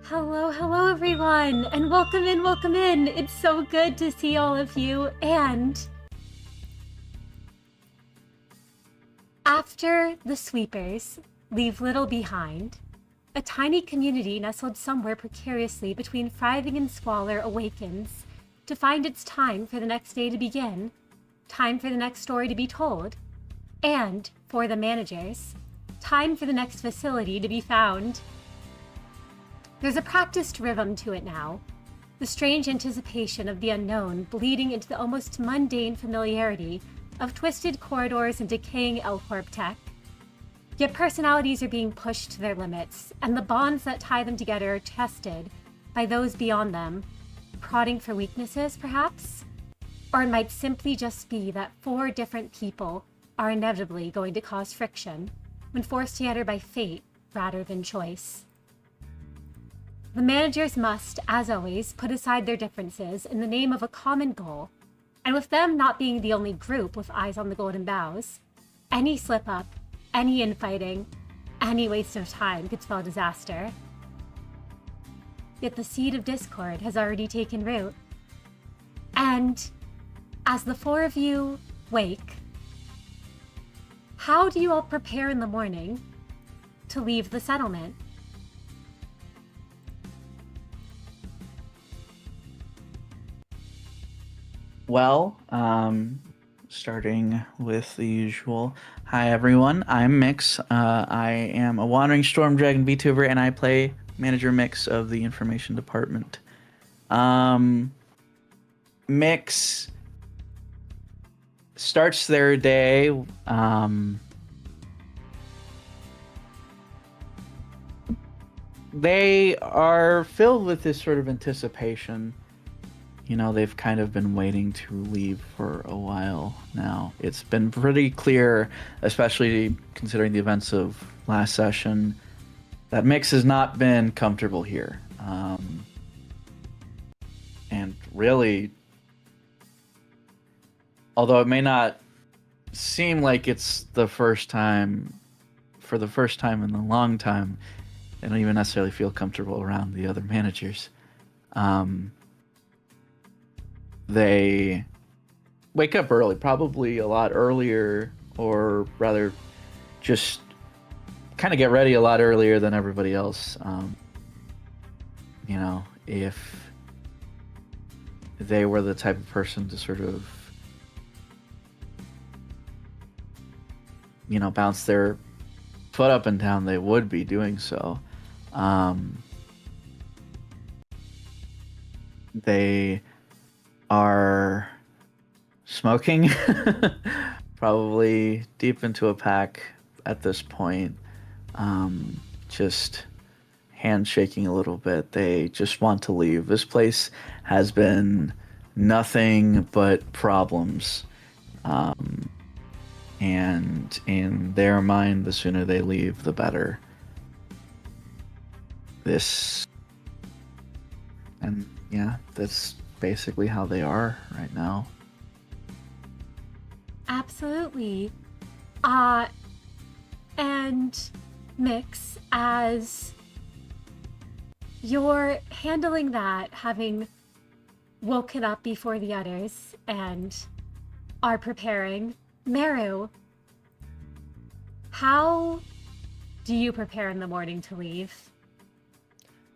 Hello everyone, and welcome in, welcome in. It's so good to see all of you, and after the sweepers leave little behind, a tiny community nestled somewhere precariously between thriving and squalor awakens to find it's time for the next day to begin, time for the next story to be told, and, for the managers, time for the next facility to be found. There's a practiced rhythm to it now, the strange anticipation of the unknown bleeding into the almost mundane familiarity of twisted corridors and decaying L Corp tech. Yet personalities are being pushed to their limits, and the bonds that tie them together are tested by those beyond them, prodding for weaknesses, perhaps? Or it might simply just be that four different people are inevitably going to cause friction when forced together by fate rather than choice. The managers must, as always, put aside their differences in the name of a common goal, and with them not being the only group with eyes on the golden Boughs, any slip-up, any infighting, any waste of time could spell disaster. Yet the seed of discord has already taken root. And as the four of you wake, how do you all prepare in the morning to leave the settlement? Well, starting with the usual. Hi, everyone. I'm Mix. I am a Wandering Storm Dragon VTuber, and I play Manager Mix of the Information Department. Mix starts their day. They are filled with this sort of anticipation. You know, they've kind of been waiting to leave for a while now. It's been pretty clear, especially considering the events of last session, that Mix has not been comfortable here. And really, although it may not seem like it's the first time, for the first time in a long time, they don't even necessarily feel comfortable around the other managers. They wake up early, probably a lot earlier, or rather just kind of get ready a lot earlier than everybody else. You know, if they were the type of person to sort of, you know, bounce their foot up and down, they would be doing so. They are smoking, probably deep into a pack at this point, just handshaking a little bit. They just want to leave. This place has been nothing but problems, and in their mind, the sooner they leave, the better. And yeah, that's basically how they are right now. Absolutely. And Mix, as you're handling that, having woken up before the others and are preparing, Meru, how do you prepare in the morning to leave?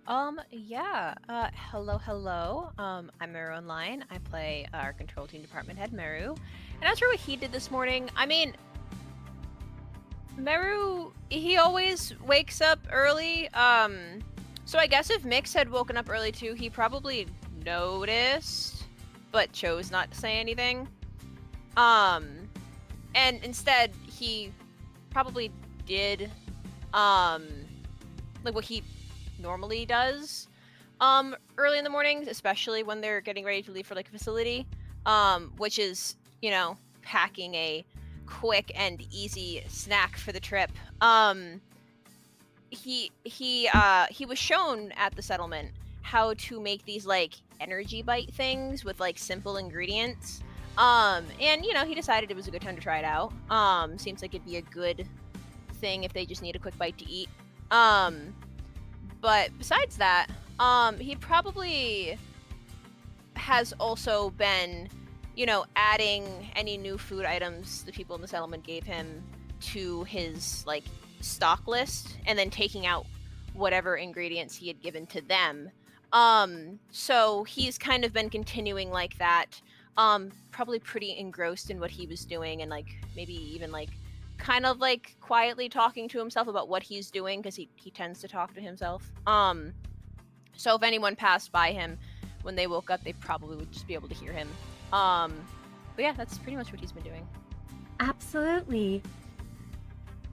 Hello. I'm Meru Online. I play our control team department head, Meru. And as for what he did this morning, I mean, Meru, he always wakes up early. So I guess if Mix had woken up early too, he probably noticed, but chose not to say anything. And instead, he probably did, like what he normally does early in the morning, especially when they're getting ready to leave for like a facility, which is, you know, packing a quick and easy snack for the trip. He was shown at the settlement how to make these like energy bite things with like simple ingredients, and you know, he decided it was a good time to try it out. Seems like it'd be a good thing if they just need a quick bite to eat. But besides that, he probably has also been, adding any new food items the people in the settlement gave him to his like stock list, and then taking out whatever ingredients he had given to them. So he's kind of been continuing like that. Probably pretty engrossed in what he was doing, and like maybe even like kind of like quietly talking to himself about what he's doing, because he tends to talk to himself. So if anyone passed by him when they woke up, they probably would just be able to hear him. But yeah, that's pretty much what he's been doing. Absolutely.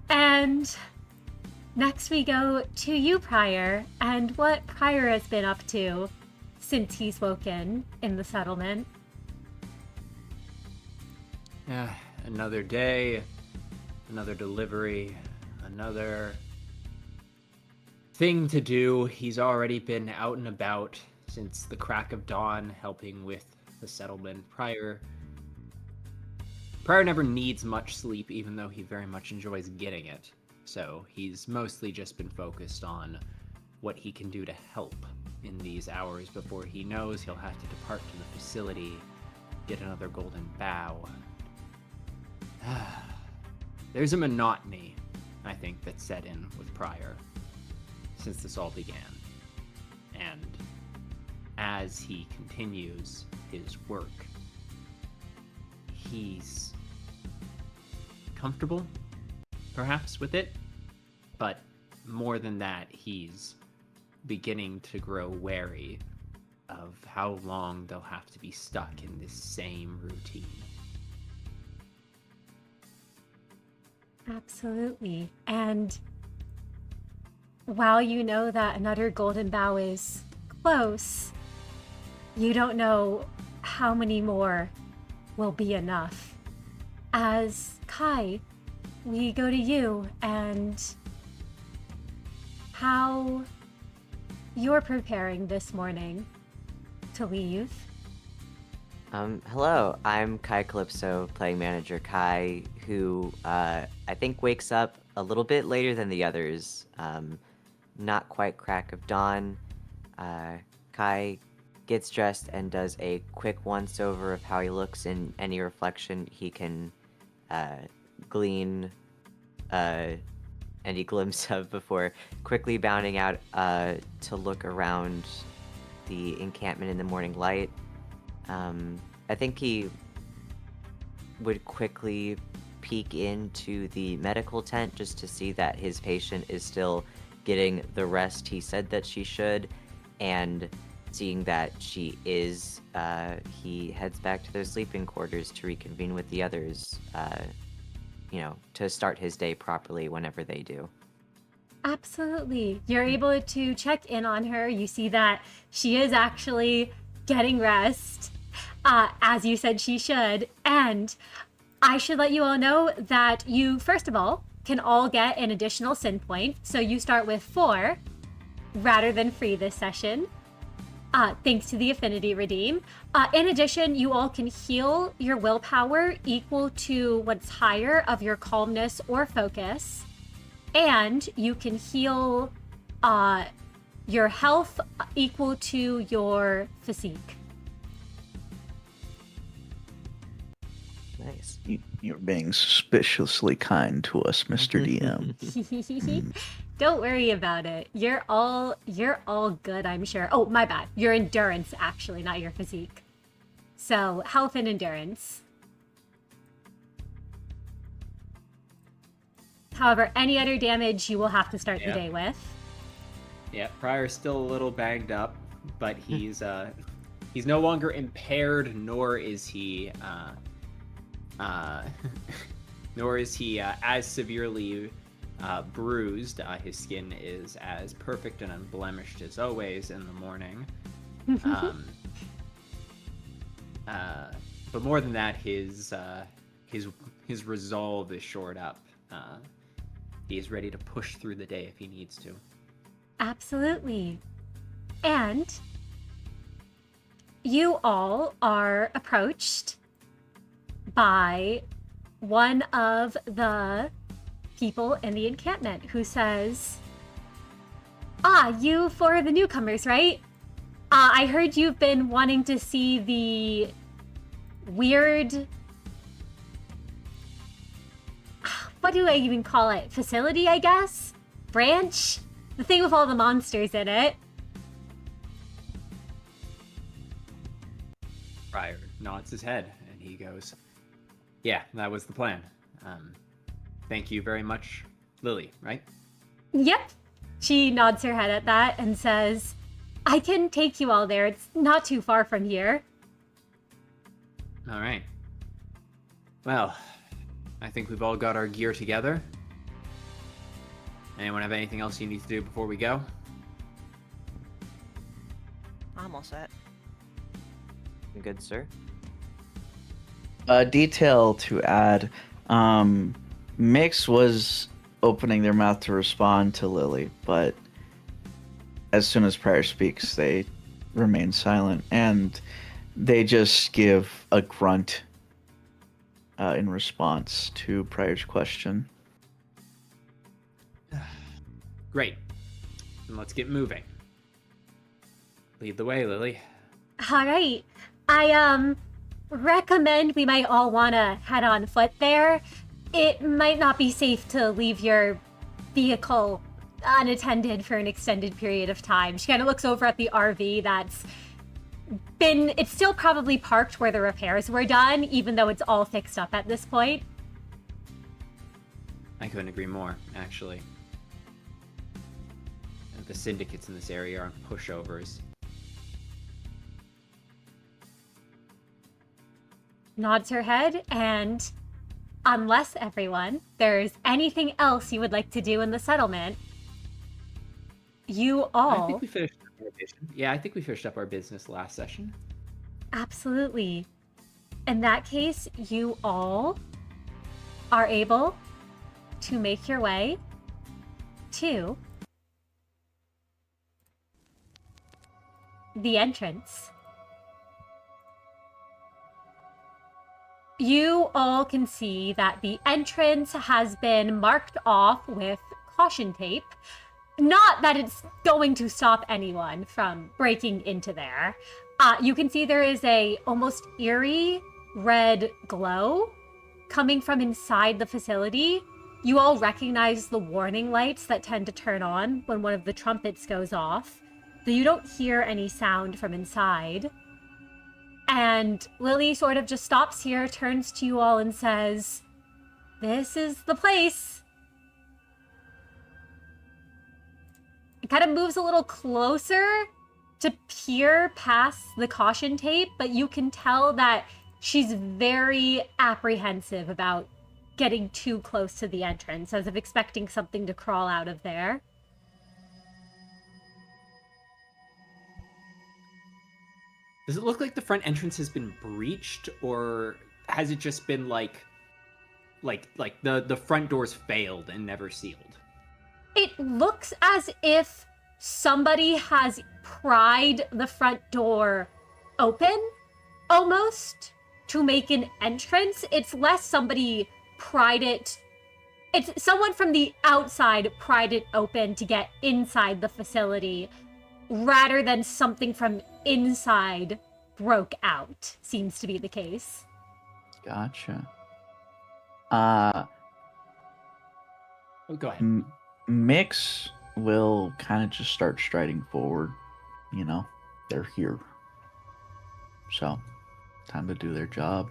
And next we go to you, Prior, and what Prior has been up to since he's woken in the settlement. Yeah, another day, another delivery, another thing to do. He's already been out and about since the crack of dawn, helping with the settlement. Prior never needs much sleep, even though he very much enjoys getting it. So he's mostly just been focused on what he can do to help in these hours before he knows he'll have to depart to the facility, get another golden bough. There's a monotony, I think, that set in with Prior since this all began. And as he continues his work, he's comfortable, perhaps, with it, but more than that, he's beginning to grow wary of how long they'll have to be stuck in this same routine. Absolutely. And while you know that another golden bough is close, you don't know how many more will be enough. As Kai, we go to you and how you're preparing this morning to leave. Hello, I'm Kai Calypso, playing manager Kai, who I think wakes up a little bit later than the others. Not quite crack of dawn. Kai gets dressed and does a quick once-over of how he looks in any reflection he can glean any glimpse of before quickly bounding out to look around the encampment in the morning light. I think he would quickly peek into the medical tent just to see that his patient is still getting the rest he said that she should, and seeing that she is, he heads back to their sleeping quarters to reconvene with the others, to start his day properly whenever they do. Absolutely. You're able to check in on her. You see that she is actually getting rest, as you said she should. And I should let you all know that you, first of all, can all get an additional sin point. So you start with 4 rather than free this session, thanks to the Affinity Redeem. In addition, you all can heal your willpower equal to what's higher of your calmness or focus. And you can heal your health equal to your physique. Nice. You're being suspiciously kind to us, Mr. DM. Don't worry about it. You're all good, I'm sure. Oh, my bad. Your endurance, actually, not your physique. So, health and endurance. However, any other damage you will have to start the day with. Yeah, Prior's still a little banged up, but he's no longer impaired, nor is he as severely bruised. His skin is as perfect and unblemished as always in the morning. But more than that, his resolve is shored up. He is ready to push through the day if he needs to. Absolutely. And you all are approached by one of the people in the encampment who says, Ah, you for the newcomers, right? I heard you've been wanting to see the weird... What do I even call it? Facility, I guess? Branch? The thing with all the monsters in it. Friar nods his head, and he goes, "Yeah, that was the plan. Thank you very much, Lily, right?" Yep. She nods her head at that and says, I can take you all there. It's not too far from here. All right. Well, I think we've all got our gear together. Anyone have anything else you need to do before we go? I'm all set. Good, sir. A detail to add. Mix was opening their mouth to respond to Lily, but as soon as Pryor speaks, they remain silent, and they just give a grunt in response to Pryor's question. Great. Then let's get moving. Lead the way, Lily. All right. I recommend we might all want to head on foot there. It might not be safe to leave your vehicle unattended for an extended period of time. She kind of looks over at the RV it's still probably parked where the repairs were done, even though it's all fixed up at this point. I couldn't agree more, actually. The syndicates in this area are pushovers. Nods her head, and unless everyone, there's anything else you would like to do in the settlement, you all... I think we finished up our business. Yeah, I think we finished up our business last session. Absolutely. In that case, you all are able to make your way to the entrance. You all can see that the entrance has been marked off with caution tape. Not that it's going to stop anyone from breaking into there. You can see there is a almost eerie red glow coming from inside the facility. You all recognize the warning lights that tend to turn on when one of the trumpets goes off, though you don't hear any sound from inside. And Lily sort of just stops here, turns to you all and says, "This is the place." It kind of moves a little closer to peer past the caution tape, but you can tell that she's very apprehensive about getting too close to the entrance, as if expecting something to crawl out of there. Does it look like the front entrance has been breached, or has it just been like the front doors failed and never sealed? It looks as if somebody has pried the front door open, almost, to make an entrance. It's less somebody pried it. It's someone from the outside pried it open to get inside the facility, rather than something from inside broke out, seems to be the case. Gotcha. Oh, go ahead. Mix will kind of just start striding forward. You know, they're here. So, time to do their job.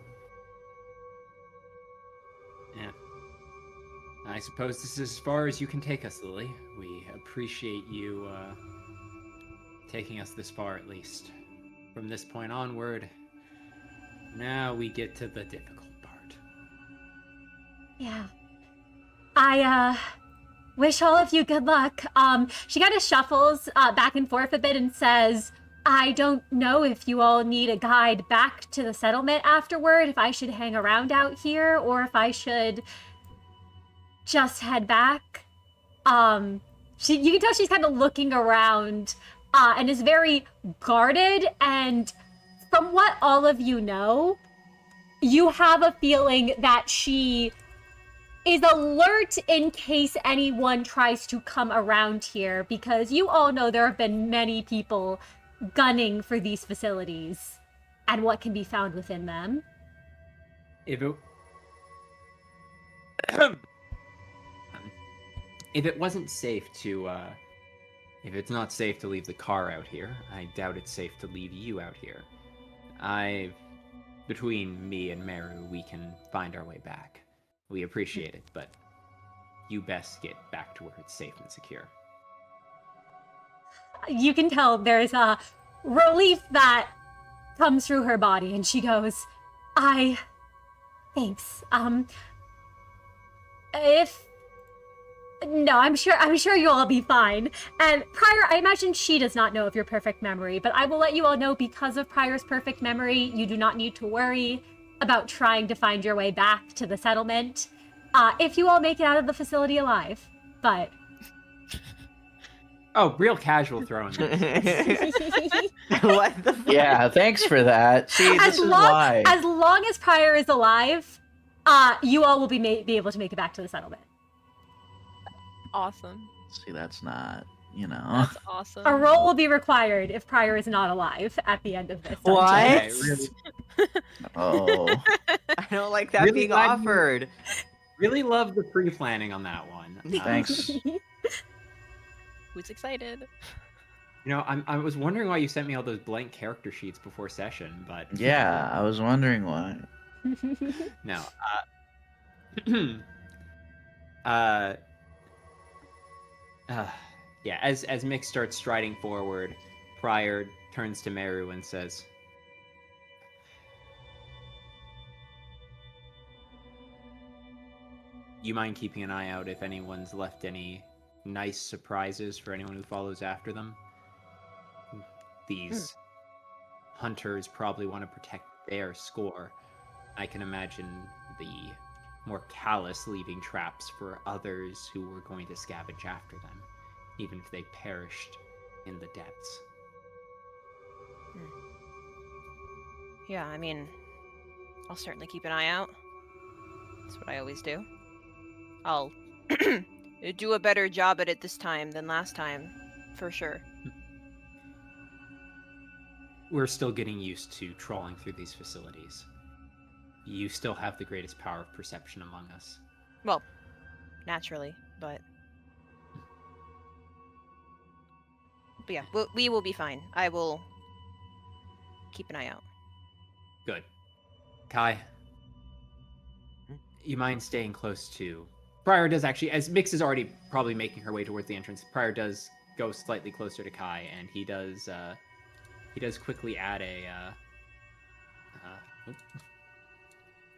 Yeah. I suppose this is as far as you can take us, Lily. We appreciate you taking us this far, at least. From this point onward, now we get to the difficult part. Yeah. I, wish all of you good luck. She kind of shuffles back and forth a bit and says, "I don't know if you all need a guide back to the settlement afterward, if I should hang around out here, or if I should just head back." You can tell she's kind of looking around and is very guarded, and from what all of you know, you have a feeling that she is alert in case anyone tries to come around here, because you all know there have been many people gunning for these facilities and what can be found within them. If it if it wasn't safe to if it's not safe to leave the car out here, I doubt it's safe to leave you out here. Between me and Meru, we can find our way back. We appreciate it, but you best get back to where it's safe and secure. You can tell there's a relief that comes through her body, and she goes, thanks. No, I'm sure you'll all be fine. And Prior, I imagine she does not know of your perfect memory, but I will let you all know, because of Prior's perfect memory, you do not need to worry about trying to find your way back to the settlement, if you all make it out of the facility alive. But Oh, real casual throwing. What the fuck? Yeah, thanks for that. See, this is why. As long as Prior is alive, you all will be able to make it back to the settlement. Awesome. See, that's not, That's awesome. A roll will be required if Prior is not alive at the end of this. What? Okay, really, Oh. I don't like that Really being glad you- offered. really love the pre-planning on that one. Thanks. Who's excited? I was wondering why you sent me all those blank character sheets before session, but Yeah, I was wondering why. no. Yeah. As Mick starts striding forward, Prior turns to Meru and says, "You mind keeping an eye out if anyone's left any nice surprises for anyone who follows after them? These hunters probably want to protect their score. I can imagine the more callous leaving traps for others who were going to scavenge after them, even if they perished in the depths." Yeah, I mean, I'll certainly keep an eye out. That's what I always do. I'll do a better job at it this time than last time, for sure. We're still getting used to trawling through these facilities. You still have the greatest power of perception among us. Well, naturally, but yeah, we will be fine. I will keep an eye out. Good. Kai, you mind staying close to... Prior does actually, as Mix is already probably making her way towards the entrance, Prior does go slightly closer to Kai, and he does quickly add a... there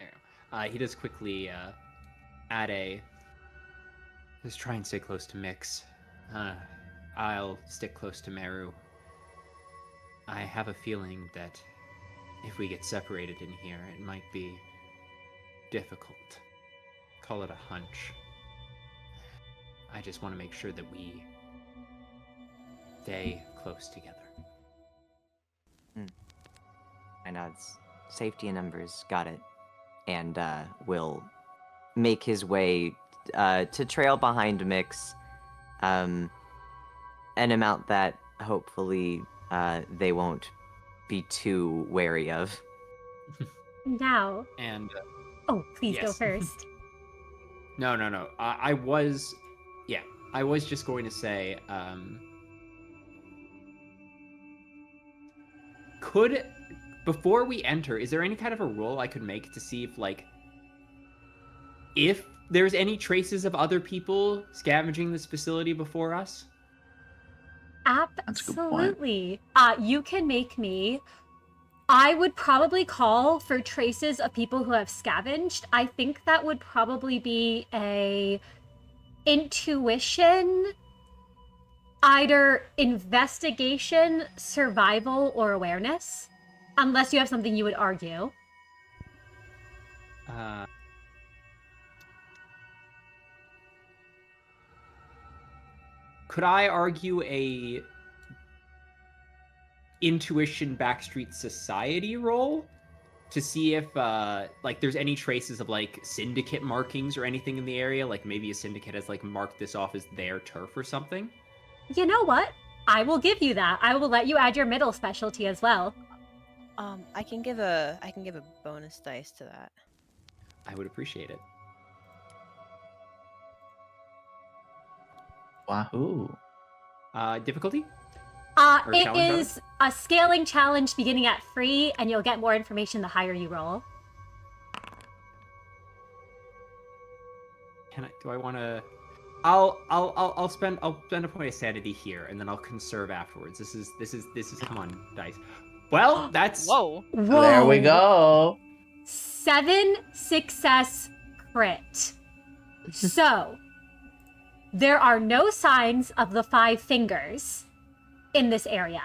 we go. He does quickly add a... Just try and stay close to Mix. I'll stick close to Meru. I have a feeling that if we get separated in here, it might be difficult. Call it a hunch. I just want to make sure that we stay close together. I know it's safety in numbers. Got it. And will make his way to trail behind Mix, an amount that hopefully they won't be too wary of. Now. And Oh, please go yes. first. no. I was just going to say, before we enter, is there any kind of a roll I could make to see if there's any traces of other people scavenging this facility before us? That's a good point. Absolutely. You can make me. I would probably call for traces of people who have scavenged. I think that would probably be a intuition, either investigation, survival, or awareness. Unless you have something you would argue. Could I argue a intuition Backstreet Society roll? to see if like there's any traces of like syndicate markings or anything in the area. Like maybe a syndicate has like marked this off as their turf or something. You know what? I will give you that. I will let you add your middle specialty as well. I can give a bonus dice to that. I would appreciate it. Wahoo! Difficulty? Or It challenge, rather? is a scaling challenge beginning at free, and you'll get more information the higher you roll. Do I want to? I'll spend a point of sanity here, and then I'll conserve afterwards. This is come on, dice. Well, that's Whoa. Whoa! There we go. 7 success crit. So, there are no signs of the 5 fingers in this area.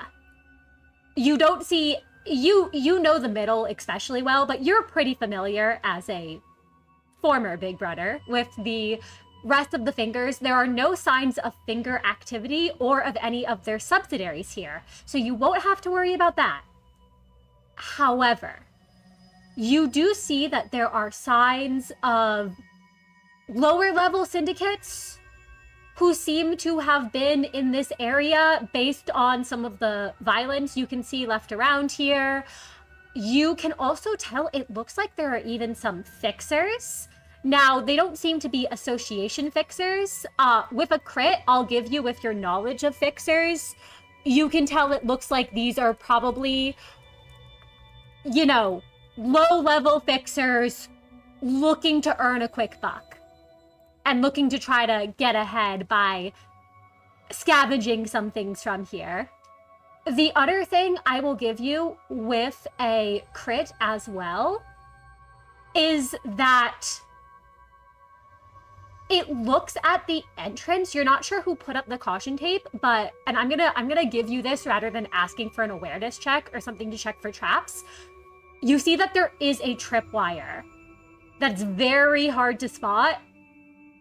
You don't see, you know the middle especially well, but you're pretty familiar as a former Big Brother with the rest of the fingers. There are no signs of finger activity or of any of their subsidiaries here, so you won't have to worry about that. However, you do see that there are signs of lower level syndicates who seem to have been in this area based on some of the violence you can see left around here. You can also tell it looks like there are even some fixers. Now, they don't seem to be association fixers. With a crit, I'll give you with your knowledge of fixers, you can tell it looks like these are probably, you know, low-level fixers looking to earn a quick buck and looking to try to get ahead by scavenging some things from here. The other thing I will give you with a crit as well is that it looks at the entrance. You're not sure who put up the caution tape, but, and I'm gonna give you this rather than asking for an awareness check or something to check for traps. You see that there is a tripwire that's very hard to spot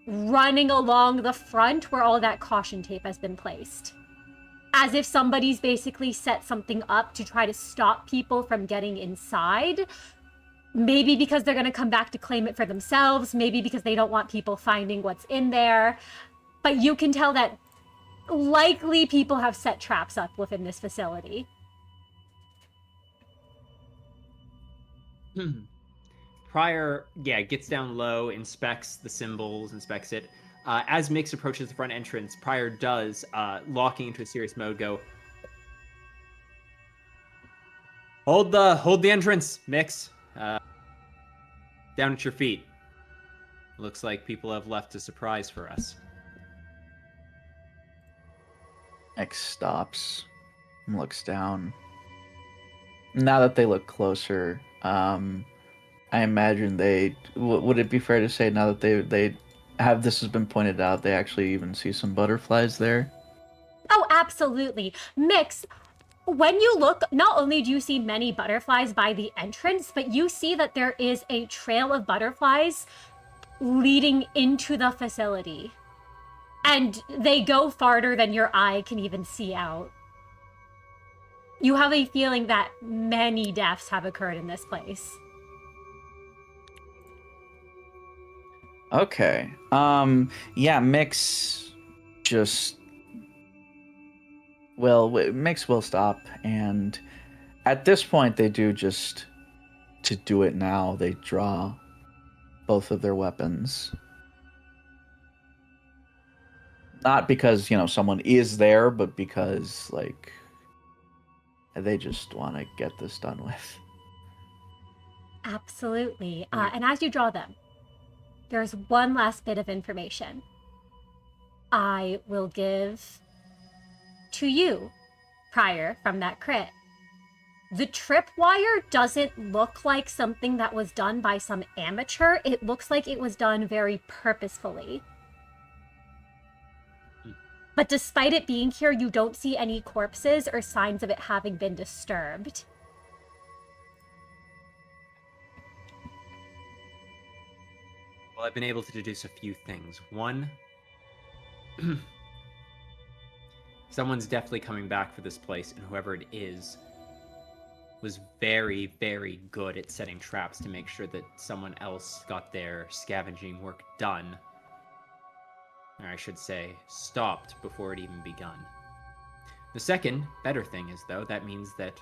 running along the front where all that caution tape has been placed. As if somebody's basically set something up to try to stop people from getting inside. Maybe because they're going to come back to claim it for themselves. Maybe because they don't want people finding what's in there. But you can tell that likely people have set traps up within this facility. Prior, gets down low, inspects the symbols, inspects it. As Mix approaches the front entrance, Prior does, locking into a serious mode, go, Hold the entrance, Mix. Down at your feet. Looks like people have left a surprise for us. X stops and looks down. Now that they look closer, I imagine would it be fair to say now that they have this has been pointed out, they actually even see some butterflies there? Oh, absolutely. Mix, when you look, not only do you see many butterflies by the entrance, but you see that there is a trail of butterflies leading into the facility. And they go farther than your eye can even see out. You have a feeling that many deaths have occurred in this place. Okay. Mix just Mix will stop, and at this point they do just to do it now, they draw both of their weapons. Not because, someone is there, but because they just want to get this done with. Absolutely. And as you draw them, there's one last bit of information I will give to you, Prior, from that crit. The tripwire doesn't look like something that was done by some amateur. It looks like it was done very purposefully. But despite it being here, you don't see any corpses or signs of it having been disturbed. Well, I've been able to deduce a few things. One, someone's definitely coming back for this place, and whoever it is was very, very good at setting traps to make sure that someone else got their scavenging work done. Or I should say, stopped before it even begun. The second, better thing is, though, that means that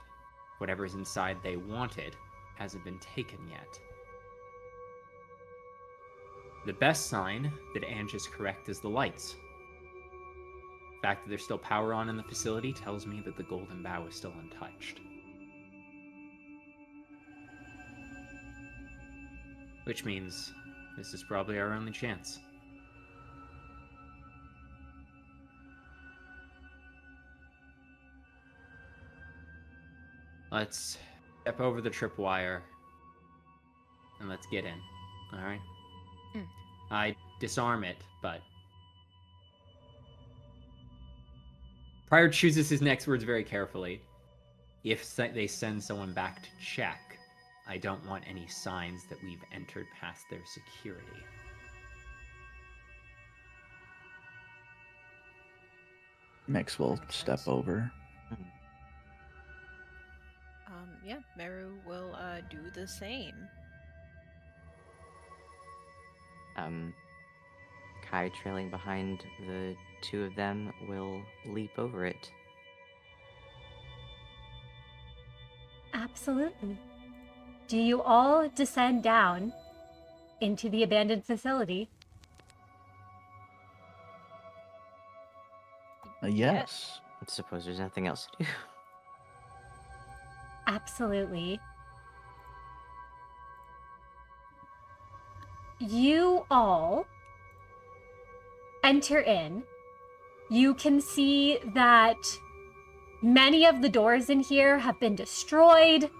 whatever's inside they wanted hasn't been taken yet. The best sign that Ange is correct is the lights. The fact that there's still power on in the facility tells me that the Golden Bough is still untouched. Which means this is probably our only chance. Let's step over the tripwire and let's get in. Alright? I disarm it, but Pryor chooses his next words very carefully. If they send someone back to check, I don't want any signs that we've entered past their security. Mix will step over. Yeah, Meru will do the same. Kai, trailing behind the two of them, will leap over it. Absolutely. Do you all descend down into the abandoned facility? Yes. I suppose there's nothing else to do. Absolutely. You all enter in. You can see that many of the doors in here have been destroyed.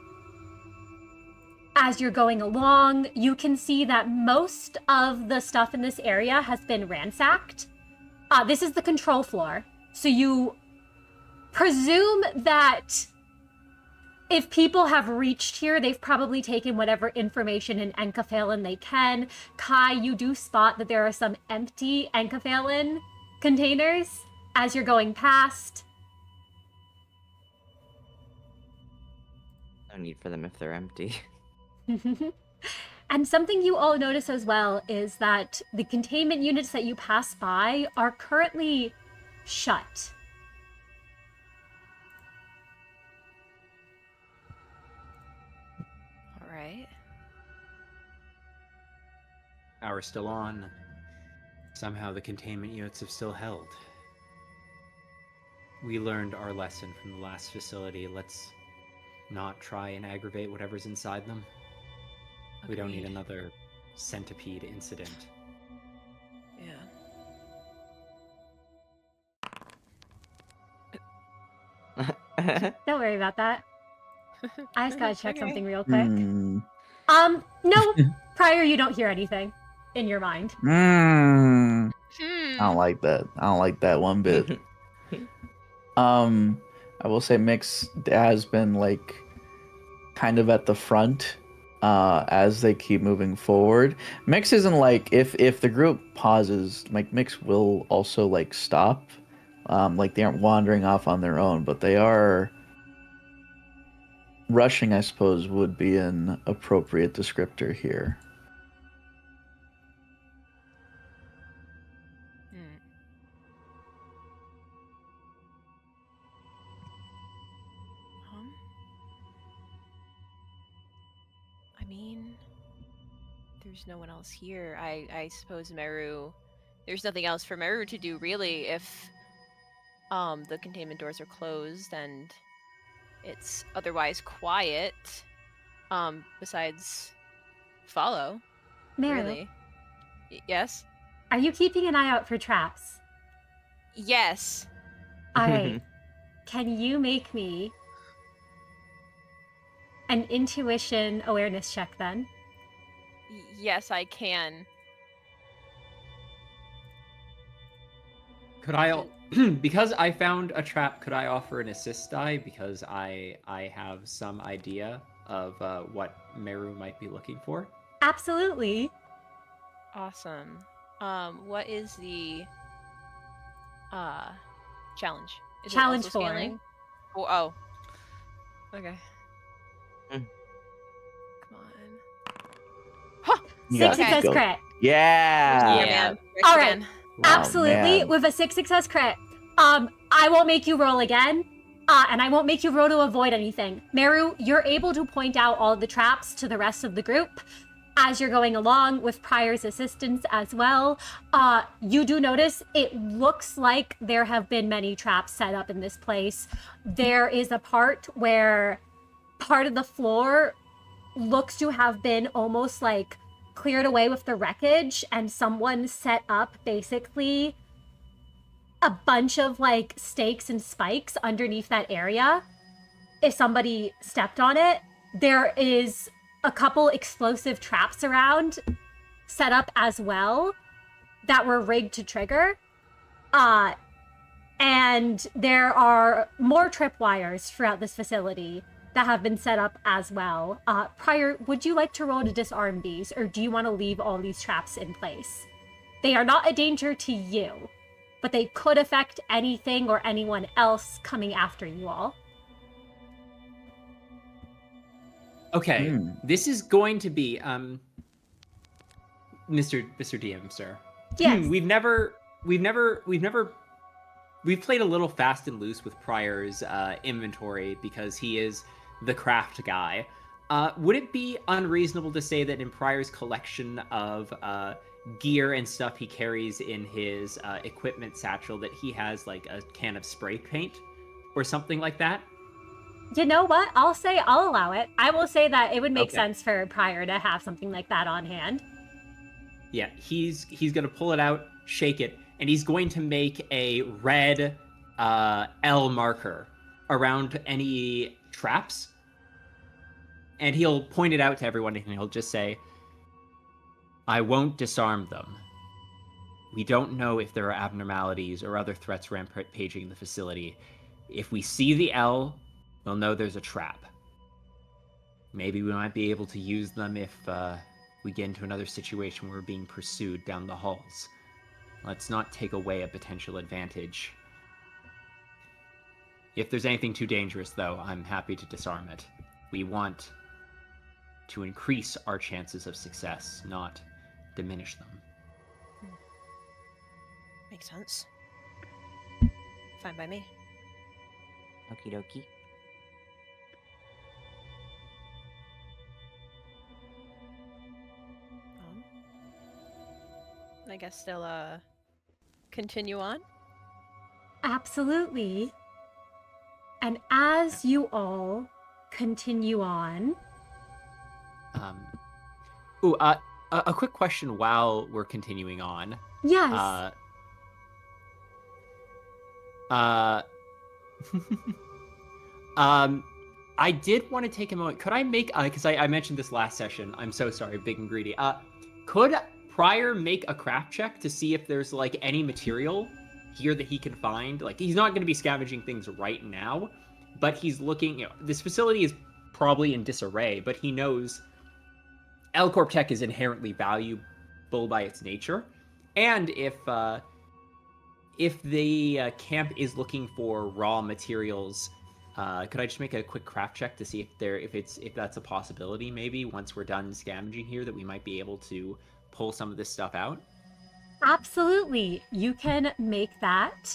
As you're going along, you can see that most of the stuff in this area has been ransacked. This is the control floor. So you presume that if people have reached here, they've probably taken whatever information in enkephalin they can. Kai, you do spot that there are some empty enkephalin containers as you're going past. No need for them if they're empty. And something you all notice as well is that the containment units that you pass by are currently shut. All right. Power's still on. Somehow the containment units have still held. We learned our lesson from the last facility. Let's not try and aggravate whatever's inside them. We don't need Agreed. another centipede incident. Yeah. Don't worry about that. I just gotta check Okay. something real quick. Hmm. No, Prior, you don't hear anything in your mind. I don't Hmm. like that. I don't like that one bit. I will say Mix has been like kind of at the front as they keep moving forward. Mix isn't like if the group pauses, like Mix will also like stop. Like they aren't wandering off on their own, but they are rushing, I suppose, would be an appropriate descriptor here. Hmm. I mean, there's no one else here. I suppose Meru. There's nothing else for Meru to do really if the containment doors are closed and it's otherwise quiet. Besides follow. Meru, Really. Yes? are you keeping an eye out for traps? Yes. Alright. Can you make me an intuition awareness check then? Yes, I can. Could I, because I found a trap, could I offer an assist die? Because I have some idea of what Meru might be looking for. Absolutely. Awesome. What is the challenge? Is Challenge it also 4. scaling? Oh. Okay. Come on. You 6 got success go. crit. Yeah. Yeah, man. All right. Again. Oh, Absolutely. man. With a 6 success crit. I won't make you roll again. And I won't make you roll to avoid anything. Meru, you're able to point out all the traps to the rest of the group as you're going along with Prior's assistance as well. You do notice it looks like there have been many traps set up in this place. There is a part where part of the floor looks to have been almost like cleared away with the wreckage, and someone set up basically a bunch of like stakes and spikes underneath that area. If somebody stepped on it, there is a couple explosive traps around set up as well that were rigged to trigger. And there are more tripwires throughout this facility that have been set up as well. Prior, would you like to roll to disarm these, or do you want to leave all these traps in place? They are not a danger to you, but they could affect anything or anyone else coming after you all. Okay, this is going to be Mr. DM, sir. Yes. We've played a little fast and loose with Prior's inventory because he is the craft guy. Would it be unreasonable to say that in Prior's collection of gear and stuff he carries in his equipment satchel that he has like a can of spray paint or something like that? You know what? I'll allow it. I will say that it would make Okay. sense for Prior to have something like that on hand. Yeah, he's gonna pull it out, shake it, and he's going to make a red L marker around any traps. And he'll point it out to everyone and he'll just say, I won't disarm them. We don't know if there are abnormalities or other threats rampaging the facility. If we see the L, we'll know there's a trap. Maybe we might be able to use them if we get into another situation where we're being pursued down the halls. Let's not take away a potential advantage. If there's anything too dangerous, though, I'm happy to disarm it. We want to increase our chances of success, not diminish them. Makes sense. Fine by me. Okie dokie. I guess they'll continue on. Absolutely. And as you all continue on, A quick question while we're continuing on. yes, I did want to take a moment. Could I make, because I mentioned this last session. I'm so sorry, big and greedy. Could Prior make a craft check to see if there's like any material here that he can find? Like, he's not going to be scavenging things right now, but he's looking, this facility is probably in disarray, but he knows L Corp tech is inherently valuable by its nature. And if the camp is looking for raw materials, could I just make a quick craft check to see if that's a possibility? Maybe once we're done scavenging here, that we might be able to pull some of this stuff out. absolutely. You can make that.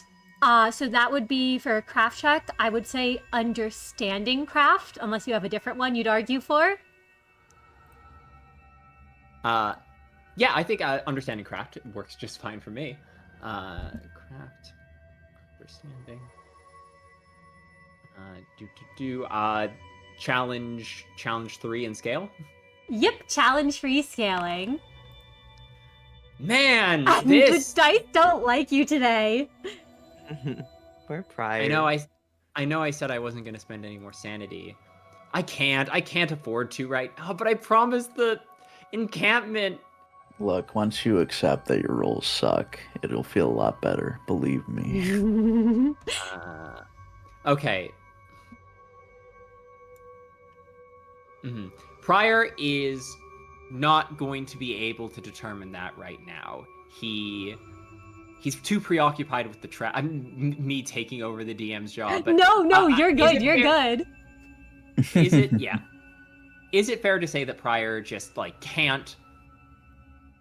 So that would be for a craft check. I would say understanding craft, unless you have a different one you'd argue for. Yeah, I think understanding craft works just fine for me. Craft, understanding. Challenge 3 in scale. Yep, challenge free scaling. Man, And this. the dice don't like you today. Poor Prior. I know. I said I wasn't going to spend any more sanity. I can't afford to right now. But I promised the encampment. Look, once you accept that your rolls suck, it'll feel a lot better. Believe me. Okay. Prior is not going to be able to determine that right now. He's too preoccupied with the trap. Me taking over the DM's job. But, No, you're is good. it You're fair- good. Is it? Yeah. is it fair to say that Pryor just like can't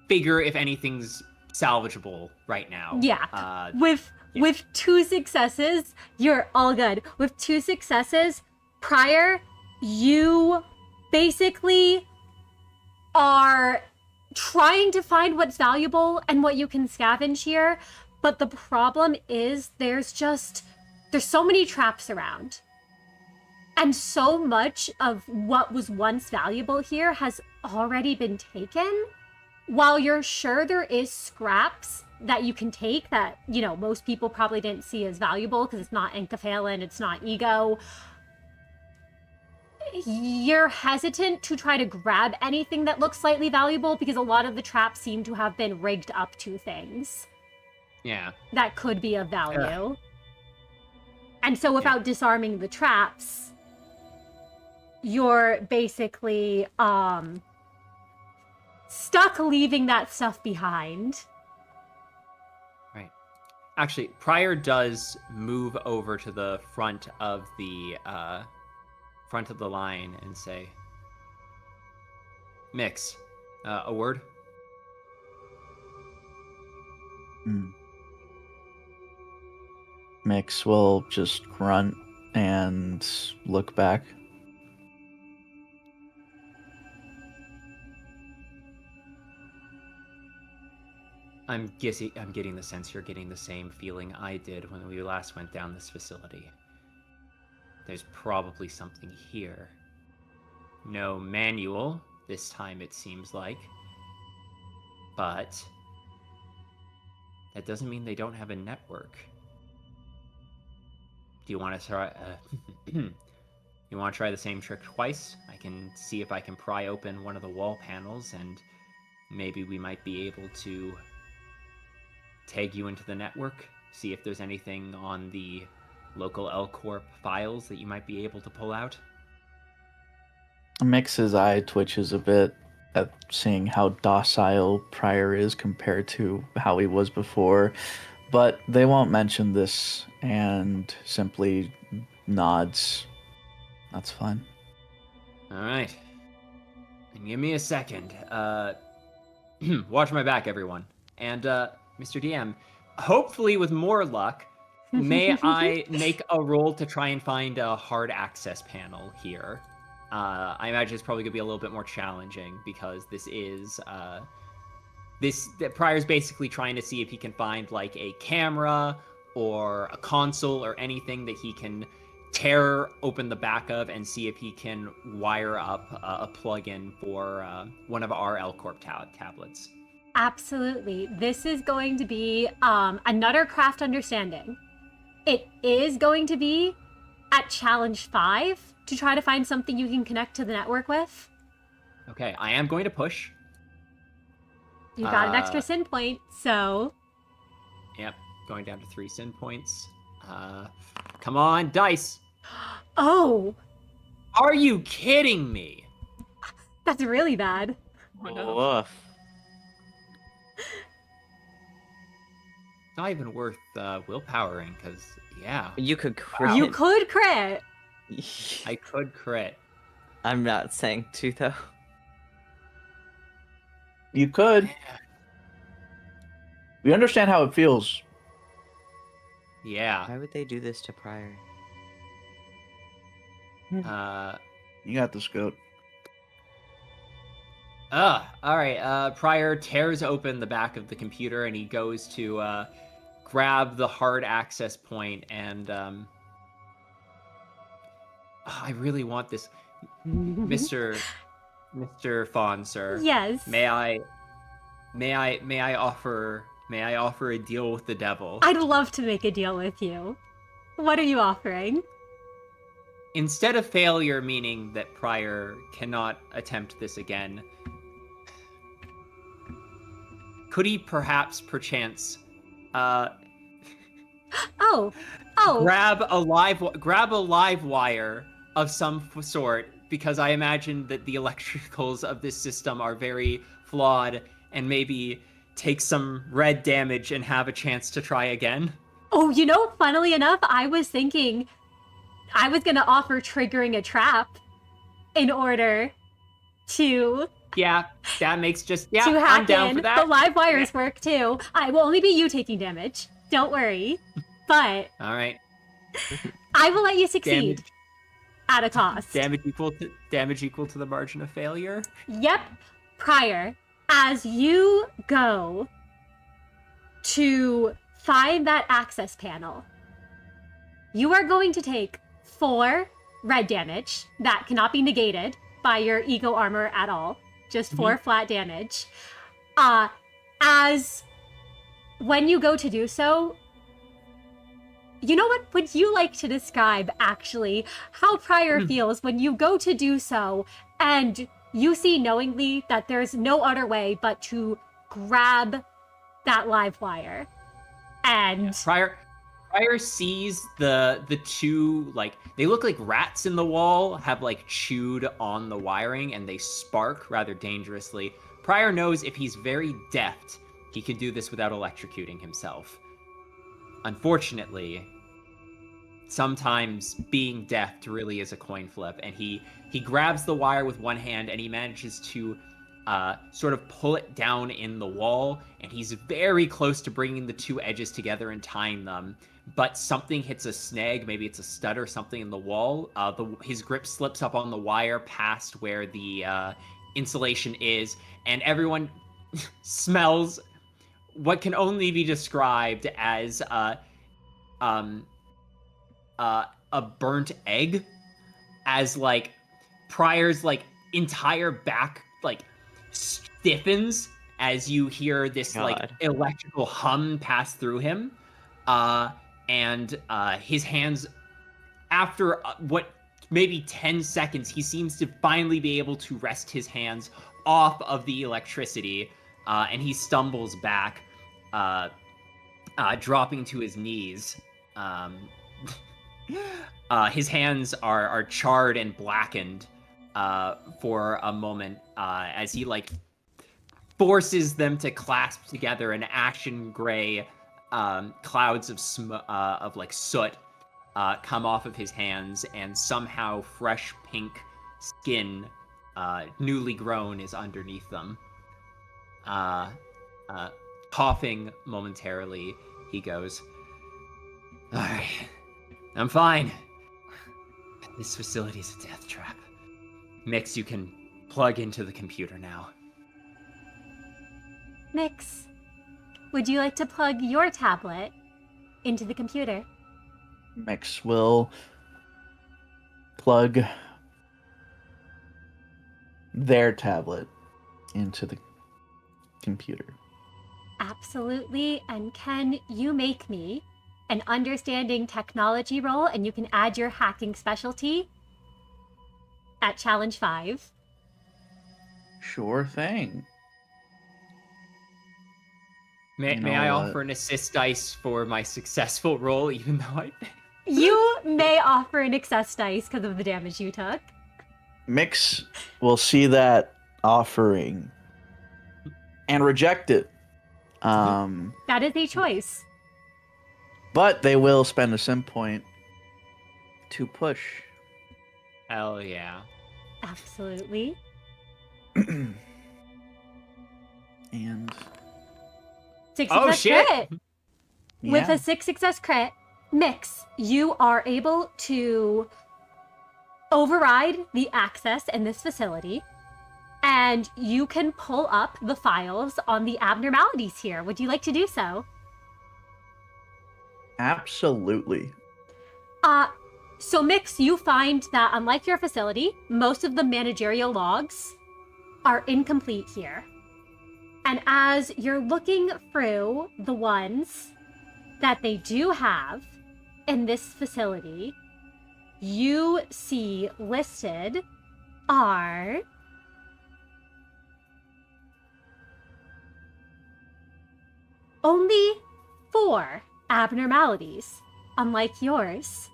figure if anything's salvageable right now? Yeah. With 2 successes, you're all good. With 2 successes, Pryor, you basically are trying to find what's valuable and what you can scavenge here, but the problem is there's so many traps around. And so much of what was once valuable here has already been taken. While you're sure there is scraps that you can take that, you know, most people probably didn't see as valuable because it's not enkephalin, it's not ego, you're hesitant to try to grab anything that looks slightly valuable because a lot of the traps seem to have been rigged up to things. Yeah. That could be of value. And so without disarming the traps, you're basically stuck leaving that stuff behind. Right. Actually, Pryor does move over to the front of the line and say, Mix, a word? Mix will just grunt and look back. I'm getting the sense you're getting the same feeling I did when we last went down this facility. There's probably something here. No manual, this time it seems like. But that doesn't mean they don't have a network. Do you want to try... you want to try the same trick twice? I can see if I can pry open one of the wall panels, and maybe we might be able to tag you into the network, see if there's anything on the local L Corp files that you might be able to pull out. Mix's eye twitches a bit at seeing how docile Pryor is compared to how he was before, but they won't mention this and simply nods. That's fine. All right. And give me a second. Watch my back, everyone. And, Mr. DM, hopefully with more luck, may I make a roll to try and find a hard access panel here? I imagine it's probably going to be a little bit more challenging because this is... Pryor's basically trying to see if he can find, like, a camera or a console or anything that he can tear open the back of and see if he can wire up a plug-in for one of our L Corp tablets. Absolutely. This is going to be another craft understanding. It is going to be at challenge 5 to try to find something you can connect to the network with. Okay, I am going to push. You got an extra sin point, so... Yep, going down to 3 sin points. Come on, dice! Oh! Are you kidding me? That's really bad. Woof. Not even worth willpowering, because, yeah. You could crit. You could crit! I could crit. I'm not saying to, though. You could. We understand how it feels. Yeah. Why would they do this to Pryor? You got this, Goat. Alright, Pryor tears open the back of the computer and he goes to grab the hard access point and I really want this. Mr. Fawn, sir. Yes. May I offer a deal with the devil? I'd love to make a deal with you. What are you offering? Instead of failure, meaning that Pryor cannot attempt this again, could he perchance grab a live wire of some sort, because I imagine that the electricals of this system are very flawed, and maybe take some red damage and have a chance to try again? Oh, you know, funnily enough, I was thinking I was going to offer triggering a trap in order to Yeah, that makes just to I'm hack down in. for that. The live wires work too. I will only be you taking damage. Don't worry. But All right, I will let you succeed damage at a cost. damage equal to the margin of failure. Yep. Prior, as you go to find that access panel, you are going to take 4 red damage that cannot be negated by your ego armor at all. Just 4 flat damage. As when you go to do so, you know what? Would you like to describe actually how Prior feels when you go to do so and you see knowingly that there's no other way but to grab that live wire? And Prior sees the two, like, they look like rats in the wall have like chewed on the wiring and they spark rather dangerously. Prior knows if he's very deft, he can do this without electrocuting himself. Unfortunately, sometimes being deft really is a coin flip, and he grabs the wire with one hand and he manages to sort of pull it down in the wall, and he's very close to bringing the two edges together and tying them, but something hits a snag, maybe it's a stud or something in the wall. His grip slips up on the wire past where the insulation is, and everyone smells what can only be described as a burnt egg, as like Prior's like entire back like stiffens as you hear this like electrical hum pass through him, and his hands, after what maybe 10 seconds, he seems to finally be able to wrest his hands off of the electricity, and he stumbles back, dropping to his knees. His hands are charred and blackened for a moment, as he like forces them to clasp together, and ashen gray clouds of like soot come off of his hands, and somehow fresh pink skin, newly grown, is underneath them. Coughing momentarily, he goes, "All right, I'm fine. This facility's a death trap. Mix, you can plug into the computer now." Mix, would you like to plug your tablet into the computer? Mix will plug their tablet into the computer. Absolutely. And can you make me an understanding technology roll, and you can add your hacking specialty at challenge 5. Sure thing. May I offer an assist dice for my successful roll, even though I... You may offer an excess dice because of the damage you took. Mix will see that offering and reject it. That is a choice. But they will spend a sim point to push. Hell yeah. Absolutely. And 6 Oh, success shit! crit. With a 6 success crit, Mix, you are able to override the access in this facility, and you can pull up the files on the abnormalities here. Would you like to do so? Absolutely. So Mix, you find that unlike your facility, most of the managerial logs are incomplete here. And as you're looking through the ones that they do have in this facility, you see listed are only 4 abnormalities, unlike yours.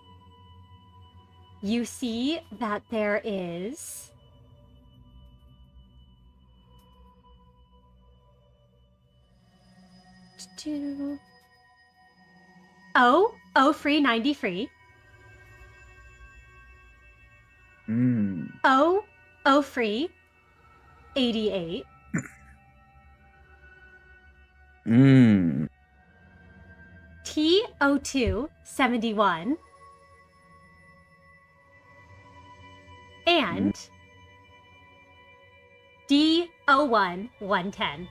You see that there is free 90 free. Mm. O free 88, Mm. T02 71, and D01 110.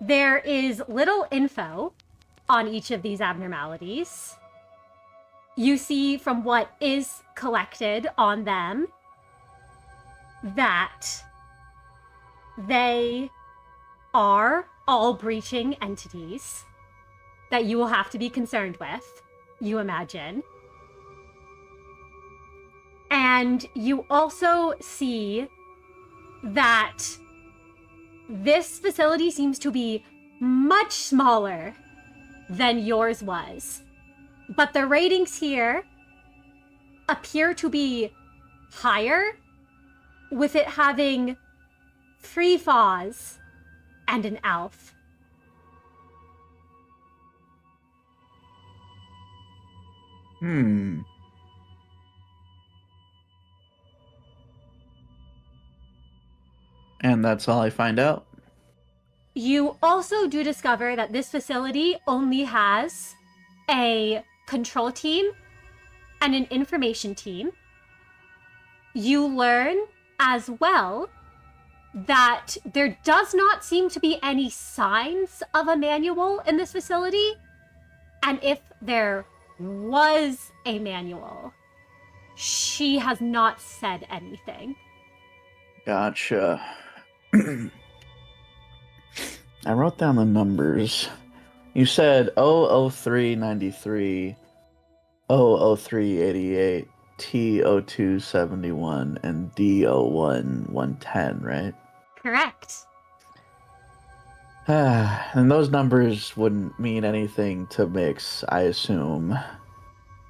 There is little info on each of these abnormalities. You see from what is collected on them that they are all breaching entities that you will have to be concerned with, you imagine. And you also see that this facility seems to be much smaller than yours was. But the ratings here appear to be higher, with it having 3 Faws and an elf. Hmm. And that's all I find out. You also do discover that this facility only has a control team and an information team. You learn as well that there does not seem to be any signs of a manual in this facility. And if there was a manual, she has not said anything. Gotcha. I wrote down the numbers. You said 00393, 00388, T0271, and D01 right? Correct. And those numbers wouldn't mean anything to Mix, I assume,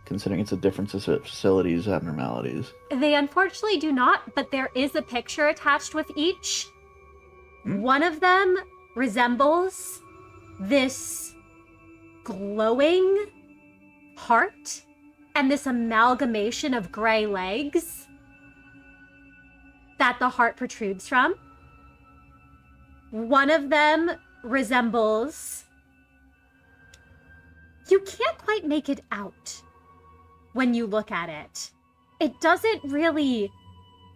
considering it's a different facilities abnormalities. They unfortunately do not, but there is a picture attached with each. One of them resembles this glowing heart and this amalgamation of gray legs that the heart protrudes from. One of them resembles... You can't quite make it out when you look at it. It doesn't really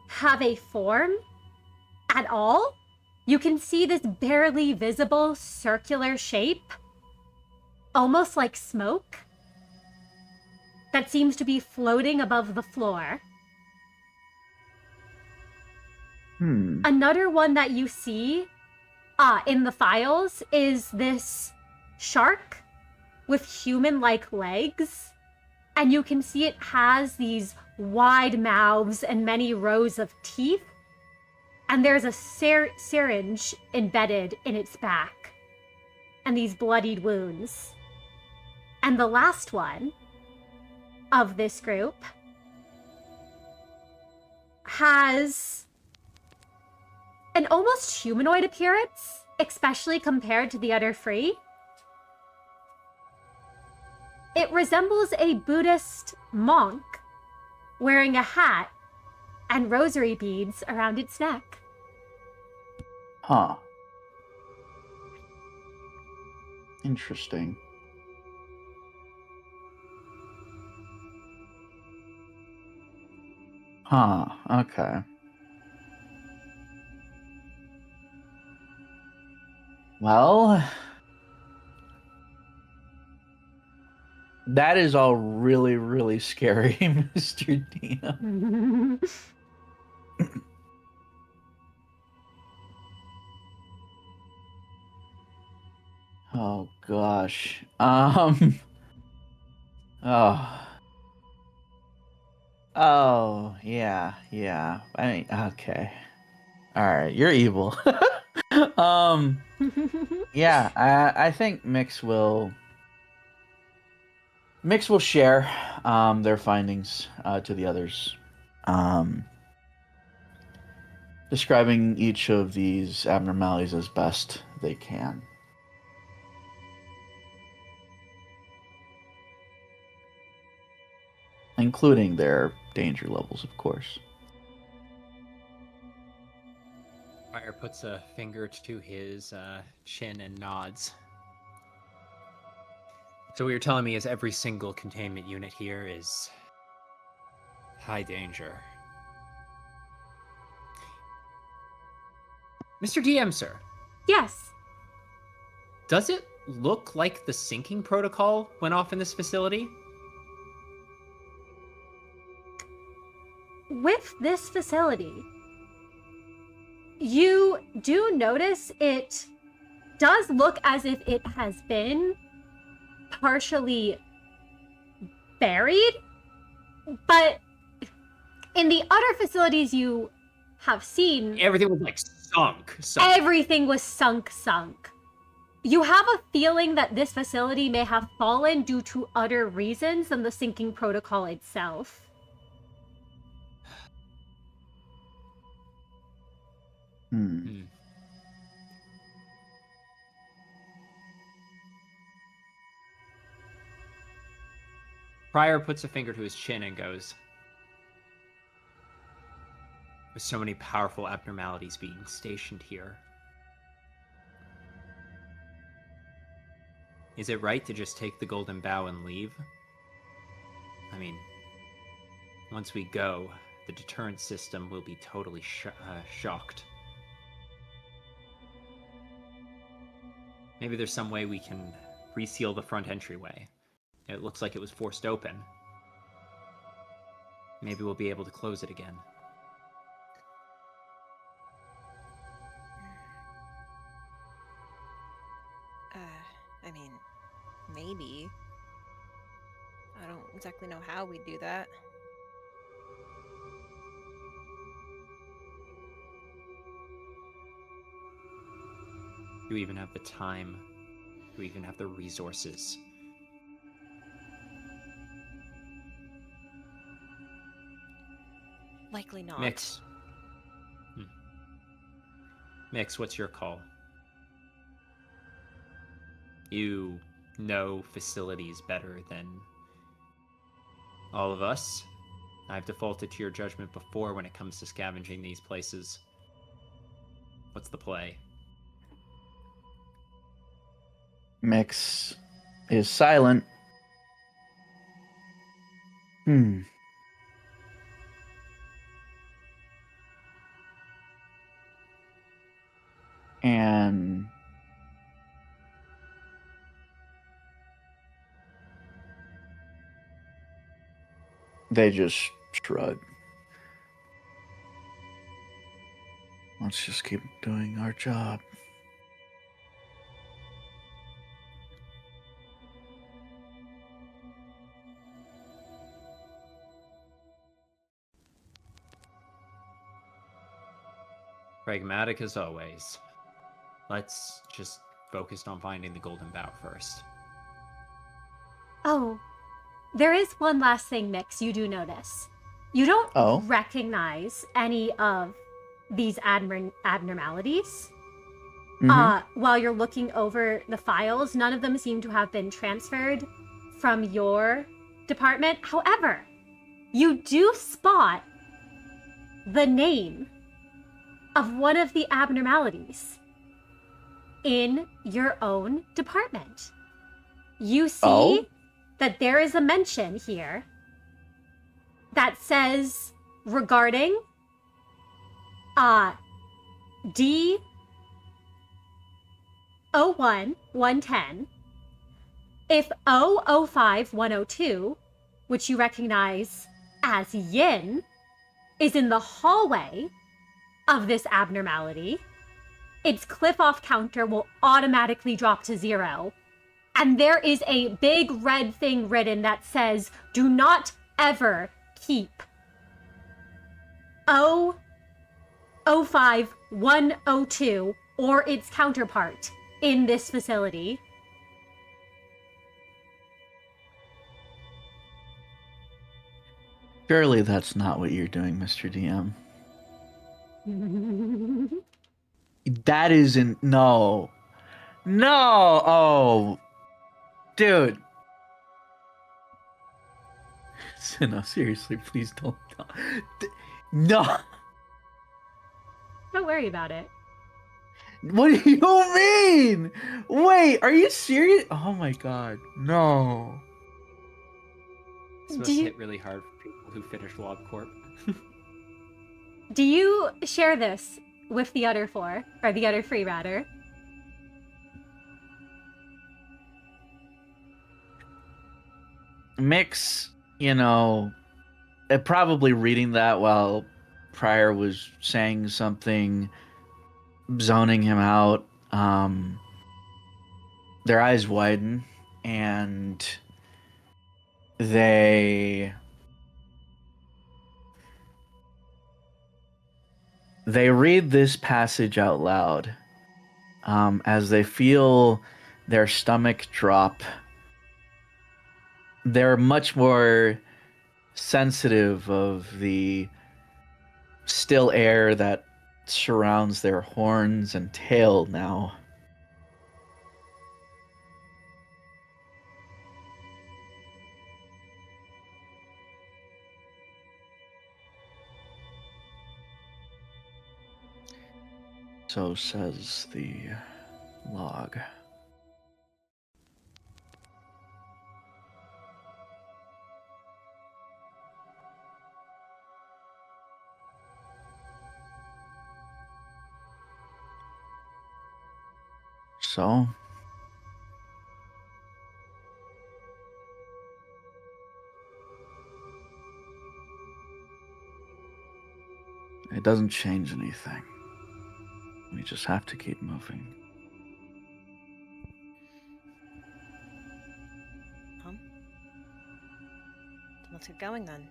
have a form at all. You can see this barely visible circular shape, almost like smoke, that seems to be floating above the floor. Another one that you see in the files is this shark with human-like legs, and you can see it has these wide mouths and many rows of teeth, and there's a syringe embedded in its back, and these bloodied wounds. And the last one of this group has an almost humanoid appearance, especially compared to the other 3. It resembles a Buddhist monk wearing a hat and rosary beads around its neck. Huh. Interesting. Huh, okay. Well, that is all really, really scary, Mr. Dina. Oh gosh. Oh, yeah. I mean, okay. All right, you're evil. Yeah, I think Mix will share their findings to the others, describing each of these abnormalities as best they can. including their danger levels, of course. Fire puts a finger to his chin and nods. So what you're telling me is every single containment unit here is high danger. Mr. DM, sir, Yes. does it look like the sinking protocol went off in this facility? With this facility, you do notice it does look as if it has been partially buried, but in the other facilities you have seen, Everything was like sunk. everything was sunk. You have a feeling that this facility may have fallen due to other reasons than the sinking protocol itself. Pryor puts a finger to his chin and goes, with so many powerful abnormalities being stationed here, is it right to just take the golden bough and leave? I mean, once we go, the deterrent system will be totally shocked. Maybe there's some way we can reseal the front entryway. It looks like it was forced open. Maybe we'll be able to close it again. I mean, maybe. I don't exactly know how we do that. Do we even have the time? Do we even have the resources? Likely not. Mix. Mix, what's your call? You know facilities better than all of us. I've defaulted to your judgment before when it comes to scavenging these places. What's the play? Mix is silent. And they just shrug. Let's just keep doing our job. Pragmatic as always. Let's just focus on finding the golden bough first. Oh, there is one last thing, Mix, you do notice. You don't recognize any of these abnormalities. While you're looking over the files, none of them seem to have been transferred from your department. However, you do spot the name of one of the abnormalities in your own department. You see that there is a mention here that says regarding D 01-110, if 005-102, which you recognize as Yin, is in the hallway of this abnormality, its cliff-off counter will automatically drop to 0. And there is a big red thing written that says, do not ever keep 005-102 or its counterpart in this facility. Surely that's not what you're doing, Mr. DM. That isn't... No. Oh. Dude. No, seriously, please don't. No. Don't worry about it. What do you mean? Wait, are you serious? Oh my god, no. This must Do you hit really hard for people who finished L Corp. do you share this with the other four or the other three rather? Mix, probably reading that while Pryor was saying something, zoning him out. Their eyes widen, and they read this passage out loud, as they feel their stomach drop. They're much more sensitive of the still air that surrounds their horns and tail now. So says the log. So, it doesn't change anything. We just have to keep moving. Let's get going then.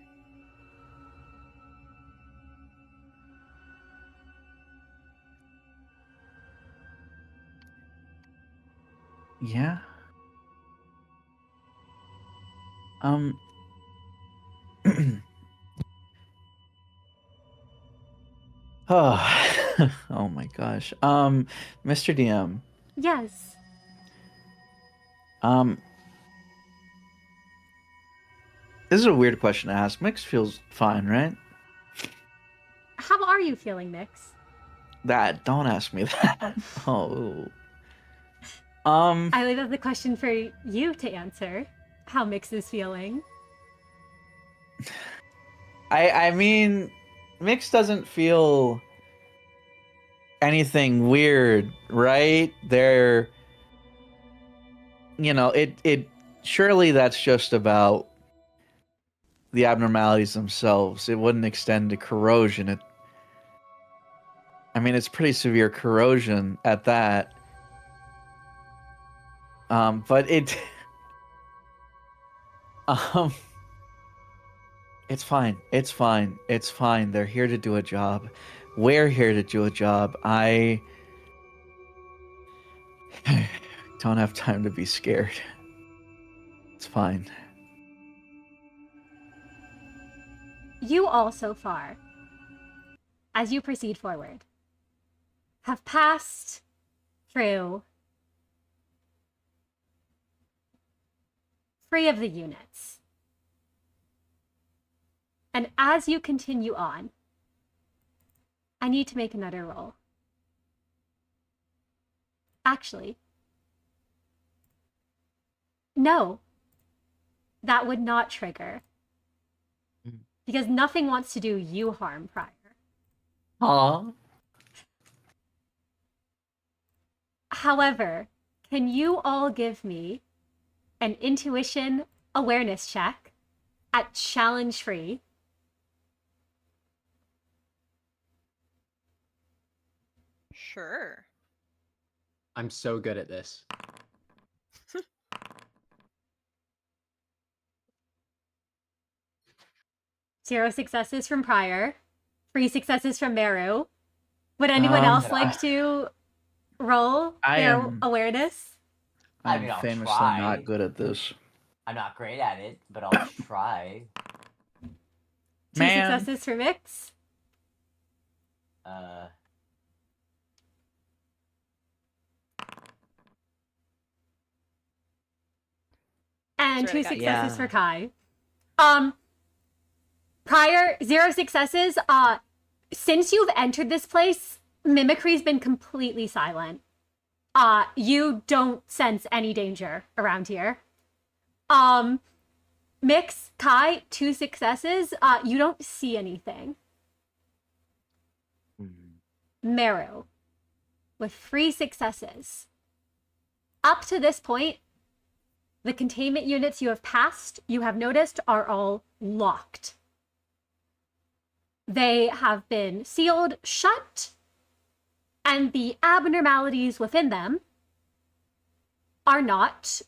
Yeah. Oh, oh my gosh. Mr. DM. Yes. This is a weird question to ask. Mix feels fine, right? How are you feeling, Mix? Don't ask me that. Oh. I leave up the question for you to answer. How Mix is feeling. I mean, Mix doesn't feel anything weird, right? It surely that's just about the abnormalities themselves. It wouldn't extend to corrosion. It's pretty severe corrosion at that. But it's fine. It's fine. It's fine. They're here to do a job. We're here to do a job. I don't have time to be scared. It's fine. You all so far, as you proceed forward, have passed through 3 of the units. And as you continue on, I need to make another roll. Actually, no, that would not trigger. Because nothing wants to do you harm, Pryor. Aww. However, can you all give me an intuition awareness check at challenge free? Sure. I'm so good at this. 0 successes from Pryor, 3 successes from Meru. Would anyone else like to roll their awareness? I'm famously try. not good at this. I'm not great at it, but I'll try. 2 successes for Mix. And Sorry, 2 I got you. successes Yeah. for Kai. Prior 0 successes. Since you've entered this place, mimicry's been completely silent. You don't sense any danger around here. Mix, Kai, 2 successes. You don't see anything. Meru, with 3 successes. Up to this point, the containment units you have passed, you have noticed, are all locked. They have been sealed shut, and the abnormalities within them are not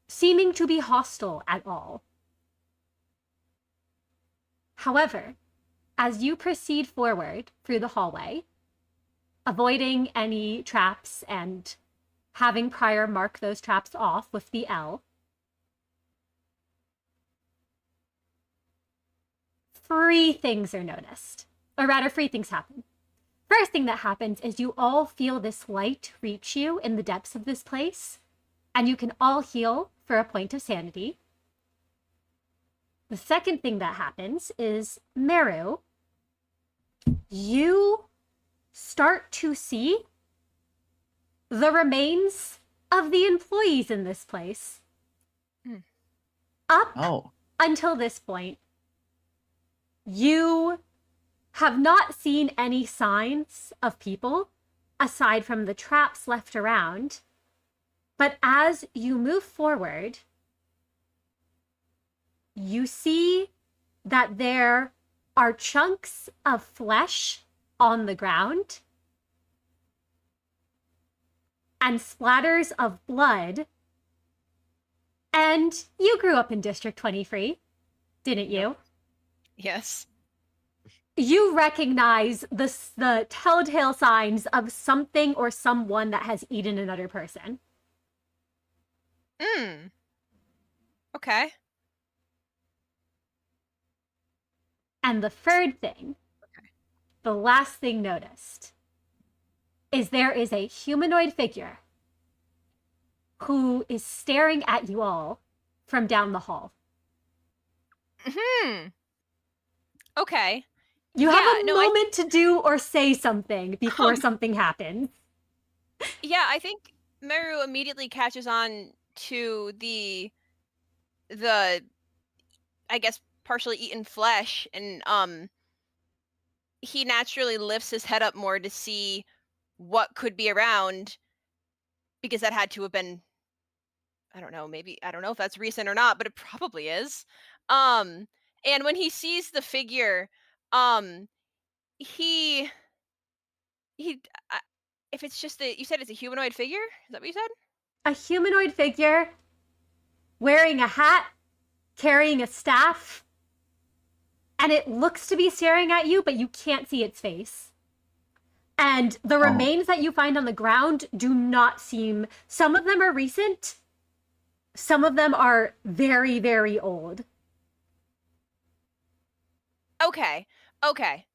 seeming to be hostile at all. However, as you proceed forward through the hallway, avoiding any traps and having Prior mark those traps off with the L, 3 things are noticed. Or rather, 3 things happen. First thing that happens is you all feel this light reach you in the depths of this place, and you can all heal for a point of sanity. The second thing that happens is, Meru, you start to see the remains of the employees in this place. Up until this point, you have not seen any signs of people aside from the traps left around. But as you move forward, you see that there are chunks of flesh on the ground and splatters of blood. And you grew up in District 23, didn't you? Yes. You recognize the telltale signs of something or someone that has eaten another person. Okay. And the third thing, the last thing noticed, is there is a humanoid figure who is staring at you all from down the hall. Okay. You have a moment to do or say something before something happens. Yeah, I think Meru immediately catches on to the I guess partially eaten flesh, and he naturally lifts his head up more to see what could be around, because that had to have been, I don't know if that's recent or not, but it probably is. And when he sees the figure, he if it's just you said it's a humanoid figure? Is that what you said? A humanoid figure wearing a hat, carrying a staff, and it looks to be staring at you, but you can't see its face. And the remains that you find on the ground do not seem... Some of them are recent. Some of them are very, very old. Okay,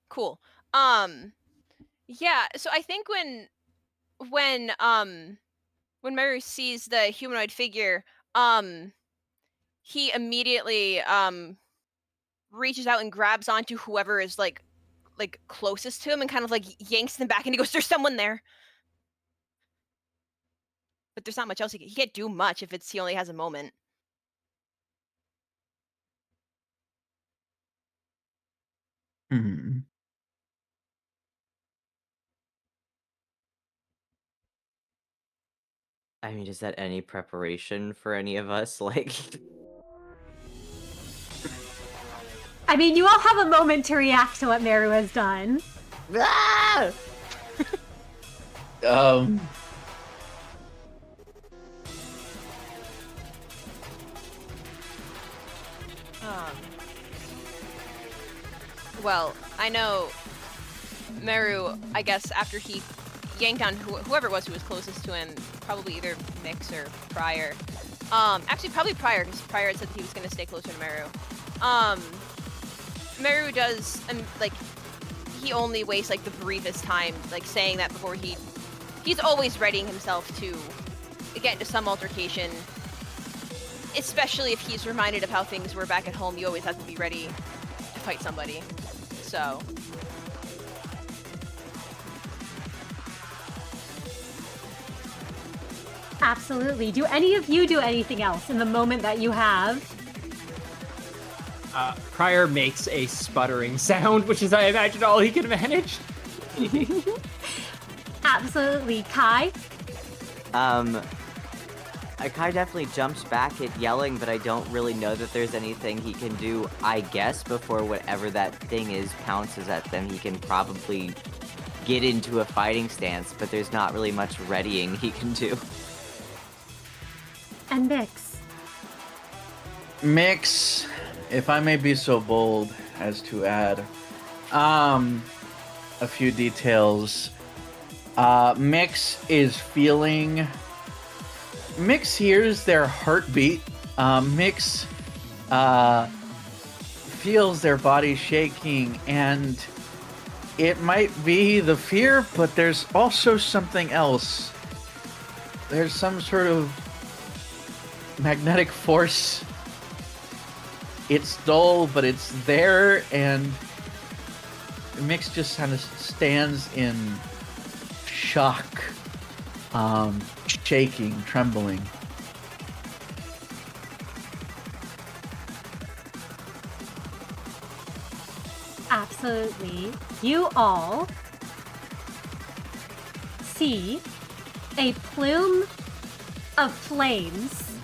cool. Yeah, so I think when Meru sees the humanoid figure, he immediately reaches out and grabs onto whoever is like closest to him and kind of like yanks them back, and he goes, "There's someone there." But there's not much else he can't do much if he only has a moment. I mean, is that any preparation for any of us? Like, I mean, you all have a moment to react to what Meru has done. ah! Well, I know Meru, I guess after he yanked on whoever it was who was closest to him, probably either Mix or Prior. Actually, probably Prior, because Prior had said that he was going to stay closer to Meru. Meru does, he only wastes, the briefest time, saying that before he's always readying himself to get into some altercation. Especially if he's reminded of how things were back at home, you always have to be ready fight somebody. So. Absolutely. Do any of you do anything else in the moment that you have? Prior makes a sputtering sound, which is, I imagine, all he can manage. Absolutely. Kai? Kai definitely jumps back at yelling, but I don't really know that there's anything he can do. I guess before whatever that thing is pounces at them, he can probably get into a fighting stance, but there's not really much readying he can do. And Mix? Mix, if I may be so bold as to add a few details. Mix hears their heartbeat. Mix feels their body shaking, and it might be the fear, but there's also something else. There's some sort of magnetic force. It's dull, but it's there, and Mix just kind of stands in shock, shaking, trembling. Absolutely. You all see a plume of flames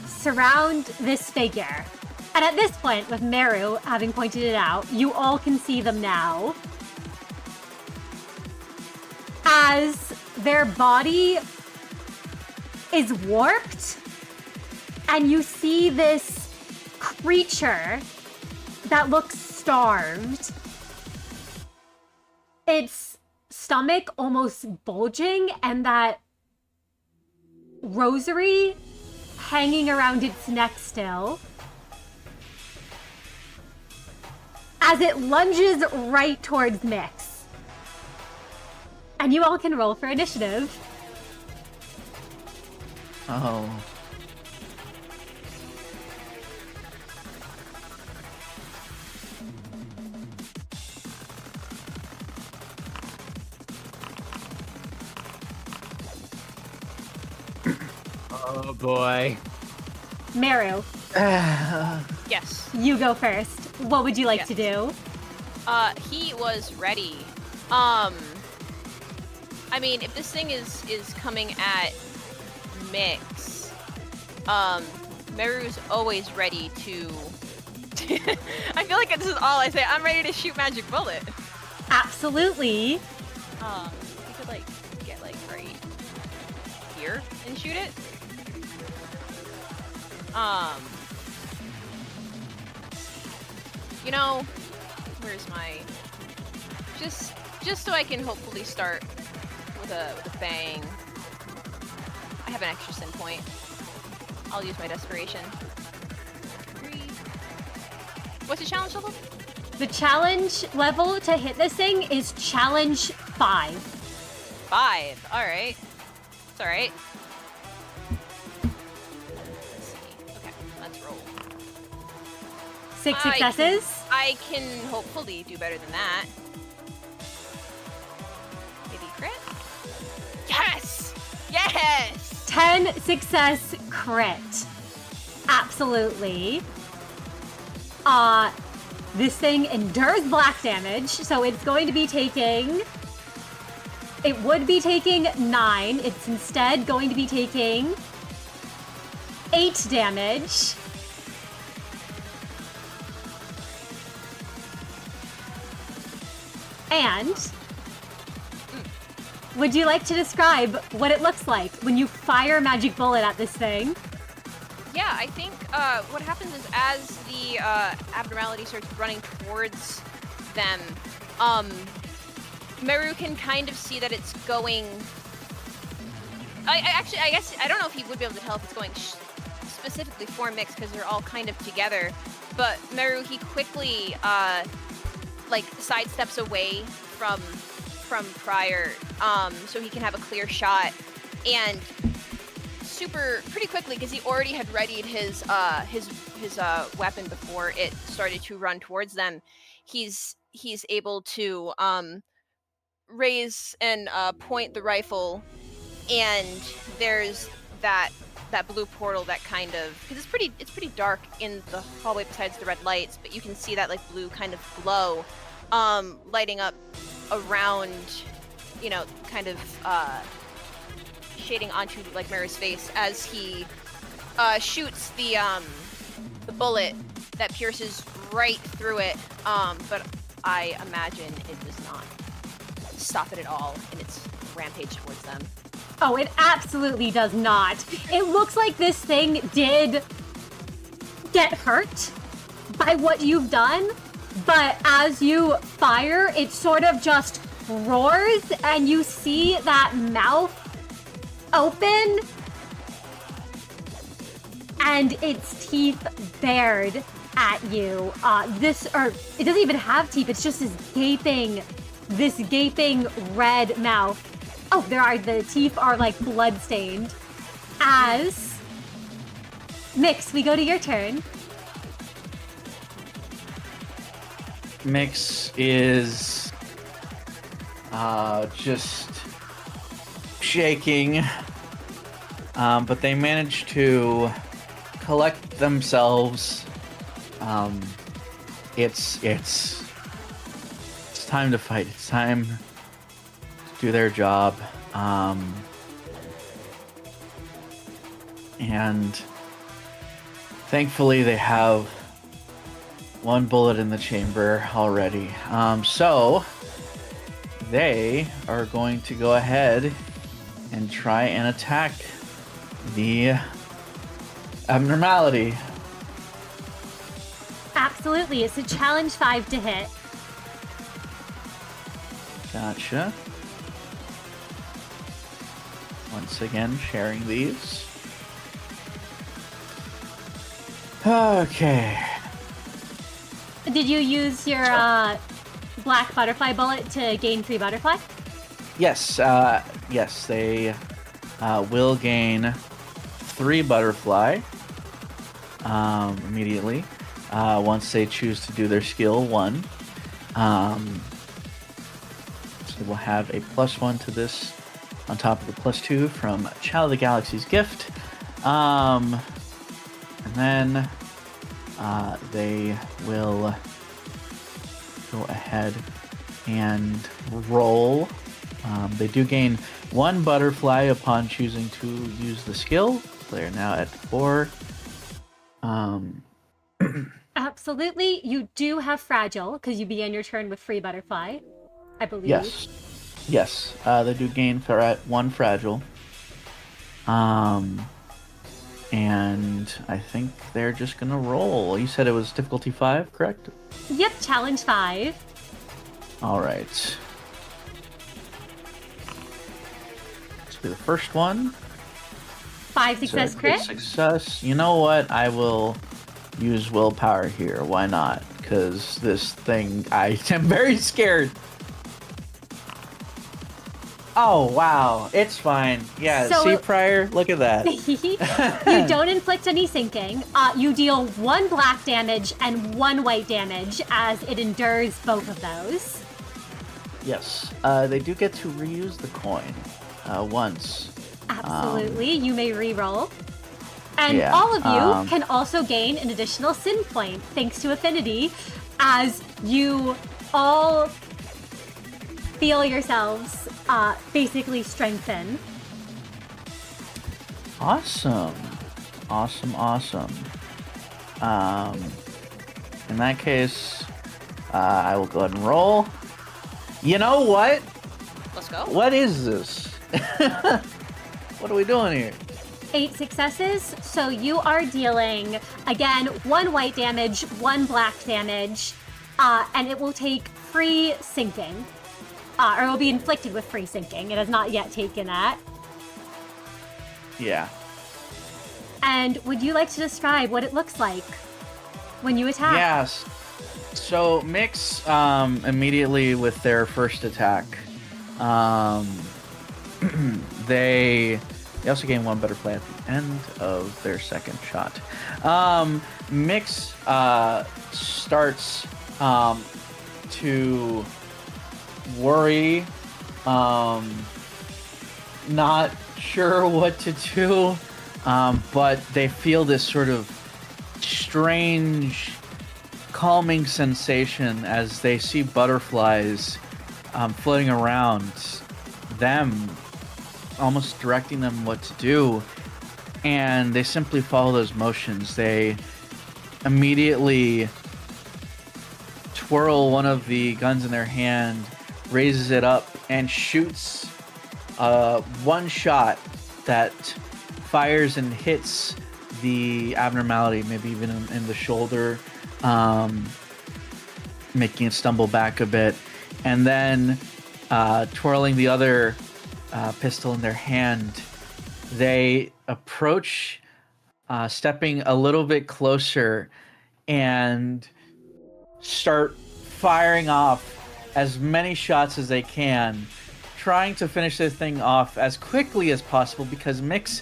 surround this figure. And at this point, with Meru having pointed it out, you all can see them now. As their body is warped, and you see this creature that looks starved. Its stomach almost bulging, and that rosary hanging around its neck still. As it lunges right towards Mix. And you all can roll for initiative. Oh. Oh boy. Meru, Yes. you go first. What would you like to do? He was ready. I mean, if this thing is coming at Mix, Meru's always ready to. I feel like this is all I say. I'm ready to shoot magic bullet. Absolutely. You could like get like right here and shoot it. You know, where's my just so I can hopefully start with a bang. I have an extra sin point. I'll use my desperation. 3. What's the challenge level? The challenge level to hit this thing is challenge 5. 5. All right. It's all right. Let's see. Okay, let's roll. 6 successes. I can hopefully do better than that. Maybe crit? Yes! Yes! 10 success crit. Absolutely. This thing endures black damage, so it's going to be taking... It would be taking 9. It's instead going to be taking 8 damage. And would you like to describe what it looks like when you fire a magic bullet at this thing? Yeah, I think what happens is as the abnormality starts running towards them, Meru can kind of see that it's going... I guess, I don't know if he would be able to tell if it's going specifically for Mix because they're all kind of together, but Meru, he quickly, like, sidesteps away from Prior, so he can have a clear shot, and pretty quickly, because he already had readied his weapon before it started to run towards them. He's able to raise and point the rifle, and there's that blue portal that kind of, because it's pretty dark in the hallway besides the red lights, but you can see that like blue kind of glow lighting up around, kind of shading onto like Mara's face as he shoots the bullet that pierces right through it, but I imagine it does not stop it at all in its rampage towards them. Oh, it absolutely does not. It looks like this thing did get hurt by what you've done, but as you fire, it sort of just roars, and you see that mouth open and its teeth bared at you. It doesn't even have teeth, it's just this gaping red mouth. Oh, the teeth are like blood-stained. As Mix, we go to your turn. Mix is just shaking, but they manage to collect themselves. It's time to fight. It's time to do their job. And thankfully they have one bullet in the chamber already. So they are going to go ahead and try and attack the abnormality. Absolutely, it's a challenge 5 to hit. Gotcha. Once again, sharing these. Okay. Did you use your black butterfly bullet to gain 3 butterfly? Yes, yes, they will gain 3 butterfly immediately once they choose to do their skill 1. So we'll have a +1 to this on top of the +2 from Child of the Galaxy's gift. And then they will go ahead and roll. They do gain 1 butterfly upon choosing to use the skill. They're now at 4. Absolutely. You do have fragile, because you began your turn with free butterfly, I believe. Yes. Yes, they do gain 1 fragile. And I think they're just gonna roll. You said it was difficulty 5, correct? Yep, challenge 5. All right. Let's do the first one. 5 success So, crit. Success. You know what? I will use willpower here. Why not? Because this thing, I am very scared. Oh, wow. It's fine. Yeah, So- see, Prior? Look at that. You don't inflict any sinking. You deal 1 black damage and 1 white damage as it endures both of those. Yes. They do get to reuse the coin once. Absolutely. You may re-roll. And yeah, all of you can also gain an additional sin point thanks to affinity as you all feel yourselves basically strengthen. Awesome. Awesome. In that case, I will go ahead and roll. You know what? Let's go. What is this? What are we doing here? 8 successes, so you are dealing, again, 1 white damage, 1 black damage, and it will take free sinking. Or it will be inflicted with free sinking. It has not yet taken that. Yeah. And would you like to describe what it looks like when you attack? Yes. So Mix immediately with their first attack, they They also gain 1 butterfly at the end of their second shot. Mix starts to worry, not sure what to do, but they feel this sort of strange calming sensation as they see butterflies floating around them, almost directing them what to do, and they simply follow those motions. They immediately twirl one of the guns in their hand, raises it up, and shoots one shot that fires and hits the abnormality, maybe even in the shoulder, making it stumble back a bit, and then twirling the other pistol in their hand, they approach, stepping a little bit closer, and start firing off as many shots as they can, trying to finish this thing off as quickly as possible, because Mix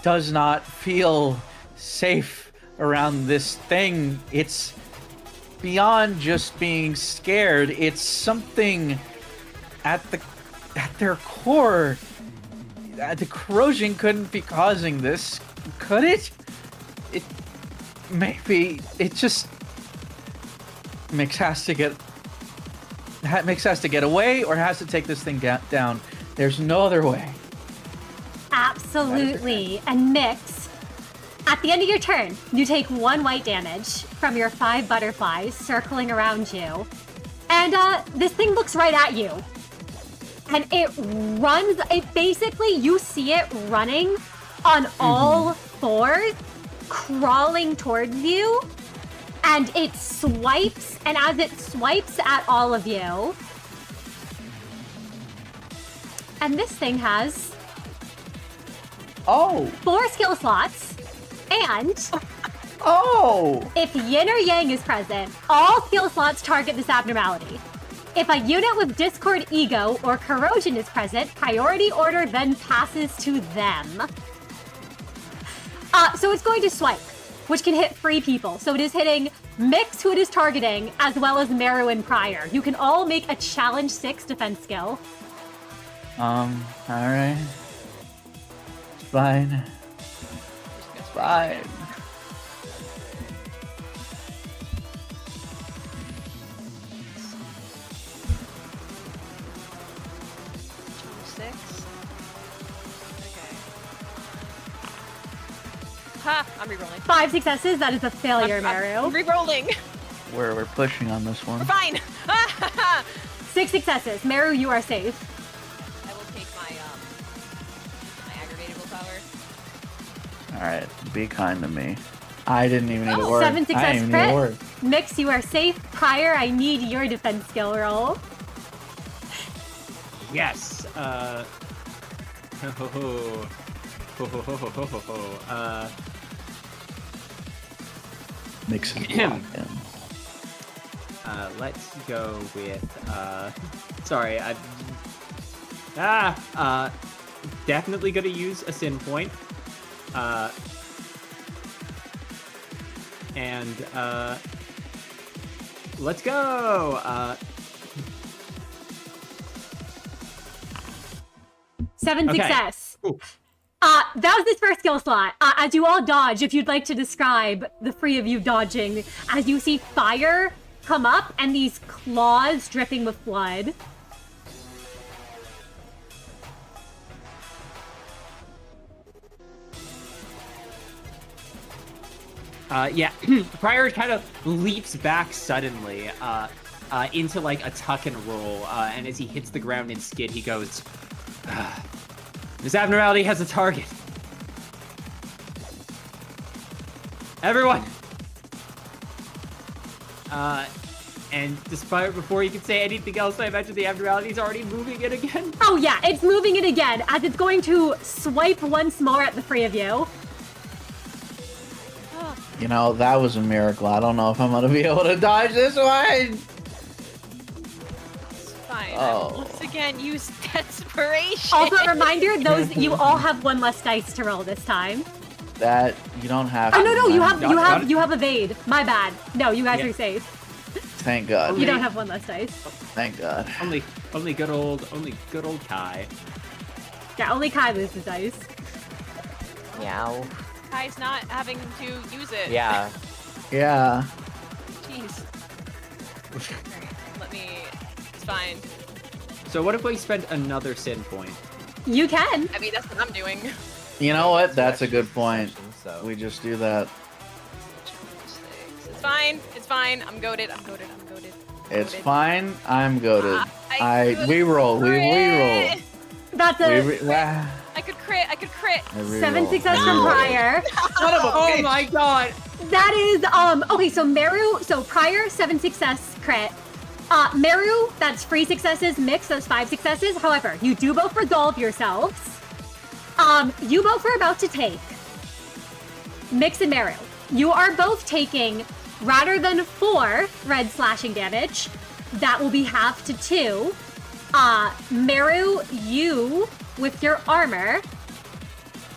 does not feel safe around this thing. It's beyond just being scared. It's something at their core. The corrosion couldn't be causing this, could it? It maybe it just Mix has to get away, or has to take this thing down. There's no other way. Absolutely. And Mix, at the end of your turn, you take 1 white damage from your 5 butterflies circling around you. And this thing looks right at you. And it runs, you see it running on all 4s, crawling towards you. And it swipes, and as it swipes at all of you, and this thing has 4 skill slots, and if yin or yang is present, all skill slots target this abnormality. If a unit with Discord Ego or Corrosion is present, priority order then passes to them. So it's going to swipe, which can hit 3 people. So it is hitting Mix, who it is targeting, as well as Meru and Prior. You can all make a challenge 6 defense skill. Alright. It's fine. It's fine. Ha! I'm rerolling. 5 successes, that is a failure, Meru. I'm rerolling. We're pushing on this one. We're fine. 6 successes. Meru, you are safe. I will take my aggravated willpower. Alright, be kind to me. I didn't even need a word. 7 I success didn't even need a word. crit. Mix, you are safe. Prior, I need your defense skill roll. Yes. Mix is locked in. Let's go with sorry, definitely gonna use a sin point. And let's go. 7 Okay. success. Ooh. That was his first skill slot. As you all dodge, if you'd like to describe the 3 of you dodging, as you see fire come up and these claws dripping with blood. Yeah, Prior kind of leaps back suddenly into like a tuck and roll, and as he hits the ground and skid, he goes, "This abnormality has a target. Everyone!" And despite before he can say anything else, I imagine the abnormality's already moving it again. Oh yeah, it's moving it again, as it's going to swipe once more at the 3 of you. You know, that was a miracle. I don't know if I'm gonna be able to dodge this one. It's fine. Oh. Once again, use desperation. Also, a reminder: you all have one less dice to roll this time. That you don't have. Oh to, no, you man. have evade. My bad. No, you guys are safe. Thank God. You don't have one less dice. Thank God. Only good old Kai. Yeah, only Kai loses dice. Meow. Kai's not having to use it. Yeah. Yeah. Jeez. Alright, let me. It's fine. So what if we spend another sin point? You can. I mean, that's what I'm doing. You know what? That's a good point. So. We just do that. It's fine. It's fine. I'm goaded. It's Goated. fine. I'm goaded. I We roll. We roll. That's I could crit. I re-roll. 7 success from prior. Oh my god! That is okay. So Meru. So prior 7 success crit. Meru, that's 3 successes. Mix, those 5 successes. However, you do both resolve yourselves. You both are about to take. Mix and Meru. You are both taking, rather than 4 red slashing damage, that will be half to 2. Meru, you, with your armor,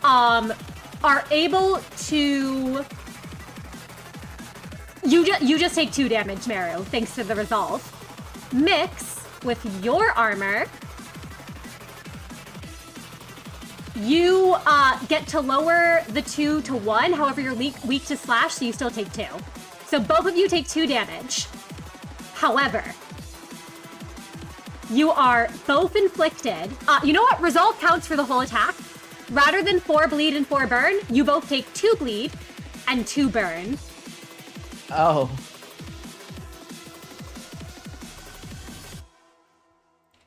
are able to... You just take 2 damage, Meru, thanks to the resolve. Mix, with your armor, you get to lower the 2 to 1. However, you're weak to slash, so you still take 2. So both of you take 2 damage. However, you are both inflicted. You know what? Resolve counts for the whole attack. Rather than 4 bleed and 4 burn, you both take 2 bleed and 2 burn. Oh.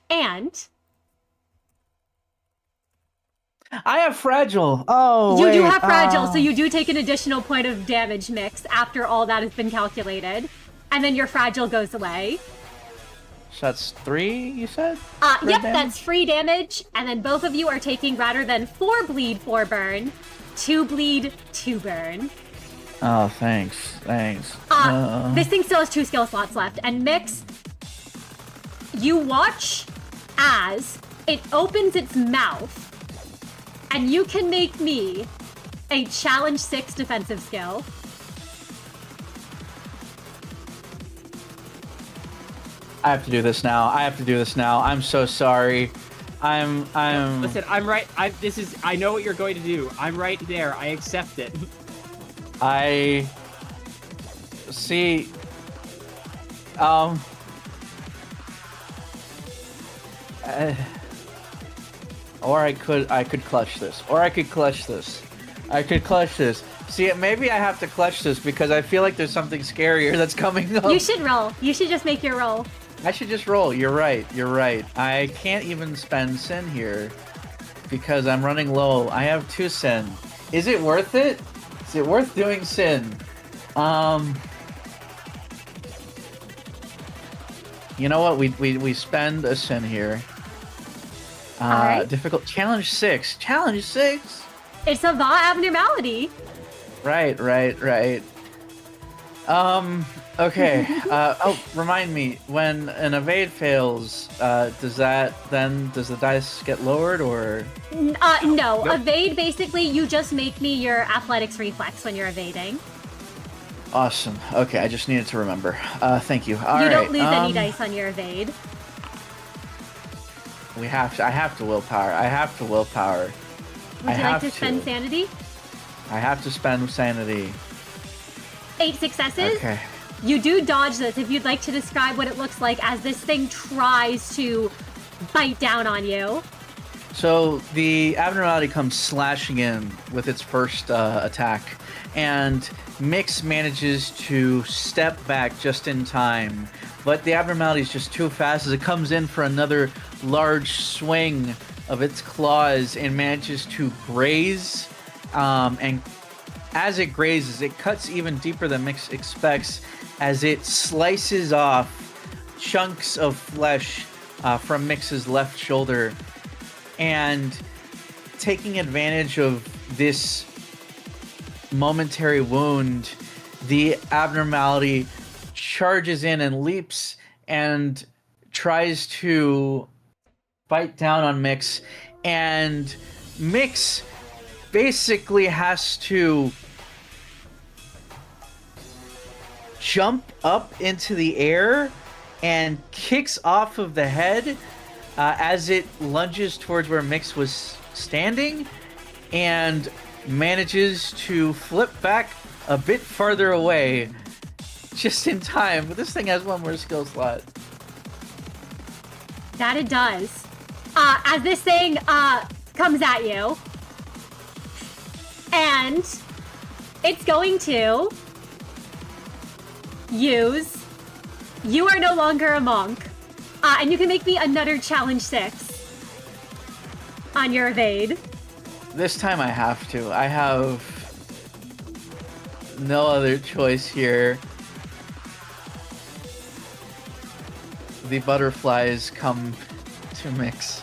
And I have fragile. Oh, you do wait, have fragile, so you do take an additional point of damage mix after all that has been calculated. And then your fragile goes away. So that's 3, you said? Yep, damage? that's free damage. And then both of you are taking, rather than 4 bleed, 4 burn, 2 bleed, 2 burn. Oh, thanks. This thing still has 2 skill slots left. And Mix, you watch as it opens its mouth, and you can make me a challenge 6 defensive skill. I have to do this now. I'm so sorry. I'm Listen, I'm right. I know what you're going to do. I'm right there. I accept it. I see. Or I could clutch this. See, maybe I have to clutch this because I feel like there's something scarier that's coming up. You should roll. You should just make your roll. I should just roll. You're right. I can't even spend sin here because I'm running low. I have 2 sin. Is it worth it? Is it worth doing sin? You know what? We spend a sin here. Alright. Difficult. Challenge 6. It's a Va abnormality. Right. Okay. Remind me, when an evade fails, does the dice get lowered or? No. Nope. Evade, basically, you just make me your athletics reflex when you're evading. Awesome. Okay, I just needed to remember. Thank you. All you right. don't lose any dice on your evade. I have to willpower. Would you like to spend sanity? I have to spend sanity. 8 successes. Okay. You do dodge this. If you'd like to describe what it looks like as this thing tries to bite down on you. So the abnormality comes slashing in with its first attack, and Mix manages to step back just in time. But the abnormality is just too fast as it comes in for another large swing of its claws and manages to graze. And as it grazes, it cuts even deeper than Mix expects as it slices off chunks of flesh from Mix's left shoulder. And taking advantage of this momentary wound, the abnormality charges in and leaps and tries to bite down on Mix, and Mix basically has to jump up into the air and kicks off of the head as it lunges towards where Mix was standing, and manages to flip back a bit farther away just in time. But this thing has one more skill slot. That it does. As this thing comes at you, and it's going to use You Are No Longer a Monk. And you can make me another challenge 6 on your evade. This time I have to. I have no other choice here. The butterflies come to Mix.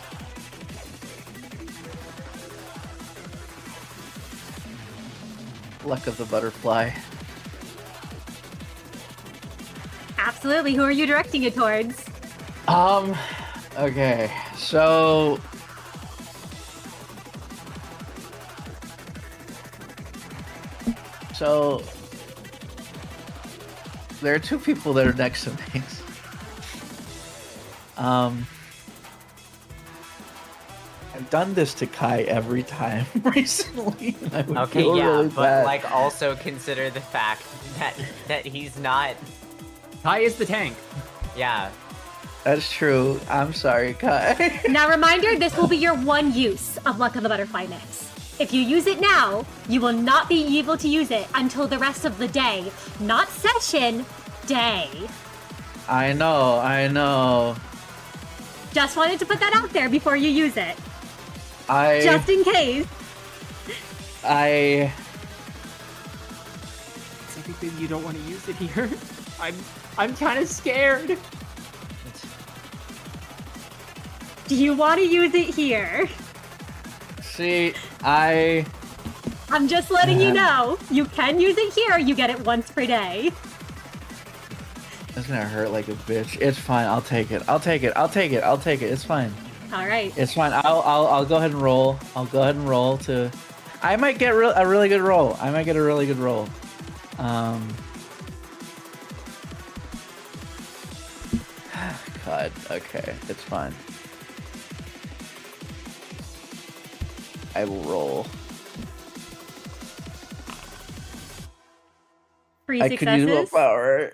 Luck of the butterfly. Absolutely. Who are you directing it towards? Okay. So there are two people that are next to me. I've done this to Kai every time recently. And I would Okay, feel yeah, really but bad. like also consider the fact that he's not. Kai is the tank. Yeah. That's true. I'm sorry, Kai. Now, reminder, this will be your one use of Luck of the Butterfly Mix. If you use it now, you will not be able to use it until the rest of the day. Not session, day. I know. Just wanted to put that out there before you use it. I Just in case. I think that you don't want to use it here. I'm kind of scared. Do you want to use it here? see. I'm just letting you know. You can use it here. You get it once per day. It's gonna hurt like a bitch. It's fine. I'll take it. It's fine. All right. It's fine. I'll go ahead and roll. To. I might get a really good roll. God. Okay. It's fine. I will roll. 3 I could use successes. willpower.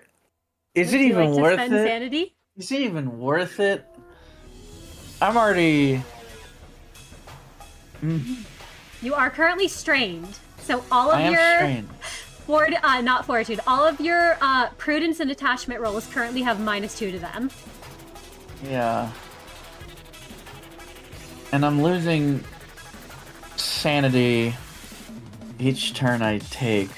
Is Would it you even like to worth spend it? sanity? Is it even worth it? I'm already. You are currently strained. So all of I am your strained. not fortitude. All of your prudence and attachment rolls currently have -2 to them. Yeah. And I'm losing sanity each turn I take.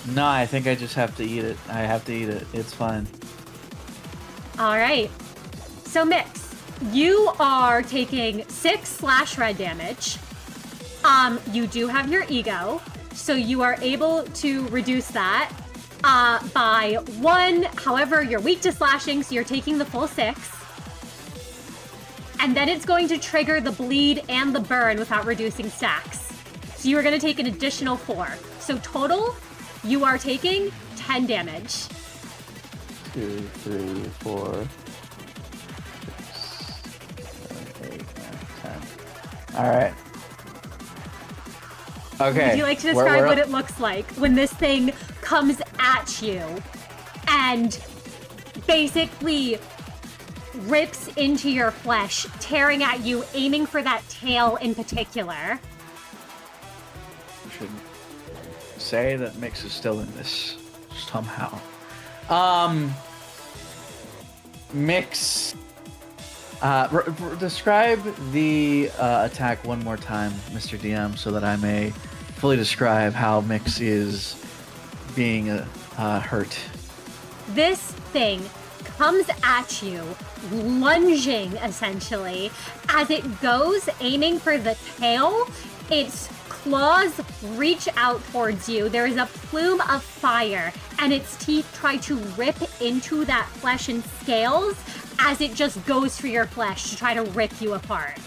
No, I think I just have to eat it. It's fine. All right. So Mix, you are taking 6 /red damage. You do have your ego, so you are able to reduce that by 1. However, you're weak to slashing, so you're taking the full 6. And then it's going to trigger the bleed and the burn without reducing stacks. So you are going to take an additional 4. So total, you are taking 10 damage. 2, 3, 4, 6, 7, 8, 9, 10. All right. Okay. Would you like to describe what it looks like when this thing comes at you and basically rips into your flesh, tearing at you, aiming for that tail in particular? I should say that Mix is still in this somehow. Mix. Describe the attack one more time, Mr. DM, so that I may fully describe how Mix is being hurt. This thing comes at you, lunging essentially. As it goes, aiming for the tail, its claws reach out towards you. There is a plume of fire, and its teeth try to rip into that flesh and scales as it just goes for your flesh to try to rip you apart.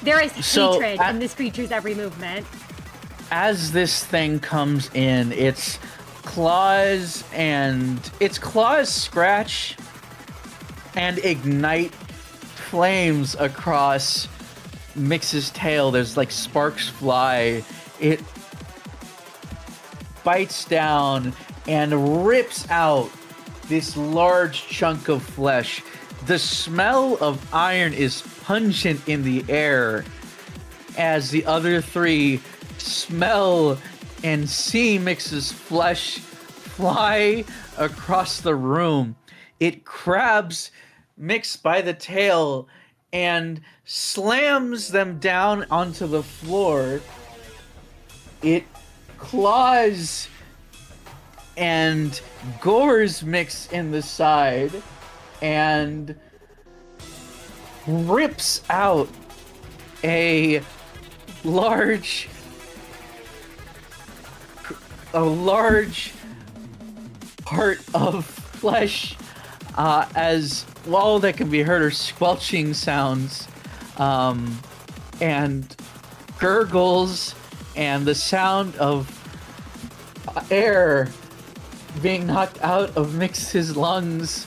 There is hatred in this creature's every movement. As this thing comes in, its claws scratch and ignite flames across Mix's tail. There's like sparks fly. It bites down and rips out this large chunk of flesh. The smell of iron is pungent in the air as the other three smell and see Mix's flesh fly across the room. It grabs Mix by the tail and slams them down onto the floor. It claws and gores Mix in the side and rips out a large part of flesh, as all that can be heard are squelching sounds, and gurgles, and the sound of air being knocked out of Mix's lungs.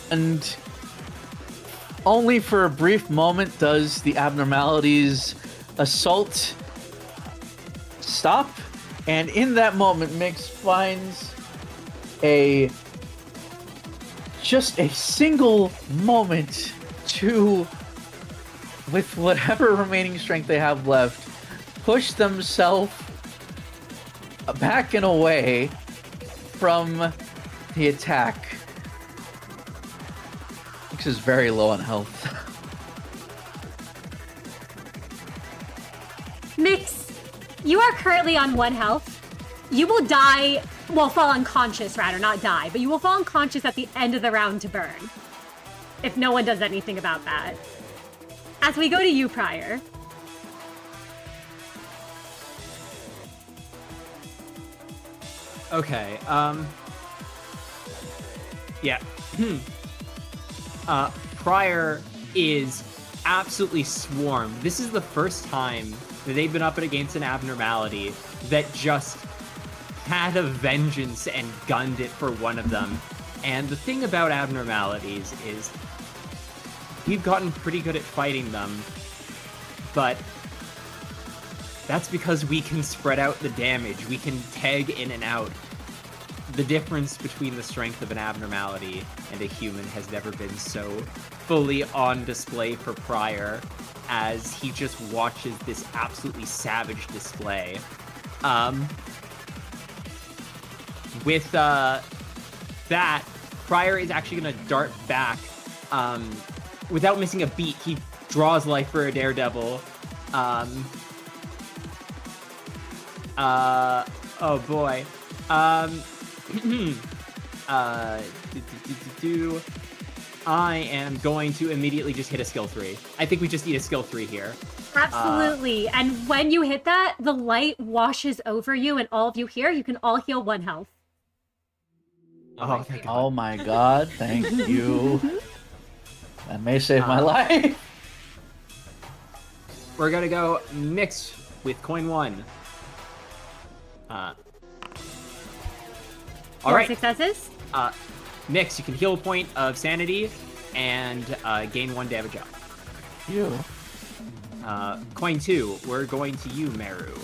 And only for a brief moment does the Abnormality's assault stop, and in that moment Mix finds just a single moment to, with whatever remaining strength they have left, push themselves back and away from the attack. Mix is very low on health. Mix, you are currently on 1 health. You will die, well, fall unconscious rather, not die, but you will fall unconscious at the end of the round to burn. If no one does anything about that. As we go to you, Prior. Okay, yeah. Prior is absolutely swarmed. This is the first time that they've been up against an Abnormality that just had a vengeance and gunned it for one of them. And the thing about Abnormalities is we've gotten pretty good at fighting them, but that's because we can spread out the damage. We can tag in and out. The difference between the strength of an Abnormality and a human has never been so fully on display for Prior, as he just watches this absolutely savage display. With that, Prior is actually going to dart back. Without missing a beat, he draws life for a daredevil. Oh boy. I am going to immediately just hit a skill 3. I think we just need a skill 3 here. Absolutely. And when you hit that, the light washes over you, and all of you here, you can all heal 1 health. Oh, thank God. Oh my god, thank you. That may save my life. We're gonna go mixed with coin 1. All right. Successes? Mix, you can heal a point of sanity and gain 1 damage up. You. Coin 2, we're going to you, Meru.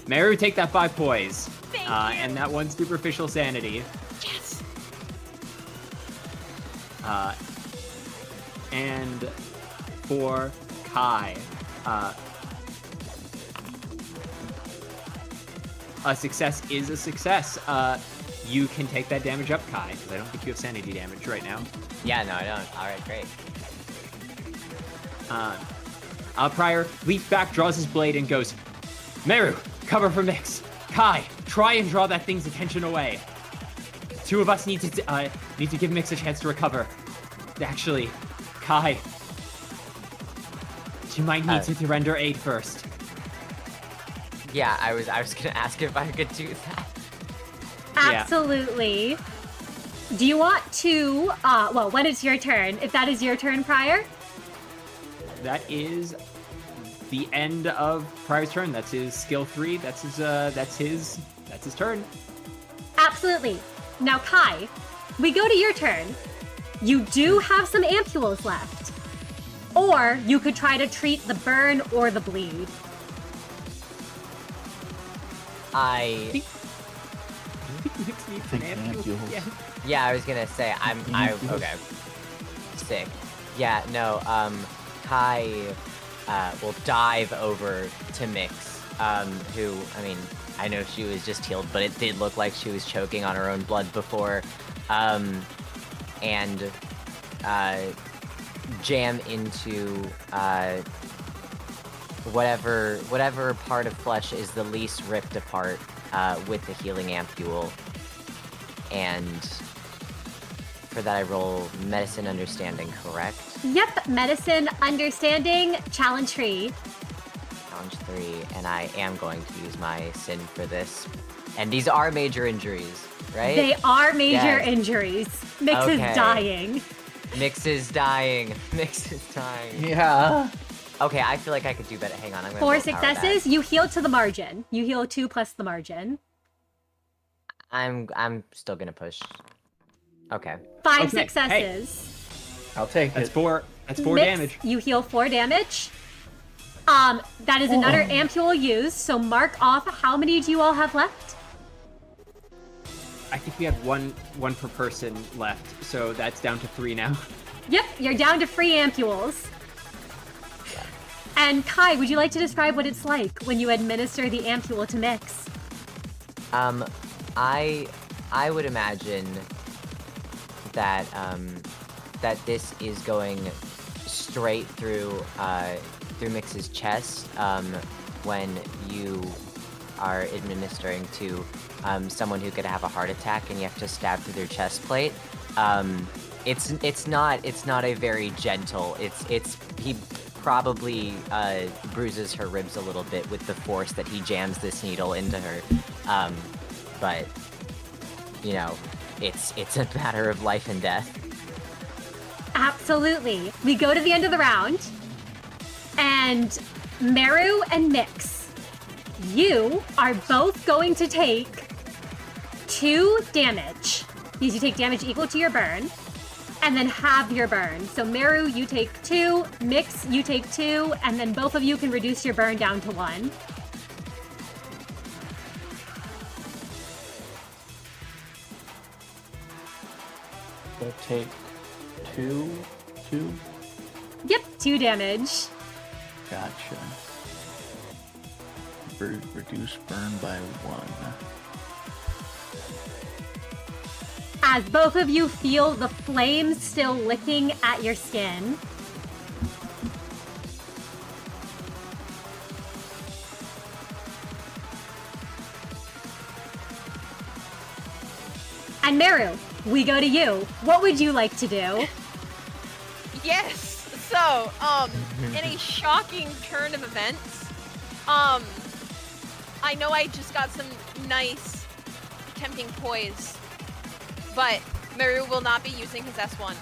Meru, take that 5 poise. Thank you. And that 1 superficial sanity. Yes. And for Kai, a success is a success. You can take that damage up, Kai, because I don't think you have sanity damage right now. Yeah, no, I don't. All right, great. Prior leaps back, draws his blade, and goes, Meru, Cover for Mix. Kai, try and draw that thing's attention away. Two of us need to give Mix a chance to recover. Actually, Kai, you might need to render aid first. Yeah, I was gonna ask if I could do that. Absolutely. Do you want to, well, when it's your turn, if that is your turn prior? That is the end of Prior's turn. That's his skill 3. That's his turn. Absolutely. Now, Kai, we go to your turn. You do have some ampules left. Or you could try to treat the burn or the bleed. Yeah, I was gonna say okay. Sick. Yeah, no, Kai will dive over to Mix, who, I mean, I know she was just healed, but it did look like she was choking on her own blood before, and jam into whatever part of flesh is the least ripped apart with the healing ampule. And for that I roll medicine understanding, correct? Yep, medicine, understanding, challenge 3. Challenge 3, and I am going to use my sin for this. And these are major injuries, right? They are major Yes. injuries. Mix is Okay. dying. Mix is dying. Mix is dying. Yeah. Okay, I feel like I could do better. Hang on, I'm gonna 4 willpower that. successes, you heal to the margin. You heal 2 plus the margin. I'm still gonna push. Okay. 5 Okay, hey. successes. I'll take That's it. 4 Mix, damage. You heal 4 damage. That is another ampule used, so mark off how many do you all have left? I think we have one per person left, so that's down to 3 now. Yep, you're down to 3 ampules. And Kai, would you like to describe what it's like when you administer the ampule to Mix? I would imagine that that this is going straight through Mix's chest when you are administering to someone who could have a heart attack and you have to stab through their chest plate. It's not a very gentle. He probably bruises her ribs a little bit with the force that he jams this needle into her. But you know, it's a matter of life and death. Absolutely. We go to the end of the round, and Meru and Mix, you are both going to take 2 damage, because you take damage equal to your burn, and then halve your burn. So Meru, you take 2, Mix, you take 2, and then both of you can reduce your burn down to 1. So take 2. Yep, 2 damage. Gotcha. Reduce burn by 1. As both of you feel the flames still licking at your skin. And Meru, we go to you. What would you like to do? Yes. So, in a shocking turn of events, I know I just got some nice, tempting poise, but Meru will not be using his S1.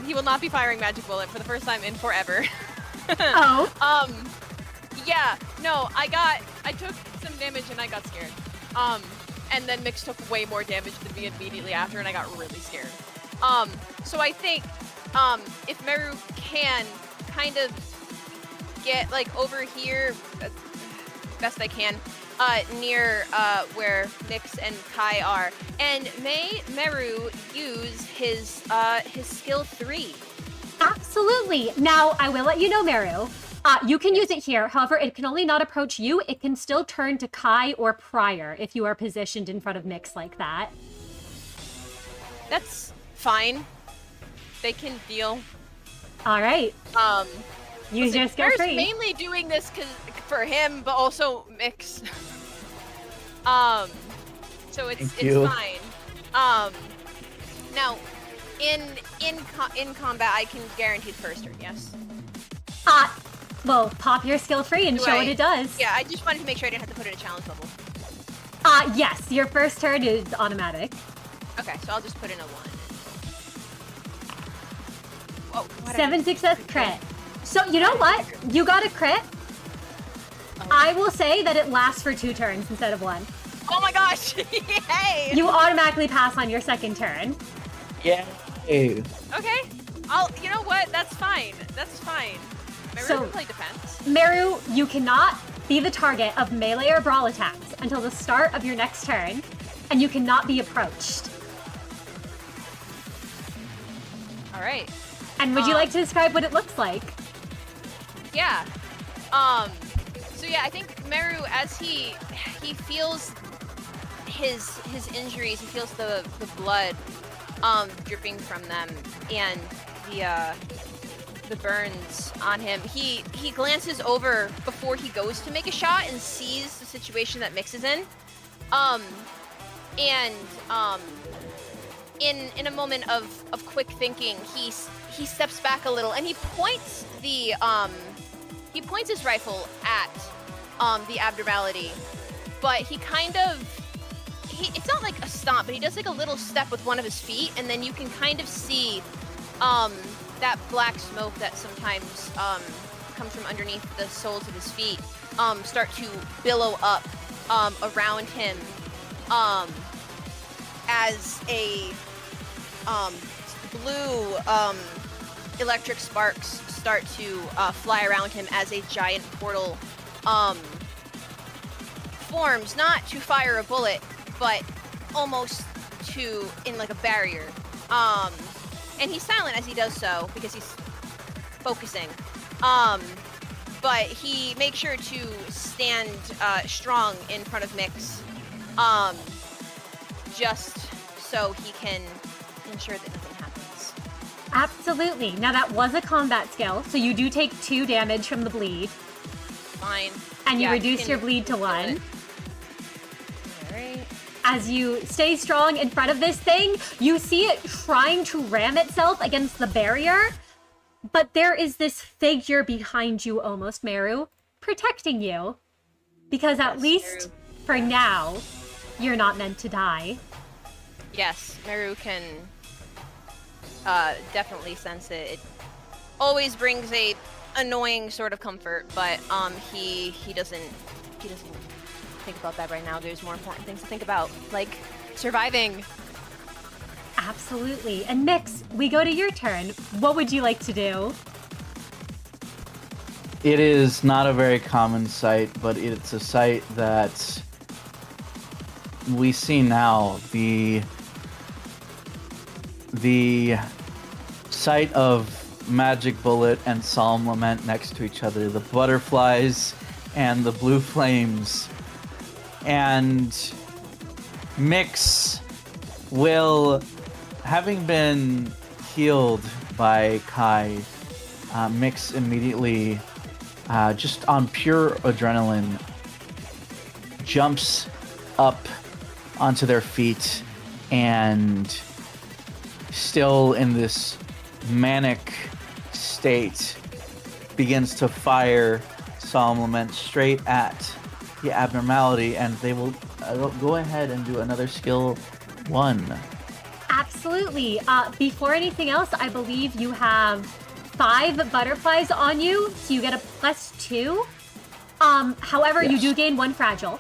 He will not be firing Magic Bullet for the first time in forever. Oh. Yeah, no, I took some damage and I got scared. And then Mix took way more damage than me immediately after, and I got really scared. So I think, if Meru can kind of get, like, over here, best I can, near, where Mix and Kai are, and may Meru use his skill 3. Absolutely. Now, I will let you know, Meru. You can use it here. However, it can only not approach you. It can still turn to Kai or Prior if you are positioned in front of Mix like that. That's fine. They can deal. All right. Use your skill Bear's free. mainly doing this for him, but also Mix. So it's Thank you. fine. Now, in combat, I can guarantee the first turn. Yes. Well, pop your skill free and Do show I- what it does. Yeah, I just wanted to make sure I didn't have to put it in a challenge level. Yes, your first turn is automatic. Okay, so I'll just put in a 1. Whoa, why'd I 7 do- success crit. So, you know what? You got a crit. I will say that it lasts for 2 turns instead of 1. Oh my gosh! Yay! You automatically pass on your second turn. Yay! Okay. You know what? That's fine. That's fine. Maybe So- we can play defense. Meru, you cannot be the target of melee or brawl attacks until the start of your next turn, and you cannot be approached. All right. And would you like to describe what it looks like? Yeah. So yeah, I think Meru, as he feels his injuries, he feels the blood dripping from them and the burns on him. He glances over before he goes to make a shot and sees the situation that Mix is in. In a moment of quick thinking, he steps back a little and he points his rifle at the Abnormality, but he kind of it's not like a stomp, but he does like a little step with one of his feet, and then you can kind of see that black smoke that sometimes comes from underneath the soles of his feet start to billow up around him as a blue electric sparks start to fly around him as a giant portal forms, not to fire a bullet, but almost in like a barrier. And he's silent as he does so because he's focusing. But he makes sure to stand strong in front of Mix, just so he can ensure that nothing happens. Absolutely. Now that was a combat skill, so you do take 2 damage from the bleed, Fine. and you Yeah, reduce can your bleed to do 1. it. Alright. As you stay strong in front of this thing, you see it trying to ram itself against the barrier, but there is this figure behind you almost, Meru, protecting you. Because at Yes, least Meru. for now, you're not meant to die. Yes, Meru can definitely sense it. It always brings a annoying sort of comfort, but he doesn't think about that right now. There's more important things to think about, like surviving. Absolutely. And Mix, we go to your turn. What would you like to do? It is not a very common sight, but it's a sight that we see now. The sight of Magic Bullet and Solemn Lament next to each other, the butterflies and the blue flames, and Mix will, having been healed by Kai, Mix immediately, just on pure adrenaline, jumps up onto their feet and, still in this manic state, begins to fire Solemn Lament straight at the Abnormality, and they will go ahead and do another skill 1. Absolutely. Before anything else, I believe you have 5 butterflies on you, so you get a +2. However, you Yes. do gain 1 fragile.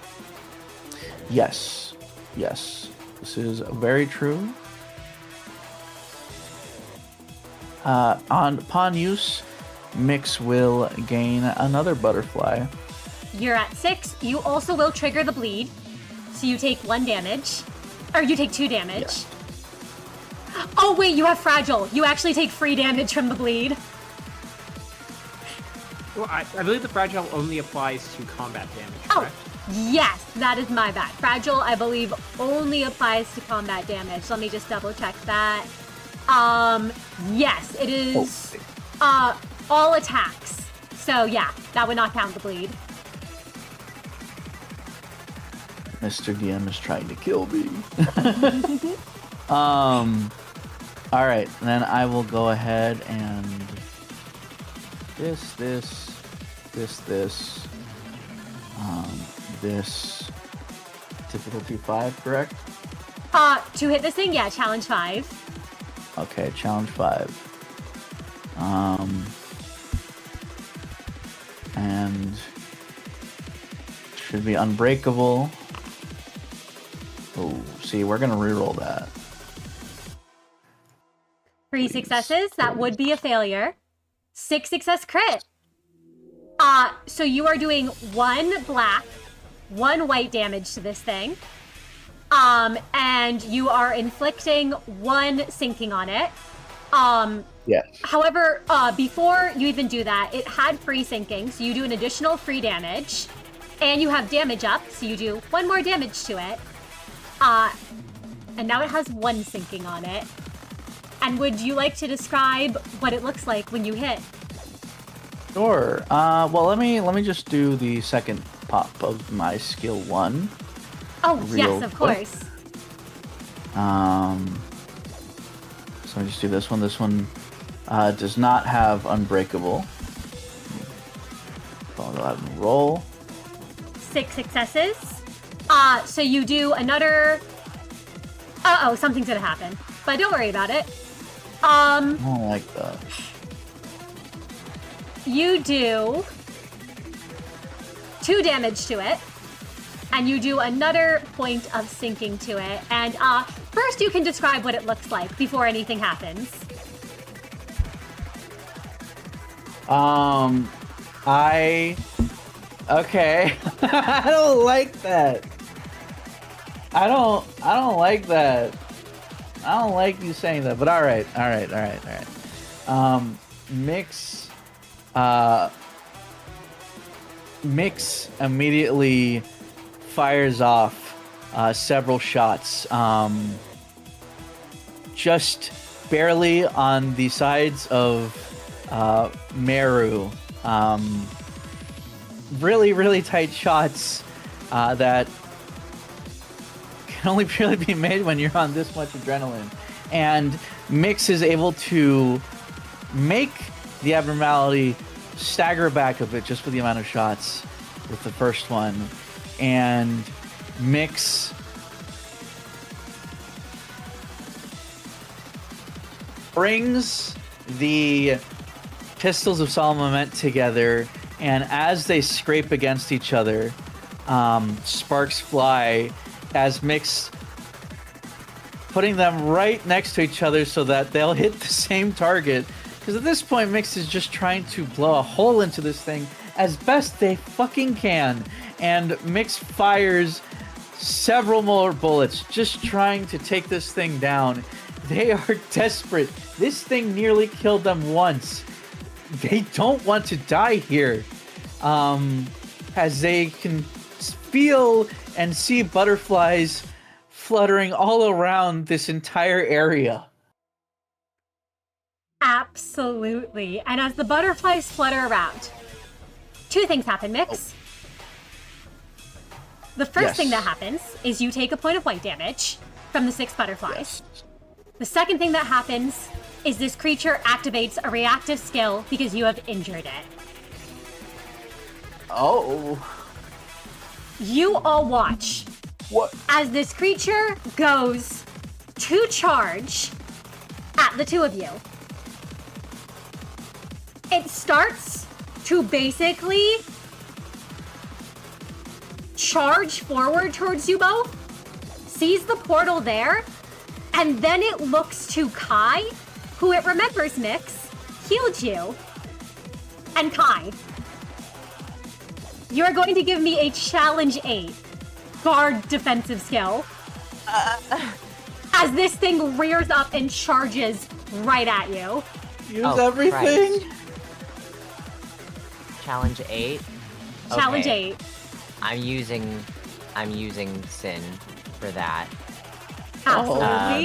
Yes, this is very true. Upon use, Mix will gain another butterfly. You're at 6. You also will trigger the bleed, so you take 1 damage. Or you take 2 damage. Yes. Oh wait, you have fragile. You actually take free damage from the bleed. Well, I believe the fragile only applies to combat damage, Oh, correct? yes, that is my bad. Fragile, I believe, only applies to combat damage. Let me just double check that. Yes, it is all attacks. So yeah, that would not count the bleed. Mr. DM is trying to kill me. All right, then I will go ahead and this, difficulty 5, correct? To hit this thing, yeah, challenge 5. Okay, challenge 5. And should be unbreakable. Oh, see, we're gonna reroll that. 3 successes, that would be a failure. 6 success crit. So you are doing 1 black, 1 white damage to this thing. And you are inflicting 1 sinking on it. Yes. However, before you even do that, it had free sinking, so you do an additional free damage. And you have damage up, so you do 1 more damage to it. And now it has 1 sinking on it. And would you like to describe what it looks like when you hit? Sure. Well, let me just do the second pop of my skill 1. Oh, real yes, of quick. course. So I just do this one. This one does not have unbreakable. Follow that and roll. 6 successes. So you do another... Uh-oh, something's gonna happen. But don't worry about it. I don't like that. You do 2 damage to it. And you do another point of sinking to it. And first you can describe what it looks like before anything happens. Okay. I don't like that. I don't like that. I don't like you saying that, but all right. Mix immediately fires off several shots, just barely on the sides of Meru. Really tight shots that can only really be made when you're on this much adrenaline. And Mix is able to make the Abnormality stagger back a bit just for the amount of shots with the first one. And Mix brings the Pistols of Solomon together, and as they scrape against each other, sparks fly as Mix putting them right next to each other so that they'll hit the same target. Because at this point, Mix is just trying to blow a hole into this thing as best they fucking can. And Mix fires several more bullets, just trying to take this thing down. They are desperate. This thing nearly killed them once. They don't want to die here. As they can feel and see butterflies fluttering all around this entire area. Absolutely. And as the butterflies flutter around, 2 things happen, Mix. The first thing that happens is you take a point of white damage from the 6 butterflies. Yes. The second thing that happens is this creature activates a reactive skill because you have injured it. Oh. You all watch What? as this creature goes to charge at the 2 of you. It starts to basically charge forward towards you both, sees the portal there, and then it looks to Kai, who it remembers, Mix, healed you. And Kai, you're going to give me a challenge 8 guard defensive skill as this thing rears up and charges right at you. Use everything? Christ. Challenge 8? Challenge Okay. 8. I'm using Sin for that. Absolutely.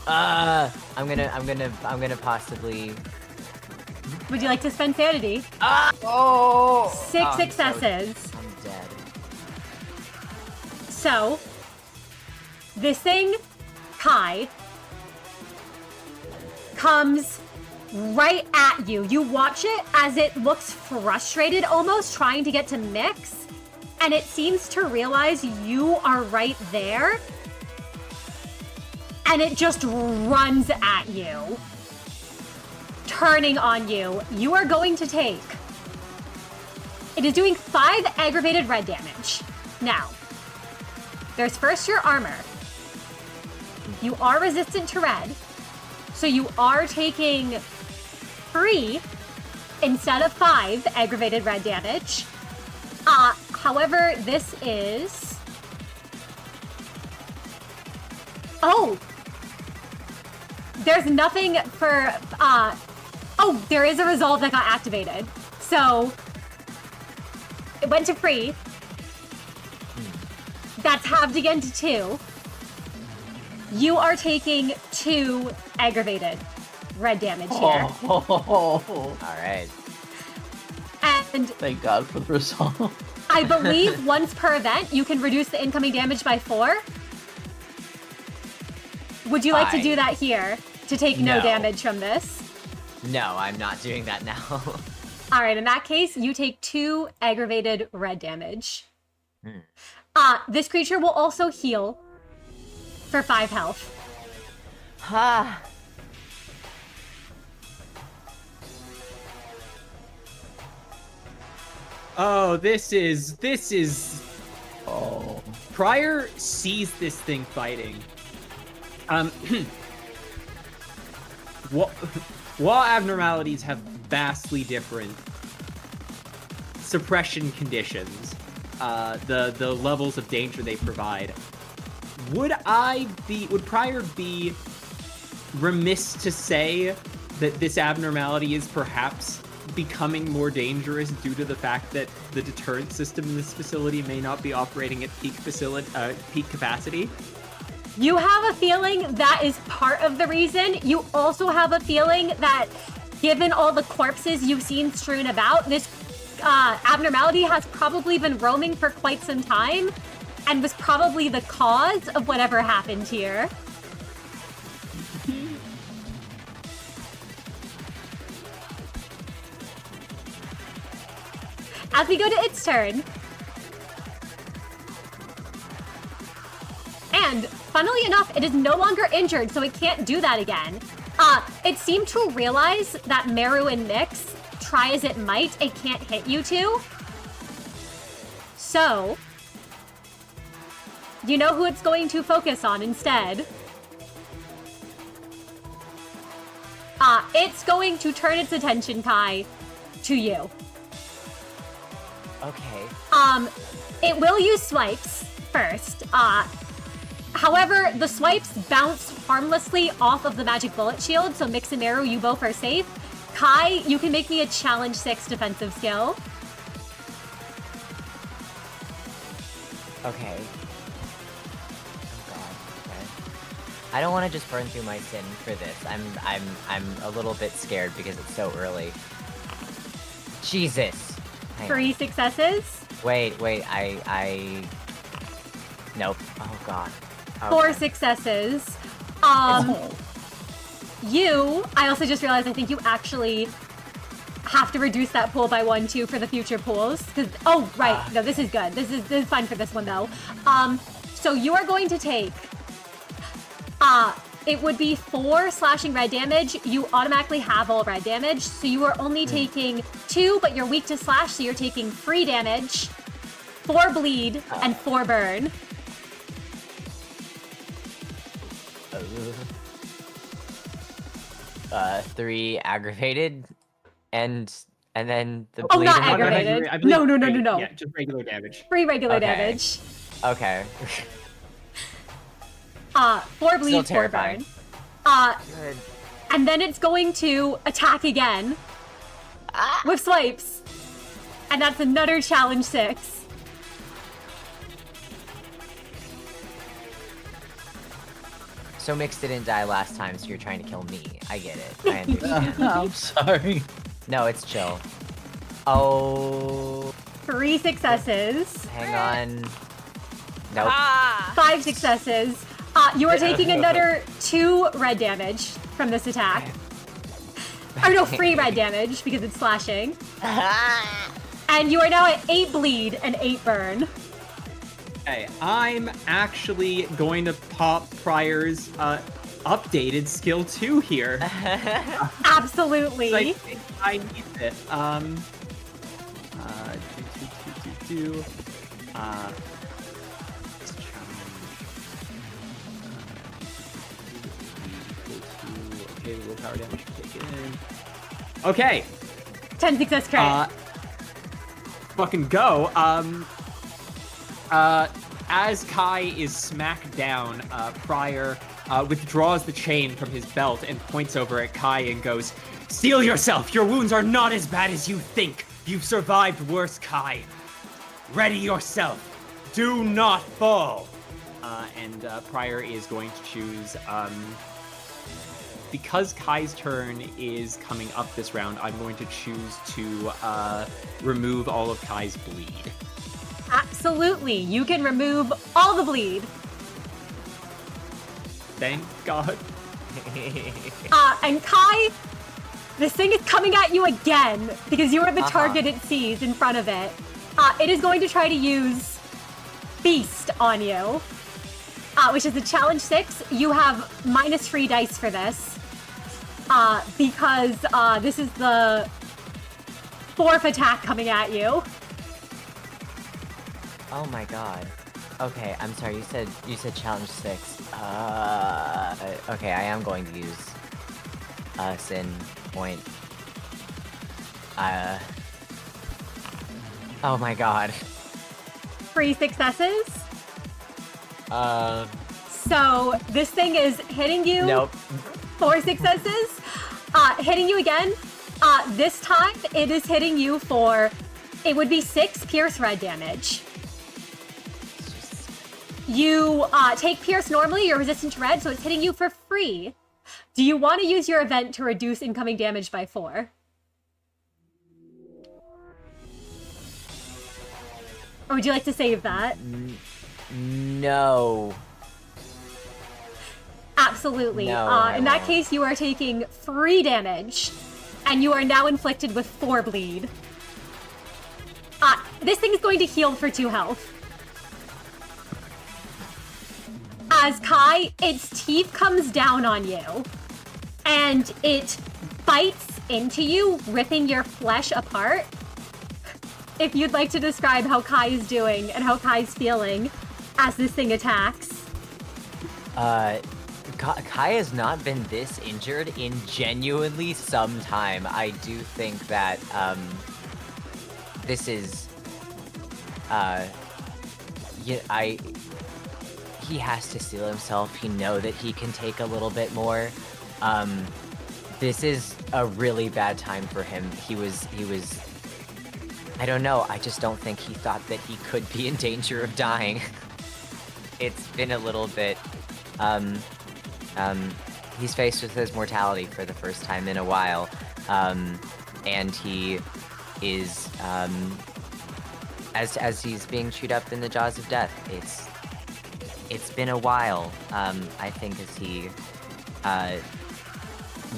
I'm gonna possibly. Would you like to spend sanity? Oh! 6 successes. I'm dead. So, this thing, Kai, comes right at you. You watch it as it looks frustrated, almost trying to get to Mix, and it seems to realize you are right there, and it just runs at you, turning on you. You are going to take... It is doing 5 aggravated red damage. Now, there's first your armor. You are resistant to red, so you are taking 3 instead of 5 aggravated red damage. However, this is... Oh! There's nothing for... Oh, there is a resolve that got activated. So, it went to free. That's halved again to 2. You are taking 2 aggravated red damage here. All right. And Thank God for the result. I believe once per event, you can reduce the incoming damage by 4. Would you like to do that here to take no No. damage from this? No, I'm not doing that now. All right, in that case, you take 2 aggravated red damage. This creature will also heal for 5 health. Ha! Oh, this is. Oh. Prior sees this thing fighting. While abnormalities have vastly different suppression conditions, the levels of danger they provide, would Prior be remiss to say that this abnormality is perhaps becoming more dangerous due to the fact that the deterrent system in this facility may not be operating at peak capacity? You have a feeling that is part of the reason. You also have a feeling that given all the corpses you've seen strewn about, this abnormality has probably been roaming for quite some time and was probably the cause of whatever happened here. As we go to its turn. And, funnily enough, it is no longer injured, so it can't do that again. It seemed to realize that Meru and Mix, try as it might, it can't hit you two. So, you know who it's going to focus on instead. It's going to turn its attention, Kai, to you. Okay. It will use swipes first. However, the swipes bounce harmlessly off of the magic bullet shield, so Mix and Meru, you both are safe. Kai, you can make me a challenge 6 defensive skill. Okay. Oh god. Okay. I don't want to just burn through my sin for this. I'm a little bit scared because it's so early. Jesus. Hang on. 3 successes. Wait. I. Nope. Oh god. Okay. 4 successes. I also just realized I think you actually have to reduce that pool by 1 too for the future pools. Oh, right. No, this is good. This is fine for this one though. So you are going to take, it would be 4 slashing red damage. You automatically have all red damage. So you are only taking 2, but you're weak to slash. So you're taking 3 damage, 4 bleed, and 4 burn. 3 aggravated, and then the Oh, bleed. not and the burn? aggravated. I believe No. Yeah, just regular damage. 3 regular Okay. damage. Okay. 4 bleed, Still 4 terrifying. burn. Good. And then it's going to attack again with swipes. And that's another challenge 6. So Mix didn't die last time, so you're trying to kill me. I get it. I understand. I'm sorry. No, it's chill. Oh, 3 successes. hang on. Nope. Ah! 5 successes. You are taking another 2 red damage from this attack. Or no, 3 red damage because it's slashing. And you are now at 8 bleed and 8 burn. Okay, I'm actually going to pop Prior's updated skill 2 here. Absolutely. I think I need it. Do. Okay, willpower damage taken. Okay. 10 success crit. Fucking go. As Kai is smacked down, Prior withdraws the chain from his belt and points over at Kai and goes, "Steel yourself! Your wounds are not as bad as you think! You've survived worse, Kai! Ready yourself! Do not fall!" And Prior is going to choose, because Kai's turn is coming up this round, I'm going to choose to remove all of Kai's bleed. Absolutely. You can remove all the bleed. Thank God. And Kai, this thing is coming at you again because you are the target it sees in front of it. It is going to try to use Feast on you, which is a challenge 6. You have -3 dice for this because this is the 4th attack coming at you. Oh my god. Okay, I'm sorry. You said challenge 6. Okay, I am going to use Sin Point. Oh my god. 3 successes. So this thing is hitting you. Nope. 4 successes. Hitting you again. This time it is hitting you for, it would be 6 pierce red damage. You take pierce normally, you're resistant to red, so it's hitting you for free. Do you want to use your event to reduce incoming damage by 4? Or would you like to save that? No. Absolutely. No, I in that won't. case, you are taking 3 damage, and you are now inflicted with 4 bleed. This thing is going to heal for 2 health. As Kai, its teeth comes down on you, and it bites into you, ripping your flesh apart. If you'd like to describe how Kai is doing and how Kai's feeling as this thing attacks. Kai has not been this injured in genuinely some time. I do think that, this is, he has to steel himself. He know that he can take a little bit more. This is a really bad time for him. He was, I don't know, I just don't think he thought that he could be in danger of dying. It's been a little bit, he's faced with his mortality for the first time in a while. And he is, as he's being chewed up in the jaws of death, it's been a while, I think, as he,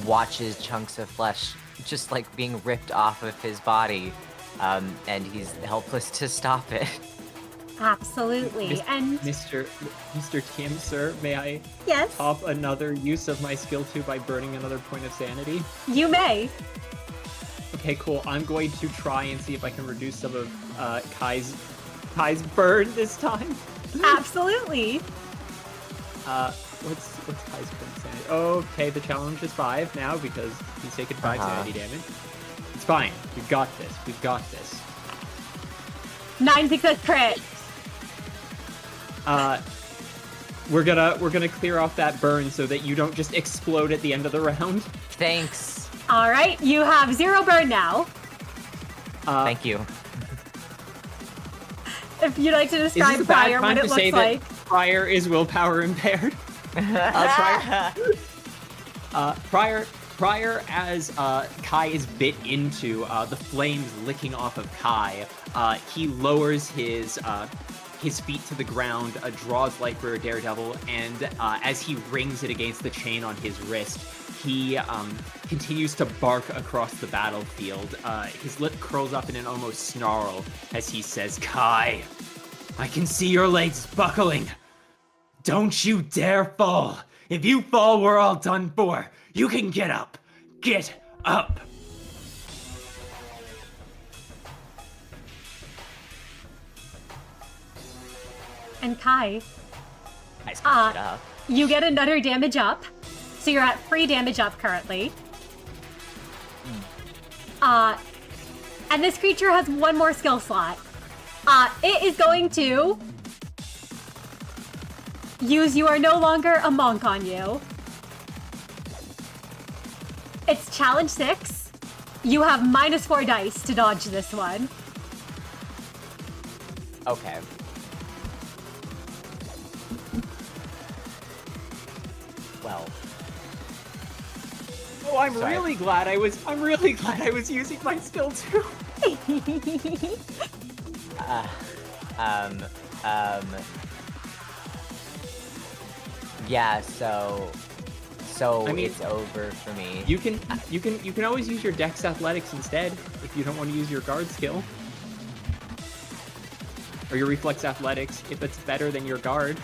watches chunks of flesh just like being ripped off of his body, and he's helpless to stop it. Absolutely. And Mr. Tim, sir, may I yes, pop another use of my skill 2 by burning another point of sanity? you may. Okay, cool. I'm going to try and see if I can reduce some of Kai's burn this time. Absolutely. What's Kai's current sanity? Okay, the challenge is 5 now because he's taken 5 sanity damage. It's fine. We've got this. We've got this. 9 success crit. We're gonna clear off that burn so that you don't just explode at the end of the round. Thanks. All right, you have 0 burn now. Thank you. If you'd like to Is this describe a bad Prior, time what to it say looks like. that Prior is willpower impaired? Prior as Kai is bit into the flames licking off of Kai, he lowers his feet to the ground, draws light for a daredevil, and as he rings it against the chain on his wrist, he continues to bark across the battlefield. His lip curls up in an almost snarl as he says, "Kai, I can see your legs buckling. Don't you dare fall. If you fall, we're all done for. You can get up. Get up." And Kai, I scratch it up. you get another damage up. So you're at 3 damage up currently. And this creature has 1 more skill slot. It is going to use You Are No Longer a Monk on you. It's challenge 6. You have -4 dice to dodge this one. Okay. Well. Oh, I'm Sorry. really glad I was using my skill too. Yeah, so I mean, it's over for me. You can always use your Dex Athletics instead if you don't want to use your guard skill. Or your Reflex Athletics if it's better than your guard.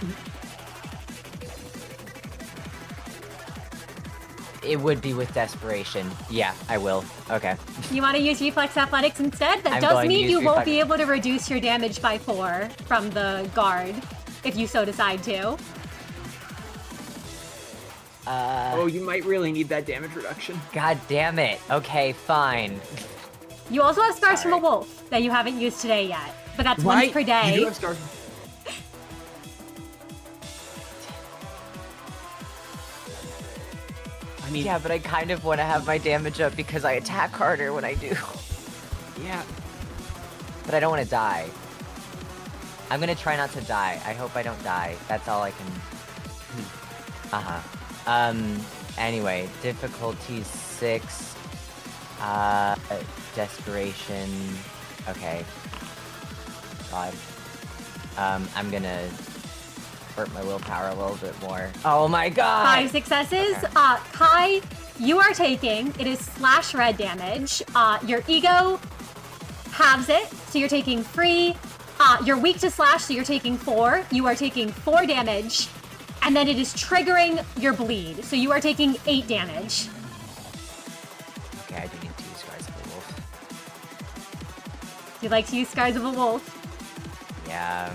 It would be with desperation. Yeah, I will. Okay. You want to use Reflex Athletics instead? That I'm does going to mean use you won't Reflex- be able to reduce your damage by 4 from the guard, if you so decide to. Oh, you might really need that damage reduction. God damn it. Okay, fine. You also have Scars from a Sorry. Wolf that you haven't used today yet, but that's once per day. You do have scars. I mean, Yeah, but I kind of want to have my damage up because I attack harder when I do. yeah. But I don't want to die. I'm gonna try not to die. I hope I don't die. That's all I can... Anyway, difficulty 6. Desperation. Okay. God. I'm gonna hurt my willpower a little bit more. Oh my god! 5 successes. Okay. Kai, you are taking, it is slash red damage. Your ego halves it, so you're taking 3. You're weak to slash, so you're taking 4. You are taking 4 damage. And then it is triggering your bleed, so you are taking 8 damage. Okay, I do need to use Scars of a Wolf. You like to use Scars of a Wolf. Yeah.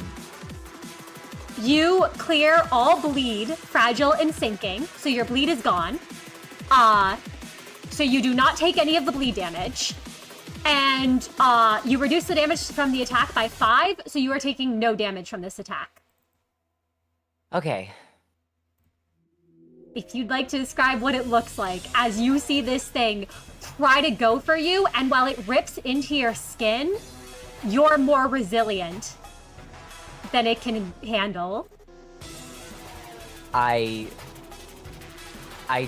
You clear all bleed, fragile, and sinking, so your bleed is gone. So you do not take any of the bleed damage. And you reduce the damage from the attack by 5, so you are taking no damage from this attack. Okay. If you'd like to describe what it looks like as you see this thing try to go for you, and while it rips into your skin, you're more resilient than it can handle. I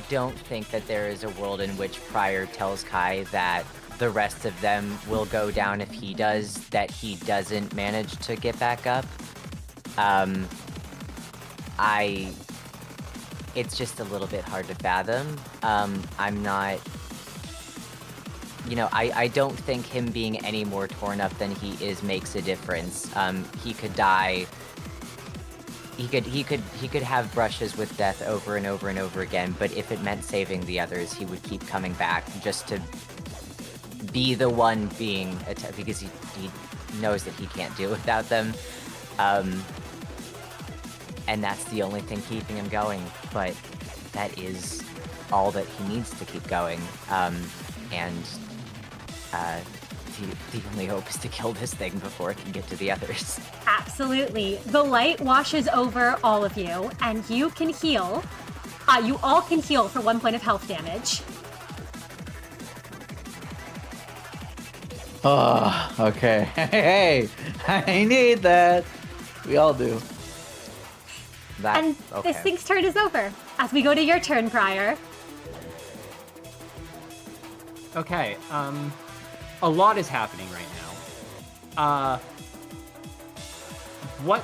don't think that there is a world in which Prior tells Kai that the rest of them will go down if he does, that he doesn't manage to get back up. It's just a little bit hard to fathom. I'm not... You know, I don't think him being any more torn up than he is makes a difference. He could die... He could have brushes with death over and over and over again, but if it meant saving the others, he would keep coming back just to be the one being attacked, because he knows that he can't do without them. And that's the only thing keeping him going, but that is all that he needs to keep going. The only hope is to kill this thing before it can get to the others. Absolutely. The light washes over all of you, and you can heal. You all can heal for 1 point of health damage. Oh, okay. Hey, I need that. We all do. That, And okay. this thing's turn is over. As we go to your turn, Prior. Okay, a lot is happening right now. What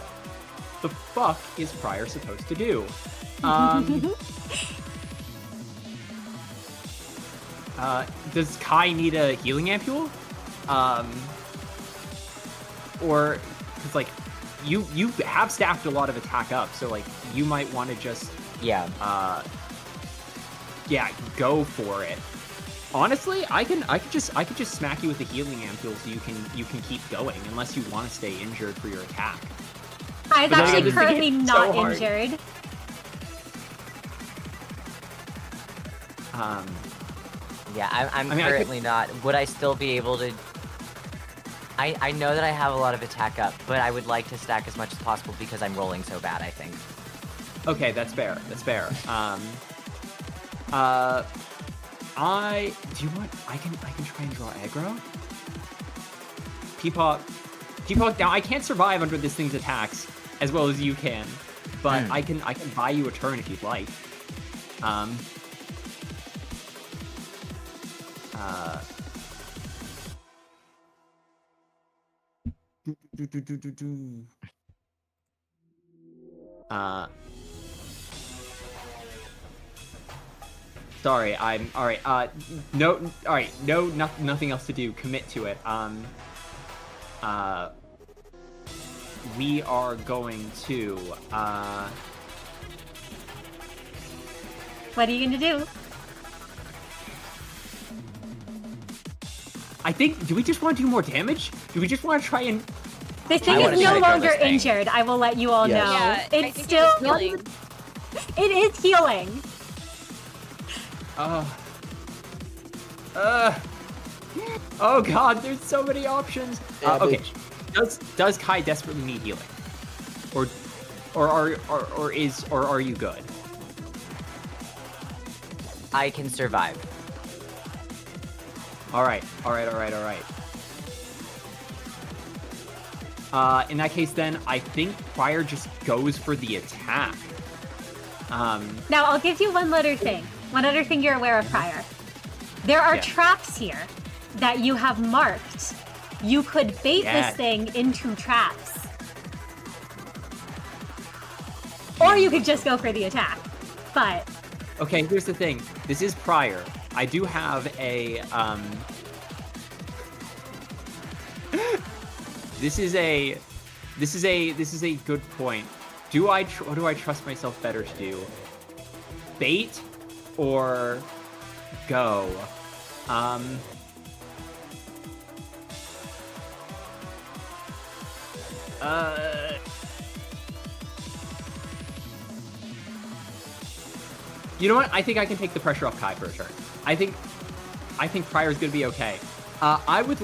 the fuck is Prior supposed to do? Does Kai need a healing ampule? Or, cause like, you have staffed a lot of attack up, so like, you might want to just, Yeah. yeah, go for it. Honestly, I could just smack you with the healing ampule so you can keep going, unless you want to stay injured for your attack. Kai's But actually then currently it's not so hard. injured. Yeah, I'm I mean, I could- currently not. Would I still be able to... I know that I have a lot of attack up, but I would like to stack as much as possible because I'm rolling so bad, I think. Okay, that's fair. That's fair. Do you want? I can try and draw aggro. Peepaw. Now I can't survive under this thing's attacks as well as you can, but I can buy you a turn if you'd like. Sorry, I'm alright. No, alright, nothing else to do. Commit to it. We are going to, What are you gonna do? I think, do we just want to do more damage? Do we just want to try and... This I thing wanna is no try to kill longer this thing. injured. I will let you all Yes. know. Yeah, I It's think still it was healing. It is healing. Oh god, there's so many options. Yeah, Okay, bitch. does Kai desperately need healing? Or are you good? I can survive. Alright. In that case then, I think Prior just goes for the attack. Now, I'll give you one other thing. One other thing you're aware of, Prior. There are Yeah. traps here that you have marked. You could bait Yeah. this thing into traps. Or you could just go for the attack. But Okay, here's the thing. This is Prior. I do have a, This is a good point. What do I trust myself better to do? Bait or go? You know what? I think I can take the pressure off Kai for a turn. I think Prior's gonna be okay. I would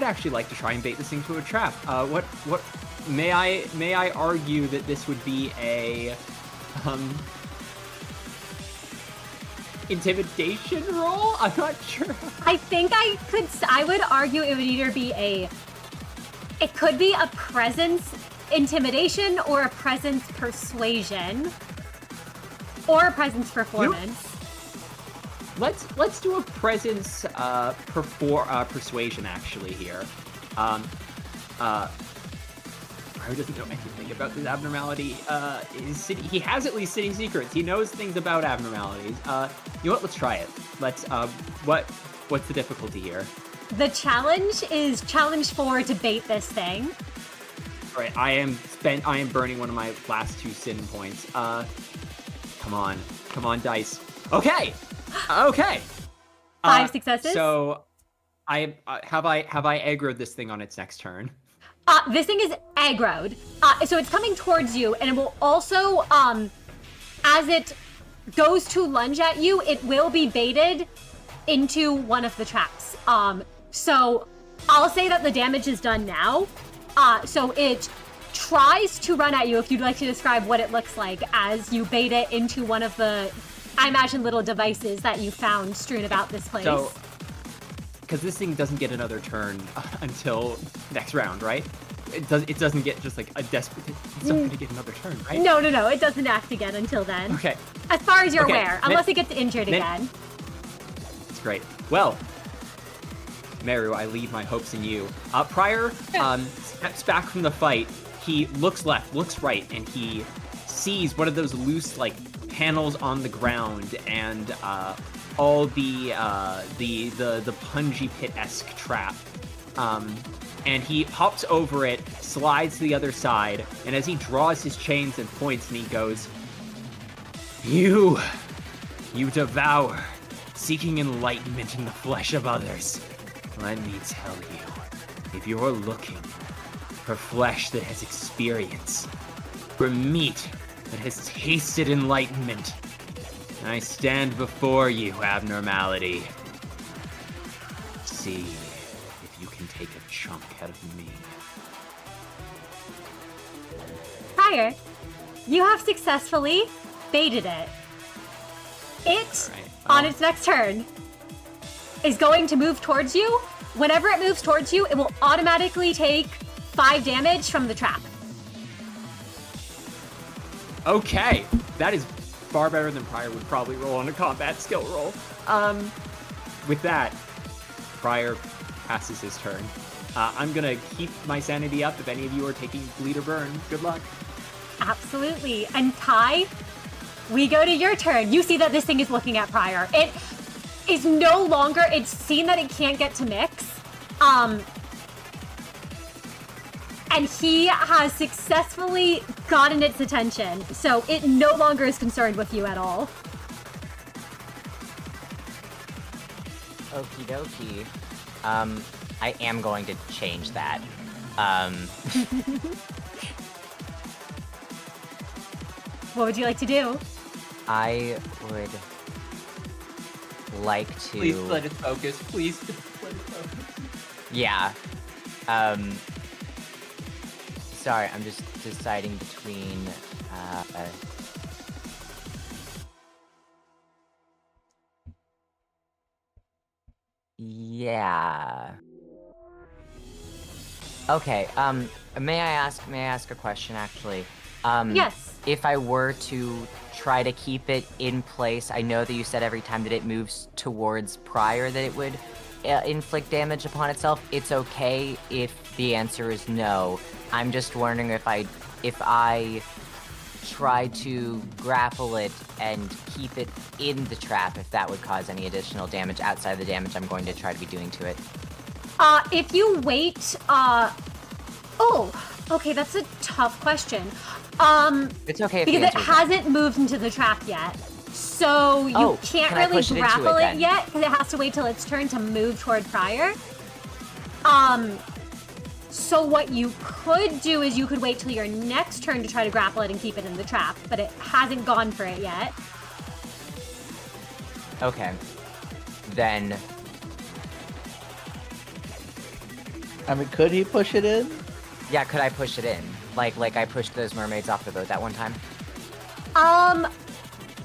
actually like to try and bait this thing to a trap. What may I argue that this would be a intimidation roll? I'm not sure. I think I would argue it would either be it could be a presence intimidation or a presence persuasion or a presence performance. Let's do a presence persuasion actually here. Prior doesn't know anything about this abnormality. He has at least city secrets. He knows things about abnormalities. You know what? Let's try it. Let's. What's the difficulty here? The challenge is challenge 4 to bait this thing. All right, I am burning one of my last 2 sin points. Come on, dice. Okay. 5 successes. So, I have I aggroed this thing on its next turn. This thing is aggroed. So it's coming towards you, and it will also, as it goes to lunge at you, it will be baited into one of the traps. So I'll say that the damage is done now. So it tries to run at you, if you'd like to describe what it looks like, as you bait it into one of the, I imagine, little devices that you found strewn about this place. So, because this thing doesn't get another turn until next round, right? It doesn't get just like a desperate. It's not gonna get another turn, right? No, it doesn't act again until then. Okay, As far as you're Okay, aware, unless it gets injured Min- again. that's great. Well, Meru, I leave my hopes in you. Prior steps back from the fight. He looks left, looks right, and he sees one of those loose like panels on the ground and all the punji pit-esque trap. And he hops over it, slides to the other side, and as he draws his chains and points, and he goes, You devour, seeking enlightenment in the flesh of others. Let me tell you, if you're looking for flesh that has experience, for meat that has tasted enlightenment, I stand before you, Abnormality. See if you can take a chunk out of me. Prior, you have successfully baited it. It, Alright, on its next turn, is going to move towards you. Whenever it moves towards you, it will automatically take 5 damage from the trap. Okay, that is far better than Prior would probably roll on a combat skill roll. With that, Prior passes his turn. I'm gonna keep my sanity up if any of you are taking bleed or burn. Good luck. Absolutely. And Kai, we go to your turn. You see that this thing is looking at Prior. It is no longer, it's seen that it can't get to Mix. And he has successfully gotten its attention. So it no longer is concerned with you at all. Okie dokie. I am going to change that. What would you like to do? I would like to... Please let it focus. Please let it focus. Yeah. Sorry, I'm just deciding between, yeah. Okay, may I ask a question, actually? Yes. If I were to try to keep it in place, I know that you said every time that it moves towards Prior that it would inflict damage upon itself. It's okay if the answer is no. I'm just wondering if I try to grapple it and keep it in the trap, if that would cause any additional damage outside of the damage I'm going to try to be doing to it. If you wait, oh, okay, that's a tough question. It's okay if because the it answer is no. hasn't moved into the trap yet. So you can't can I really push it into grapple it it then? yet, because it has to wait till its turn to move toward Prior. So what you could do is you could wait till your next turn to try to grapple it and keep it in the trap, but it hasn't gone for it yet. Okay. Then, I mean, could he push it in? yeah, could I push it in? Like I pushed those mermaids off the boat that one time?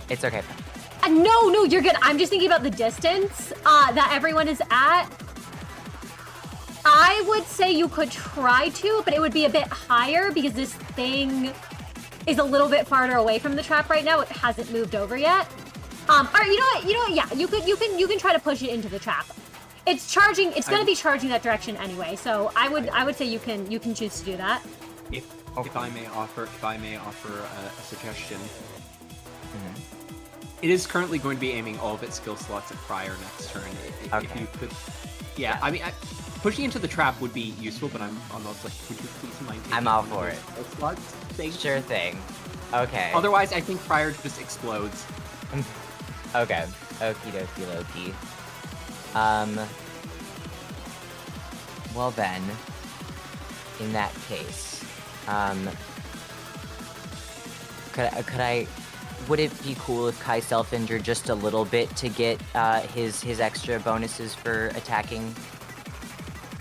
It's okay. No, you're good. I'm just thinking about the distance that everyone is at. I would say you could try to, but it would be a bit higher because this thing is a little bit farther away from the trap right now. It hasn't moved over yet. All right, you know what? Yeah, you can try to push it into the trap. It's charging. It's going to be charging that direction anyway. So I would say you can choose to do that. If I may offer a suggestion. Mhm. It is currently going to be aiming all of its skill slots at Prior next turn. If Okay. you could, yeah. I mean, pushing into the trap would be useful, but I'm almost like, would you please mind? I'm all for it. Skill slots? Thank you. Sure thing. Okay. Otherwise, I think Prior just explodes. Okay. Okie dokie Loki. Well then, in that case, would it be cool if Kai self-injured just a little bit to get his extra bonuses for attacking?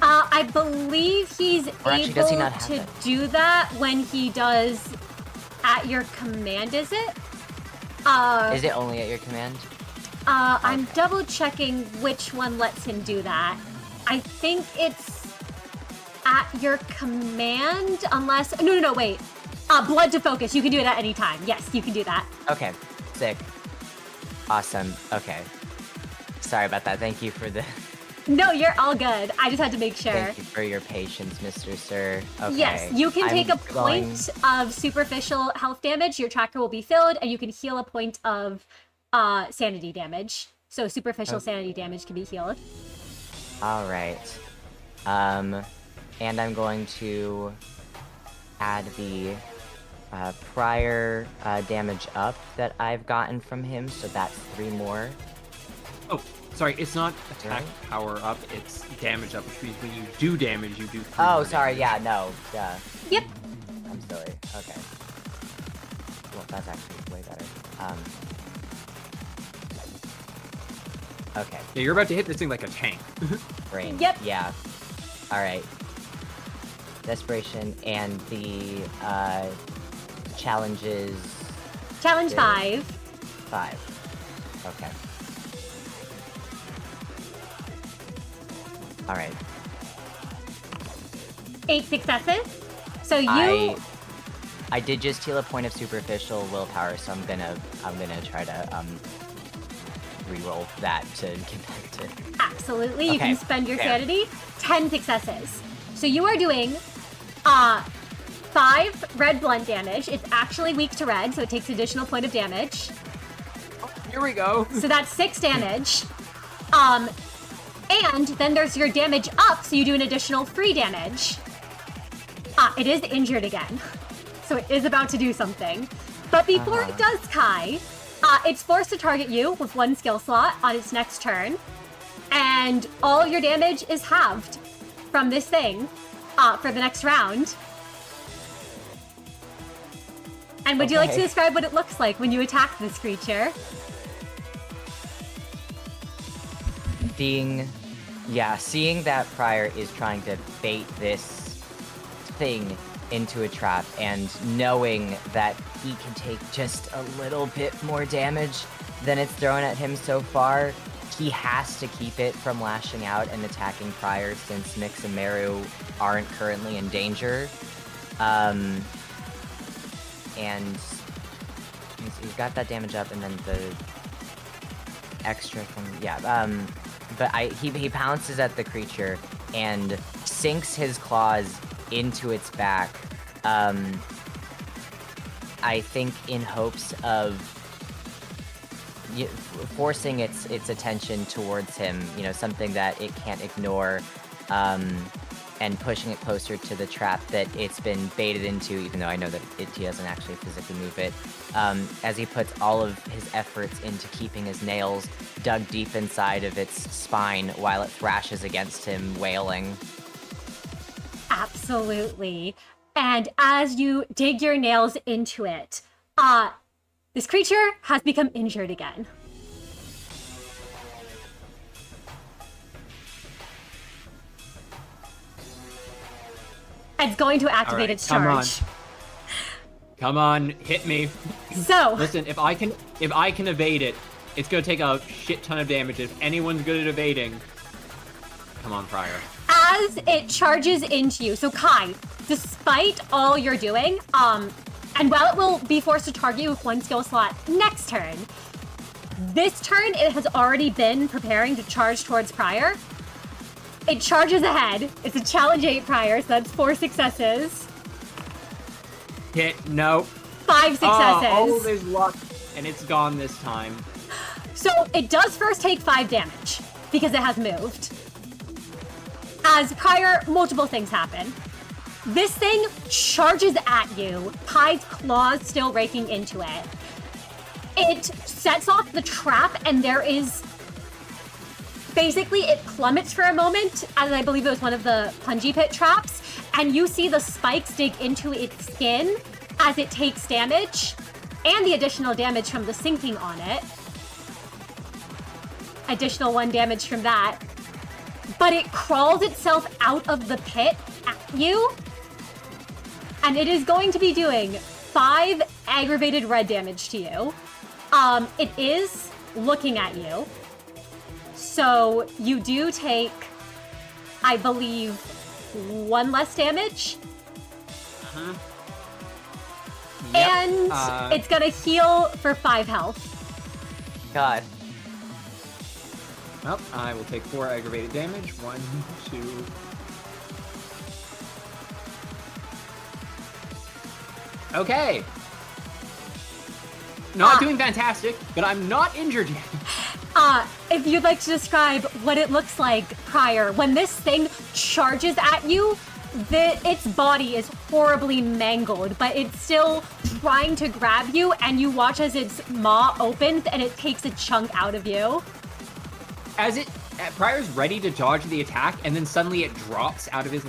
I believe he's actually, does he able not have to it? do that when he does at your command, is it? Is it only at your command? I'm Okay. double checking which one lets him do that. I think it's at your command, unless... No, wait. Blood to focus. You can do it at any time. Yes, you can do that. Okay, sick. Awesome. Okay. Sorry about that. Thank you for the... No, you're all good. I just had to make sure. Thank you for your patience, Mr. Sir. Okay. Yes, you can take I'm a point of superficial health damage. Your tracker will be filled, and you can heal a point of sanity damage. So superficial sanity damage can be healed. All right. And I'm going to add the prior damage up that I've gotten from him, so that's 3 more. Oh, sorry, it's not attack Right. power up, it's damage up, which means when you do damage, you do 3 Oh, more sorry, damage. yeah, no, duh. Yep. I'm silly. Okay. Well, that's actually way better. Okay, Yeah, you're about to hit this thing like a tank. brain. Yep. Yeah. All right. Desperation and the challenges Challenge Yeah. 5. 5. Okay. All right. 8 successes. So you I did just heal a point of superficial willpower, so I'm gonna try to re-roll that to get back to. absolutely you Okay, can spend your fair. sanity. 10 successes. So you are doing 5 red blunt damage. It's actually weak to red, so it takes additional point of damage. Here we go. So that's 6 damage. And then there's your damage up, so you do an additional 3 damage. It is injured again. So it is about to do something. But before it does, Kai, it's forced to target you with 1 skill slot on its next turn. And all your damage is halved from this thing for the next round. And would you like to Okay. describe what it looks like when you attack this creature? Seeing that Prior is trying to bait this thing into a trap and knowing that he can take just a little bit more damage than it's thrown at him so far, he has to keep it from lashing out and attacking Prior since Mix and Meru aren't currently in danger. And he's got that damage up, and then the extra from but he pounces at the creature and sinks his claws into its back, I think in hopes of forcing its attention towards him, something that it can't ignore, and pushing it closer to the trap that it's been baited into, even though I know that he doesn't actually physically move it, as he puts all of his efforts into keeping his nails dug deep inside of its spine while it thrashes against him, wailing. Absolutely. And as you dig your nails into it, this creature has become injured again. It's going to activate Alright, its come on. charge. Come on, hit me. So, Listen, if I can evade it, it's gonna take a shit ton of damage. If anyone's good at evading, come on, Prior. as it charges into you, so Kai, despite all you're doing, and while it will be forced to target you with 1 skill slot next turn, this turn it has already been preparing to charge towards Prior. It charges ahead. It's a challenge 8 Prior, so that's 4 successes. Hit, no. 5 successes. Oh, there's luck, and it's gone this time. So it does first take 5 damage because it has moved. As Prior, multiple things happen. This thing charges at you, Kai's claws still raking into it. It sets off the trap, and there is... Basically, it plummets for a moment, as I believe it was one of the Punji Pit traps, and you see the spikes dig into its skin as it takes damage, and the additional damage from the sinking on it. Additional 1 damage from that. But it crawls itself out of the pit at you, and it is going to be doing 5 aggravated red damage to you. It is looking at you. So you do take, I believe, 1 less damage. And it's gonna heal for 5 health. God. Well, I will take 4 aggravated damage. 1, 2. Okay. Not doing fantastic, but I'm not injured yet. If you'd like to describe what it looks like prior, when this thing charges at you, its body is horribly mangled, but it's still trying to grab you, and you watch as its maw opens and it takes a chunk out of you. As Prior's ready to dodge the attack, and then suddenly it drops out of his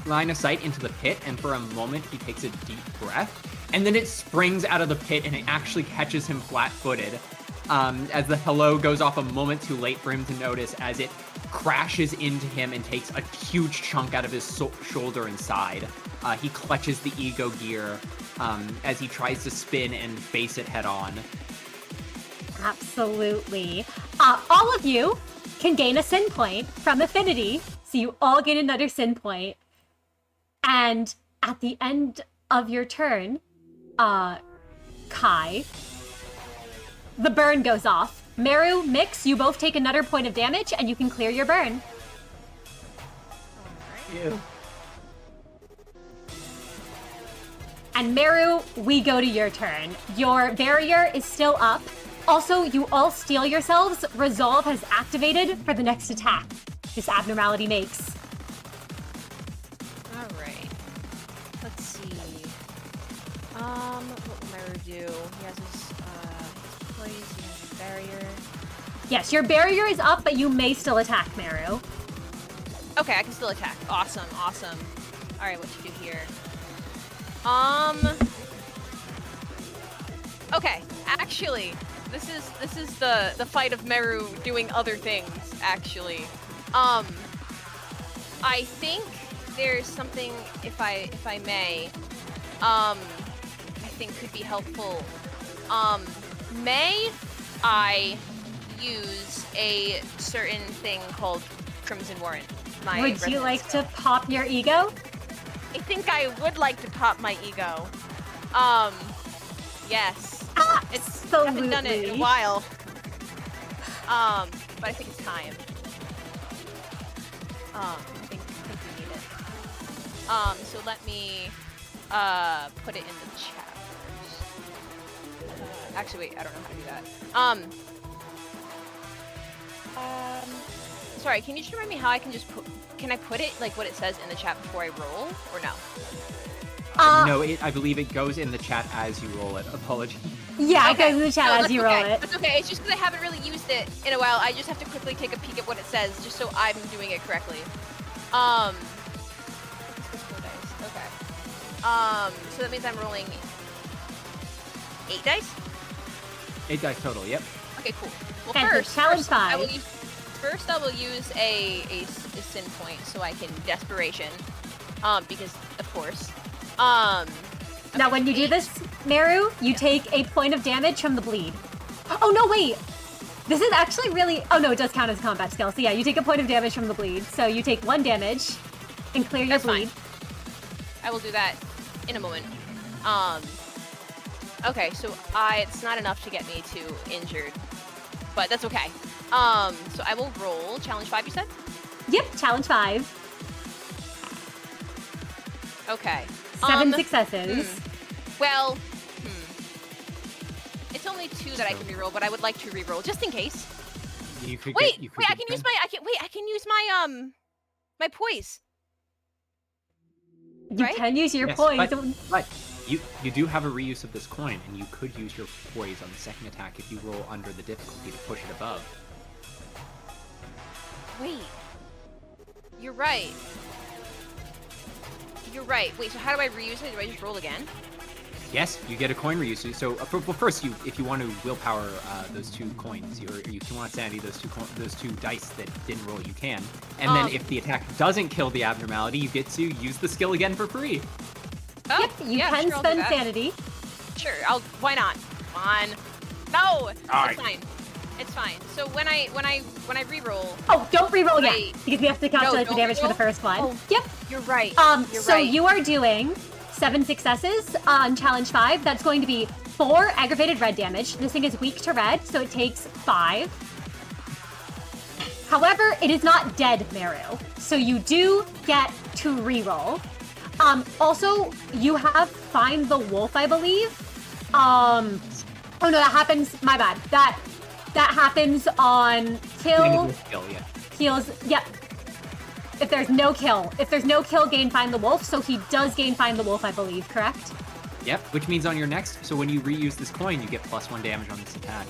line of sight into the pit, and for a moment he takes a deep breath, and then it springs out of the pit and it actually catches him flat-footed. As the hello goes off a moment too late for him to notice, as it crashes into him and takes a huge chunk out of his shoulder and side. He clutches the ego gear as he tries to spin and face it head on. Absolutely. All of you can gain a sin point from Affinity, so you all gain another sin point. And at the end of your turn, Kai, the burn goes off. Meru, Mix, you both take another point of damage, and you can clear your burn. Ew. And Meru, we go to your turn. Your barrier is still up. Also, you all steel yourselves. Resolve has activated for the next attack this abnormality makes. Alright. Let's see. What will Meru do? He has his poise, he has his barrier. Yes, your barrier is up, but you may still attack, Meru. Okay, I can still attack. Awesome, awesome. Alright, what you do here? Okay, actually, this is the fight of Meru doing other things, actually. I think there's something, if I may, I think could be helpful. May I use a certain thing called Crimson Warrant? Would you like to pop your ego? I think I would like to pop my ego. Yes. Absolutely. I haven't done it in a while. But I think it's time. I think we need it. So let me put it in the chat first. Actually, wait, I don't know how to do that. Sorry, can you just remind me how I can just can I put it like what it says in the chat before I roll, or no? No, I believe it goes in the chat as you roll it. Apologies. Yeah, Okay. it goes in the chat No, as you that's roll okay. it. That's okay. It's just because I haven't really used it in a while. I just have to quickly take a peek at what it says, just so I'm doing it correctly. Let's go 4 dice. Okay. So that means I'm rolling 8 dice. 8 dice total. Yep. Okay, cool. Well, Okay, so first, challenge first I will 5. use. First, I will use a sin point so I can desperation. Because of course. Now, when you do this, Meru, you take a point of damage from the bleed. Oh, no, wait. This is actually really... Oh, no, it does count as a combat skill. So, yeah, you take a point of damage from the bleed. So, you take 1 damage and clear your That's bleed. fine. I will do that in a moment. Okay, so it's not enough to get me to injured. But that's okay. So I will roll challenge 5, you said? Yep, challenge 5. Okay. 7 successes. Well, it's only 2 that I can reroll, but I would like to reroll just in case. You could Wait, get, I can use my I can use my my poise. You Right? can use your Yes, poise. but you do have a reuse of this coin, and you could use your poise on the second attack if you roll under the difficulty to push it above. Wait. You're right. You're right. Wait, so how do I reuse it? Do I just roll again? Yes, you get a coin reuse. So, well, first, if you want to willpower those 2 coins, or if you want to sanity those two dice that didn't roll, you can. And then if the attack doesn't kill the abnormality, you get to use the skill again for free. Oh, Yep, you yeah, can sure, I'll do spend that. sanity. Sure, why not? Come on. No! Alright. It's fine. It's fine. So when I reroll. Oh, don't reroll Wait. yet, because we have to calculate the don't damage for the reroll? first one. Oh. Yep. You're right. You're So right. you are doing 7 successes on challenge 5. That's going to be 4 aggravated red damage. This thing is weak to red, so it takes 5. However, it is not dead, Meru, so you do get to reroll. Also, you have Find the Wolf, I believe. Oh no, that happens, my bad. That happens on kill. Yeah. Heals, yep. If there's no kill, gain Find the Wolf, so he does gain Find the Wolf, I believe, correct? Yep, which means on your next, so when you reuse this coin, you get +1 damage on this attack.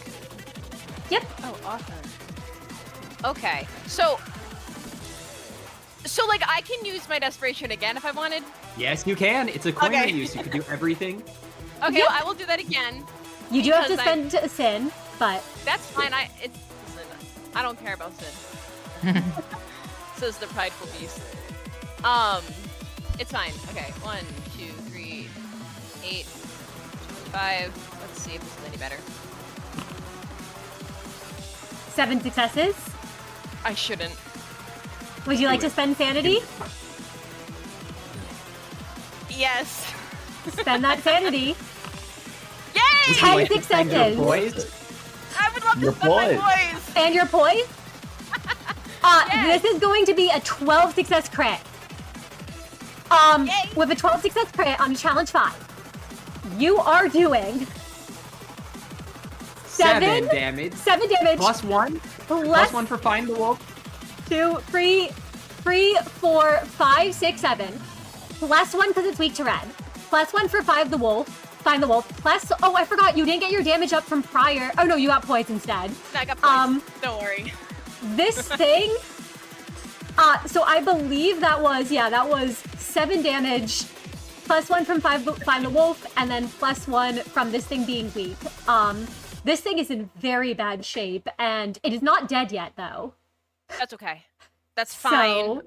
Yep. Oh, awesome. Okay, so like I can use my desperation again if I wanted. Yes, you can. It's a coin Okay. reuse. You can do everything. Okay, Yep. well, I will do that again. You do have to Because spend a sin, but That's fine. Listen, I don't care about sin. Says the prideful beast. It's fine. Okay, 1, 2, 3, 8, 5. Let's see if this is any better. 7 successes. I shouldn't. Would you like to spend sanity? Yes. Spend that sanity. Yay! Would you 10 like to spend your successes. poise? I would love Your to spend my poise. poise. And your poise? Yes. This is going to be a 12 success crit. Yay. With a 12 success crit on challenge 5, you are doing 7 damage. 7 damage +1? plus +1 for Find the Wolf? 2, 3, 4, 5, 6, 7. +1 because it's weak to red. +1 for Find the Wolf. Plus, oh, I forgot, you didn't get your damage up from prior. Oh no, you got poise instead. I got poise. Don't worry. This thing, so I believe that was 7 damage, +1 from Find the Wolf, and then +1 from this thing being weak. This thing is in very bad shape, and it is not dead yet, though. That's okay. That's fine. So-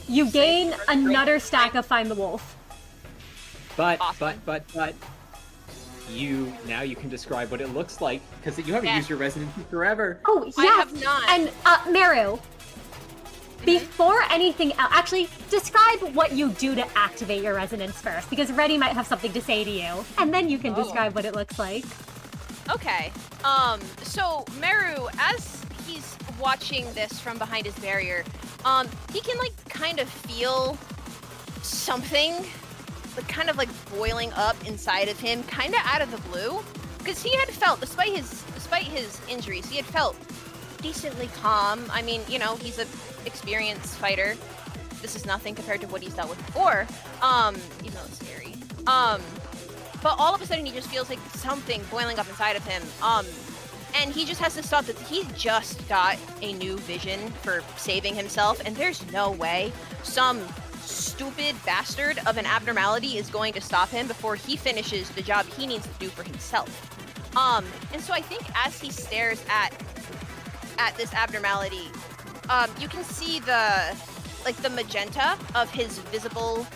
You gain another stack of Find the Wolf. But Awesome. you can describe what it looks like because you haven't Yeah. used your residency forever. Oh, yes! I have not. And, Meru, before anything else, actually, describe what you do to activate your resonance first, because Reddy might have something to say to you, and then you can Oh. describe what it looks like. Okay. So Meru, as he's watching this from behind his barrier, he can kind of feel something, kind of boiling up inside of him, kind of out of the blue, because he had felt, despite his injuries, he had felt decently calm. I mean, he's an experienced fighter. This is nothing compared to what he's dealt with before. Even though it's scary. But all of a sudden he just feels like something boiling up inside of him. And he just has to stop that he just got a new vision for saving himself, and there's no way some stupid bastard of an abnormality is going to stop him before he finishes the job he needs to do for himself. And so I think as he stares at this abnormality, you can see the magenta of his visible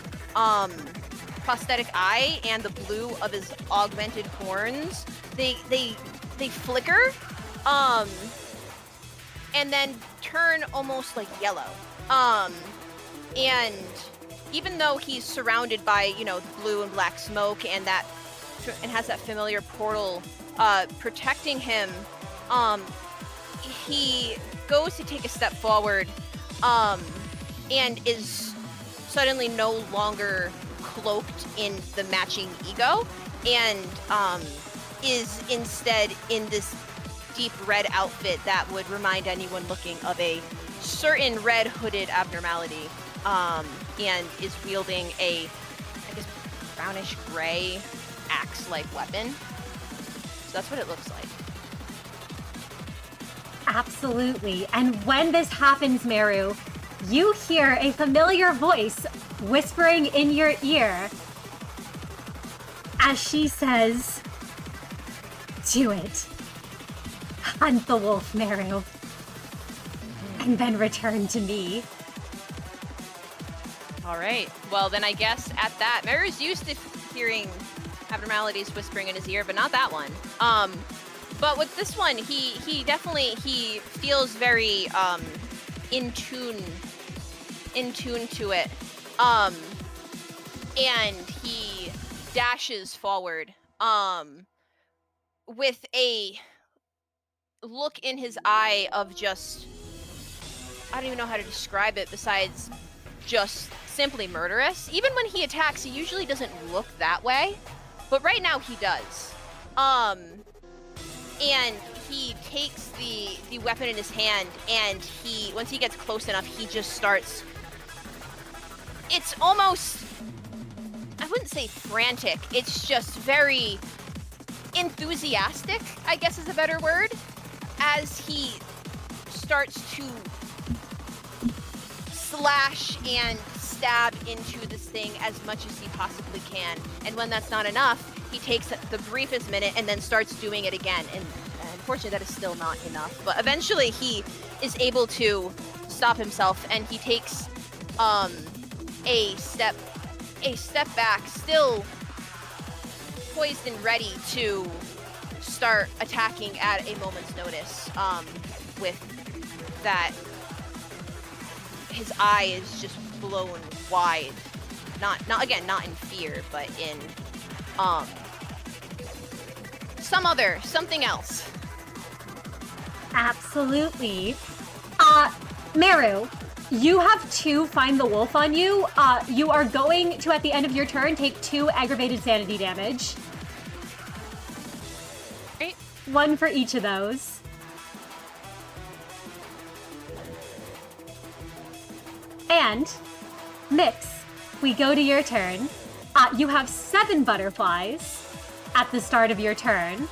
prosthetic eye and the blue of his augmented horns. They flicker, and then turn almost yellow. And even though he's surrounded by the blue and black smoke and has that familiar portal protecting him, he goes to take a step forward, and is suddenly no longer cloaked in the matching ego, and is instead in this deep red outfit that would remind anyone looking of a certain red hooded abnormality, and is wielding a, I guess, brownish gray axe-like weapon. So that's what it looks like. Absolutely. And when this happens, Meru, you hear a familiar voice whispering in your ear as she says, "Do it. Hunt the wolf, Meru. And then return to me." All right. Well, then I guess at that, Meru's used to hearing abnormalities whispering in his ear, but not that one. But with this one, he definitely feels very in tune to it. and he dashes forward with a look in his eye of just, I don't even know how to describe it besides just simply murderous. Even when he attacks, he usually doesn't look that way, but right now he does. And he takes the weapon in his hand, and once he gets close enough, he just starts, it's almost, I wouldn't say frantic, it's just very enthusiastic, I guess is a better word, as he starts to slash and stab into this thing as much as he possibly can. And when that's not enough, he takes the briefest minute and then starts doing it again. And unfortunately, that is still not enough. But eventually, he is able to stop himself, and he takes a step back, still poised and ready to start attacking at a moment's notice. With that, his eye is just blown wide. Not in fear, but in something else. Absolutely. Meru, you have 2 Find the Wolf on you. You are going to, at the end of your turn, take 2 aggravated sanity damage. Great. 1 for each of those. And, Mix, we go to your turn. You have 7 butterflies at the start of your turn.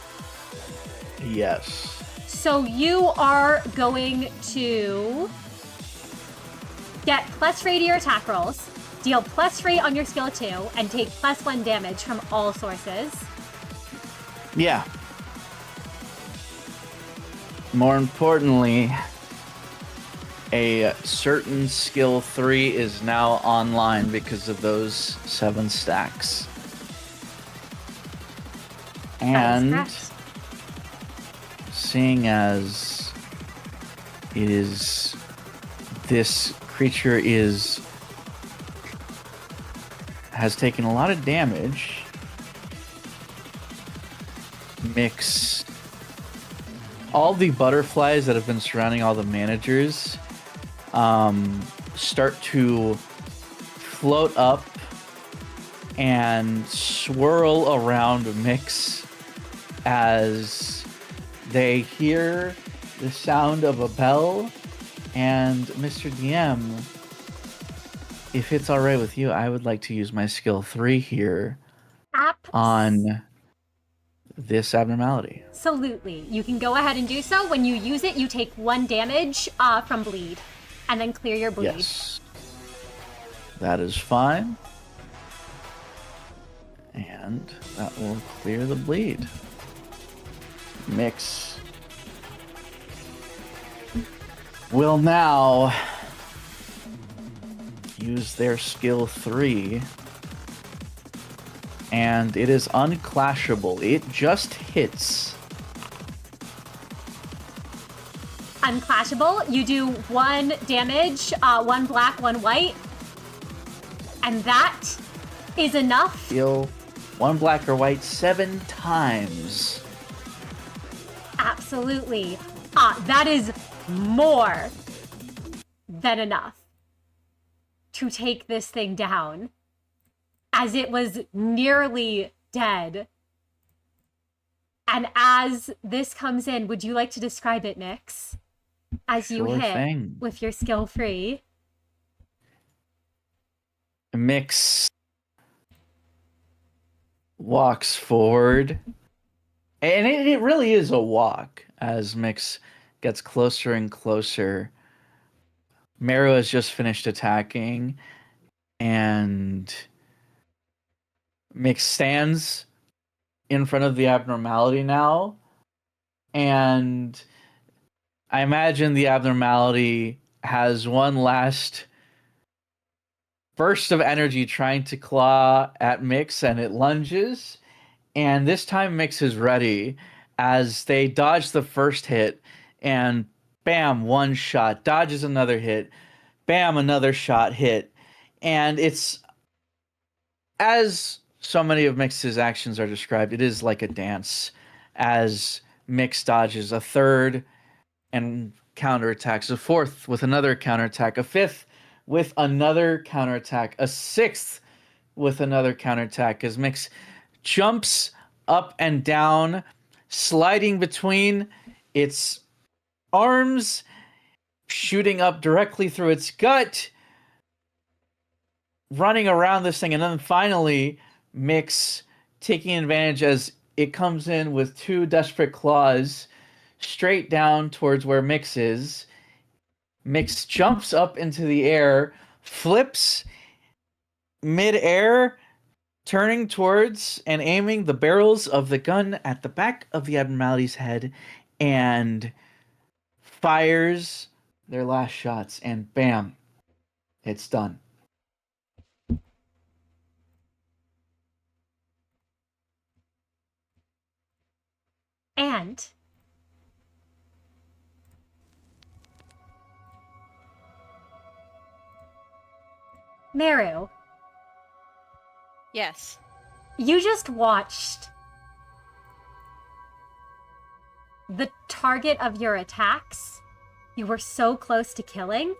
Yes. So you are going to get +3 to your attack rolls, deal +3 on your skill 2, and take +1 damage from all sources. Yeah. More importantly, a certain skill 3 is now online because of those 7 stacks. And That is correct. seeing as this creature has taken a lot of damage, Mix all the butterflies that have been surrounding all the managers start to float up and swirl around Mix as they hear the sound of a bell. And Mr. DM, if it's all right with you, I would like to use my skill 3 here on this abnormality. Absolutely. You can go ahead and do so. When you use it, you take 1 damage from bleed, and then clear your bleed. Yes. That is fine. And that will clear the bleed. Mix will now use their skill 3, and it is unclashable. It just hits. Unclashable. You do 1 damage, 1 black, 1 white, and that is enough. Deal 1 black or white 7 times. Absolutely. That is more than enough to take this thing down, as it was nearly dead. And as this comes in, would you like to describe it, Nix? As you Sure hit thing. with your skill 3. Mix walks forward, and it really is a walk as Mix gets closer and closer. Meru has just finished attacking, and Mix stands in front of the abnormality now, and I imagine the abnormality has one last burst of energy trying to claw at Mix, and it lunges, and this time Mix is ready as they dodge the first hit, and bam, 1 shot, dodges another hit, bam, another shot hit, and it's as so many of Mix's actions are described, it is like a dance. As Mix dodges a third and counterattacks, a fourth with another counterattack, a fifth with another counterattack, a sixth with another counterattack, as Mix jumps up and down, sliding between its arms, shooting up directly through its gut, running around this thing, and then finally Mix taking advantage as it comes in with two desperate claws straight down towards where Mix is. Mix jumps up into the air, flips mid-air, turning towards and aiming the barrels of the gun at the back of the Abnormality's head, and fires their last shots, and bam, it's done. And Meru, Yes. you just watched the target of your attacks you were so close to killing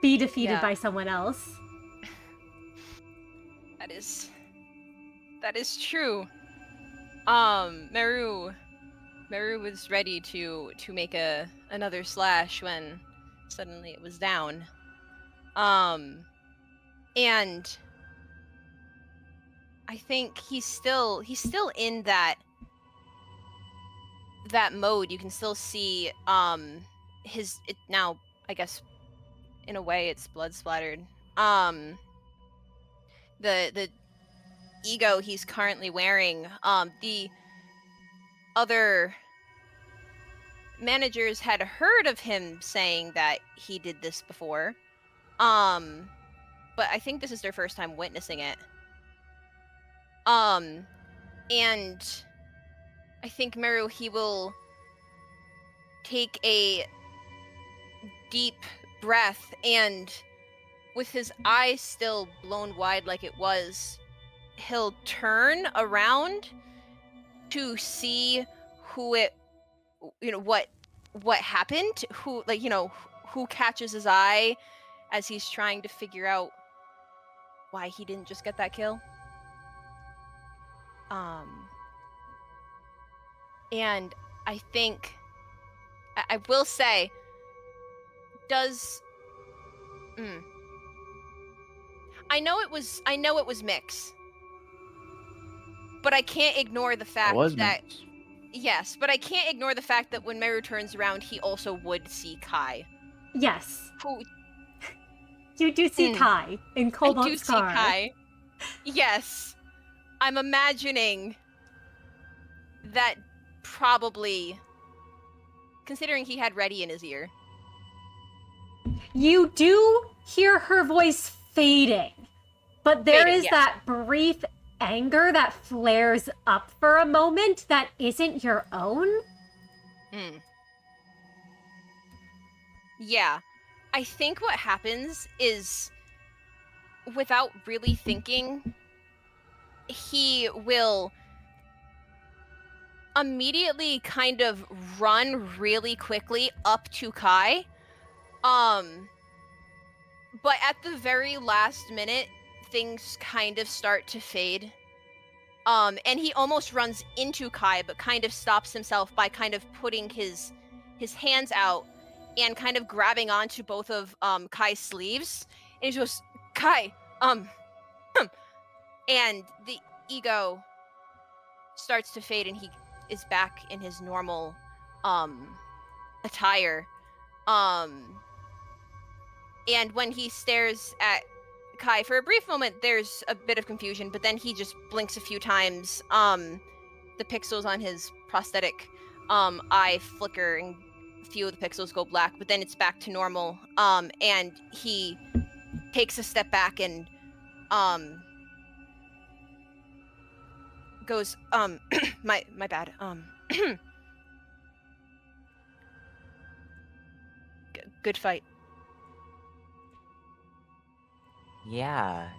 be defeated Yeah. by someone else. That is true. Meru was ready to make another slash when suddenly it was down. And I think he's still in that mode. You can still see now, I guess in a way it's blood splattered. The ego he's currently wearing, the other managers had heard of him saying that he did this before, but I think this is their first time witnessing it. And I think Meru, he will take a deep breath, and with his eyes still blown wide like it was, he'll turn around to see who what happened, who catches his eye as he's trying to figure out why he didn't just get that kill. And I think I will say, I know it was Mix, but I can't ignore the fact that Mix. Yes, but I can't ignore the fact that when Meru turns around, he also would see Kai. Yes. Who You do see Kai in I do Cobalt see Scar. Kai. Yes. I'm imagining that probably, considering he had Reddy in his ear. You do hear her voice fading, but there is yes. that brief anger that flares up for a moment that isn't your own. Yeah. I think what happens is, without really thinking, he will immediately kind of run really quickly up to Kai. But at the very last minute, things kind of start to fade. And he almost runs into Kai, but kind of stops himself by kind of putting his hands out and kind of grabbing onto both of Kai's sleeves. And he goes, Kai, and the ego starts to fade, and he is back in his normal attire. And when he stares at Kai for a brief moment, there's a bit of confusion, but then he just blinks a few times. The pixels on his prosthetic eye flicker, and a few of the pixels go black, but then it's back to normal. And he takes a step back and goes, my bad. Good fight. Yeah,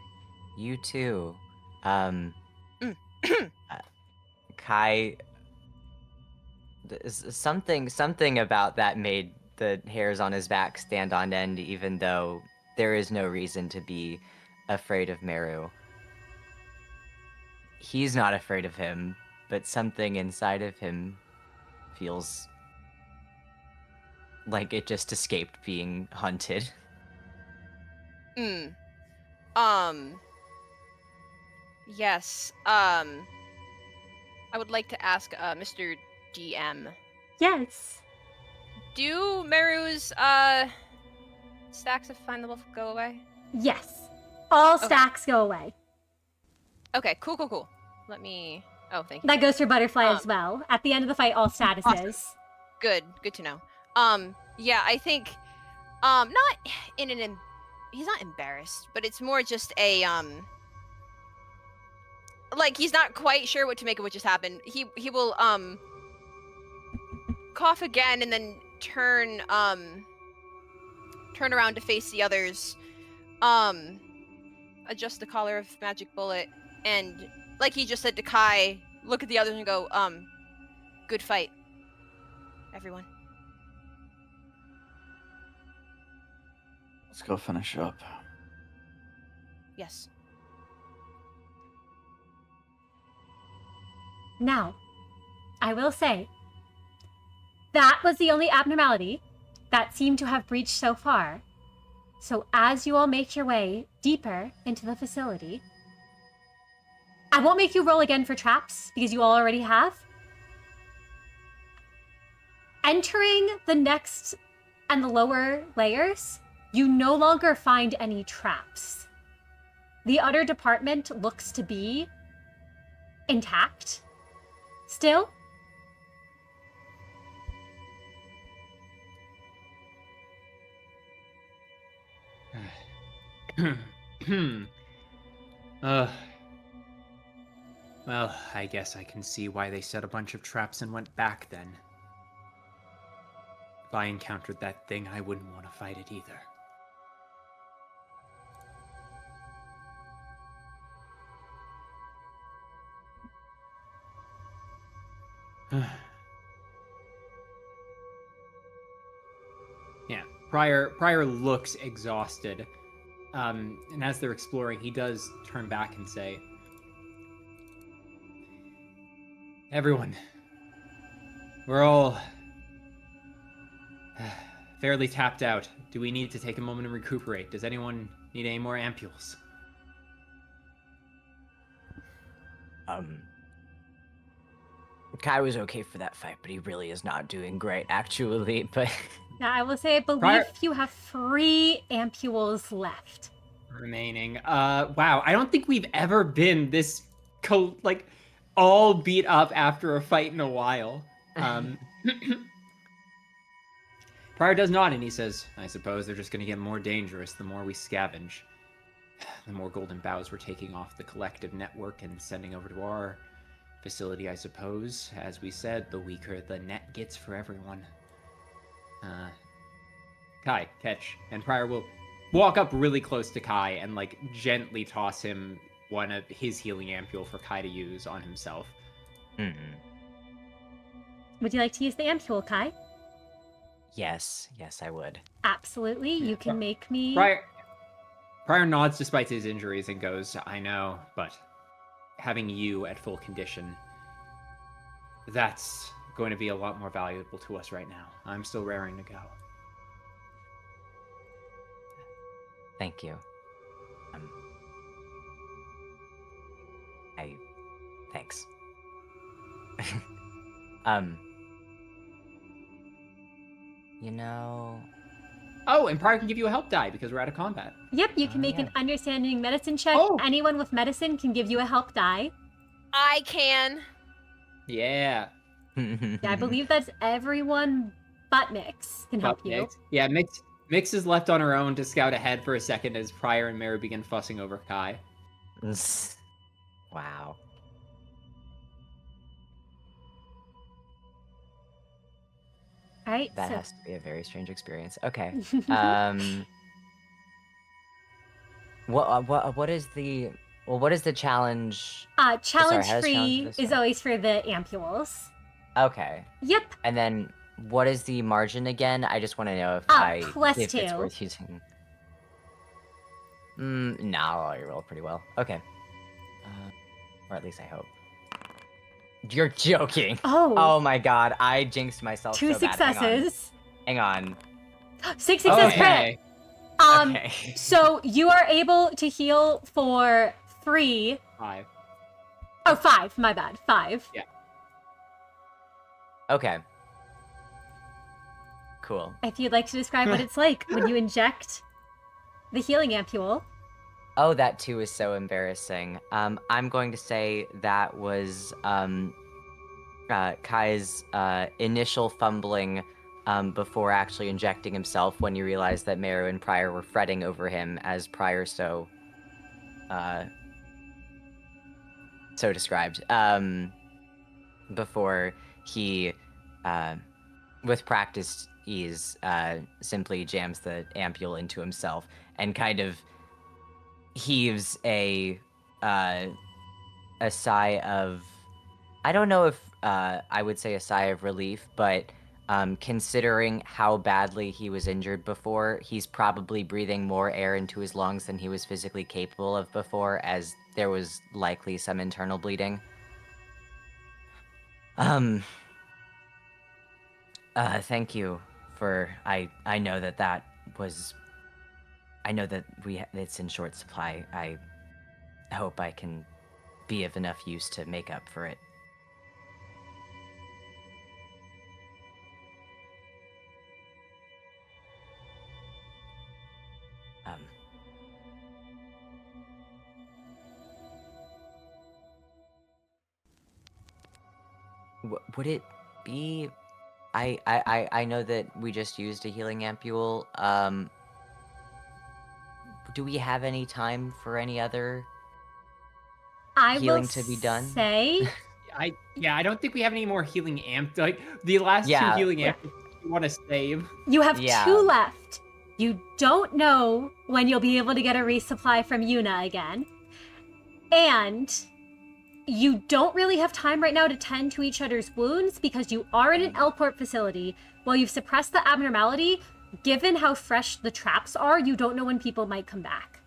you too. Mm. Kai, something about that made the hairs on his back stand on end, even though there is no reason to be afraid of Meru. He's not afraid of him, but something inside of him feels like it just escaped being hunted. Mm. Yes. I would like to ask, Mr. DM. Yes. Do Meru's, stacks of find the wolf go away? Yes. All Okay. stacks go away. Okay, cool. Let me... Oh, thank you. That goes for Butterfly as well. At the end of the fight, all statuses. Good to know. Yeah, I think, not in an... He's not embarrassed, but it's more just a, like, he's not quite sure what to make of what just happened. He will, cough again and then turn around to face the others, adjust the collar of Magic Bullet, and, like he just said to Kai, look at the others and go, good fight, everyone. Let's go finish up. Yes. Now, I will say, that was the only abnormality that seemed to have breached so far. So as you all make your way deeper into the facility, I won't make you roll again for traps, because you all already have. Entering the next and the lower layers, you no longer find any traps. The other department looks to be intact still. Well, I guess I can see why they set a bunch of traps and went back then. If I encountered that thing, I wouldn't want to fight it either. Yeah, Prior looks exhausted. And as they're exploring, he does turn back and say, everyone, we're all fairly tapped out. Do we need to take a moment and recuperate? Does anyone need any more ampules? Kai was okay for that fight, but he really is not doing great, actually. But Now, I will say, I believe you have 3 ampules left. Remaining. Wow, I don't think we've ever been this all beat up after a fight in a while. Prior does nod and he says, I suppose they're just going to get more dangerous the more we scavenge. The more golden boughs we're taking off the collective network and sending over to our facility, I suppose. As we said, the weaker the net gets for everyone. Kai, catch. And Prior will walk up really close to Kai and gently toss him one of his healing ampule for Kai to use on himself. Mm-hmm. Would you like to use the ampule, Kai? Yes, I would. Absolutely. You can make me... Prior nods despite his injuries and goes, I know, but having you at full condition, that's going to be a lot more valuable to us right now. I'm still raring to go. Thank you. Thanks. You know... Oh, and Prior can give you a help die because we're out of combat. Yep, you can make an understanding medicine check. Oh. Anyone with medicine can give you a help die. I can. Yeah. Yeah, I believe that's everyone but Mix can help you. Mix. Yeah, Mix is left on her own to scout ahead for a second as Prior and Mary begin fussing over Kai. Wow. All right. That so has to be a very strange experience. Okay. What is the what is the challenge? challenge how does challenge free this is work? always for the ampules. Okay. Yep. And then what is the margin again? I just want to know if it's +2. worth using. No, I roll pretty well. Okay. Or at least I hope. You're joking. Oh. Oh my god, I jinxed myself 2 so bad. successes. Hang on. 6 success crit. Okay. Okay. So you are able to heal for 3. 5. Oh, 5. My bad. 5. Yeah. Okay. Cool. If you'd like to describe what it's like when you inject the healing ampule. Oh, that too is so embarrassing. I'm going to say that was Kai's initial fumbling before actually injecting himself when you realized that Meru and Pryor were fretting over him as Pryor so described. Before he, with practiced ease, simply jams the ampule into himself and kind of heaves a sigh of, I don't know if I would say a sigh of relief, but considering how badly he was injured before, he's probably breathing more air into his lungs than he was physically capable of before, as there was likely some internal bleeding. Thank you for, I know that was, I know that it's in short supply. I hope I can be of enough use to make up for it. Would it be? I know that we just used a healing ampule. Do we have any time for any other healing to be done? Say I don't think we have any more healing amp. Like the last Yeah. 2 healing amp you want to save. you have Yeah. 2 left. You don't know when you'll be able to get a resupply from Yuna again. And you don't really have time right now to tend to each other's wounds because you are in an L Corp facility. While you've suppressed the abnormality, given how fresh the traps are, you don't know when people might come back.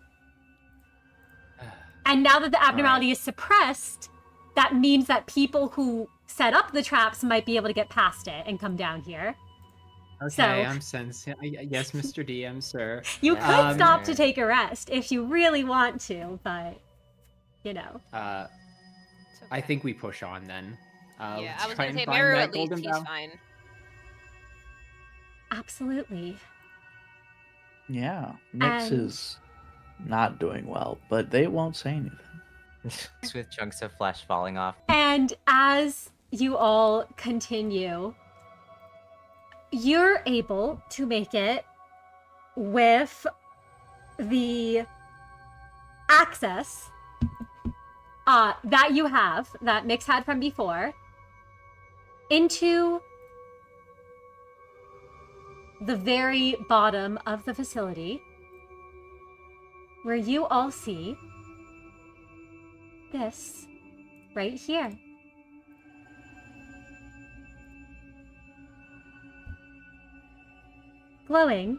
And now that the abnormality is suppressed, that means that people who set up the traps might be able to get past it and come down here. Okay, So- I'm sensing. Yes, Mr. DM, sir. You Yeah. could stop to take a rest if you really want to, but, you know. It's okay. I think we push on then. Yeah, Let's I was try gonna and say find Meru that at least golden he's bough. fine. Absolutely. Yeah, Nyx And- is not doing well, but they won't say anything. With chunks of flesh falling off. And as you all continue, you're able to make it with the access that you have, that Nyx had from before, into the very bottom of the facility, where you all see this right here. Glowing.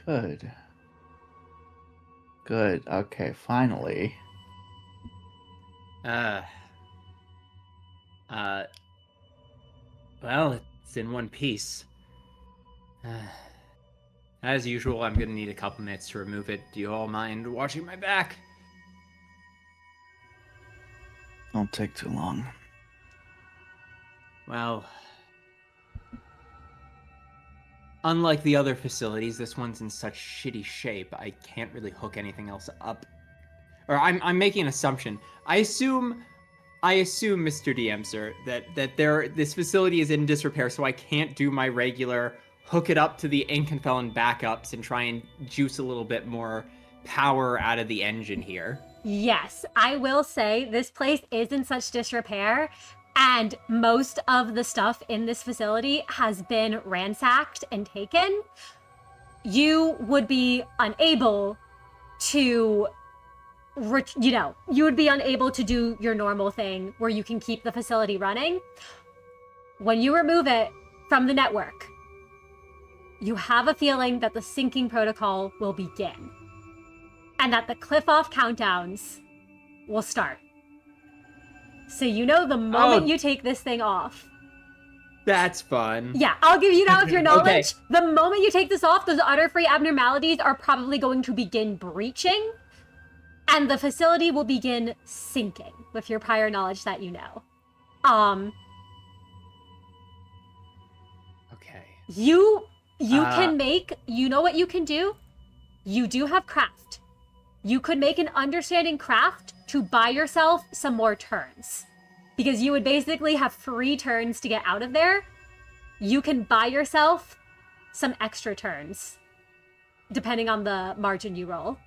Good. Good. Okay, finally. Well, it's in one piece. As usual, I'm gonna need a couple minutes to remove it. Do you all mind watching my back? Don't take too long. Well, unlike the other facilities, this one's in such shitty shape, I can't really hook anything else up. Or I'm making an assumption. I assume, Mr. DM, sir, that this facility is in disrepair, so I can't do my regular hook it up to the Inconfelon backups and try and juice a little bit more power out of the engine here. Yes, I will say this place is in such disrepair, and most of the stuff in this facility has been ransacked and taken. You would be unable to, you would be unable to do your normal thing where you can keep the facility running. When you remove it from the network, you have a feeling that the syncing protocol will begin and that the cliff-off countdowns will start. So you know the moment you take this thing off. That's fun. Yeah, I'll give you that with your knowledge. Okay. The moment you take this off, those utter-free abnormalities are probably going to begin breaching, and the facility will begin sinking with your prior knowledge that you know. Okay. You can make, you know what you can do? You do have craft. You could make an understanding craft to buy yourself some more turns. Because you would basically have 3 turns to get out of there. You can buy yourself some extra turns, depending on the margin you roll.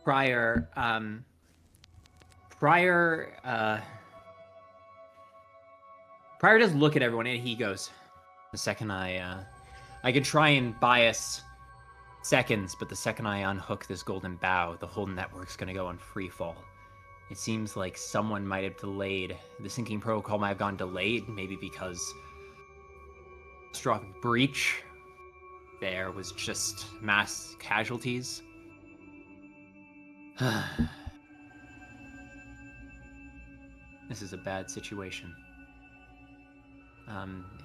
Prior does look at everyone and he goes, the second I could try and bias seconds, but the second I unhook this golden bough, the whole network's gonna go on free fall. It seems like someone might have delayed, the syncing protocol might have gone delayed, maybe because catastrophic breach, there was just mass casualties. This is a bad situation.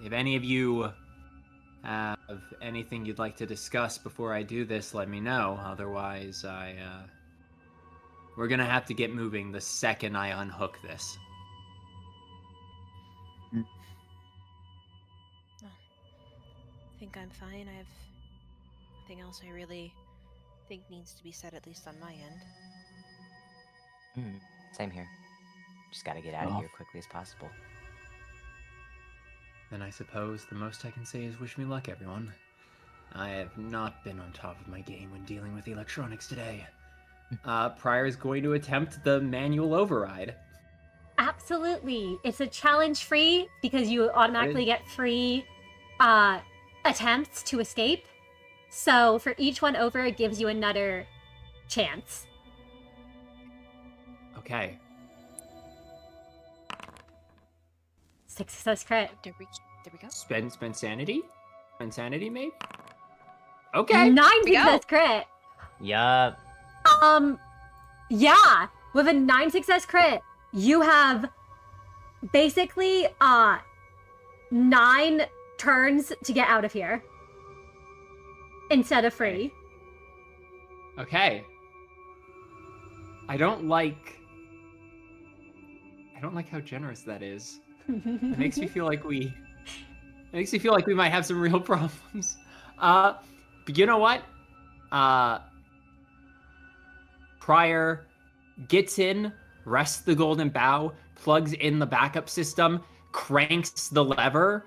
If any of you have anything you'd like to discuss before I do this, let me know. Otherwise, we're gonna have to get moving the second I unhook this. I think I'm fine. I have nothing else I really think needs to be said, at least on my end. Same here. Just gotta get out of here quickly as possible. Then I suppose the most I can say is wish me luck, everyone. I have not been on top of my game when dealing with electronics today. Pryor is going to attempt the manual override. Absolutely. It's a challenge free because you automatically get free attempts to escape. So for each one over, it gives you another chance. Okay. Success crit. There we go. Spend sanity? Spend sanity, maybe? Okay. 9 we go. success crit. Yup. Yeah. With a 9 success crit, you have basically 9 turns to get out of here. Instead of free. Okay. I don't like how generous that is. It makes me feel like we might have some real problems. But you know what? Pryor gets in, rests the golden bough, plugs in the backup system, cranks the lever,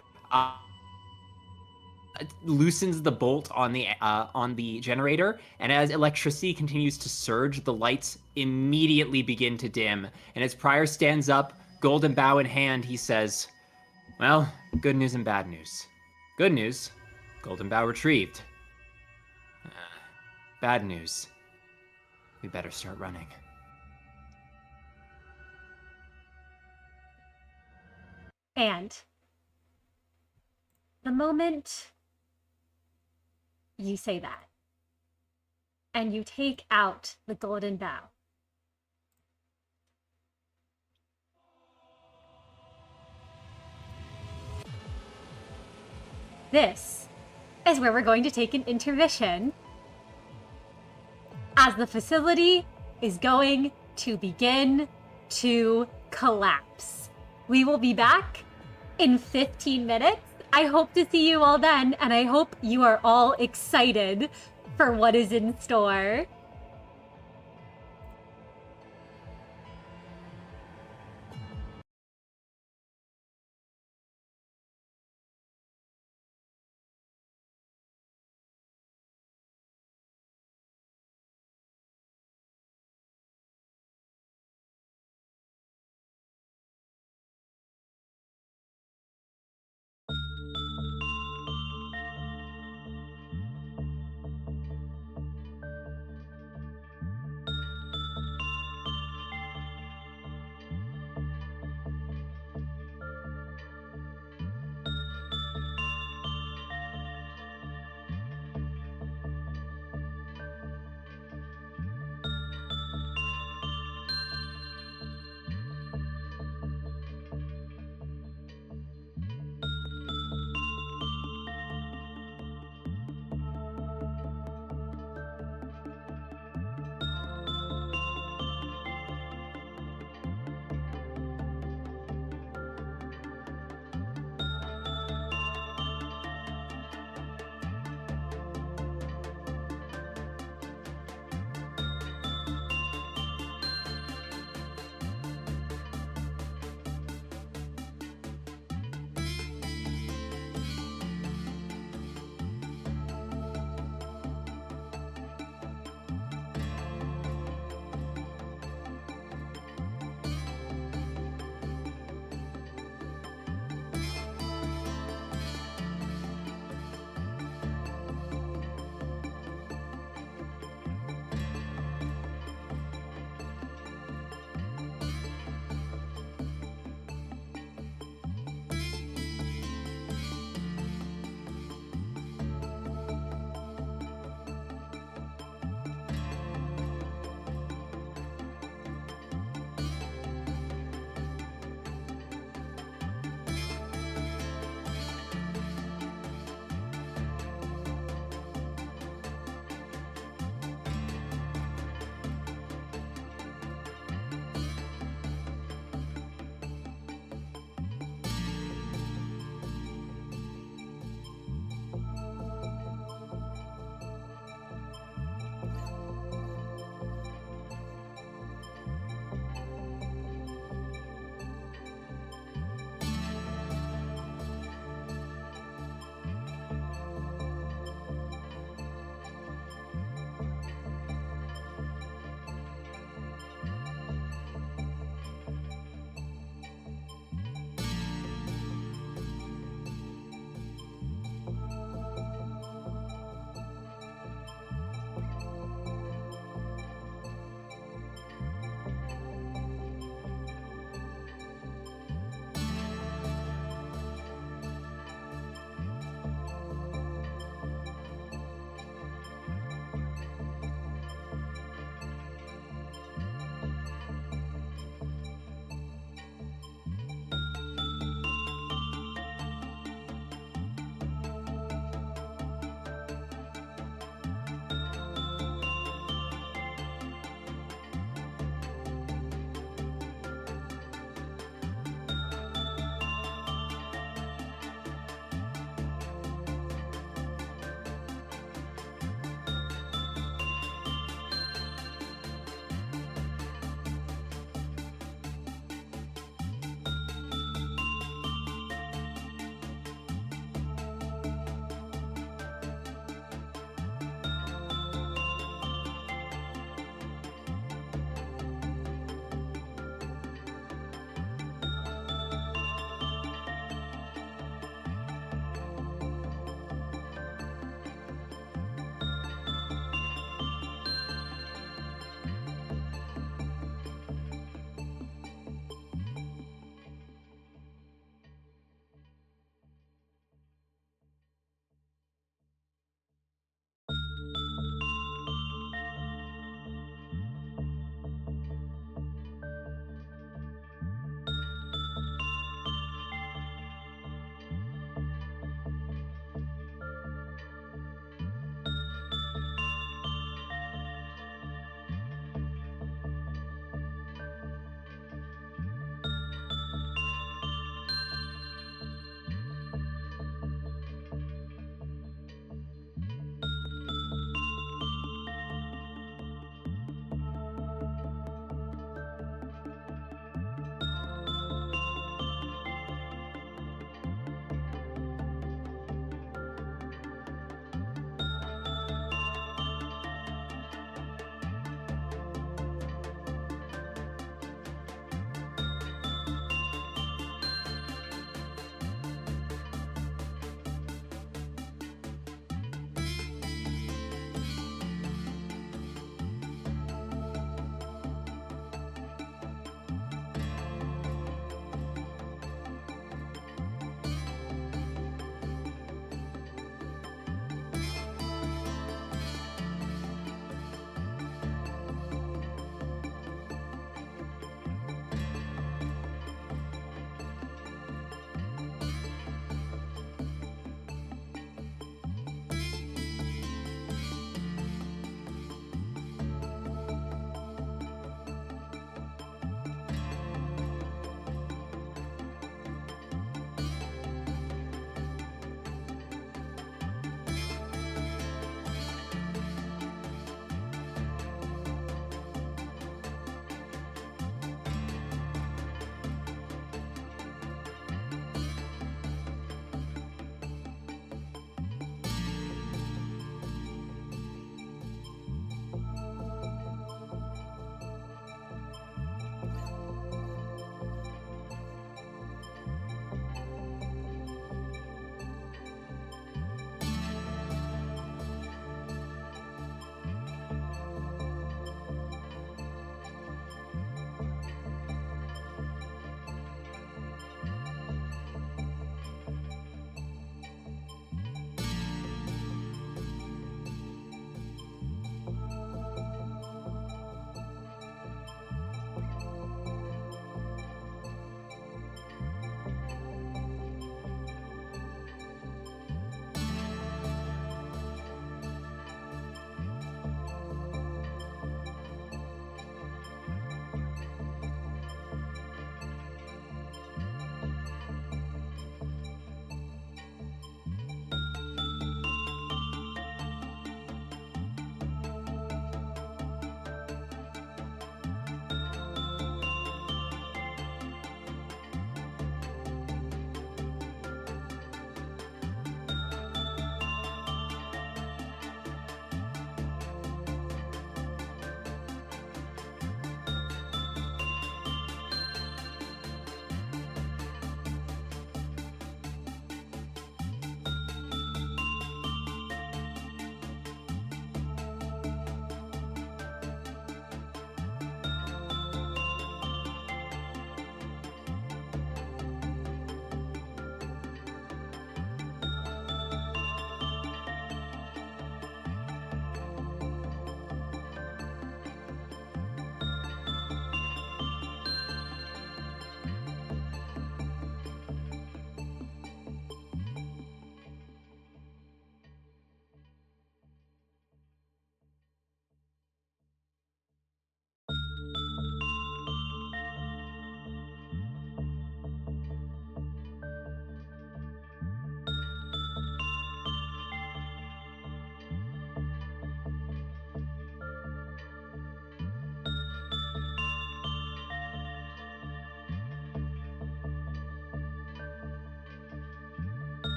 loosens the bolt on the generator, and as electricity continues to surge, the lights immediately begin to dim. And as Pryor stands up, golden bough in hand, he says, "Well, good news and bad news. Good news, golden bough retrieved. Bad news, we better start running." And the moment you say that, and you take out the golden bough, this is where we're going to take an intermission, as the facility is going to begin to collapse. We will be back in 15 minutes I hope to see you all then, and I hope you are all excited for what is in store.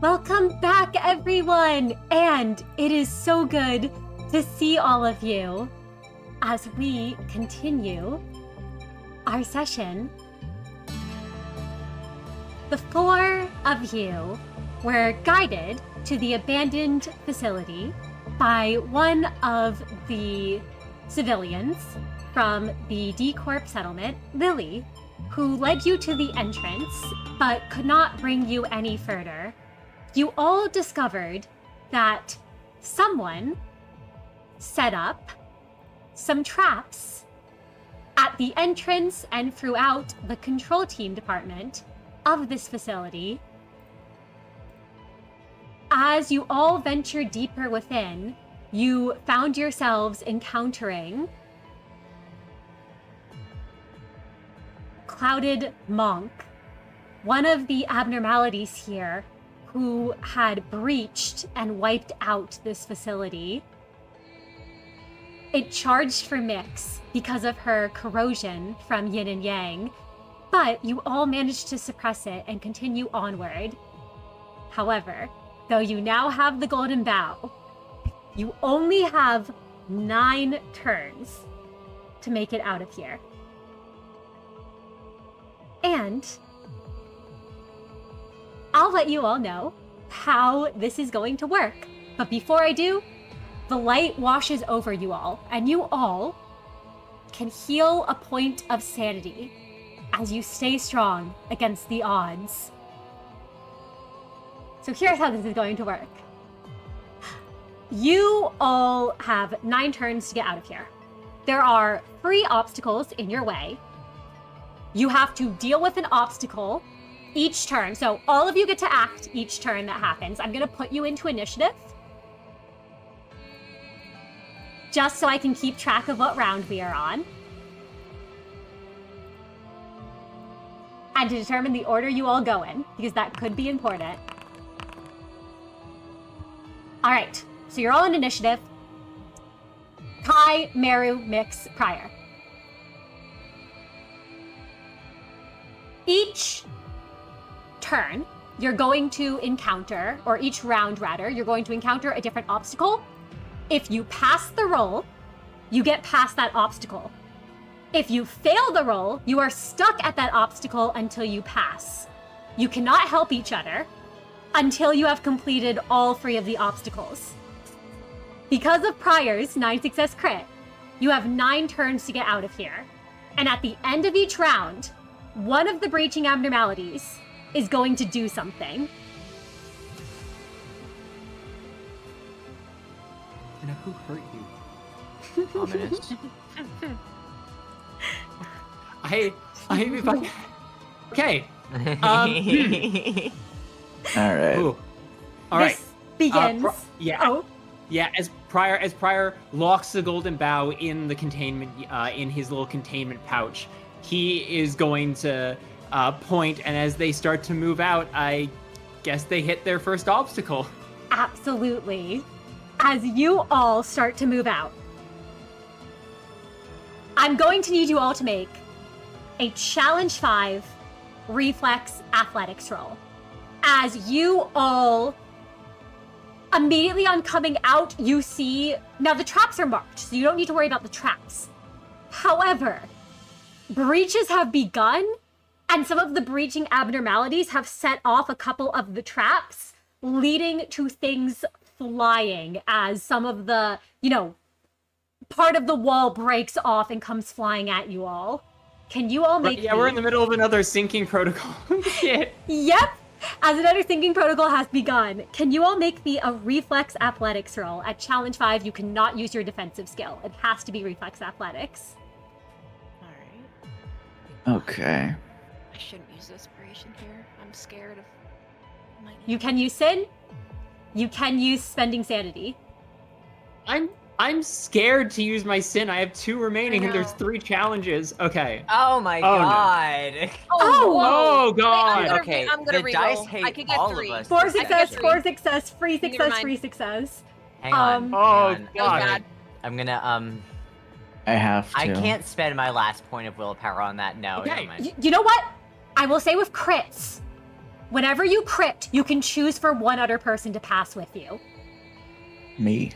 Welcome back, everyone! And it is so good to see all of you as we continue our session. The four of you were guided to the abandoned facility by one of the civilians from the D Corp settlement, Lily, who led you to the entrance but could not bring you any further. You all discovered that someone set up some traps at the entrance and throughout the control team department of this facility. As you all ventured deeper within, you found yourselves encountering Clouded Monk, one of the abnormalities here, who had breached and wiped out this facility. It charged for Mix because of her corrosion from Yin and Yang, but you all managed to suppress it and continue onward. However, though you now have the Golden Bough, you only have 9 turns to make it out of here. And I'll let you all know how this is going to work. But before I do, the light washes over you all, and you all can heal a point of sanity as you stay strong against the odds. So here's how this is going to work. You all have 9 turns to get out of here. There are 3 obstacles in your way. You have to deal with an obstacle each turn. So all of you get to act each turn that happens. I'm going to put you into initiative, just so I can keep track of what round we are on, and to determine the order you all go in, because that could be important. All right, so you're all in initiative. Kai, Meru, Mix, Prior. Each turn, you're going to encounter, or each round rather, you're going to encounter a different obstacle. If you pass the roll, you get past that obstacle. If you fail the roll, you are stuck at that obstacle until you pass. You cannot help each other until you have completed all 3 of the obstacles. Because of Prior's 9 success crit, you have 9 turns to get out of here. And at the end of each round, one of the breaching abnormalities is going to do something. Now, who hurt you? Ominous. Okay. All right. Ooh. All right. This begins. Yeah. Oh, Yeah, as Prior locks the Golden Bough in the containment, in his little containment pouch, he is going to point, and as they start to move out, I guess they hit their first obstacle. absolutely. As you all start to move out, I'm going to need you all to make a challenge 5 reflex athletics roll. As you all immediately on coming out, you see, now the traps are marked, so you don't need to worry about the traps. However, breaches have begun, and some of the breaching abnormalities have set off a couple of the traps, leading to things flying as some of the, part of the wall breaks off and comes flying at you all. Can you all make Yeah, we're in the middle of another sinking protocol. Shit. Yep! As another thinking protocol has begun, can you all make me a reflex athletics roll? At challenge 5, you cannot use your defensive skill. It has to be reflex athletics. Alright. Okay. I shouldn't use inspiration here. I'm scared of my You can use sin. You can use spending sanity. I'm scared to use my sin. I have 2 remaining, and there's know. 3 challenges. Okay. Oh my Oh, no. god. Oh, God. I'm Okay, gonna the reroll. dice I hate could get all 3. of us. 4 this success, session. 4 success, free Never success, mind. free success. Hang on. Oh, hang on. God. bad. I'm gonna I have to. I can't spend my last point of willpower on that. No, Okay. never mind. You know what? I will say with crits, Whenever you crit, you can choose for one other person to pass with you. Me.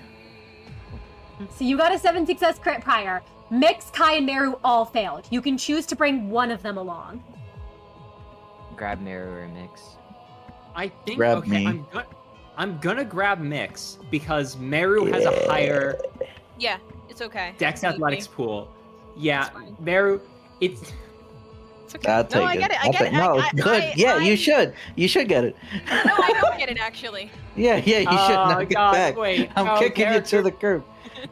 So you got a 7 success crit prior. Mix, Kai, and Meru all failed. You can choose to bring one of them along. Grab Meru or Mix. I think Grab okay, me. I'm gonna grab Mix because Meru has a higher Yeah, it's okay. Dex Leave Athletics me. pool. Yeah, It's fine. Meru, it's It's okay. I'll No, take I it. get it. I I'll get take- it. No, good. Yeah, you should. You should get it. No, I don't get it actually. Yeah, you should. Oh, Now get God, back. wait. I'm Oh, kicking you to character- the curb.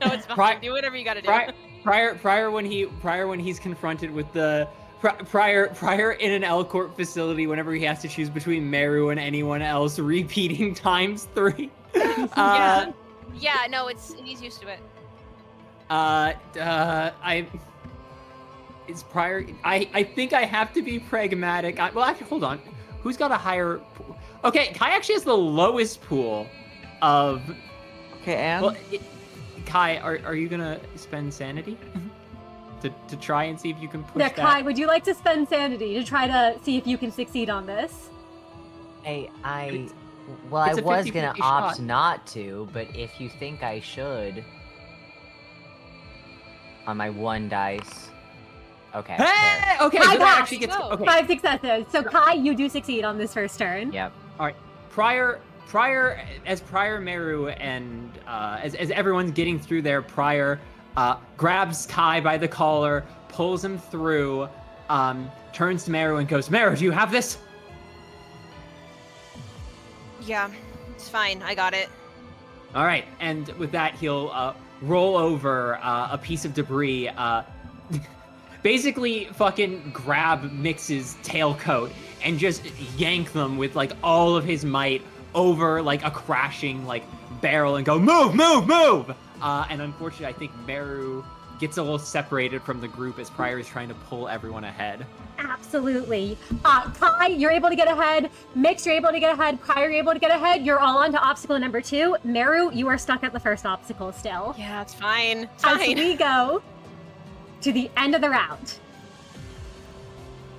No, it's fine. Pri- Do whatever you gotta do. prior when he's confronted with the prior in an L Corp facility, whenever he has to choose between Meru and anyone else, repeating times 3. Yeah. Yeah, no, he's used to it. It's prior. I think I have to be pragmatic. Well, actually, hold on. Who's got a higher? Okay, Kai actually has the lowest pool of. Okay, Anne. Well, Kai, are you gonna spend sanity to try and see if you can push Yeah, that? Kai, would you like to spend sanity to try to see if you can succeed on this? Hey, I It's- well, I it's a was 50-50 gonna shot. opt not to, but if you think I should, on my 1 dice. Okay. there. Hey! Okay, Kai so that passed. actually gets Go. okay. 5 successes. So Kai, you do succeed on this first turn. Yep. All right. Prior Meru and as everyone's getting through there, Prior grabs Kai by the collar, pulls him through, turns to Meru and goes, "Meru, do you have this?" Yeah, it's fine. I got it. All right, and with that, he'll roll over a piece of debris, basically fucking grab Mix's tailcoat and just yank them with like all of his might over like a crashing like barrel and go, "Move, move, move!" And unfortunately, I think Meru gets a little separated from the group as Prior is trying to pull everyone ahead. Absolutely. Kai, you're able to get ahead. Mix, you're able to get ahead. Prior, you're able to get ahead. You're all on to obstacle number 2. Meru, you are stuck at the first obstacle still. Yeah, it's fine. It's As fine. we go to the end of the round.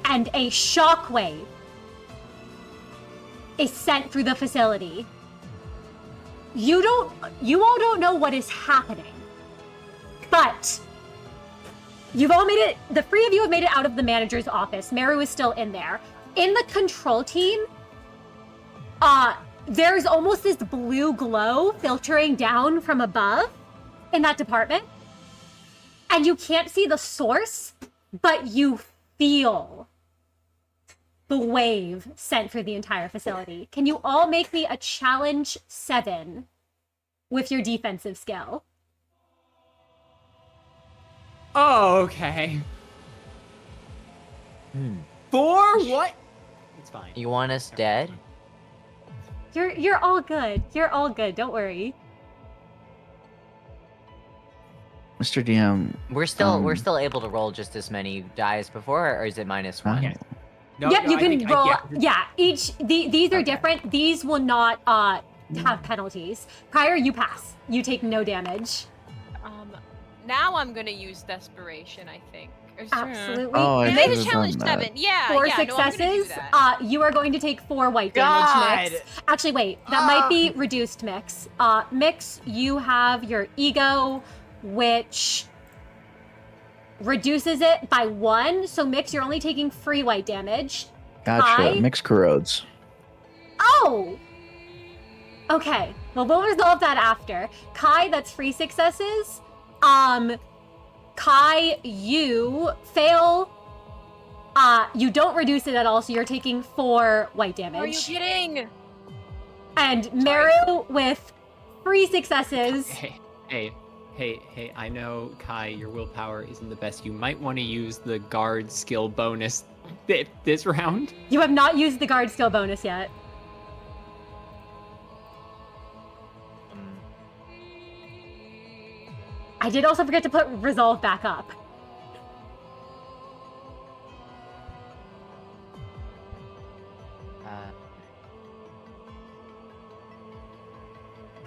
And a shockwave is sent through the facility. You all don't know what is happening. But you've all made it, the 3 of you have made it out of the manager's office. Meru is still in there. In the control team, there's almost this blue glow filtering down from above in that department. And you can't see the source, but you feel the wave sent through the entire facility. Can you all make me a challenge 7 with your defensive skill? Oh, okay. 4? What? It's fine. You want us dead? You're all good. You're all good. Don't worry. Mr. DM. We're still able to roll just as many die as before, or is it -1? Yeah. No, Yep, no, you I can think- roll. yeah. These are Okay. different. These will not have penalties. Prior, you pass. You take no damage. Now I'm gonna use desperation, I think. Absolutely. Oh, I You And made should've a done challenge that. 7. Yeah. 4 yeah, no, I'm gonna do successes. that. You are going to take 4 white damage. God! Mix. Actually, wait. That might be reduced. Mix. Mix. You have your ego, which reduces it by 1. So Mix, you're only taking 3 white damage. Gotcha. Kai? Mix corrodes. Oh! Okay. Well, we'll resolve that after. Kai, that's 3 successes. Kai, you fail. You don't reduce it at all, so you're taking 4 white damage. Are you kidding? And Meru with 3 successes. Hey, I know, Kai, your willpower isn't the best. You might want to use the guard skill bonus this round. You have not used the guard skill bonus yet. I did also forget to put resolve back up.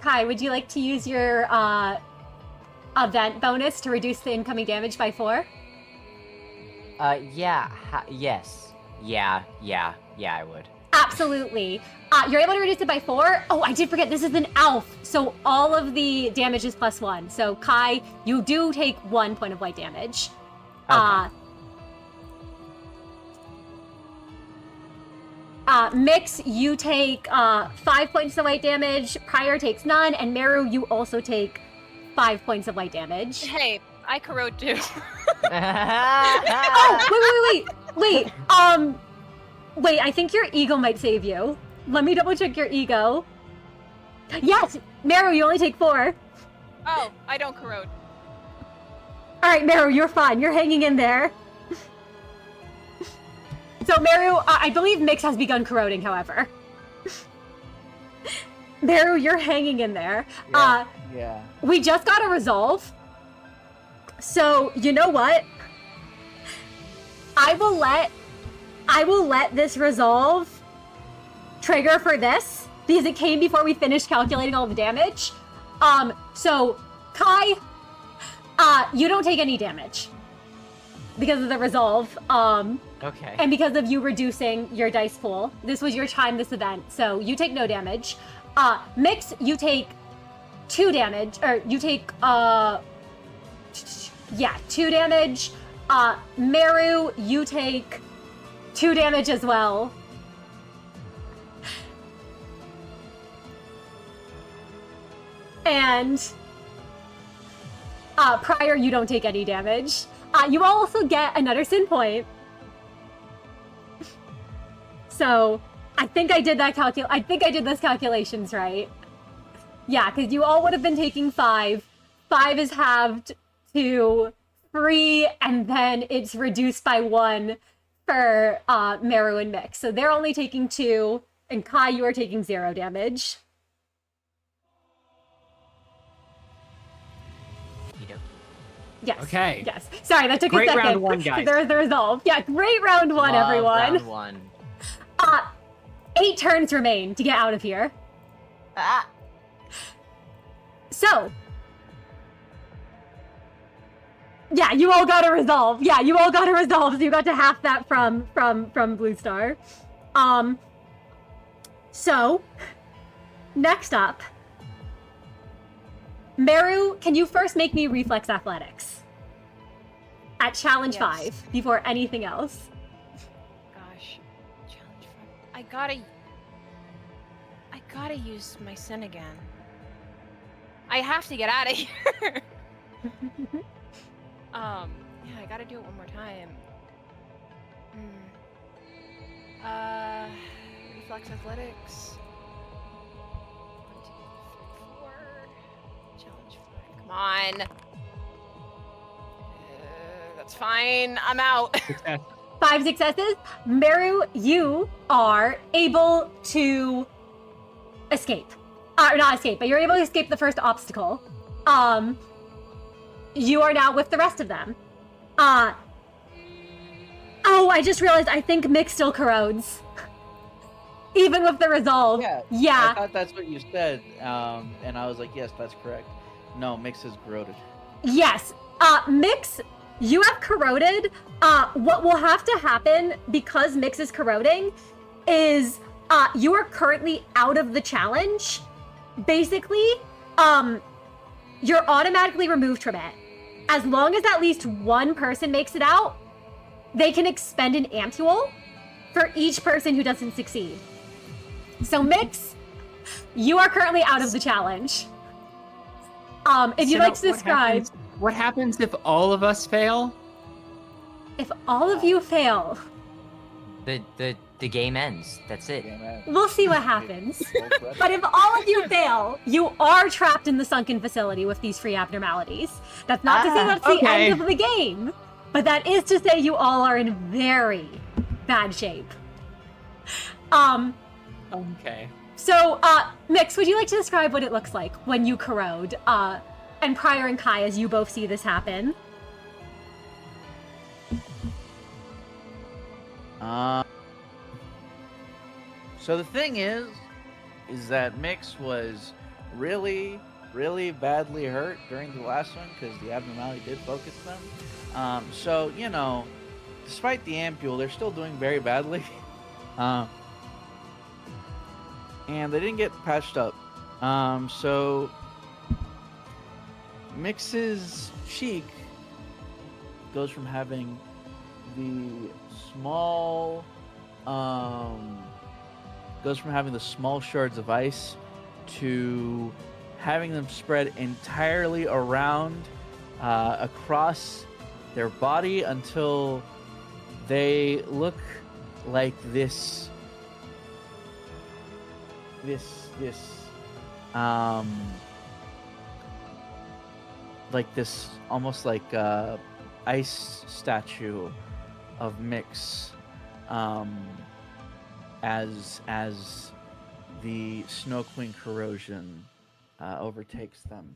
Kai, would you like to use your event bonus to reduce the incoming damage by 4? Yeah. Yes. Yeah, I would. Absolutely. You're able to reduce it by 4. Oh, I did forget, this is an elf, so all of the damage is +1. So Kai, you do take 1 point of white damage. Okay. Mix, you take 5 points of white damage. Prior takes none, and Meru, you also take 5 points of white damage. Hey, I corrode too. Oh, wait. Wait, I think your ego might save you. Let me double check your ego. Yes, Meru, you only take 4. Oh, I don't corrode. All right, Meru, you're fine. You're hanging in there. So, Meru, I believe Mix has begun corroding, however. Meru, you're hanging in there. Yeah. We just got a resolve. So, you know what? I will let this resolve trigger for this, because it came before we finished calculating all the damage. So, Kai, you don't take any damage because of the resolve. Okay. And because of you reducing your dice pool. This was your time this event, so you take no damage. Mix, you take 2 damage, or you take, 2 damage. Meru, you take 2 damage as well. And Prior, you don't take any damage. You also get another sin point. So I think I did that I think I did those calculations right. Yeah, because you all would have been taking 5. 5 is halved to 3, and then it's reduced by 1 for Meru and Mix. So they're only taking 2, and Kai, you are taking 0 damage. Yes. Okay. Yes. Sorry, that took Great a second. round 1, guys. There's the resolve. Yeah, great round 1, Love everyone. Round 1. 8 turns remain to get out of here. So. Yeah, you all got a resolve. So you got to half that from Blue Star. So, next up. Meru, can you first make me reflex athletics? At challenge Yes. 5, before anything else. Gosh. Challenge 5. I gotta use my sin again. I have to get out of here. Yeah, I gotta do it one more time. Reflex athletics. 1, 2, 3, 4. Challenge 5. Come on. That's fine. I'm out. Success. 5 successes. Meru, you are able to escape. Or not escape, but you're able to escape the first obstacle. You are now with the rest of them. Oh, I just realized I think Mick still corrodes. Even with the resolve. Yeah. I thought that's what you said, and I was like, yes, that's correct. No, Mix is corroded. Yes. Mix, you have corroded. What will have to happen because Mix is corroding is you are currently out of the challenge. Basically, you're automatically removed from it. As long as at least one person makes it out, they can expend an ampule for each person who doesn't succeed. So Mix, you are currently out of the challenge. If you'd like to describe... What happens if all of us fail? If all of you fail... The game ends. That's it. We'll see what happens. But if all of you fail, you are trapped in the sunken facility with these free abnormalities. That's not to say that's the okay. end of the game, but that is to say you all are in very bad shape. Okay. So, Mix, would you like to describe what it looks like when you corrode? And Prior and Kai, as you both see this happen. So the thing is that Mix was really, really badly hurt during the last one because the abnormality did focus them. So, you know, despite the ampule, they're still doing very badly. and they didn't get patched up. So Mix's cheek goes from having the small shards of ice to having them spread entirely around across their body until they look like this almost like ice statue of Mix as the Snow Queen corrosion overtakes them.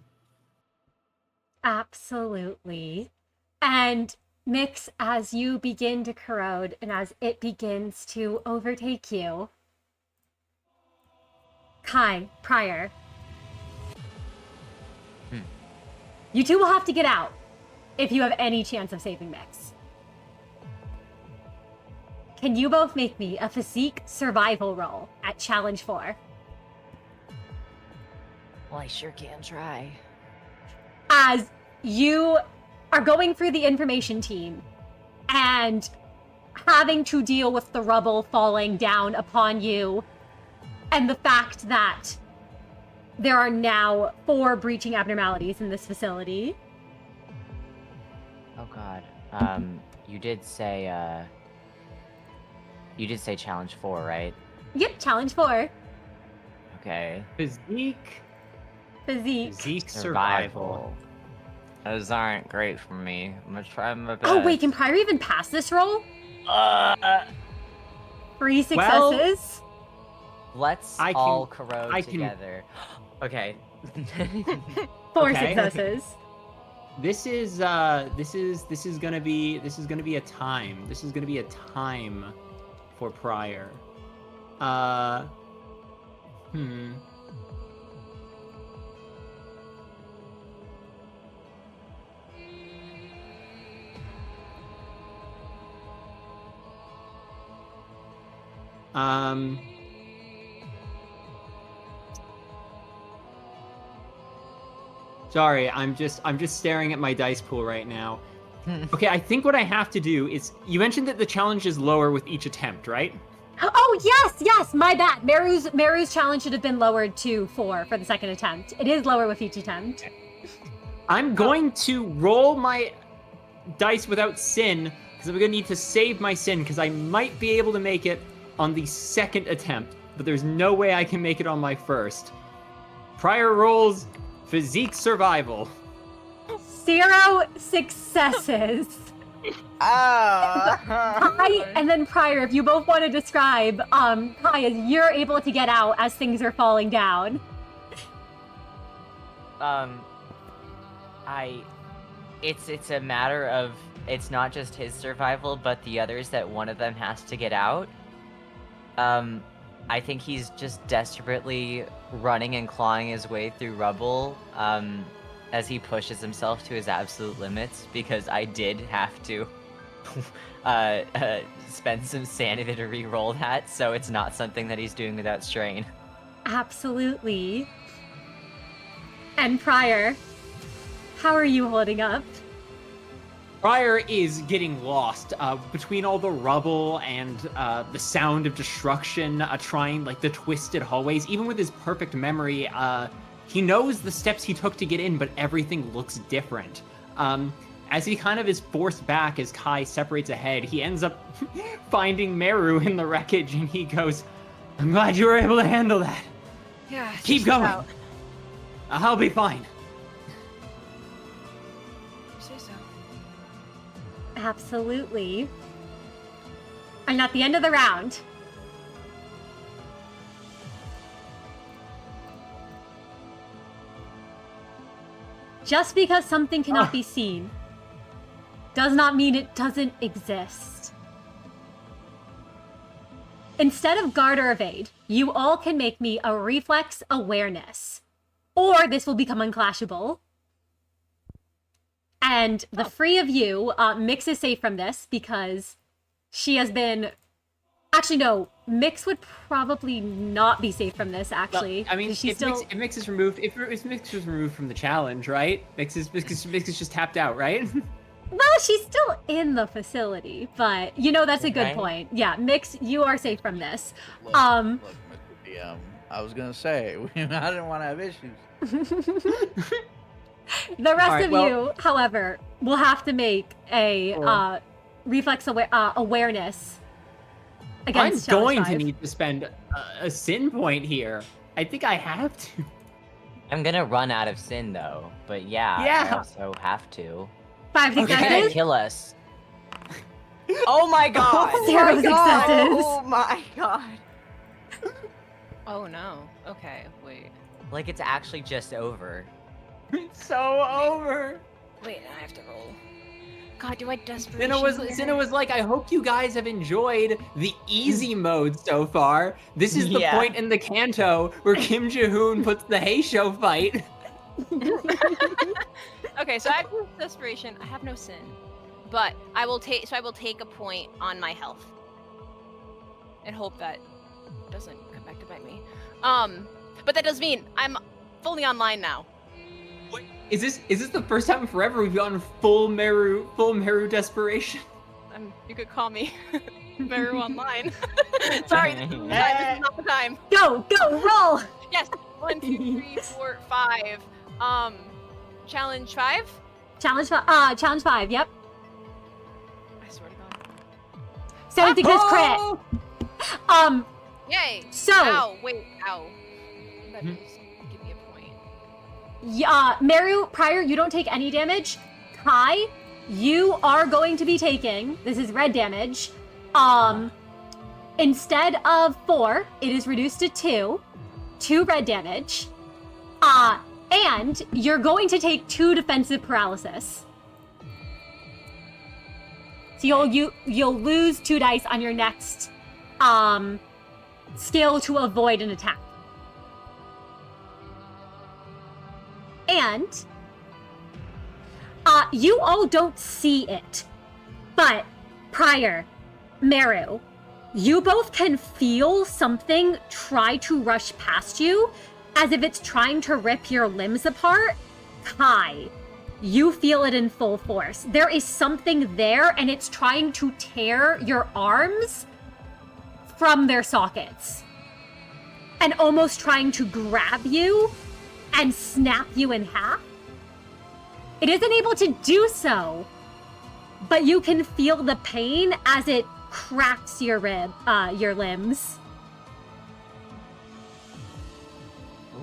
Absolutely. And Mix, as you begin to corrode and as it begins to overtake you, Kai, Prior, you two will have to get out if you have any chance of saving Mix. Can you both make me a physique survival roll at challenge 4? Well, I sure can try. As you are going through the information team and having to deal with the rubble falling down upon you and the fact that there are now 4 breaching abnormalities in this facility. Oh god. You did say challenge 4, right? Yep, challenge 4. Okay. Physique Physique. survival. Those aren't great for me. I'm gonna try my best. Oh wait, can Prior even pass this roll? 3 successes? Let's I all can- corrode I can- together. Okay. 4 Okay. successes. This is gonna be a time. This is gonna be a time for Prior. Sorry, I'm just staring at my dice pool right now. Okay, I think what I have to do is, you mentioned that the challenge is lower with each attempt, right? Oh yes, my bad. Meru's challenge should have been lowered to 4 for the second attempt. It is lower with each attempt. I'm going to roll my dice without sin, because I'm going to need to save my sin, because I might be able to make it on the second attempt, but there's no way I can make it on my first. Prior rolls physique survival. 0 successes. Kai and then Prior, if you both want to describe Kai as you're able to get out as things are falling down. It's a matter of, it's not just his survival, but the others that one of them has to get out. I think he's just desperately running and clawing his way through rubble, as he pushes himself to his absolute limits, because I did have to spend some sanity to re-roll that, so it's not something that he's doing without strain. Absolutely. And Prior, how are you holding up? Prior is getting lost between all the rubble and the sound of destruction, trying like the twisted hallways. Even with his perfect memory, he knows the steps he took to get in, but everything looks different. As he kind of is forced back as Kai separates ahead, he ends up finding Meru in the wreckage, and he goes, "I'm glad you were able to handle that. Yeah. Keep just going. about. I'll be fine." Say so. Absolutely. And at the end of the round, just because something cannot be seen does not mean it doesn't exist. Instead of guard or evade, you all can make me a reflex awareness, or this will become unclashable. And the three of you, Mix is safe from this because she has been... Actually, no. Mix would probably not be safe from this, actually. Well, I mean, 'cause she's if Mix is removed, if Mix was removed from the challenge, right? Mix is just tapped out, right? Well, she's still in the facility, but that's a good Right. point. Yeah, Mix, you are safe from this. Look, Mr. DM, I was gonna say I didn't want to have issues. The rest Alright, of well- you, however, will have to make a reflex awareness I'm against going challenge to 5. need to spend a sin point here. I think I have to. I'm gonna run out of sin though, but yeah, Yeah. I also have to. 5 You're gonna successes. kill us. Oh my god! 0 successes. Oh my god. Oh no. Okay, wait. Like it's actually just over. It's so over. Wait, I have to roll. God, do I desperation? Cinna was like, I hope you guys have enjoyed the easy mode so far. This is the Yeah. point in the canto where Kim Ji-hoon puts the Hey Show fight. Okay, so I have desperation. I have no sin, but I will take. So I will take a point on my health, and hope that doesn't come back to bite me. But that does mean I'm fully online now. Wait, is this the first time in forever we've gone full Meru desperation? You could call me Meru Online. Sorry, this is not the time. Go, roll. Yes, 1, 2, 3, 4, 5. Challenge 5. Challenge 5. Yep. I swear to God. 7 success crit. Oh! Yay! So- Ow! Wait! Ow! That is. Give me a point. Meru, prior, you don't take any damage. Kai, you are going to be taking. This is red damage. Instead of 4, it is reduced to 2. 2 red damage. And you're going to take 2 defensive paralysis. So you'll lose 2 dice on your next skill to avoid an attack. And you all don't see it, but prior, Meru, you both can feel something try to rush past you as if it's trying to rip your limbs apart. Kai, you feel it in full force. There is something there and it's trying to tear your arms from their sockets and almost trying to grab you and snap you in half. It isn't able to do so, but you can feel the pain as it cracks your limbs.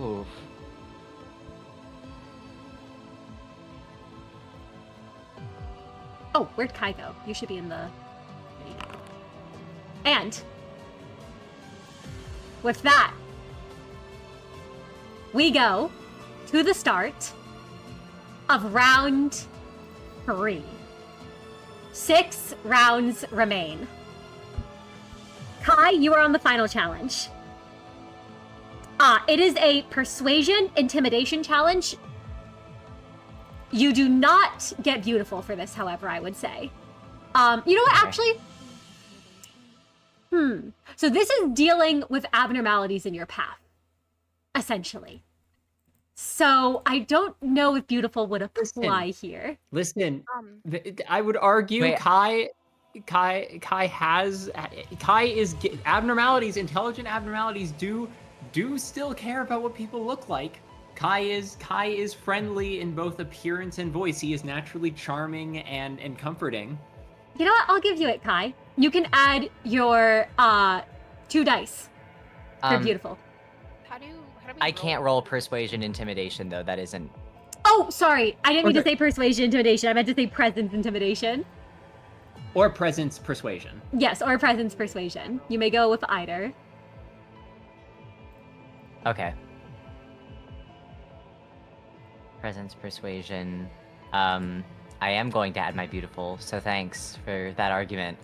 Oof. Oh, where'd Kai go? You should be in the... And with that, we go to the start of round 3. 6 rounds remain. Kai, you are on the final challenge. It is a persuasion intimidation challenge. You do not get beautiful for this, however, I would say. You know what, actually? So this is dealing with abnormalities in your path, essentially. So I don't know if beautiful would apply here. Listen, I would argue Wait. Kai is abnormalities, intelligent abnormalities do still care about what people look like. Kai is friendly in both appearance and voice. He is naturally charming and comforting. You know what? I'll give you it, Kai. You can add your 2 dice for beautiful. How do we I roll? can't roll persuasion intimidation though. That isn't. Oh, sorry. I didn't mean to Okay. say persuasion intimidation. I meant to say presence intimidation. Or presence persuasion. Yes, or presence persuasion. You may go with either. Okay. Presence persuasion. I am going to add my beautiful, so thanks for that argument.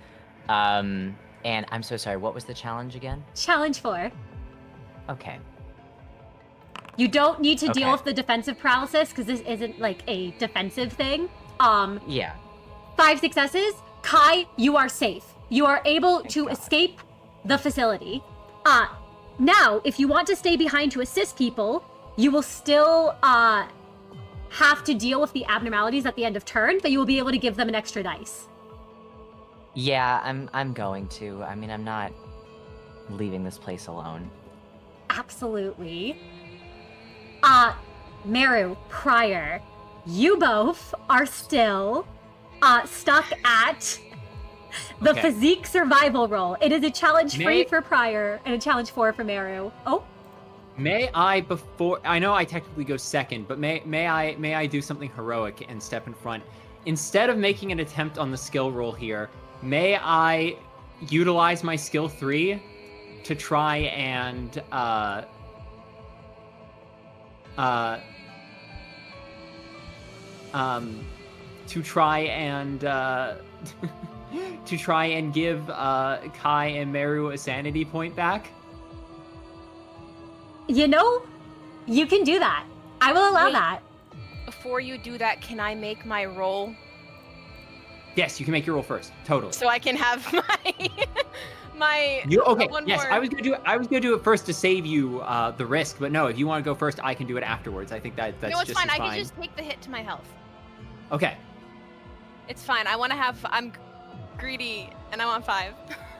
And I'm so sorry, what was the challenge again? Challenge 4. Okay. You don't need to deal Okay. with the defensive paralysis because this isn't like a defensive thing. Yeah. 5 successes. Kai, you are safe. You are able to God. escape the facility. Now, if you want to stay behind to assist people, you will still have to deal with the abnormalities at the end of turn, but you will be able to give them an extra dice. Yeah, I'm going to. I mean, I'm not leaving this place alone. Absolutely. Meru, Prior, you both are still stuck at the Okay. physique survival roll. It is a challenge 3 for Prior and a challenge 4 for Meru. Oh, May I, before I know I technically go second, but may I do something heroic and step in front? Instead of making an attempt on the skill roll here, may I utilize my skill 3 to try and to try and to try and give Kai and Meru a sanity point back? you know, you can do that. I will allow Wait. that. Before you do that, can I make my roll Yes, you can make your roll first. Totally. so I can have my You okay? one Yes, more. I was gonna do it first to save you the risk, but no, if you want to go first, I can do it afterwards. I think that's No, it's just fine. as I fine. can just take the hit to my health. Okay. It's fine. I'm greedy and I want 5.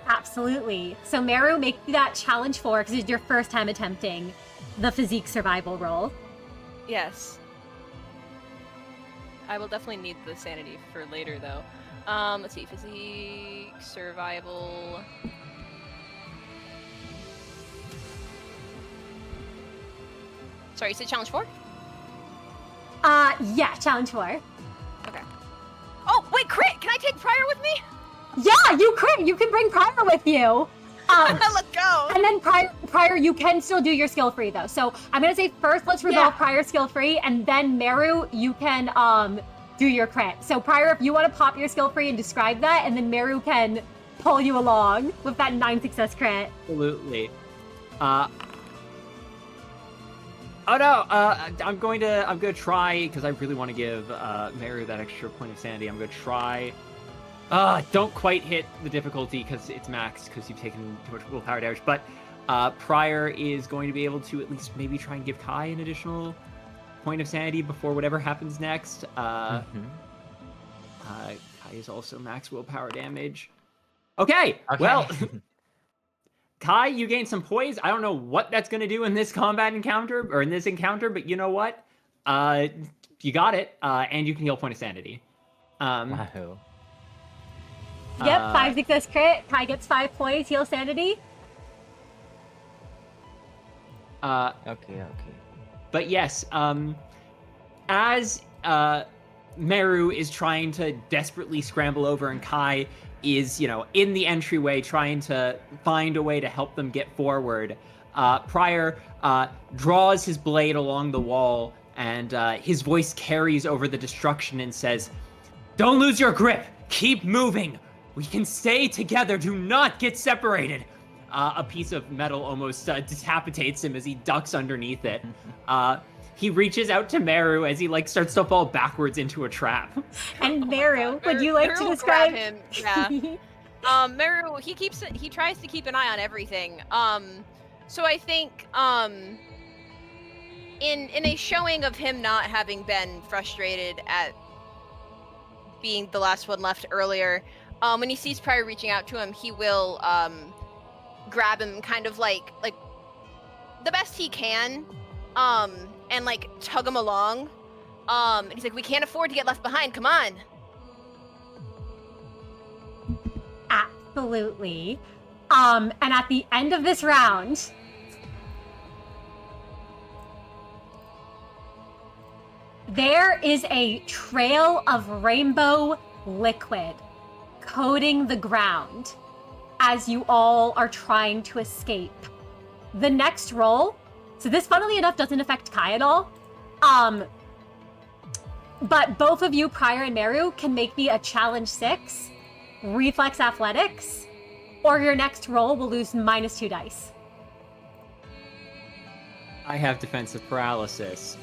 Absolutely. So Meru, make that challenge 4 because it's your first time attempting the physique survival roll. Yes. I will definitely need the sanity for later, though. Let's see. Physique, survival. Sorry, you said challenge 4? Yeah, challenge 4. Okay. Oh, wait, crit! Can I take Prior with me? Yeah, you crit. You can bring Prior with you. Let's go! And then Prior, you can still do your skill free though. So I'm gonna say first, let's resolve Prior skill free, and then Meru, you can do your crit. So Prior, if you want to pop your skill free and describe that, and then Meru can pull you along with that 9 success crit. Absolutely. Oh no! I'm going to try because I really want to give Meru that extra point of sanity. I'm going to try. Don't quite hit the difficulty because it's max because you've taken too much willpower damage. But Prior is going to be able to at least maybe try and give Kai an additional point of sanity before whatever happens next. Kai is also max willpower damage. Okay. Well. Kai, you gain some poise. I don't know what that's going to do in this combat encounter, or in this encounter, but you know what? You got it, and you can heal point of sanity. Wahoo. Yep, 5 success crit. Kai gets 5 points, heal sanity. Okay. But yes, as Meru is trying to desperately scramble over, and Kai is, in the entryway trying to find a way to help them get forward, Prior draws his blade along the wall, and his voice carries over the destruction and says, "Don't lose your grip. Keep moving. We can stay together. Do not get separated." A piece of metal almost decapitates him as he ducks underneath it. He reaches out to Meru as he starts to fall backwards into a trap. And Meru, would you like to Meru will describe grab him? Yeah. Meru, he tries to keep an eye on everything. So I think, in a showing of him not having been frustrated at being the last one left earlier, when he sees Prior reaching out to him, he will grab him kind of like the best he can, and tug him along. And he's like, "We can't afford to get left behind. Come on." Absolutely. And at the end of this round, there is a trail of rainbow liquid coating the ground as you all are trying to escape. The next roll, so this funnily enough doesn't affect Kai at all, but both of you, Prior and Meru, can make me a challenge 6, reflex athletics, or your next roll will lose -2 dice. I have defensive paralysis.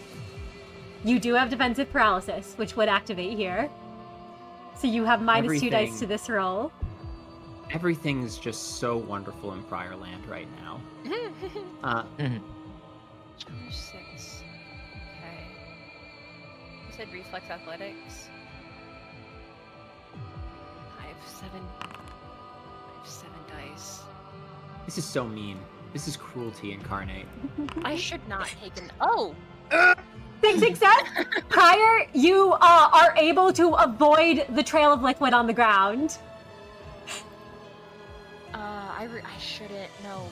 You do have defensive paralysis, which would activate here. So you have -2 dice Everything. to this roll. Everything's just so wonderful in Priorland right now. Challenge 6. Okay. You said reflex athletics. I have 7 dice. This is so mean. This is cruelty incarnate. I should not take an. Oh! Big success! Prior, you are able to avoid the trail of liquid on the ground. I shouldn't. No.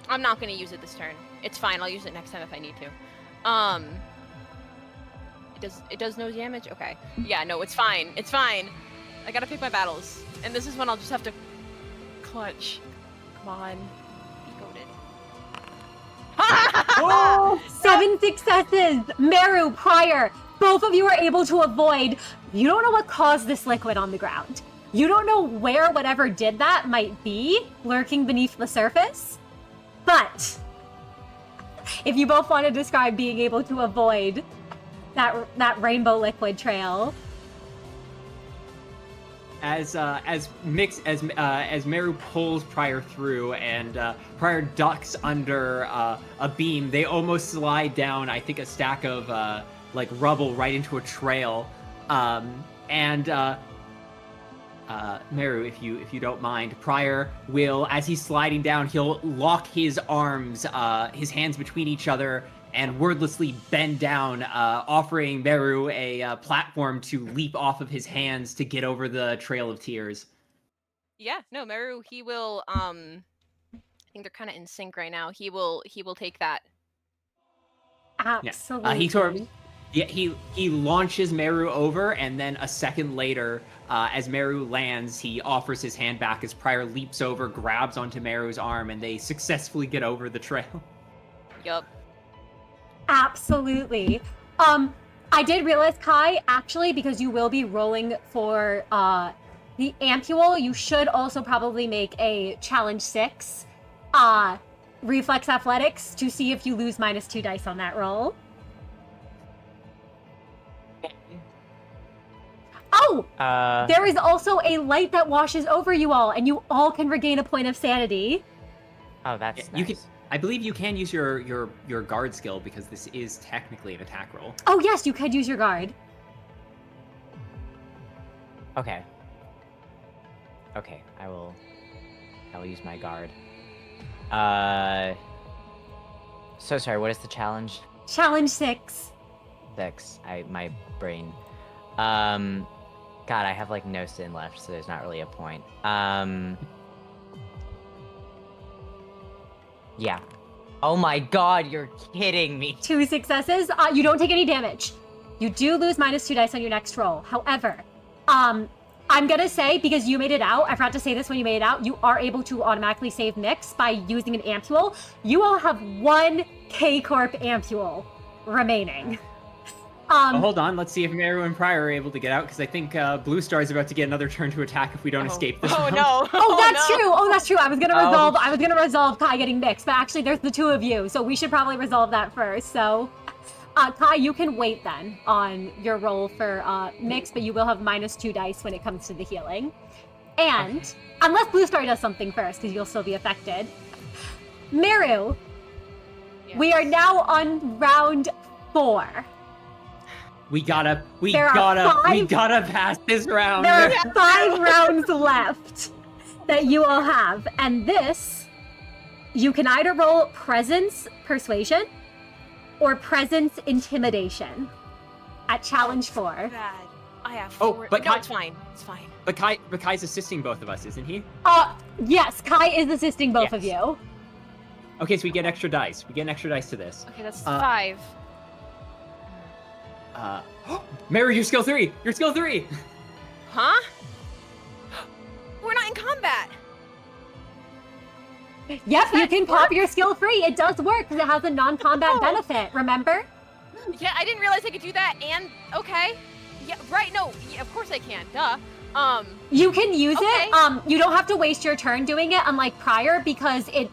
I'm not gonna use it this turn. It's fine. I'll use it next time if I need to. It does no damage. Okay. Yeah. No. It's fine. It's fine. I gotta pick my battles, and this is when I'll just have to clutch. Come on. Be goated. Oh, 7 successes! Meru, Prior, both of you are able to avoid. You don't know what caused this liquid on the ground. You don't know where whatever did that might be, lurking beneath the surface. But if you both want to describe being able to avoid that rainbow liquid trail. As Meru pulls Prior through and Prior ducks under a beam, they almost slide down, I think, a stack of like rubble right into a trail. Meru, if you don't mind, Prior will, as he's sliding down, he'll lock his arms, his hands between each other, and wordlessly bend down, offering Meru a platform to leap off of his hands to get over the Trail of Tears. Yeah. No. Meru. He will. I think they're kind of in sync right now. He will take that. Absolutely. He launches Meru over, and then a second later, as Meru lands, he offers his hand back as Prior leaps over, grabs onto Meru's arm, and they successfully get over the trail. Yup. Absolutely. I did realize, Kai, actually, because you will be rolling for the ampule, you should also probably make a challenge 6 reflex athletics to see if you lose -2 dice on that roll. Oh! There is also a light that washes over you all, and you all can regain a point of sanity. Oh, that's Yeah, nice. you can. I believe you can use your guard skill because this is technically an attack roll. Oh yes, you could use your guard. Okay. Okay, I will use my guard. So sorry, what is the challenge? Challenge 6. 6. My brain. God, I have like no sin left, so there's not really a point. Yeah. Oh my god, you're kidding me. 2 successes. You don't take any damage. You do lose -2 dice on your next roll. However, I'm gonna say, because you made it out, I forgot to say this when you made it out, you are able to automatically save Mix by using an ampule. You all have 1 K Corp ampule remaining. Hold on, let's see if Meru and Prior are able to get out, because I think Blue Star is about to get another turn to attack if we don't escape this round. No. Oh, that's true. Oh, that's true. I was gonna resolve Kai getting Mixed, but actually there's the 2 of you, so we should probably resolve that first. So, Kai, you can wait then on your roll for Mix, but you will have -2 dice when it comes to the healing. And unless Blue Star does something first, because you'll still be affected. Meru, Yes. we are now on round 4. We gotta There are 5 pass this round. There are 5 rounds left that you all have, and this, you can either roll Presence Persuasion or Presence Intimidation at Challenge 4. Bad. I have Oh, 4. but no, Kai- it's fine. It's fine. But Kai's assisting both of us, isn't he? Yes, Kai is assisting both of Yes. you. Okay, so we get extra dice. We get an extra dice to this. Okay, that's 5. Meru, you're skill 3. You're skill 3. Huh? We're not in combat. Yep, you that can pop work? your skill free. It does work because it has a non-combat Oh. benefit, remember? Yeah, I didn't realize I could do that. And okay. Yeah, right. No, yeah, of course I can. Duh. You can use Okay. it. You don't have to waste your turn doing it, unlike Prior, because it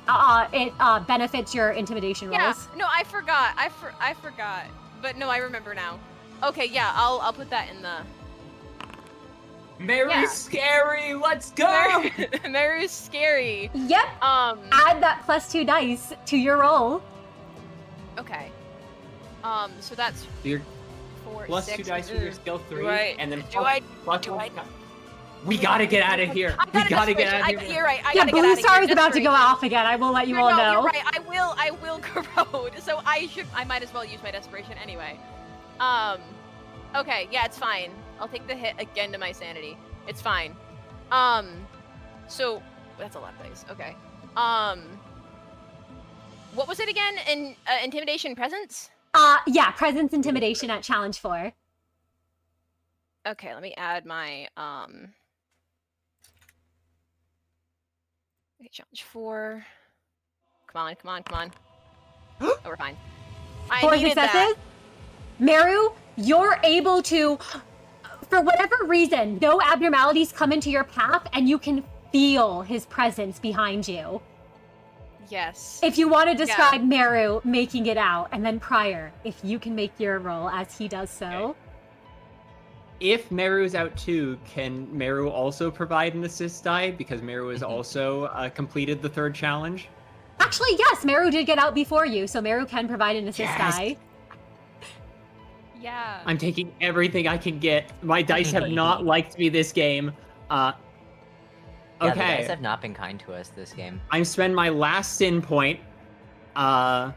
benefits your intimidation Yeah. rolls. No, I forgot. I forgot. But no, I remember now. Okay, yeah, I'll put that in the. Mary's Yeah. scary. Let's go. Meru's scary. Yep. Add that +2 dice to your roll. Okay. So that's You're 4, plus 6. 2 dice from your skill 3, Do I- and then do I- plus do one- I- We gotta get out of here. We gotta get out of here. You're right. I Yeah, gotta Blue get out of Star here. is about to go Desperation. off again. I will let you No, all no, know. You're right. I will corrode. So I might as well use my desperation anyway. Okay, yeah, it's fine. I'll take the hit again to my sanity. It's fine. So that's a lot of dice. Okay. What was it again? Intimidation, presence? Yeah, presence intimidation at challenge 4. Okay, let me add my okay, challenge 4. Come on. Oh, we're fine. I 4 needed successes. that. Meru, you're able to, for whatever reason, no abnormalities come into your path, and you can feel his presence behind you. Yes. If you want to describe Meru making it out, and then Prior, if you can make your roll as he does so. Okay. If Meru's out too, can Meru also provide an assist die? Because Meru has also completed the 3rd challenge. Actually, yes, Meru did get out before you, so Meru can provide an assist Yes. die. Yeah. I'm taking everything I can get. My dice have not liked me this game. Yeah, the Okay. dice have not been kind to us this game. I'm spend my last sin point. I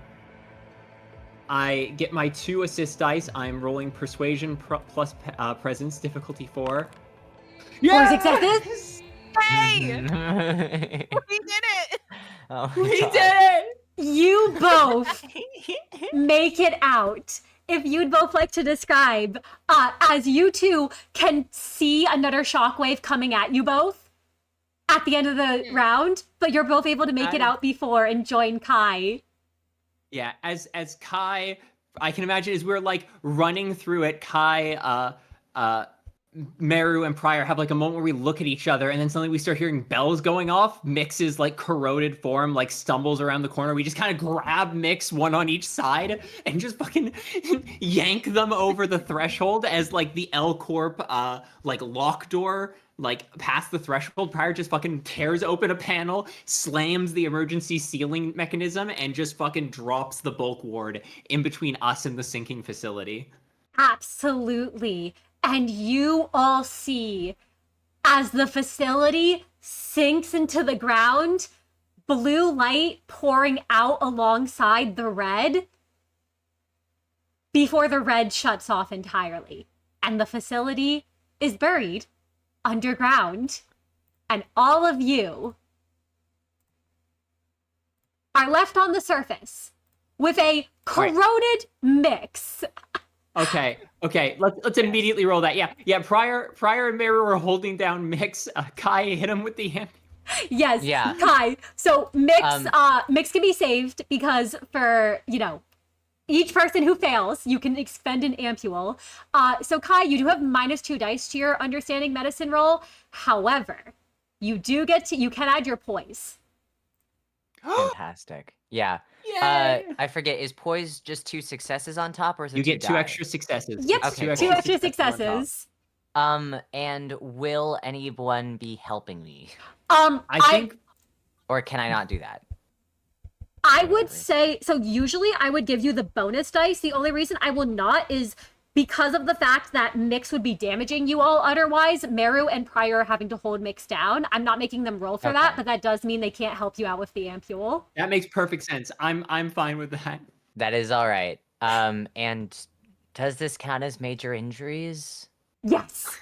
get my 2 assist dice. I'm rolling persuasion plus presence, difficulty 4. 4 successes. Hey! we We did it! Oh, We God. did it! You both make it out. If you'd both like to describe, as you two can see another shockwave coming at you both at the end of the round, but you're both able to make it out before and join Kai. Yeah, as Kai, I can imagine as we're like running through it, Kai, Meru and Prior have like a moment where we look at each other, and then suddenly we start hearing bells going off. Mix's like corroded form like stumbles around the corner. We just kind of grab Mix, one on each side, and just fucking yank them over the threshold as like the L Corp like lock door like past the threshold. Prior just fucking tears open a panel, slams the emergency sealing mechanism, and just fucking drops the bulk ward in between us and the sinking facility. Absolutely. And you all see, as the facility sinks into the ground, blue light pouring out alongside the red before the red shuts off entirely. And the facility is buried underground. And all of you are left on the surface with a corroded Mix. Okay. Let's immediately roll that. Yeah. Prior and Meru are holding down Mix. Kai hit him with the hand. Yes, Yeah. Kai. So Mix can be saved because for, each person who fails, you can expend an ampule. So Kai, you do have -2 dice to your understanding medicine roll. However, you can add your poise. Fantastic. Yeah. Yay! I forget, is poise just 2 successes on top, or is it You get 2 die? extra successes. Yep, It's Okay, two cool. extra on top. successes. And will anyone be helping me? I think Or can I not do that? I would say, so usually I would give you the bonus dice. The only reason I will not is because of the fact that Mix would be damaging you all otherwise. Meru and Prior are having to hold Mix down. I'm not making them roll for that, but that does mean they can't help you out with the ampule. that makes perfect sense. I'm fine with that. That is all right. And does this count as major injuries? Yes,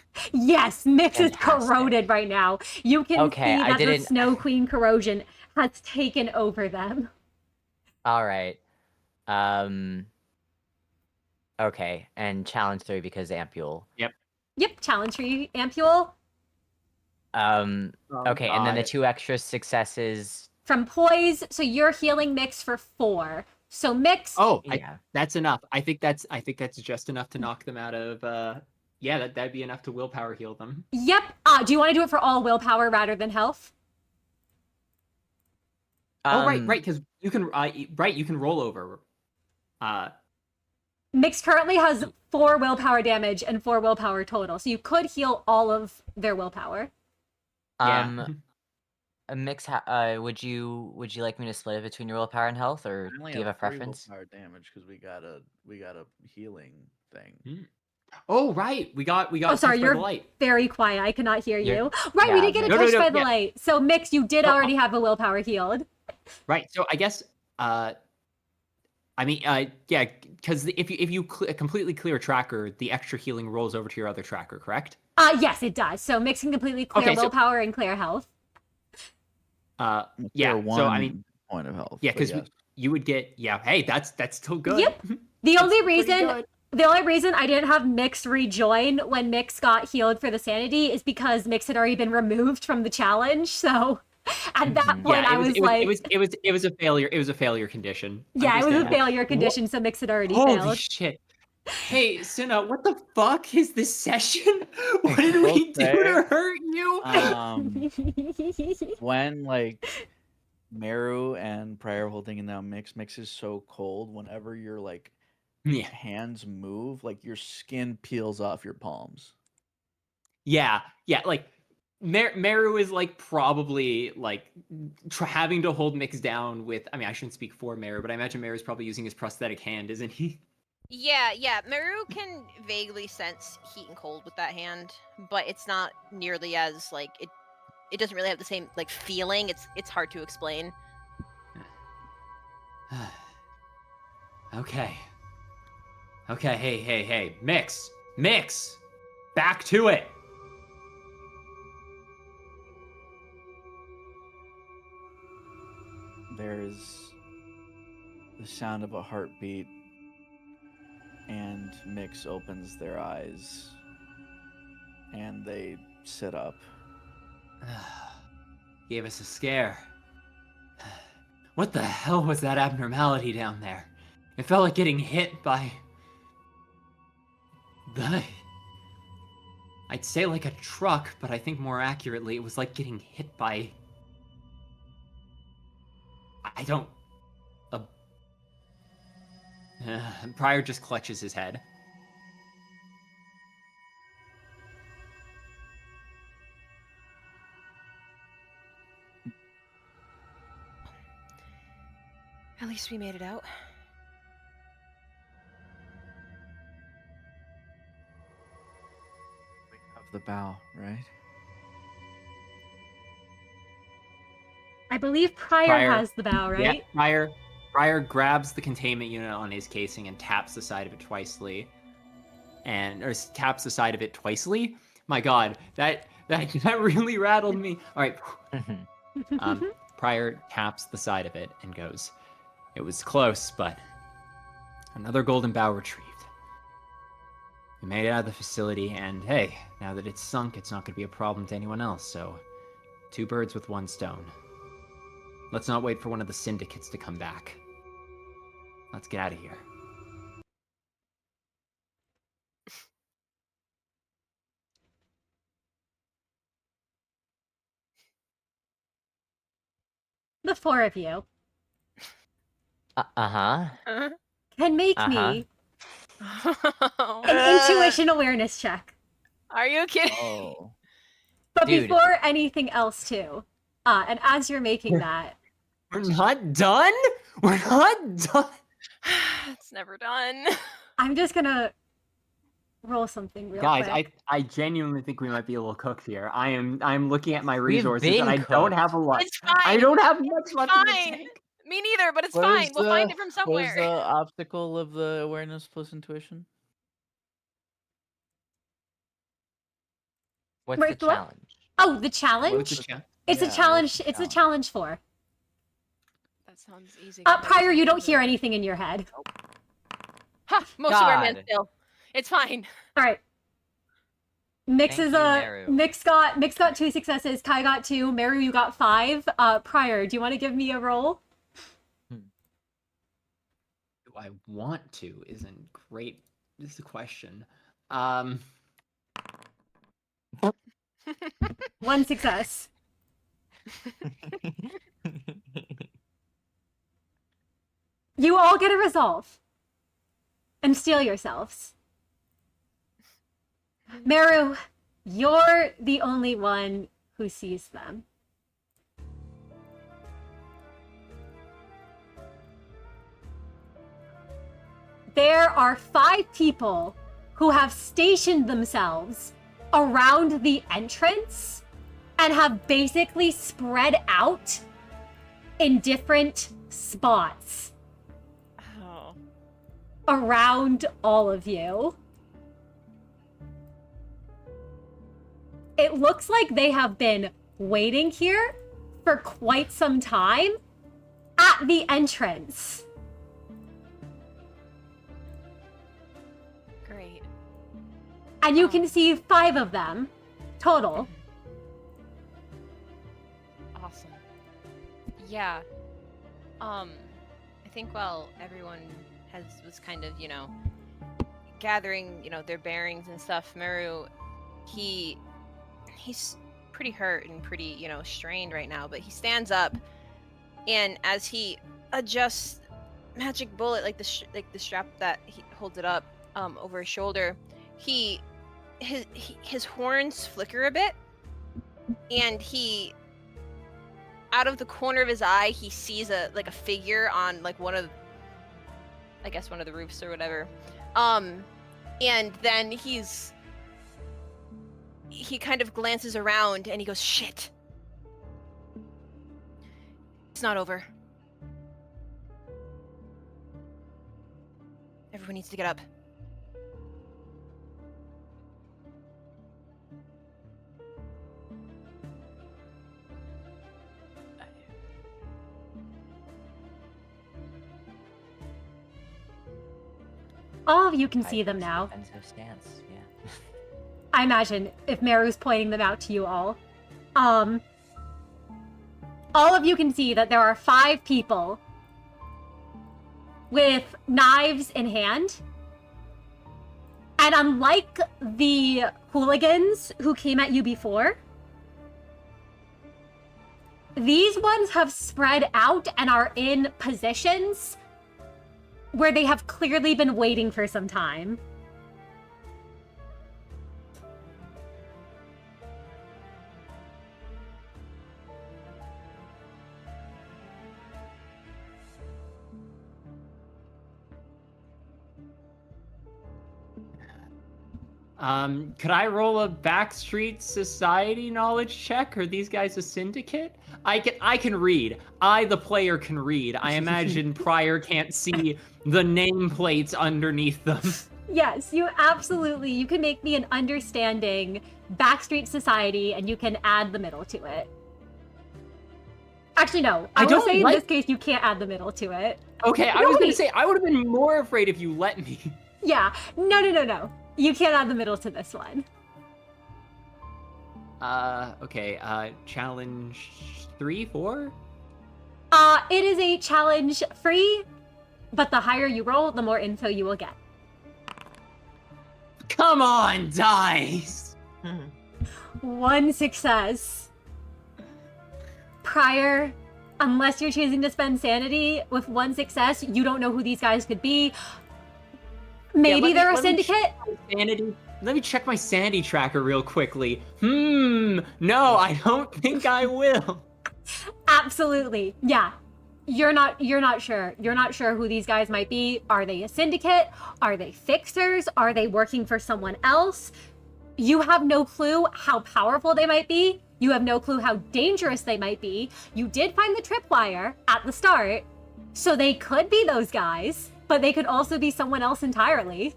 Mix is Fantastic. corroded right now. You can Okay, see I that the didn't- Snow Queen corrosion has taken over them. All right. Okay, and challenge 3 because ampule. Yep, challenge for you, ampule. Okay, and then the God. 2 extra successes. From poise, so you're healing Mix for 4. So Mix, Oh, Yeah. that's enough. I think that's just enough to knock them out of. That'd be enough to willpower heal them. Yep. Do you want to do it for all willpower rather than health? Right, because you can you can roll over. Mix currently has 4 willpower damage and 4 willpower total, so you could heal all of their willpower. Yeah. A mix. Would you like me to split it between your willpower and health, or I only do you have a 3 preference? willpower damage because we got a healing thing. Oh right, we got Oh, sorry, touched by you're the light. very quiet. I cannot hear you. You're- Right, we yeah, did get a No, no, touch no, by the yeah. light. So, Mix, you did No, already have a willpower healed. Right. So I guess I mean yeah, because if you completely clear a tracker, the extra healing rolls over to your other tracker, correct? Yes, it does. So, Mix can completely clear Okay, so- willpower and clear health. Yeah. For So I mean, point of health. yeah, but because yes. you would get Hey, that's still good. Yep. The only pretty reason good. the only reason I didn't have Mix rejoin when Mix got healed for the sanity is because Mix had already been removed from the challenge. So at that point, Yeah, I was like, it was a failure. It was a failure condition. yeah, it was a Understand. failure condition, so Mix had already Holy failed. shit. Hey, Suna, what the fuck is this session? What did we do Okay. to hurt you? When like Meru and Prior holding in that mix is so cold. Whenever your like Yeah. hands move, like your skin peels off your palms. Yeah, like Meru is like probably like having to hold Mix down with. I mean, I shouldn't speak for Meru, but I imagine Meru is probably using his prosthetic hand, isn't he? Yeah. Meru can vaguely sense heat and cold with that hand, but it's not nearly as like it doesn't really have the same like feeling. It's hard to explain. Okay. Hey, Mix, back to it. There's the sound of a heartbeat, and Mix opens their eyes, and they sit up. Gave us a scare. What the hell was that abnormality down there? It felt like getting hit by I'd say like a truck, but I think more accurately it was like getting hit by I don't Pryor just clutches his head. At least we made it out. We have the bow, right? I believe Prior has the bow, right? Yeah, Pryor grabs the containment unit on his casing and taps the side of it twicely. Taps the side of it twicely? My god, that really rattled me. Alright. Pryor taps the side of it and goes, "It was close, but another golden bow retrieved. We made it out of the facility, and hey, now that it's sunk, it's not going to be a problem to anyone else, so 2 birds with 1 stone. Let's not wait for one of the syndicates to come back. Let's get out of here." The 4 of you Uh-huh. can make Uh-huh. me an intuition awareness check. Are you kidding? Oh. But Dude. before anything else, too. And as you're making that, We're not done? We're not done? It's never done. I'm just gonna roll something real Guys, quick. I genuinely think we might be a little cooked here. I'm looking at my We've resources been and I don't cooked. have a lot. It's fine. I don't have much left in the Fine. tank. Me neither, but it's What fine. is We'll find it from What is somewhere. the obstacle of the awareness plus intuition? What's Wait, the what? challenge? Oh, the What was challenge? the cha- It's Yeah, a challenge. what's the It's a challenge 4. That sounds easy. Prior, you don't hear anything in your head. Ha! Most of our men God. still. It's fine. All right. Mix Thank is you, a Meru. Mix got 2 successes. Kai got 2. Meru, you got 5. Prior, do you want to give me a roll? Do I want to? Isn't great. This is a question. 1 success. You all get a resolve. and steel yourselves. Meru, you're the only one who sees them. There are 5 people who have stationed themselves around the entrance and have basically spread out in different spots around all of you. It looks like they have been waiting here for quite some time at the entrance. Great. And you can see 5 of them total. Awesome. Yeah. I think while everyone was kind of, gathering, their bearings and stuff, Meru, he's pretty hurt and pretty, strained right now, but he stands up, and as he adjusts magic bullet, like the strap that he holds it up over his shoulder, his horns flicker a bit, and he, out of the corner of his eye, he sees a figure on one of the roofs or whatever, and then he kind of glances around and he goes, shit, it's not over. Everyone needs to get up. All of you can see them now. Defensive stance, yeah. I imagine if Meru's pointing them out to you all. All of you can see that there are 5 people with knives in hand. And unlike the hooligans who came at you before, these ones have spread out and are in positions where they have clearly been waiting for some time. Could I roll a Backstreet Society knowledge check? Are these guys a syndicate? I can read. I, the player, can read. I imagine Prior can't see the nameplates underneath them. Yes, you can make me an understanding Backstreet Society, and you can add the middle to it. Actually, no. I will say in this case, you can't add the middle to it. Okay, I was going to say, I would have been more afraid if you let me. Yeah. No. You can't add the middle to this one. Okay, challenge 3, 4? It is a challenge free, but the higher you roll, the more info you will get. Come on, dice! 1 success. Prior, unless you're choosing to spend sanity, with 1 success, you don't know who these guys could be. Maybe they're a syndicate? Let me check my sanity tracker real quickly. No, I don't think I will. Absolutely. Yeah. You're not sure. You're not sure who these guys might be. Are they a syndicate? Are they fixers? Are they working for someone else? You have no clue how powerful they might be. You have no clue how dangerous they might be. You did find the tripwire at the start, so they could be those guys, but they could also be someone else entirely.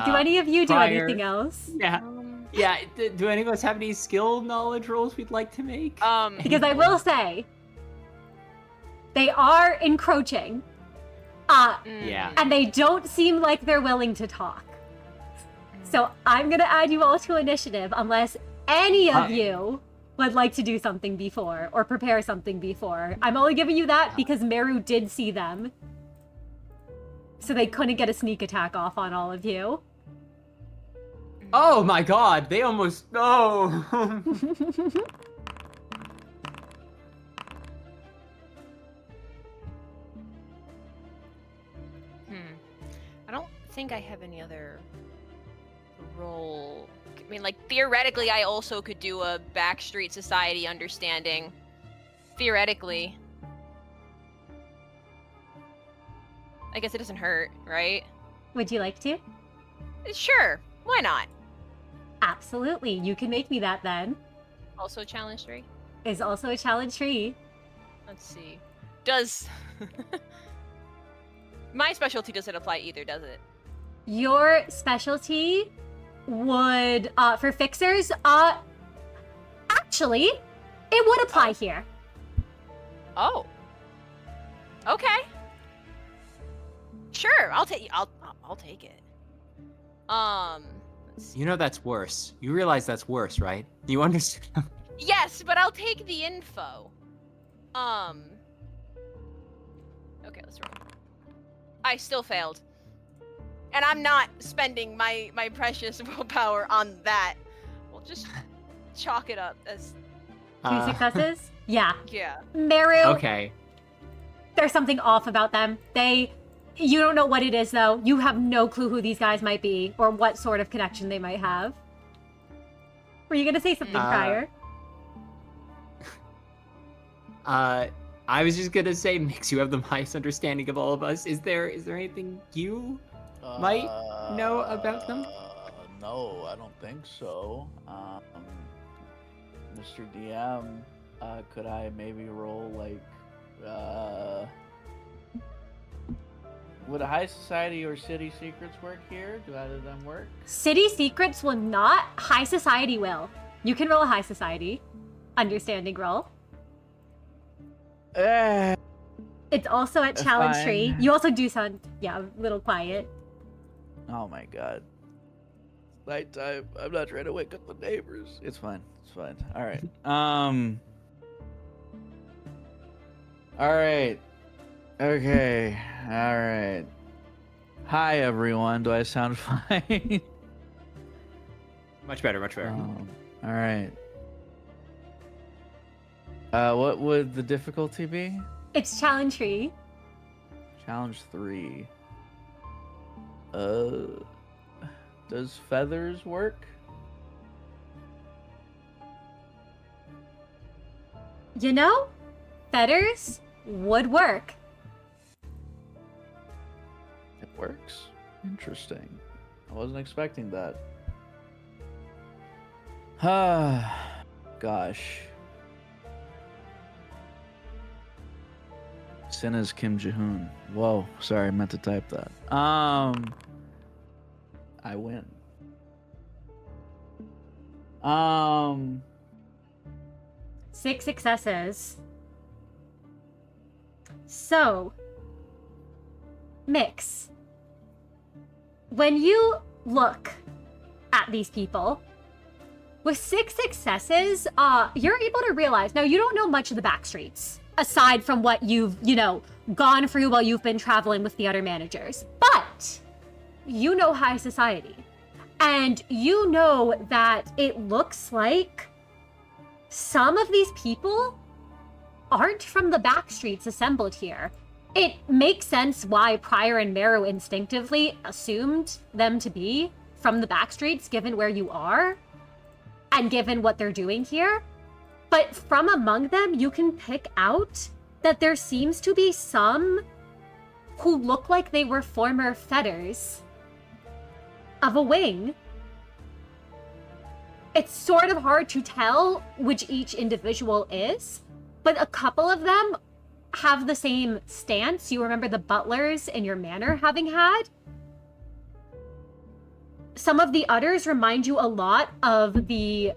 Do any of you do anything else? Yeah. Yeah, do any of us have any skill knowledge rolls we'd like to make? Because I will say, they are encroaching. Yeah. And they don't seem like they're willing to talk. So I'm going to add you all to initiative unless any of you would like to do something before, or prepare something before. I'm only giving you that because Meru did see them. So they couldn't get a sneak attack off on all of you. Oh my god, they almost... Oh! I don't think I have any other role. I mean, like, theoretically, I also could do a Backstreet Society understanding. Theoretically. I guess it doesn't hurt, right? Would you like to? Sure. Why not? Absolutely. You can make me that then. Also a challenge 3. Is also a challenge tree. Let's see. Does... My specialty doesn't apply either, does it? Your specialty would, for fixers, actually, it would apply here. Oh. Okay. Sure, I'll take it. Let's see. You know that's worse. You realize that's worse, right? You understand? Yes, but I'll take the info. Okay, let's roll. I still failed. And I'm not spending my precious willpower on that. We'll just chalk it up as... 2 successes? Yeah. Yeah. Meru, Okay. there's something off about them. You don't know what it is, though. You have no clue who these guys might be, or what sort of connection they might have. Were you gonna say something prior? I was just gonna say, Mix, you have the highest understanding of all of us. Is there anything you might know about them? No, I don't think so. Mr. DM, could I maybe roll like would High Society or City Secrets work here? Do either of them work? City Secrets will not. High Society will. You can roll a High Society understanding roll. It's also at Challenge Tree. fine. You also do sound, a little quiet. Oh my god. Nighttime. I'm not trying to wake up the neighbors. It's fine. It's fine. All right. All right. Okay. All right. Hi everyone. Do I sound fine? Much better, much better. All right. What would the difficulty be? It's Challenge Tree. Challenge 3. Does feathers work? You know, feathers would work. It works. Interesting. I wasn't expecting that. Gosh. Sinna's Kim Jae-hoon. Whoa, sorry, I meant to type that. I win. 6 successes. So, Mix, when you look at these people, with 6 successes, you're able to realize, now you don't know much of the backstreets, aside from what you've, gone through while you've been traveling with the other managers. But you know high society. And you know that it looks like some of these people aren't from the backstreets assembled here. It makes sense why Pryor and Meru instinctively assumed them to be from the backstreets, given where you are and given what they're doing here. But from among them, you can pick out that there seems to be some who look like they were former fetters of a wing. It's sort of hard to tell which each individual is, but a couple of them have the same stance. You remember the butlers in your manor having had. Some of the others remind you a lot of the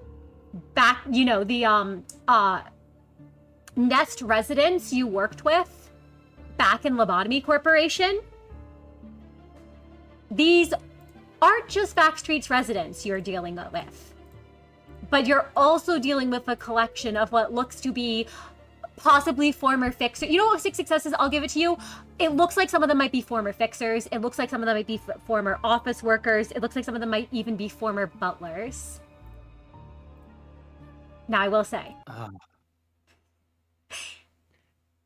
Nest residents you worked with back in Lobotomy Corporation. These aren't just Backstreet's residents you're dealing with. but you're also dealing with a collection of what looks to be possibly former fixers. You know what 6 successes? I'll give it to you. It looks like some of them might be former fixers. It looks like some of them might be former office workers. It looks like some of them might even be former butlers. Now, I will say,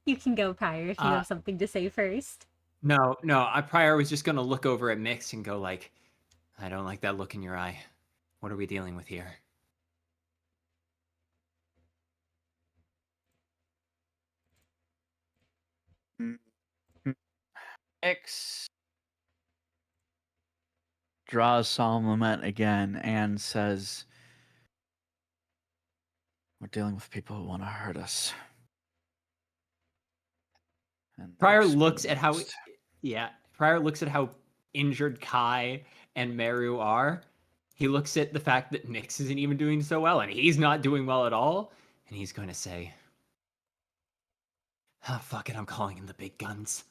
you can go, Prior, if you have something to say first. No, I Prior was just gonna look over at Mix and go like, I don't like that look in your eye. What are we dealing with here? X draws solemn lament again and says, we're dealing with people who want to hurt us. And Prior looks at how injured Kai and Meru are. He looks at the fact that Nyx isn't even doing so well, and he's not doing well at all, and he's going to say, oh, fuck it, I'm calling in the big guns.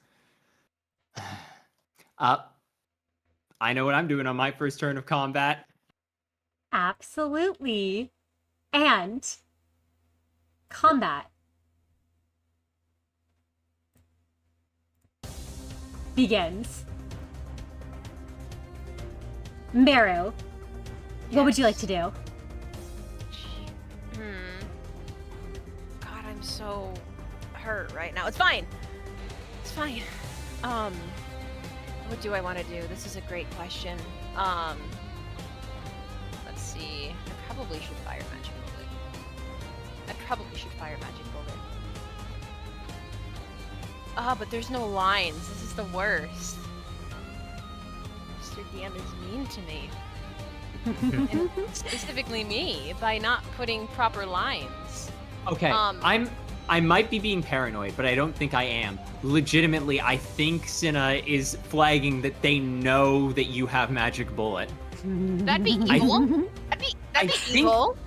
I know what I'm doing on my first turn of combat. Absolutely. And combat begins. Meru, what would you like to do? God, I'm so hurt right now. It's fine. It's fine. What do I want to do? This is a great question. Let's see. I probably should fire magic bullet. But there's no lines. This is the worst. Mr. DM is mean to me. And specifically me, by not putting proper lines. Okay, I might be being paranoid, but I don't think I am. Legitimately, I think Cinna is flagging that they know that you have magic bullet. That'd be evil. That'd be evil.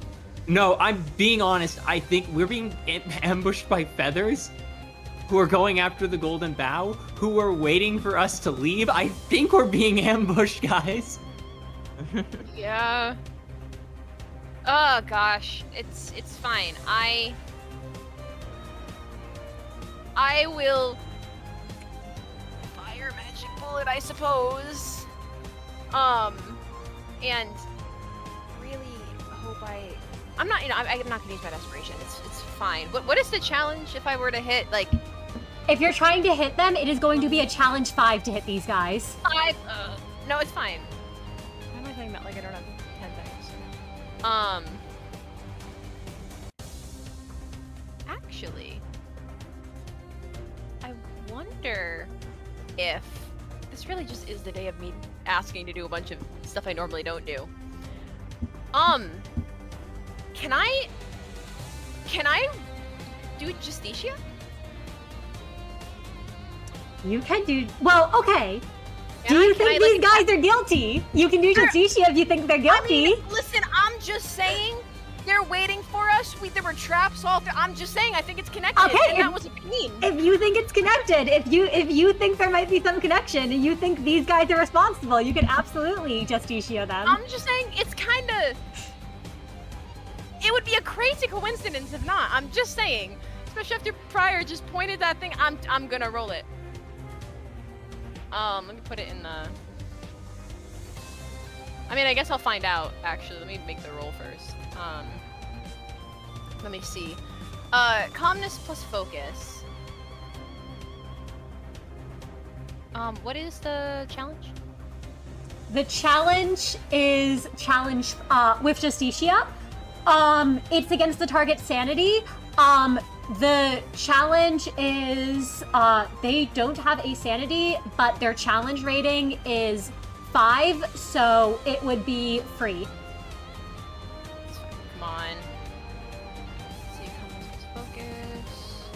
No, I'm being honest. I think we're being ambushed by feathers who are going after the golden bough, who are waiting for us to leave. I think we're being ambushed, guys. Yeah. Oh gosh, it's fine. I will fire magic bullet, I suppose. And really hope I'm not gonna use my desperation. It's fine. What is the challenge if I were to hit, like? If you're trying to hit them, it is going to be a challenge 5 to hit these guys. 5? No, it's fine. Why am I saying that like I don't have 10 things? Actually, I wonder if this really just is the day of me asking to do a bunch of stuff I normally don't do. Can I do Justicia? You can do... Well, okay. Do Can you I- think can I, these like, guys are guilty? You can do Sure. Justicia if you think they're guilty. I mean, listen, I'm just saying they're waiting for us. There were traps all through. I'm just saying I think it's connected. Okay, And that was a pain. If you think it's connected, if you think there might be some connection, and you think these guys are responsible, you can absolutely Justicia them. I'm just saying it's kind of... It would be a crazy coincidence if not. I'm just saying. Especially after Prior just pointed that thing, I'm gonna roll it. Let me put it in the... I mean, I guess I'll find out, actually. Let me make the roll first. Let me see. Calmness plus focus. What is the challenge? The challenge is with Justicia. It's against the target's sanity. The challenge is they don't have a sanity, but their challenge rating is 5, so it would be free. Come on. Let's see, calmness plus focus.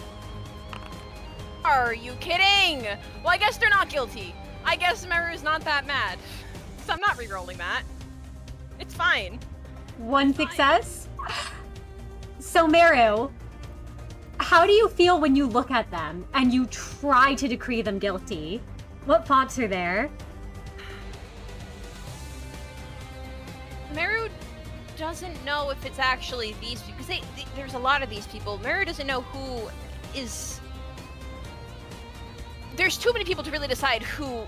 Are you kidding? Well, I guess they're not guilty. I guess Meru's not that mad. So I'm not re-rolling that. It's fine. 1 success. So Meru, how do you feel when you look at them and you try to decree them guilty? What thoughts are there? Meru doesn't know if it's actually these because there's a lot of these people. Mirror doesn't know who is. There's too many people to really decide who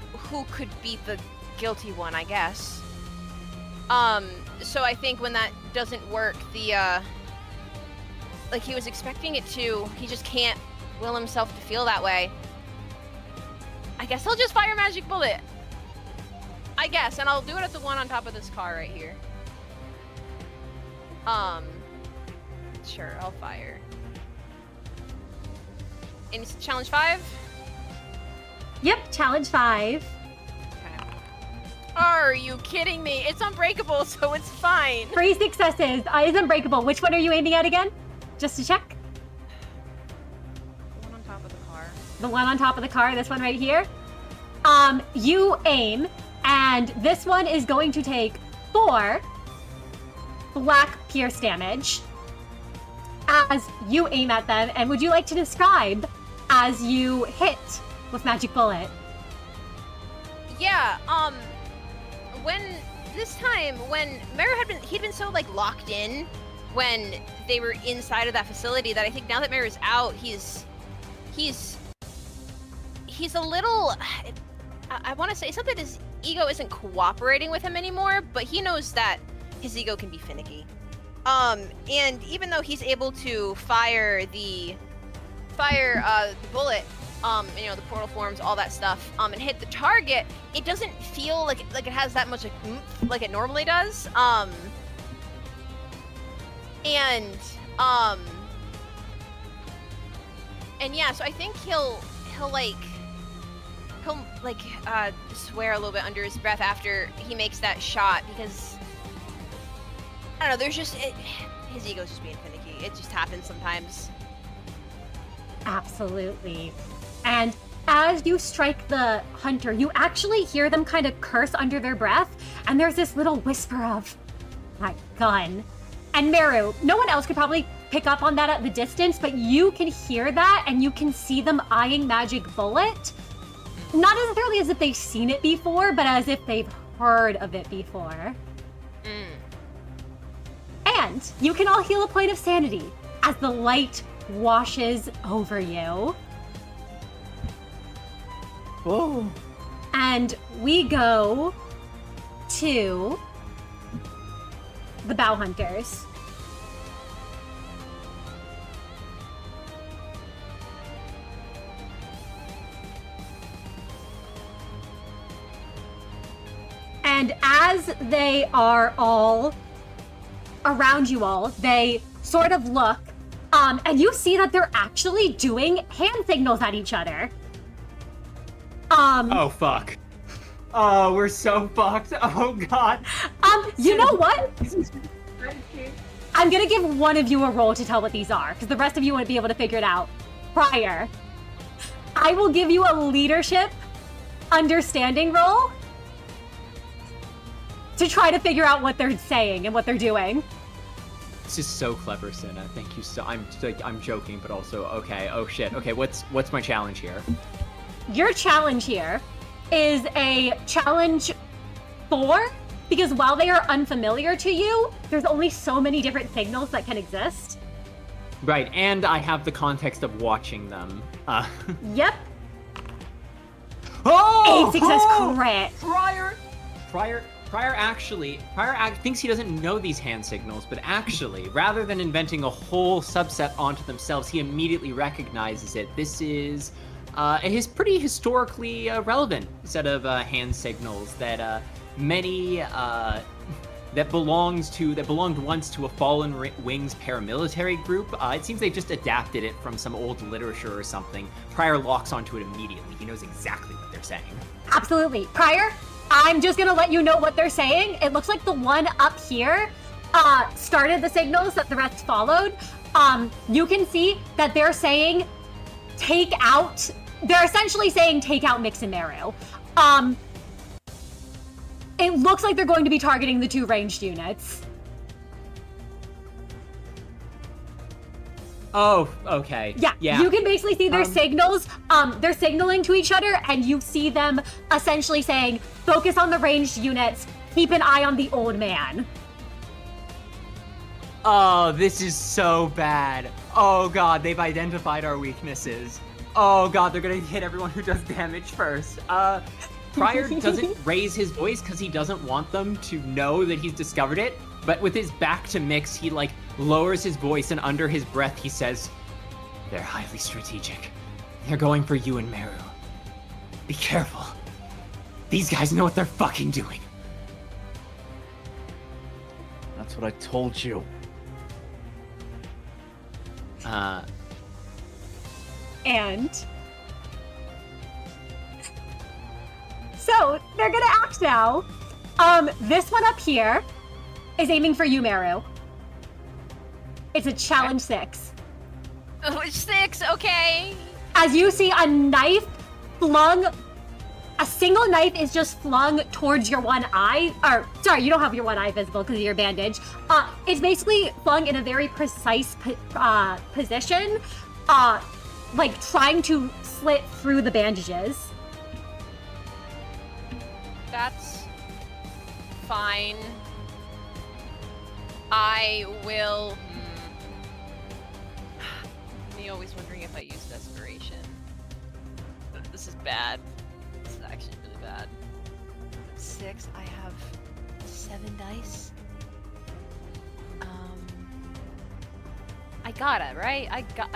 could be the guilty one, I guess. So I think when that doesn't work, like he was expecting it to, he just can't will himself to feel that way. I guess I'll just fire magic bullet. I guess, and I'll do it at the one on top of this car right here. Sure, I'll fire. And it's challenge 5? Yep, challenge 5. Okay. Are you kidding me? It's unbreakable, so it's fine. 3 successes. Is unbreakable. Which one are you aiming at again? Just to check. The one on top of the car. The one on top of the car, this one right here. You aim, and this one is going to take 4 black pierce damage as you aim at them. And would you like to describe as you hit with magic bullet? Yeah, when Mero he'd been so like locked in when they were inside of that facility that I think now that Mero's out, he's a little, I want to say something, his ego isn't cooperating with him anymore, but he knows that his ego can be finicky. And even though he's able to fire the bullet, the portal forms, all that stuff, and hit the target, it doesn't feel like it has that much like it normally does. And yeah, so I think he'll swear a little bit under his breath after he makes that shot, because I don't know, his ego's just being finicky. It just happens sometimes. Absolutely. And as you strike the hunter, you actually hear them kind of curse under their breath, and there's this little whisper of, my gun. And Meru, no one else could probably pick up on that at the distance, but you can hear that, and you can see them eyeing Magic Bullet. Not necessarily as if they've seen it before, but as if they've heard of it before. And you can all heal a point of sanity as the light washes over you. Whoa. And we go to the Bow Hunters. And as they are all around you all, they sort of look, and you see that they're actually doing hand signals at each other. Oh, fuck. Oh, we're so fucked. Oh, God. You know what? I'm gonna give one of you a roll to tell what these are, because the rest of you wouldn't be able to figure it out prior. I will give you a leadership understanding roll to try to figure out what they're saying and what they're doing. This is so clever, Cinna. Thank you so. I'm joking, but also okay. Oh shit. Okay, what's my challenge here? Your challenge here is a challenge 4, because while they are unfamiliar to you, there's only so many different signals that can exist. Right, and I have the context of watching them. Yep. Oh! 8 success crit. Prior thinks he doesn't know these hand signals, but actually, rather than inventing a whole subset onto themselves, he immediately recognizes it. This is his pretty historically relevant set of hand signals that that belonged once to a Fallen Wings paramilitary group. It seems they've just adapted it from some old literature or something. Prior locks onto it immediately. He knows exactly what they're saying. Absolutely. Prior, I'm just gonna let you know what they're saying. It looks like the one up here started the signals that the rest followed. You can see that they're saying take out. They're essentially saying take out Mix and Meru. It looks like they're going to be targeting the 2 ranged units. Oh, okay. Yeah. You can basically see their signals. They're signaling to each other, and you see them essentially saying, focus on the ranged units, keep an eye on the old man. Oh, this is so bad. Oh god, they've identified our weaknesses. Oh god, they're gonna hit everyone who does damage first. Prior doesn't raise his voice because he doesn't want them to know that he's discovered it, but with his back to Mix, he like lowers his voice and under his breath he says, "They're highly strategic. They're going for you and Meru. Be careful. These guys know what they're fucking doing." That's what I told you. And so they're gonna act now. This one up here is aiming for you, Meru. It's a challenge 6. Oh, 6, okay. As you see a knife flung, a single knife is just flung towards your one eye. Or, sorry, you don't have your one eye visible because of your bandage. It's basically flung in a very precise position, like trying to slit through the bandages. That's fine. I will. Me always wondering if I use desperation. This is bad. This is actually really bad. 6. I have 7 dice. I got it, right? There could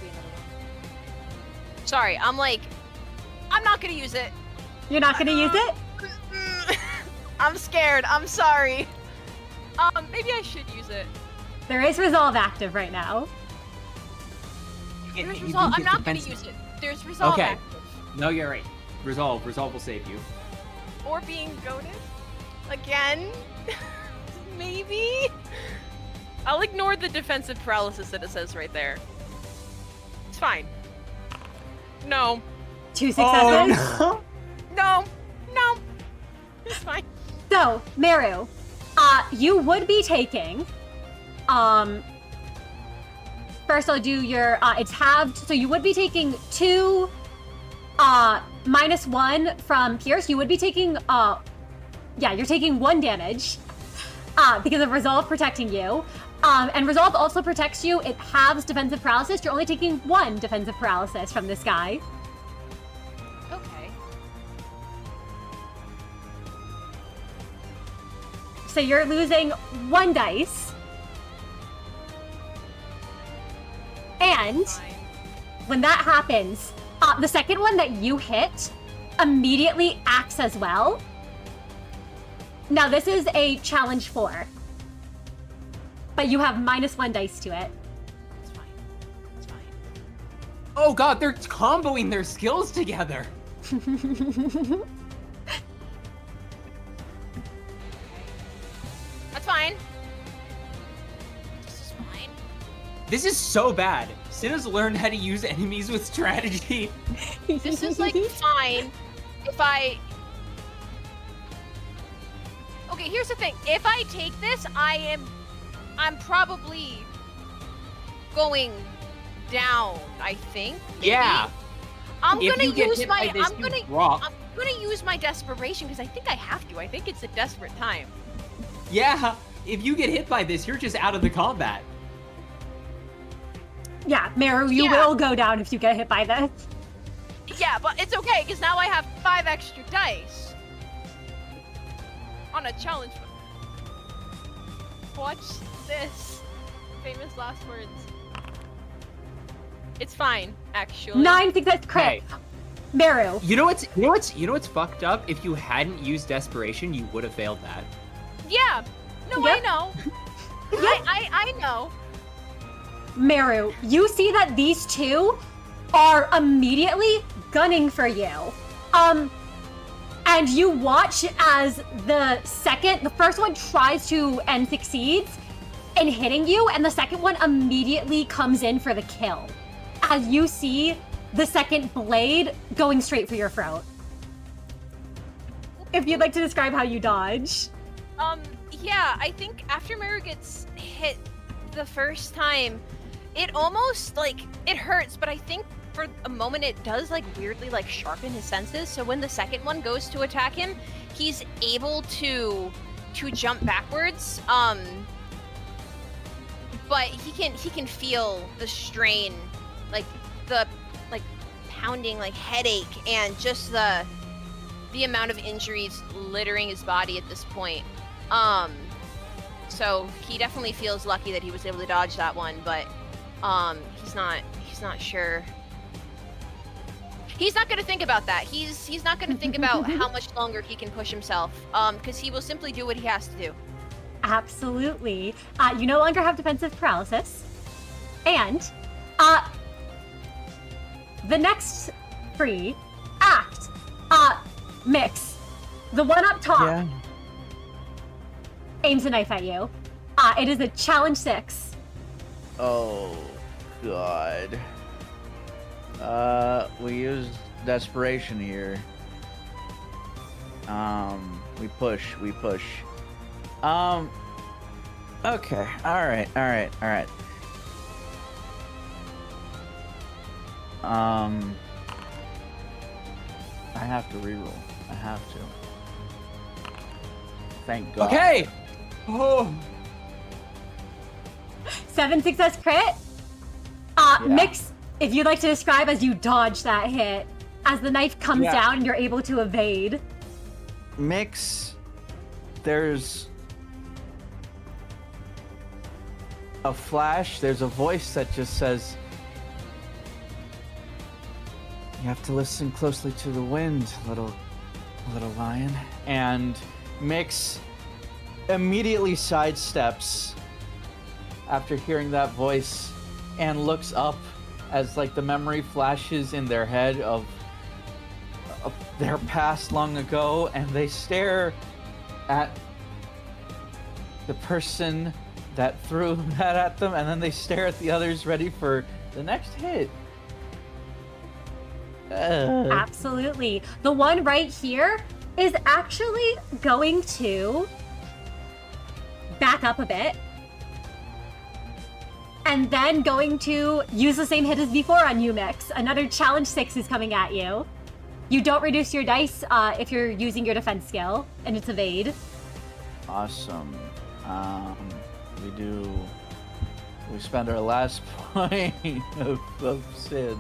be another one. Sorry, I'm not gonna use it. You're not gonna use it? I'm scared. I'm sorry. Maybe I should use it. There is resolve active right now. There's resolve. I'm not gonna use it. There's resolve Okay. active. No, you're right. Resolve will save you. Or being goaded again. Maybe. I'll ignore the defensive paralysis that it says right there. It's fine. No. 2 successes. Oh, No. No. It's fine. So, Meru, you would be taking, first I'll do your, it's halved, so you would be taking 2, -1 from Pierce. You would be taking, you're taking 1 damage, because of Resolve protecting you. And Resolve also protects you. It halves defensive paralysis. You're only taking 1 defensive paralysis from this guy. Okay. So you're losing 1 dice. And Fine. when that happens, the second one that you hit immediately acts as well. Now this is a challenge 4. But you have -1 dice to it. It's fine. It's fine. oh god, they're comboing their skills together. That's fine. This is fine. This is so bad. Cinna's learned how to use enemies with strategy. This is like fine if I. Okay, here's the thing. If I take this, I'm probably going down, I think. Maybe. Yeah. I'm If gonna you get use hit my by this, I'm you gonna drop. I'm gonna use my desperation because I think I have to. I think it's a desperate time. Yeah. If you get hit by this, you're just out of the combat. Yeah, Meru, you Yeah. will go down if you get hit by this. Yeah, but it's okay because now I have 5 extra dice on a challenge. Watch this. Famous last words. It's fine, actually. 9 success crit. Hey. Meru. You know what's fucked up? If you hadn't used desperation, you would have failed that. Yeah. No, Yep. I know. Yep. I know. Meru, you see that these two are immediately gunning for you. And you watch as the first one tries to and succeeds in hitting you, and the second one immediately comes in for the kill. As you see the second blade going straight for your throat. If you'd like to describe how you dodge. Yeah, I think after Meru gets hit the first time, it almost, it hurts, but I think for a moment it does, weirdly, sharpen his senses, so when the second one goes to attack him, he's able to jump backwards, but he can feel the strain, like the pounding like headache and just the amount of injuries littering his body at this point. So he definitely feels lucky that he was able to dodge that one, but he's not sure. He's not going to think about that. He's not going to think about how much longer he can push himself, because he will simply do what he has to do. Absolutely. You no longer have defensive paralysis. And the next free act, Mix, the one up top, Yeah. aims a knife at you. It is a challenge 6. Oh, God. We used desperation here. We push. Okay. All right. I have to reroll. I have to. Thank God. Okay. Oh. 7 success crit. Mix, if you'd like to describe as you dodge that hit, as the knife comes down and you're able to evade. Mix, there's a flash, there's a voice that just says, "You have to listen closely to the wind, little lion." And Mix immediately sidesteps after hearing that voice and looks up as like the memory flashes in their head of their past long ago, and they stare at the person that threw that at them, and then they stare at the others ready for the next hit. Absolutely. The one right here is actually going to back up a bit and then going to use the same hit as before on you, Mix. Another challenge 6 is coming at you. You don't reduce your dice if you're using your defense skill, and it's evade. Awesome. We spend our last point of sin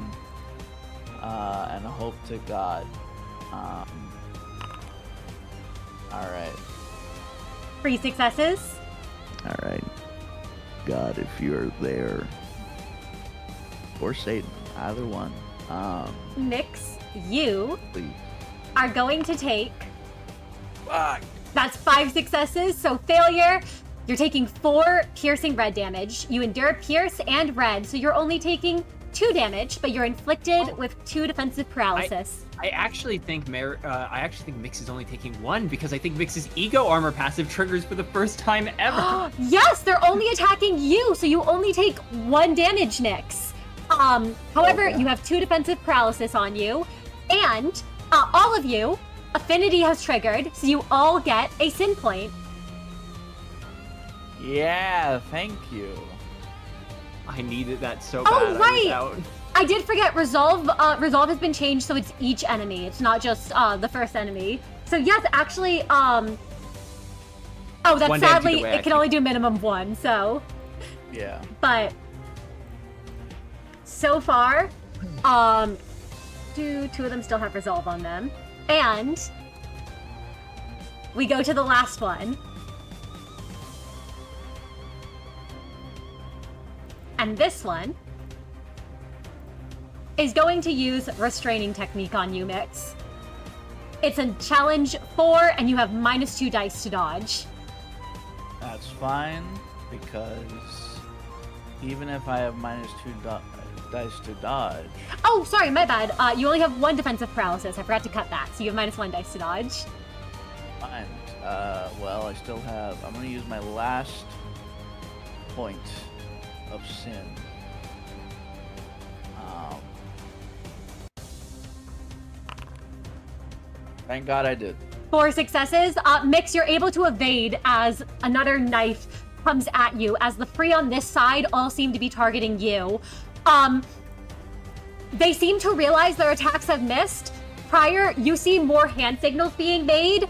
and hope to God. Alright. 3 successes. Alright. God, if you're there. Or Satan. Either one. Mix, you Please. are going to take... Fuck! That's 5 successes, so failure. You're taking 4 piercing red damage. You endure pierce and red, so you're only taking 2 damage, but you're inflicted with 2 defensive paralysis. I actually think Mix is only taking 1 because I think Mix's ego armor passive triggers for the first time ever. Yes, they're only attacking you, so you only take 1 damage, Mix. However, Okay. you have 2 defensive paralysis on you, and all of you, affinity has triggered, so you all get a sin point. Yeah, thank you. I needed that so bad. Oh, right. I was out. I did forget resolve. Resolve has been changed, so it's each enemy. It's not just the first enemy. So yes, actually, oh, that's One damage sadly either way, it can only do minimum 1. So, Yeah. but so far, 2 of them still have resolve on them, and we go to the last one. And this one is going to use restraining technique on you, Mix. It's a challenge 4, and you have -2 dice to dodge. That's fine, because even if I have -2 dice to dodge, Oh, sorry, my bad. You only have 1 defensive paralysis. I forgot to cut that, so you have -1 dice to dodge. fine. Well, I still have. I'm gonna use my last point of sin. Thank God I did. 4 successes. Mix, you're able to evade as another knife comes at you, as the free on this side all seem to be targeting you. They seem to realize their attacks have missed. Prior, you see more hand signals being made.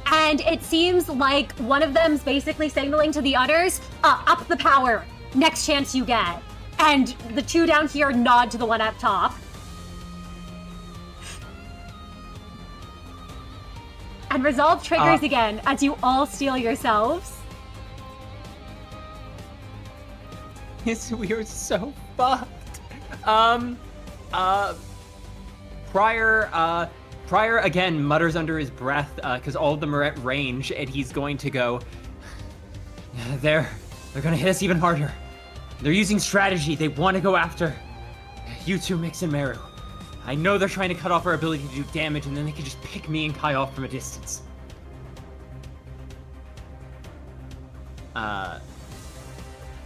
And it seems like one of them's basically signaling to the others, up the power, next chance you get. And the two down here nod to the one up top. And resolve triggers again as you all steal yourselves. Yes, we are so fucked. Prior again mutters under his breath, because all of them are at range, and he's going to go. They're gonna hit us even harder. They're using strategy. They want to go after you two, Mix and Meru. I know they're trying to cut off our ability to do damage, and then they can just pick me and Kai off from a distance.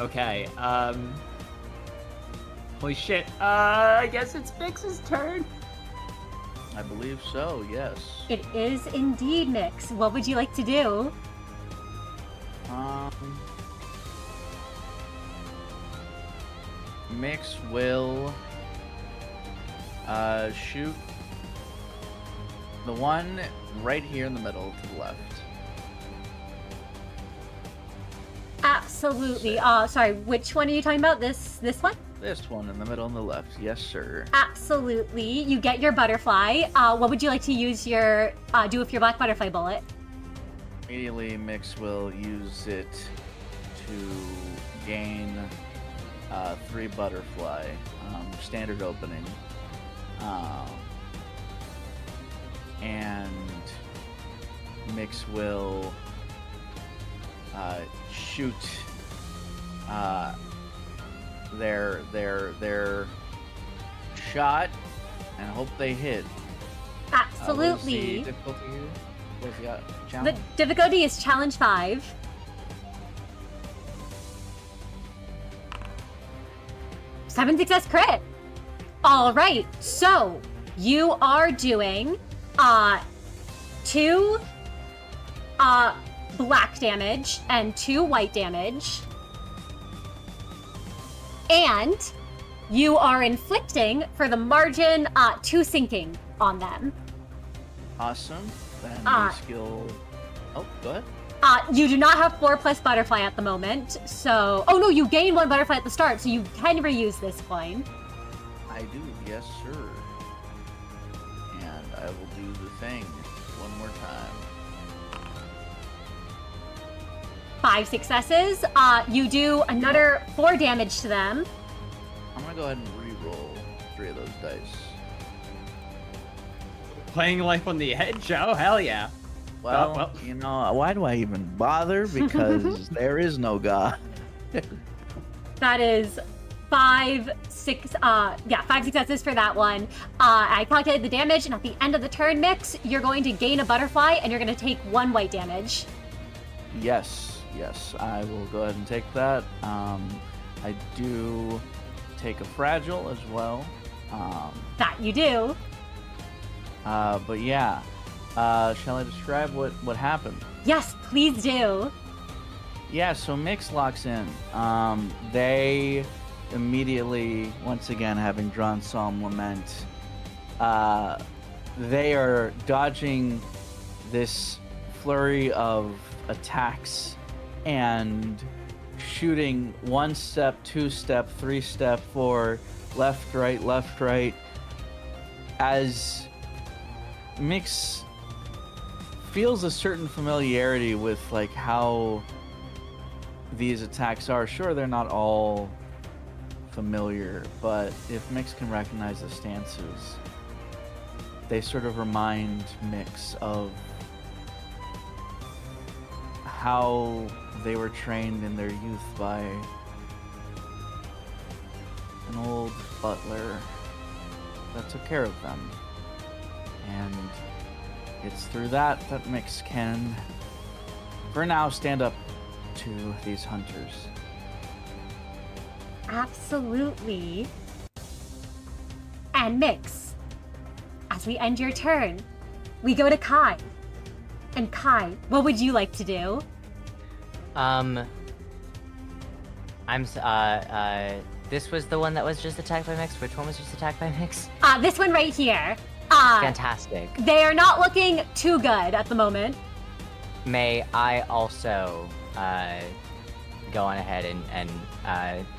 Okay, holy shit, I guess it's Mix's turn. I believe so, yes. It is indeed, Mix. What would you like to do? Mix will shoot the one right here in the middle to the left. Absolutely. Sorry, which one are you talking about? This one? This one in the middle on the left, yes sir. Absolutely. You get your butterfly. What would you like to use your do with your black butterfly bullet? Immediately, Mix will use it to gain 3 butterfly, standard opening. And Mix will shoot their shot and hope they hit. Absolutely. What is the difficulty here? What has he got? The Challenge? difficulty is challenge 5. Seven success crit. All right, so you are doing 2 black damage and 2 white damage. And you are inflicting, for the margin, 2 sinking on them. Awesome. Then the skill. Oh, go ahead. You do not have 4+ butterfly at the moment, so... Oh no, you gain 1 butterfly at the start, so you can reuse this coin. I do, yes sir. And I will do the thing one more time. 5 successes. You do another 4 damage to them. I'm gonna go ahead and re-roll 3 of those dice. Playing life on the edge? Oh, hell yeah. Well, you know, why do I even bother? Because there is no God. That is 5 successes for that one. I calculated the damage, and at the end of the turn, Mix, you're going to gain a butterfly, and you're going to take 1 white damage. Yes, I will go ahead and take that. I do take a fragile as well. That you do. But yeah. Shall I describe what happened? Yes, please do. Yeah, so Mix locks in. They immediately, once again, having drawn Solemn Lament, they are dodging this flurry of attacks and shooting 1 step, 2 step, 3 step, 4, left, right, as Mix feels a certain familiarity with like how these attacks are. Sure, they're not all familiar, but if Mix can recognize the stances, they sort of remind Mix of how they were trained in their youth by an old butler that took care of them. And it's through that Mix can, for now, stand up to these hunters. Absolutely. And Mix, as we end your turn, we go to Kai. And Kai, what would you like to do? This was the one that was just attacked by Mix. Which one was just attacked by Mix? This one right here. Fantastic. They are not looking too good at the moment. may I also go on ahead and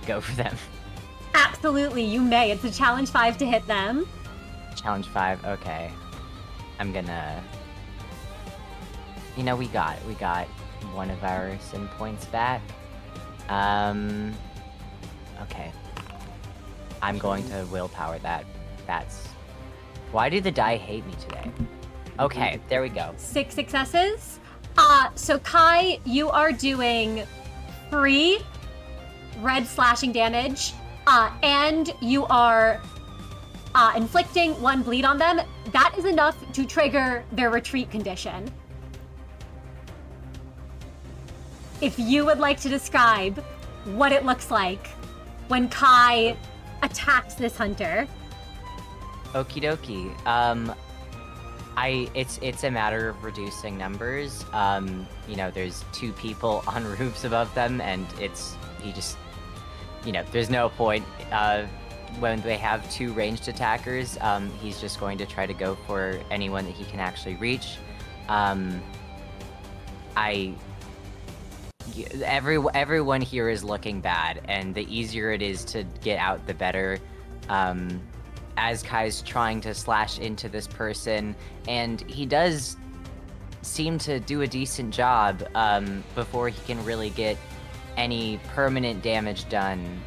go for them? Absolutely, you may. It's a challenge 5 to hit them. Challenge 5, okay. I'm gonna... You know, we got one of our sim points back. Okay. I'm going to willpower that. That's... Why do the die hate me today? Okay, there we go. 6 successes. So Kai, you are doing 3 red slashing damage, and you are inflicting 1 bleed on them. That is enough to trigger their retreat condition. If you would like to describe what it looks like when Kai attacks this hunter. Okie dokie. It's a matter of reducing numbers. You know, there's 2 people on roofs above them, and there's no point. When they have 2 ranged attackers, he's just going to try to go for anyone that he can actually reach. Everyone here is looking bad, and the easier it is to get out, the better. As Kai's trying to slash into this person, and he does seem to do a decent job before he can really get any permanent damage done.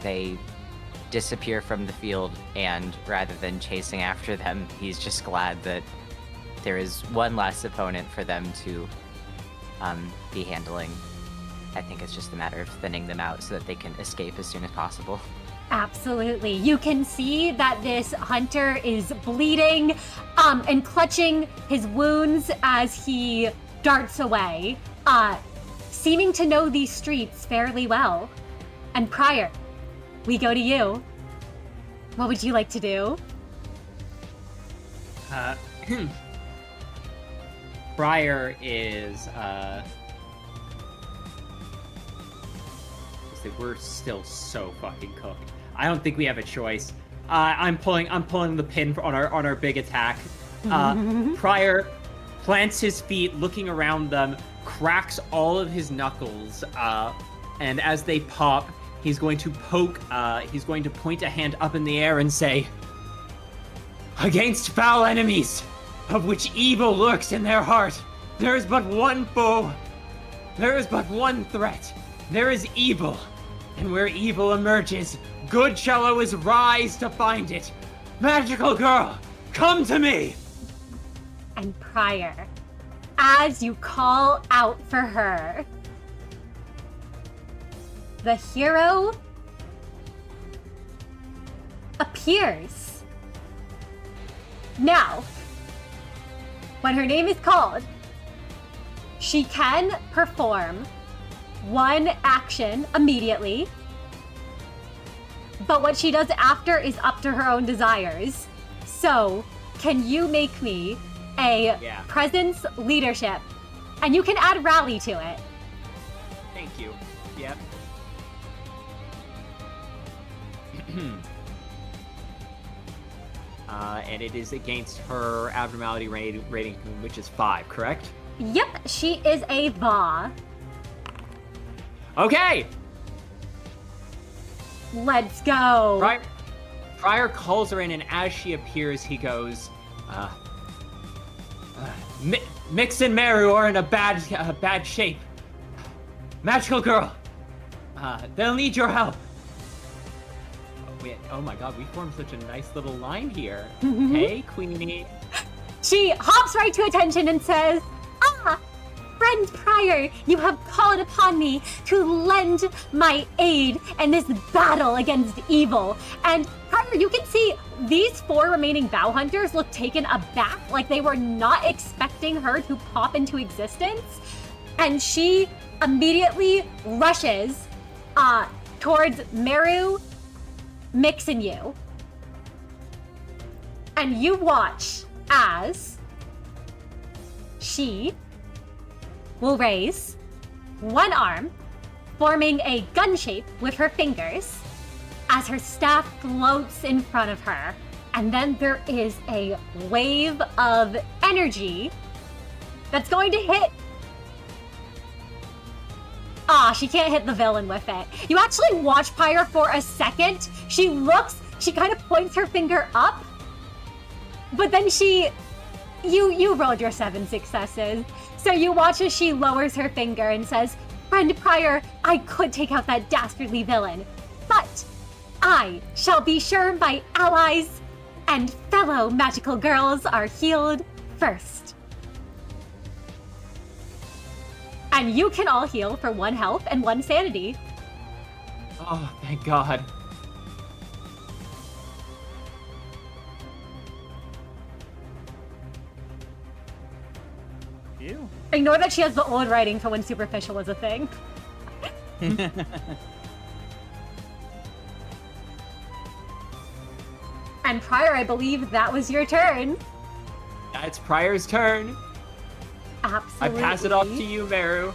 They disappear from the field, and rather than chasing after them, he's just glad that there is one less opponent for them to be handling. I think it's just a matter of thinning them out so that they can escape as soon as possible. Absolutely. You can see that this hunter is bleeding and clutching his wounds as he darts away, seeming to know these streets fairly well. And Prior, we go to you. What would you like to do? Briar is we're still so fucking cooked. I don't think we have a choice. I'm pulling the pin on our big attack. Prior plants his feet, looking around them, cracks all of his knuckles, and as they pop, he's going to point a hand up in the air and say, "Against foul enemies, of which evil lurks in their heart, there is but one foe. There is but one threat. There is evil. And where evil emerges, good shall always rise to find it. Magical girl, come to me!" And Prior, as you call out for her, the hero appears. Now, when her name is called, she can perform 1 action immediately, but what she does after is up to her own desires. So, can you make me a presence leadership? And you can add rally to it. Thank you. Yep. And it is against her abnormality rating, which is 5, correct? Yep, she is a Boughs. Okay! Let's go. Prior calls her in, and as she appears, he goes, Mix and Meru are in a bad shape. Magical girl, they'll need your help. Oh my god, we formed such a nice little line here. Hey, Queenie. She hops right to attention and says, "Friend Prior, you have called upon me to lend my aid in this battle against evil." And Prior, you can see these 4 remaining Bough Hunters look taken aback, like they were not expecting her to pop into existence. And she immediately rushes towards Meru, Mix, and you. And you watch as she will raise 1 arm, forming a gun shape with her fingers, as her staff floats in front of her. And then there is a wave of energy that's going to hit she can't hit the villain with it. You actually watch Pyre for a second. She looks, she kind of points her finger up, but then you rolled your 7 successes. So you watch as she lowers her finger and says, Friend Pyre, I could take out that dastardly villain, but I shall be sure my allies and fellow magical girls are healed first. And you can all heal for 1 health and 1 sanity. Oh, thank God. You. Ignore that she has the old writing for when superficial was a thing. And Prior, I believe that was your turn. Yeah, it's Prior's turn. Absolutely. I pass it off to you, Meru.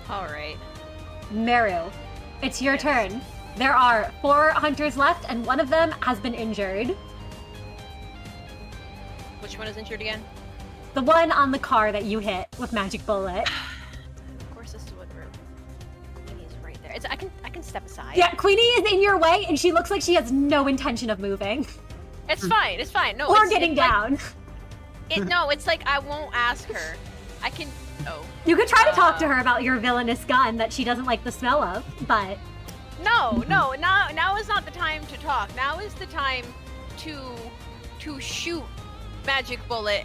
All right. Meru, it's your turn. There are 4 hunters left, and one of them has been injured. Which one is injured again? The one on the car that you hit with Magic Bullet. Of course, this is what Queenie's right there. I can step aside. Yeah, Queenie is in your way, and she looks like she has no intention of moving. It's fine. It's fine. No, Or it's, getting it's like- down. No, it's like I won't ask her. I can. Oh. You could try to talk to her about your villainous gun that she doesn't like the smell of, but... No. Now is not the time to talk. Now is the time to shoot Magic Bullet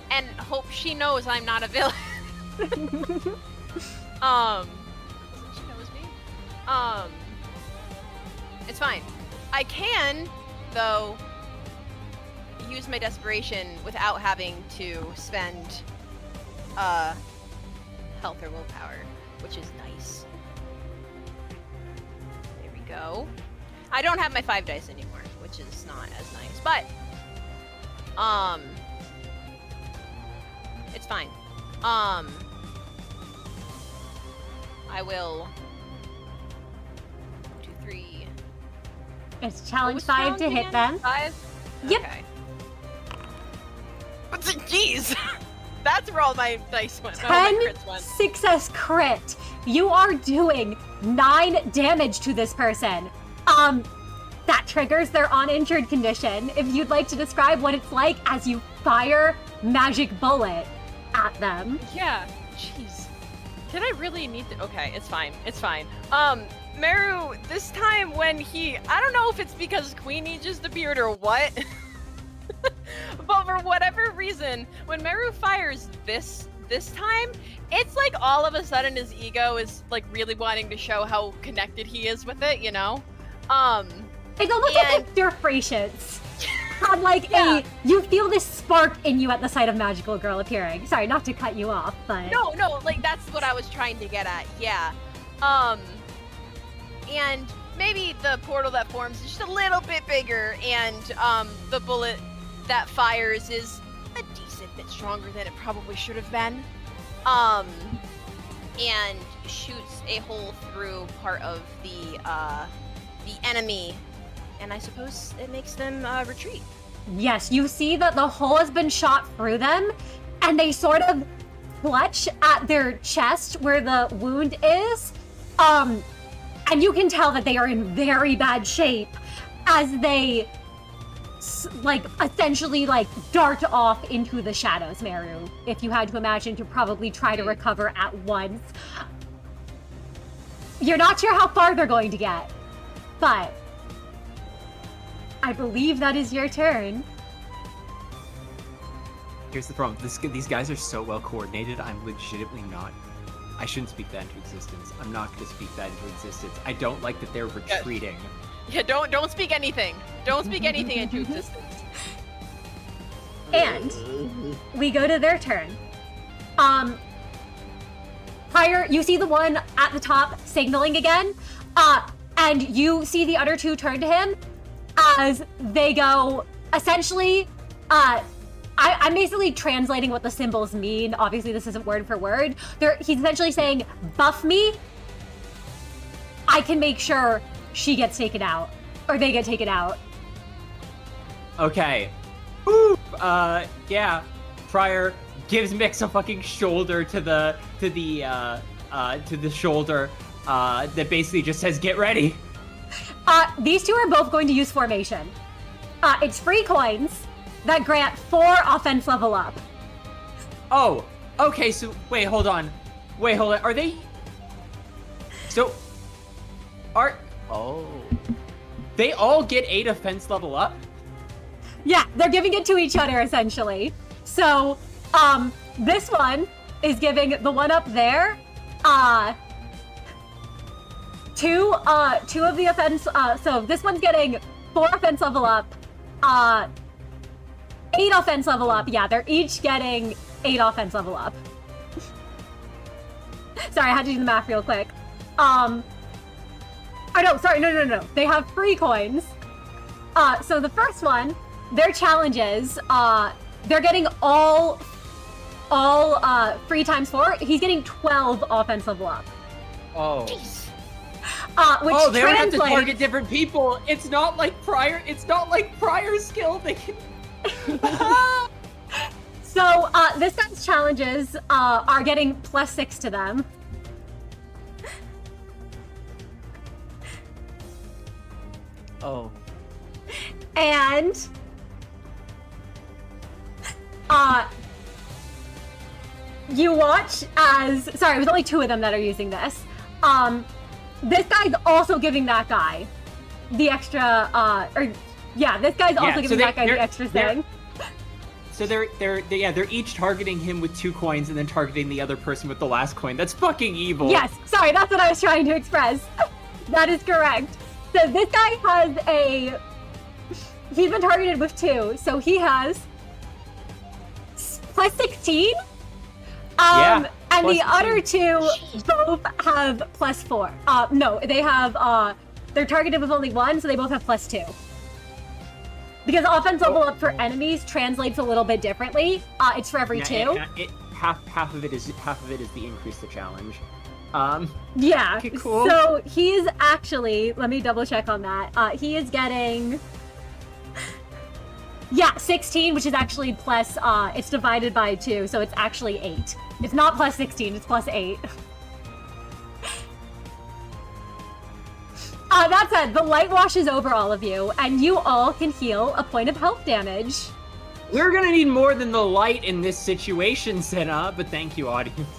and hope she knows I'm not a villain. She knows me. It's fine. I can, though, use my desperation without having to spend health or willpower, which is nice. There we go. I don't have my 5 dice anymore, which is not as nice, but it's fine. I will 2, 3. It's What challenge was 5 challenge to hit again? them. 5? Yep. Okay. Jeez! That's where all my dice went. all my 10 crits went. success crit. You are doing 9 damage to this person. That triggers their uninjured condition. If you'd like to describe what it's like as you fire Magic Bullet at them. Yeah. Jeez. Did I really need to? Okay, it's fine. It's fine. Meru, this time when I don't know if it's because Queenie just appeared or what, but for whatever reason, when Meru fires this time, it's like all of a sudden his ego is like really wanting to show how connected he is with it, you know? It's almost like a Durfratians. Had like you feel this spark in you at the sight of Magical Girl appearing. Sorry, not to cut you off, but... No, like that's what I was trying to get at, yeah. And maybe the portal that forms is just a little bit bigger, and the bullet that fires is a decent bit stronger than it probably should have been. And shoots a hole through part of the enemy, and I suppose it makes them retreat. Yes, you see that the hole has been shot through them, and they sort of clutch at their chest where the wound is. And you can tell that they are in very bad shape as they essentially dart off into the shadows, Meru. If you had to imagine to probably try to recover at once. You're not sure how far they're going to get, but I believe that is your turn. Here's the problem. These guys are so well coordinated, I'm legitimately not. I shouldn't speak that into existence. I'm not going to speak that into existence. I don't like that they're retreating. Yeah, don't speak anything. Don't speak anything into existence. And we go to their turn. Prior, you see the one at the top signaling again, and you see the other 2 turn to him as they go, essentially, I'm basically translating what the symbols mean. Obviously, this isn't word for word. He's essentially saying, buff me, I can make sure she gets taken out, or they get taken out. Okay. Woo! Yeah. Prior gives Mix a fucking shoulder to the to the shoulder that basically just says, "Get ready." These two are both going to use formation. It's free coins that grant 4 offense level up. Oh, okay. So wait, hold on. Are they? So, Oh. they all get 8 offense level up? Yeah, they're giving it to each other essentially. So, this one is giving the one up there, two of the offense. So this one's getting 4 offense level up, 8 offense level up. Yeah, they're each getting 8 offense level up. Sorry, I had to do the math real quick. Oh no, sorry, no. They have free coins. So the first one, their challenges, they're getting all free times 4. He's getting 12 offense level up. Oh. Which They don't have to translates- target different people. It's not like prior skill. They can. So this guy's challenges are getting +6 to them. Oh. And you watch as, sorry, it was only 2 of them that are using this. This guy's also giving that guy the extra, this guy's also giving that guy the extra thing. So they're each targeting him with 2 coins and then targeting the other person with the last coin. That's fucking evil. Yes, sorry, that's what I was trying to express. That is correct. So this guy has he's been targeted with 2, so he has +16. And the other 2 both have +4. No, they have, they're targeted with only 1, so they both have +2. Because offense level up for enemies translates a little bit differently. It's for every 2. Half of it is the increase the challenge. Yeah. Okay, cool. So he's actually, let me double check on that. He is getting 16, which is actually plus, it's divided by 2, so it's actually 8. It's not +16, it's +8. That said, the light washes over all of you, and you all can heal a point of health damage. We're gonna need more than the light in this situation, Senna, but thank you, audience.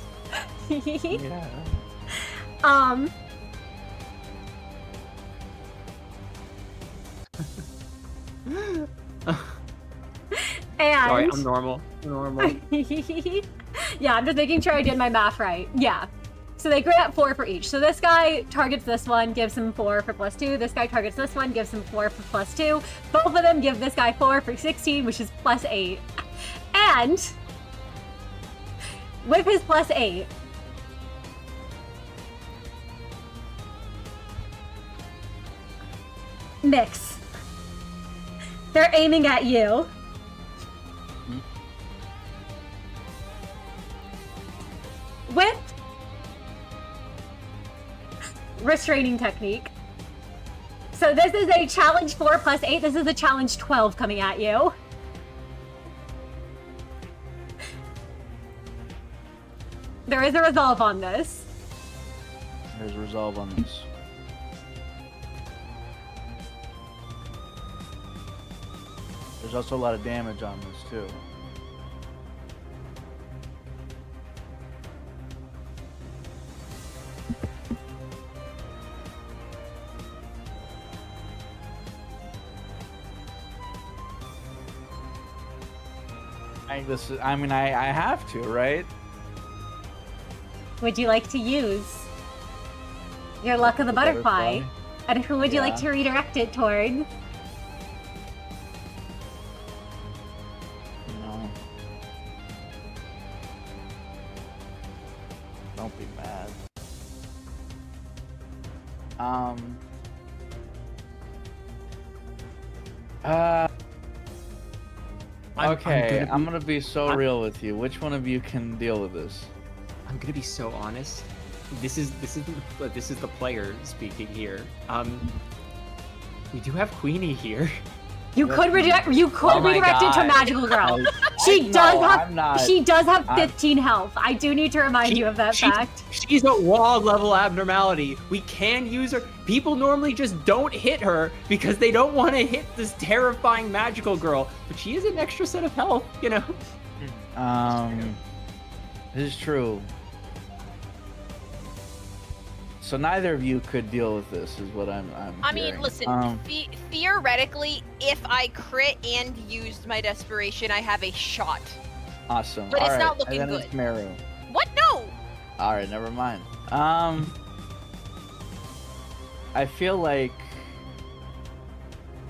Yeah. And Sorry, I'm normal. yeah, I'm just making sure I did my math right. Yeah. So they grant 4 for each. So this guy targets this one, gives him 4 for +2. This guy targets this one, gives him 4 for +2. Both of them give this guy 4 for 16, which is +8. And with his +8, Mix. They're aiming at you. With restraining technique. So this is a challenge 4 + 8. This is a challenge 12 coming at you. There is a resolve on this. There's a resolve on this. There's also a lot of damage on this too. I have to, right? Would you like to use your luck of the butterfly? And who would you like Yeah. to redirect it toward? No. Don't be mad. Okay, I'm gonna be so real with you. Which one of you can deal with this? I'm gonna be so honest. This is the player speaking here. We do have Queenie here. You could redirect. You could Oh my redirect it to God. magical girl. She does have. I'm not. She does have I'm- 15 health. I do need to remind you of that fact. She's a wall level abnormality. We can use her. People normally just don't hit her because they don't want to hit this terrifying magical girl. But she is an extra set of health, you know. This is true. So neither of you could deal with this, is what I'm I mean, hearing. listen, theoretically, if I crit and used my desperation, I have a shot. Awesome. But it's All not right, looking and then good. It's Meru. What? No! All right, never mind. I feel like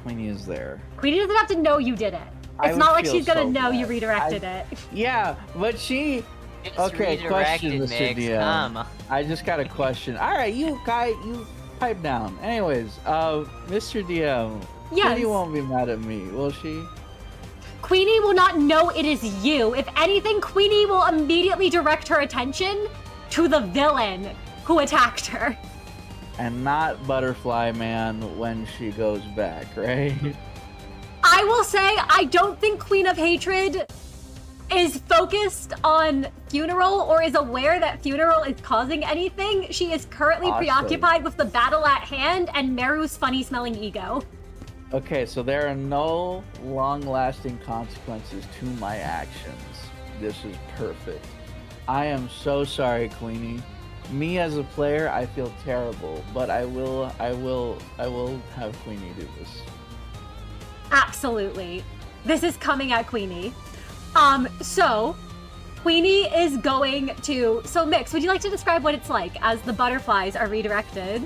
Queenie is there. Queenie doesn't have to know you did it. I It's would not like feel she's gonna so know you bad. redirected it. Yeah, but she. It's Okay, question, redirected, Mr. Mix. DM. Come. I just got a question. All right, you pipe down. Anyways, Mr. DM. Yes. Queenie won't be mad at me, will she? Queenie will not know it is you. If anything, Queenie will immediately direct her attention to the villain who attacked her. And not Butterfly Man when she goes back, right? I will say, I don't think Queen of Hatred is focused on Funeral or is aware that Funeral is causing anything. She is currently Awesome. preoccupied with the battle at hand and Meru's funny-smelling ego. Okay, so there are no long-lasting consequences to my actions. This is perfect. I am so sorry, Queenie. Me as a player, I feel terrible, but I will have Queenie do this. Absolutely. This is coming at Queenie. So Queenie is going to... So Mix, would you like to describe what it's like as the butterflies are redirected?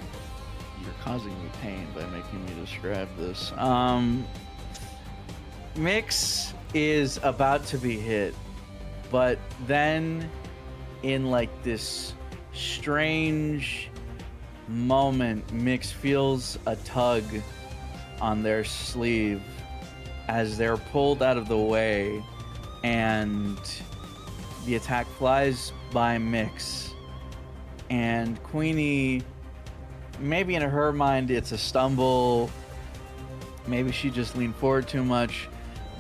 You're causing me pain by making me describe this. Mix is about to be hit, but then in like this strange moment, Mix feels a tug on their sleeve as they're pulled out of the way, and the attack flies by Mix, and Queenie, maybe in her mind it's a stumble, maybe she just leaned forward too much,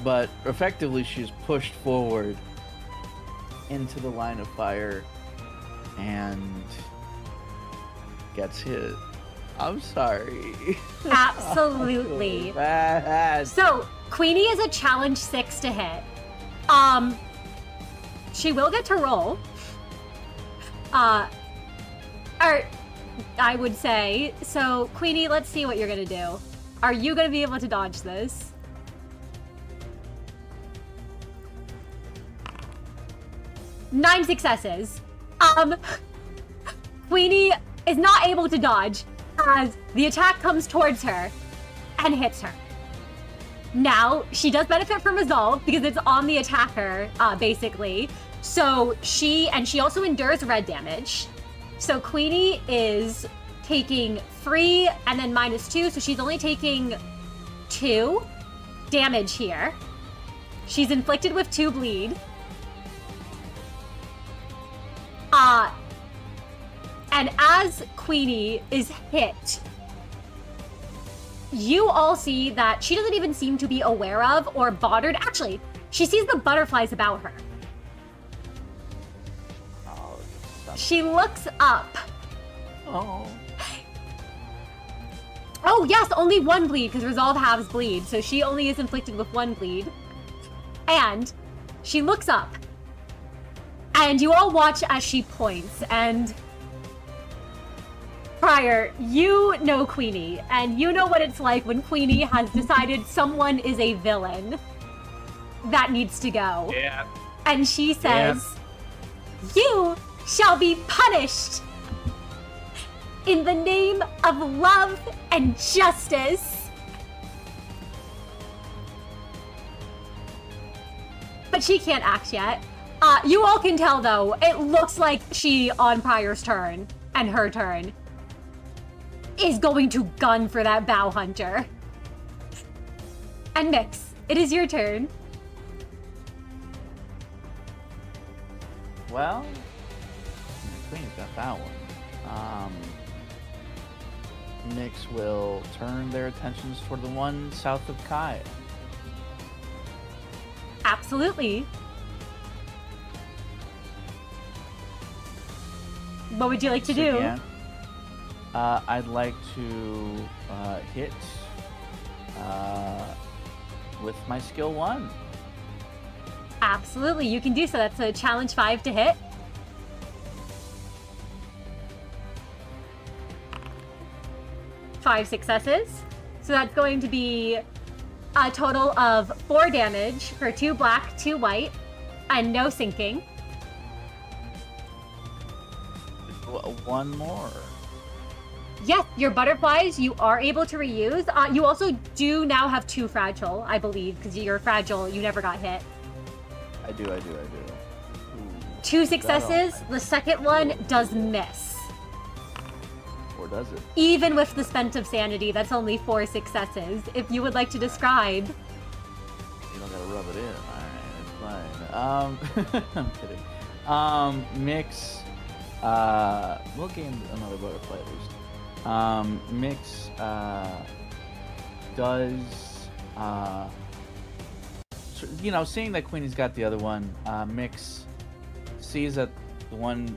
but effectively she's pushed forward into the line of fire and gets hit. I'm sorry. Absolutely. Bad. So Queenie is a challenge 6 to hit. She will get to roll. Or I would say. So Queenie, let's see what you're gonna do. Are you gonna be able to dodge this? Nine successes. Queenie is not able to dodge as the attack comes towards her and hits her. Now, she does benefit from resolve because it's on the attacker, basically. So she also endures red damage. So Queenie is taking 3 and then -2, so she's only taking 2 damage here. She's inflicted with 2 bleed. And as Queenie is hit, you all see that she doesn't even seem to be aware of or bothered. Actually, she sees the butterflies about her. Oh, She looks up. oh. Oh, yes, only 1 bleed, because Resolve halves bleed, so she only is inflicted with 1 bleed. And she looks up. And you all watch as she points, and... Prior, you know Queenie, and you know what it's like when Queenie has decided someone is a villain that needs to go. Yeah. And she says, "You shall be punished in the name of love and justice." But she can't act yet. You all can tell, though, it looks like she, on Prior's turn, and her turn, is going to gun for that bow hunter. And Mix, it is your turn. Well, Queen's got that one. Nyx will turn their attentions toward the one south of Kai. Absolutely. What would you like to do? Again, I'd like to hit with my skill 1. Absolutely, you can do so. That's a challenge 5 to hit. Five successes. So that's going to be a total of 4 damage for 2 black, 2 white, and no sinking. One more. Yes, your butterflies you are able to reuse. You also do now have 2 fragile, I believe, because you're fragile. You never got hit. I do. Ooh, 2 successes. The second one does miss. Or does it? Even with the spent of sanity, that's only 4 successes. If you would like to describe. You don't gotta rub it in. Alright, it's fine. I'm kidding. Mix. We'll gain another butterfly at least. Mix does seeing that Queenie's got the other one, Mix sees that the one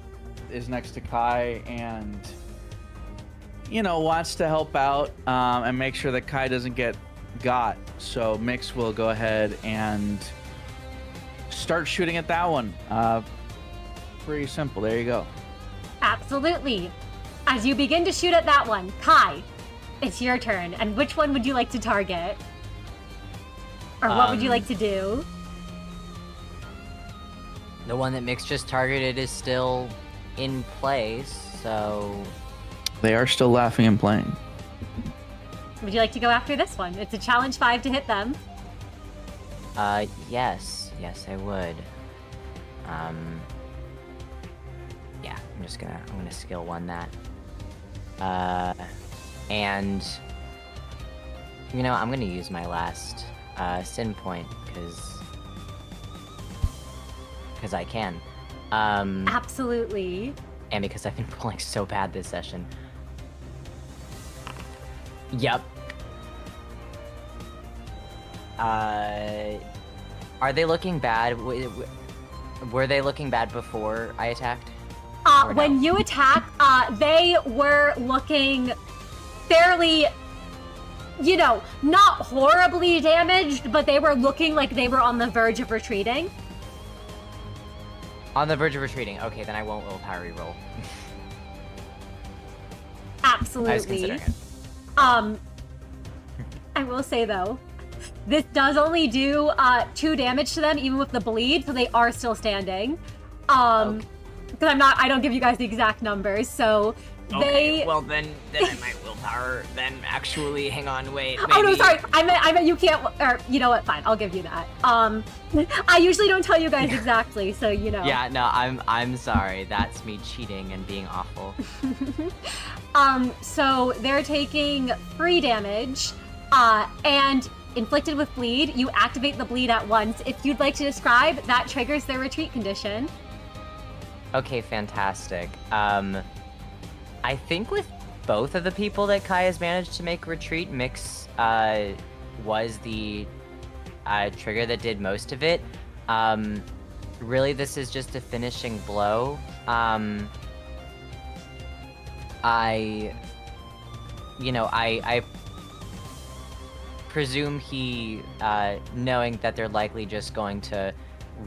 is next to Kai and wants to help out and make sure that Kai doesn't get got. So Mix will go ahead and start shooting at that one. Pretty simple. There you go. Absolutely. As you begin to shoot at that one, Kai, it's your turn. And which one would you like to target? Or what would you like to do? The one that Mix just targeted is still in place, so... They are still laughing and playing. Would you like to go after this one? It's a challenge 5 to hit them. Yes. Yes, I would. Yeah, I'm gonna skill 1 that. And... I'm gonna use my last sin point, because I can. Absolutely. And because I've been rolling so bad this session. Yep. Are they looking bad? Were they looking bad before I attacked? Or When no? you attack, they were looking fairly, not horribly damaged, but they were looking like they were on the verge of retreating. On the verge of retreating. Okay, then I won't willpower reroll. I was Absolutely. considering it. I will say though, this does only do 2 damage to them, even with the bleed, so they are still standing. Okay. Because I don't give you guys the exact numbers, so Okay, they. well then I might willpower. Then actually, hang on, wait. Oh no, maybe- sorry. I meant you can't. Or you know what? Fine, I'll give you that. I usually don't tell you guys exactly, so Yeah, no, I'm sorry. That's me cheating and being awful. So they're taking 3 damage, and inflicted with bleed. You activate the bleed at once. If you'd like to describe, that triggers their retreat condition. Okay, fantastic. I think with both of the people that Kai has managed to make retreat, Mix was the trigger that did most of it. Really, this is just a finishing blow. I presume he, knowing that they're likely just going to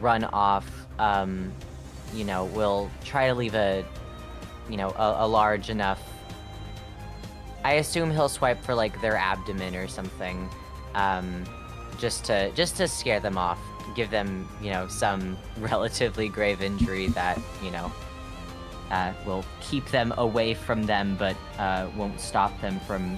run off, will try to leave a large enough. I assume he'll swipe for like their abdomen or something, just to scare them off, give them some relatively grave injury that will keep them away from them, but won't stop them from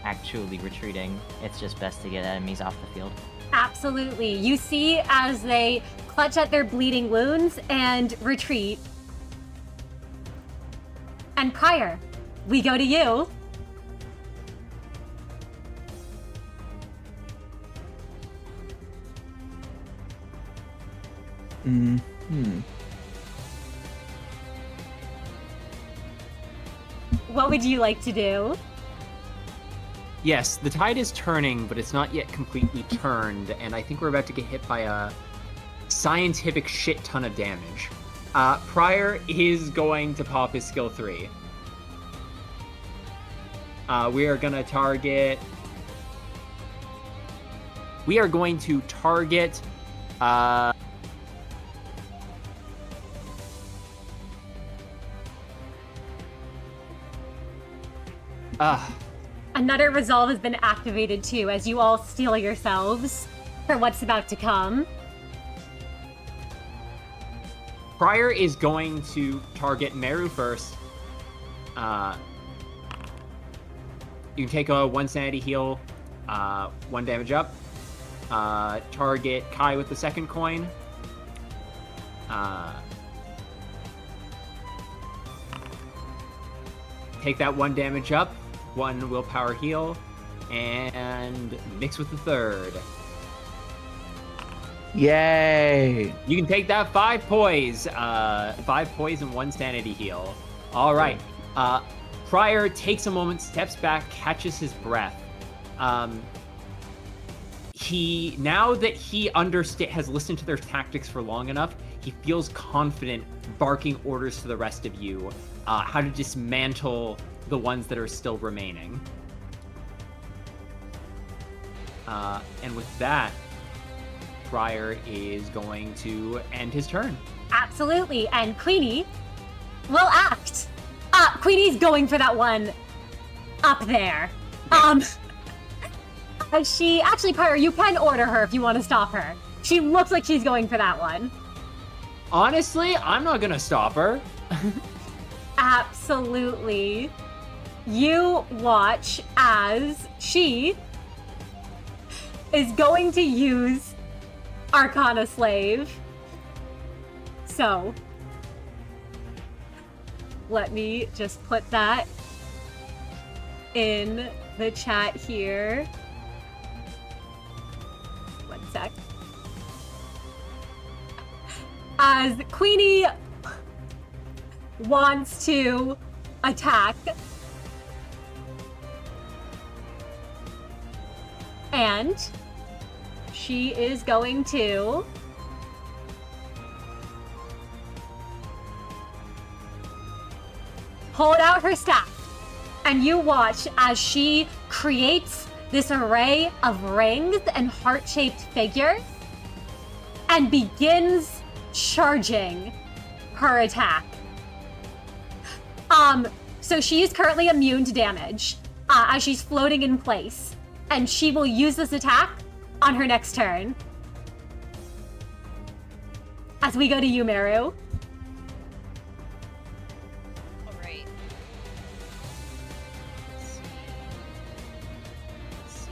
actually retreating. It's just best to get enemies off the field. Absolutely. You see as they clutch at their bleeding wounds and retreat. And Prior, we go to you. What would you like to do? Yes, the tide is turning, but it's not yet completely turned, and I think we're about to get hit by scientific shit ton of damage. Pryor is going to pop his skill 3. We are going to target... We are going to target... Another resolve has been activated too, as you all steel yourselves for what's about to come. Pryor is going to target Meru first. You can take a 1 sanity heal, 1 damage up. Target Kai with the second coin. Take that 1 damage up, 1 willpower heal, and mix with the third. Yay! You can take that 5 poise. 5 poise and 1 sanity heal. All right. Pryor takes a moment, steps back, catches his breath. Now that he has listened to their tactics for long enough, he feels confident barking orders to the rest of you how to dismantle the ones that are still remaining. And with that, Pryor is going to end his turn. Absolutely, and Queenie will act. Queenie's going for that one up there. She actually, Pryor, you can order her if you want to stop her. She looks like she's going for that one. Honestly, I'm not gonna stop her. Absolutely. You watch as she is going to use Arcana Slave. So, let me just put that in the chat here. 1 sec. As Queenie wants to attack, and she is going to hold out her staff, and you watch as she creates this array of rings and heart-shaped figures and begins charging her attack. So she is currently immune to damage as she's floating in place, and she will use this attack on her next turn. As we go to you, Meru. Alright. Let's see.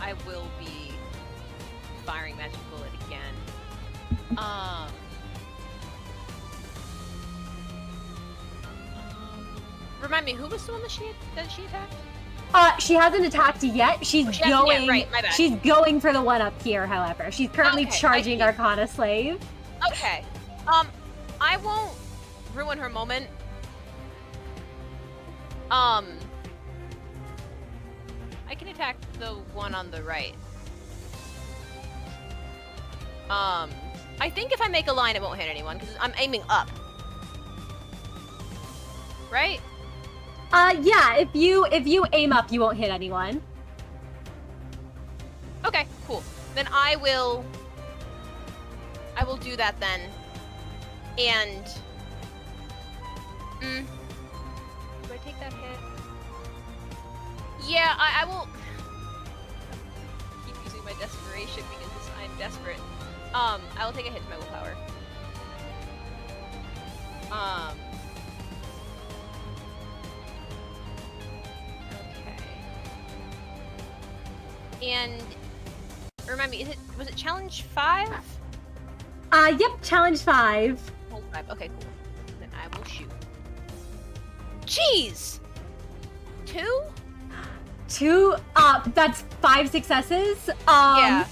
I will be firing magic bullet again. Remind me, who was the one that she attacked? She hasn't attacked yet. She's going. Yeah, right, my bad. She's going for the one up here. However, she's currently charging Arcana Slave. Okay. I won't ruin her moment. I can attack the one on the right. I think if I make a line, it won't hit anyone because I'm aiming up. Right? Yeah. If you aim up, you won't hit anyone. Okay, cool. Then I will do that then. And do I take that hit? Yeah, I will keep using my desperation because I'm desperate. I will take a hit to my willpower. Okay. And remind me, was it challenge 5? Yep, challenge 5. Oh, 5. Okay, cool. Then I will shoot. Jeez! 2? 2. That's 5 successes. Yeah.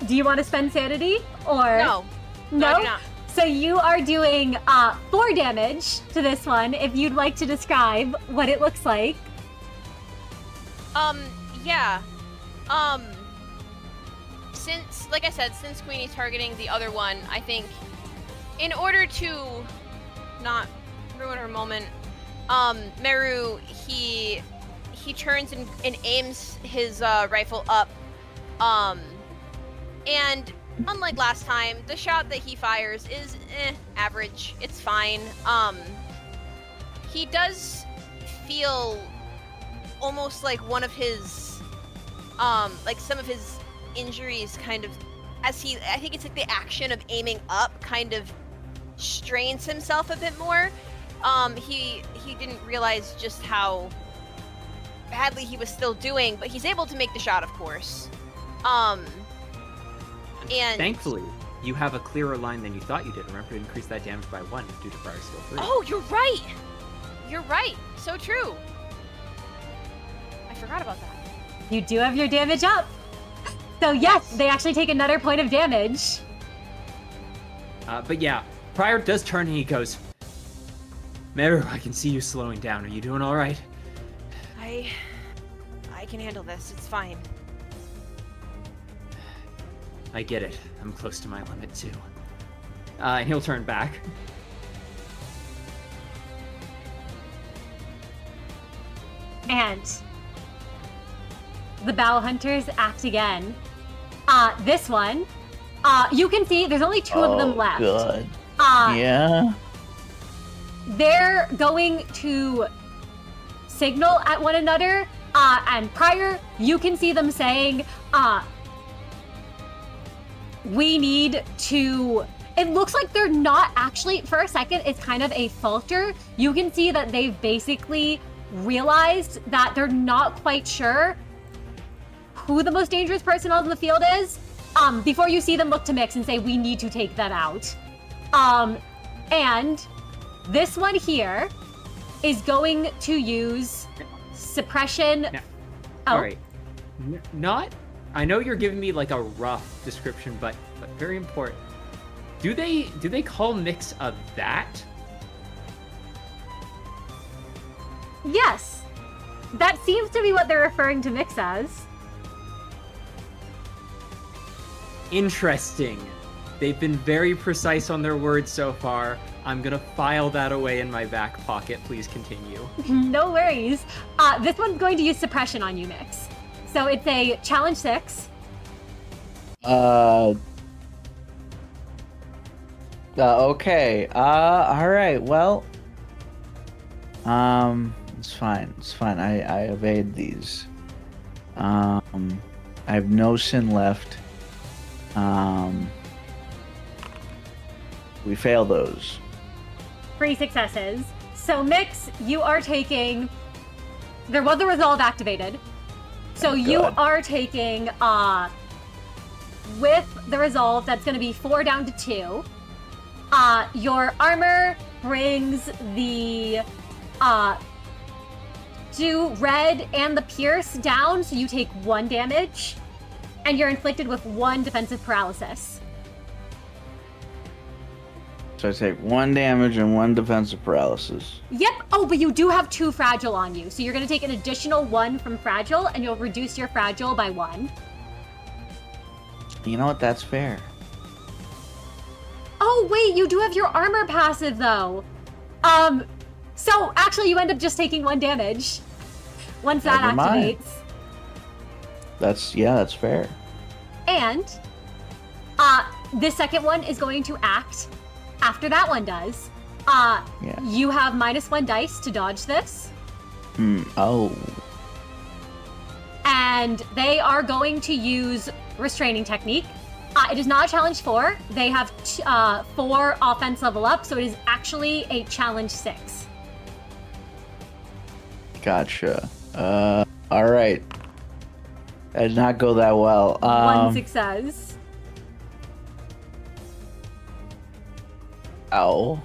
Do you want to spend sanity or No. No? I do not. So you are doing 4 damage to this one. If you'd like to describe what it looks like. Yeah. Since, like I said, since Queenie's targeting the other one, I think in order to not ruin her moment, Meru, he turns and aims his rifle up, and unlike last time, the shot that he fires is average. It's fine. He does feel almost like one of his, like some of his injuries kind of, I think it's like the action of aiming up kind of strains himself a bit more. He didn't realize just how badly he was still doing, but he's able to make the shot, of course. And thankfully, you have a clearer line than you thought you did. Remember to increase that damage by 1 due to prior skill 3. Oh, you're right! You're right. So true. I forgot about that. You do have your damage up. So yes, they actually take another point of damage. But yeah, Prior does turn and he goes, Meru, I can see you slowing down. Are you doing all right? I can handle this. It's fine. I get it. I'm close to my limit too. And he'll turn back. And the Bow Hunters act again. This one, you can see there's only 2 of them left. Good. Yeah. They're going to signal at one another, and Prior, you can see them saying, we need to... It looks like they're not actually, for a second, it's kind of a falter. You can see that they've basically realized that they're not quite sure who the most dangerous person on the field is, before you see them look to Mix and say, we need to take them out. And this one here is going to use suppression. Now, all right. Not, I know you're giving me like a rough description, but very important. Do they call Mix a that? Yes. That seems to be what they're referring to Mix as. Interesting. They've been very precise on their words so far. I'm gonna file that away in my back pocket. Please continue. No worries. This one's going to use suppression on you, Mix. So it's a challenge 6. Okay. All right. Well. It's fine. It's fine. I evade these. I have no sin left. We fail those. 3 successes. So Mix, you are taking... There was a resolve activated. So you are taking, with the resolve, that's going to be 4 down to 2. Your armor brings the, do red and the pierce down, so you take 1 damage. And you're inflicted with 1 defensive paralysis. So I take 1 damage and 1 defensive paralysis. Yep. Oh, but you do have 2 fragile on you. So you're going to take an additional 1 from fragile, and you'll reduce your fragile by 1. You know what? That's fair. Oh, wait, you do have your armor passive, though. So actually, you end up just taking 1 damage once that Never mind. activates. That's fair. And this second one is going to act after that one does. You have -1 dice to dodge this. Oh. And they are going to use restraining technique. It is not a challenge 4. They have 4 offense level up, so it is actually a challenge 6. Gotcha. All right. That did not go that well. 1 success. Ow.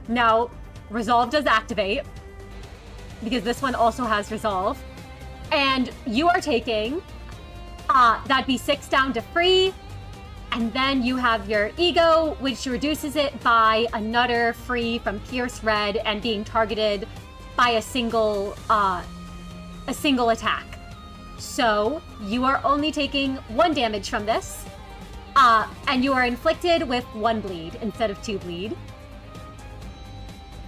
Now, resolve does activate, because this one also has resolve. And you are taking, that'd be 6 down to free, and then you have your ego, which reduces it by another free from Pierce Red and being targeted by a single a single attack. So you are only taking 1 damage from this, and you are inflicted with 1 bleed instead of 2 bleed.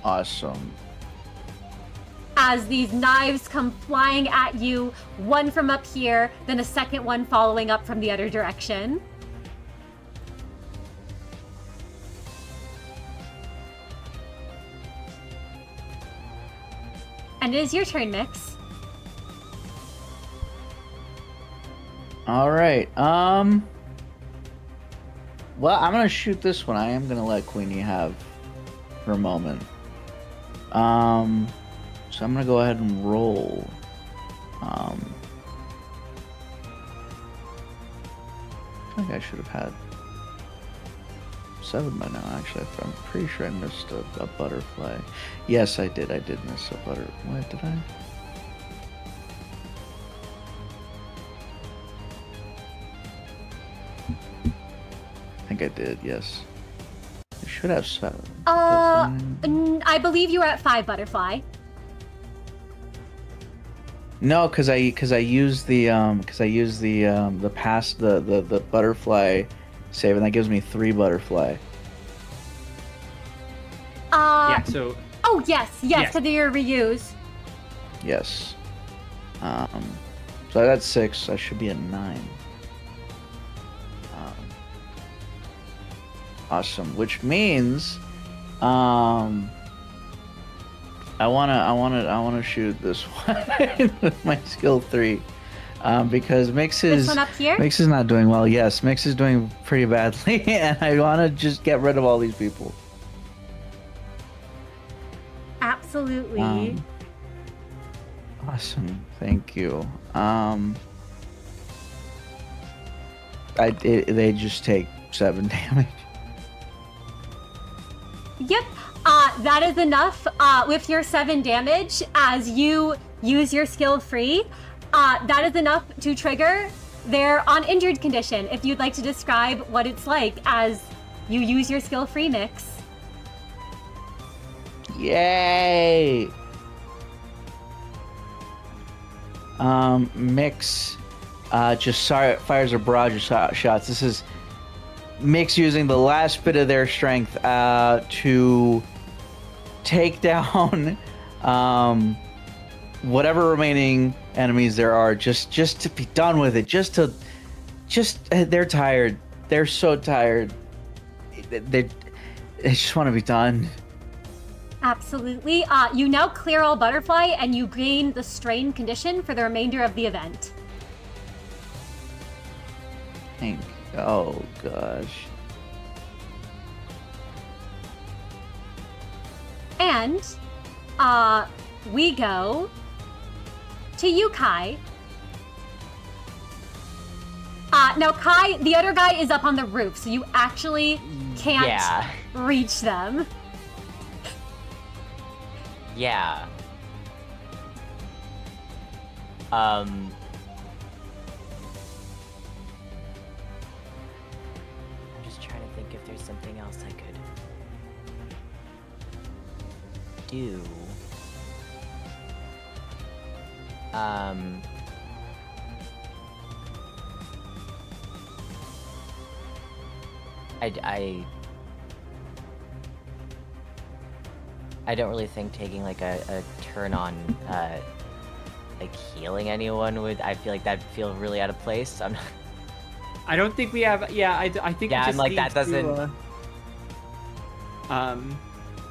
Awesome. As these knives come flying at you, one from up here, then a second one following up from the other direction. And it is your turn, Mix. All right. Well, I'm gonna shoot this one. I am gonna let Queenie have her moment. So I'm gonna go ahead and roll. I think I should have had 7 by now. Actually, I'm pretty sure I missed a butterfly. Yes, I did. I did miss a butterfly. What did I? I think I did. Yes. I should have 7. I believe you were at 5 butterfly. No, because I used the butterfly save, and that gives me 3 butterfly. Yeah, so Oh, yes, Yes. because of your reuse. Yes. So I got 6. I should be at 9. Awesome. Which means, I wanna shoot this one with my skill 3, because Mix This is one up here? Mix is not doing well. Yes, Mix is doing pretty badly, and I wanna just get rid of all these people. Absolutely. Awesome. Thank you. They just take 7 damage. Yep, that is enough with your 7 damage as you use your skill free. That is enough to trigger their on injured condition. If you'd like to describe what it's like as you use your skill free, Mix. Yay! Mix just fires a barrage of shots. This is Mix using the last bit of their strength to take down whatever remaining enemies there are, just to be done with it. They're tired. They're so tired. They just want to be done. Absolutely. You now clear all butterfly and you gain the strain condition for the remainder of the event. Oh gosh. And we go to you, Kai. Now Kai, the other guy is up on the roof, so you actually can't reach them. Yeah. I'm just trying to think if there's something else I could do. I don't really think taking like a turn on like healing anyone would. I feel like that'd feel really out of place. I'm not. I don't think we have. Yeah, I think. Yeah, we I'm just like need that doesn't. To,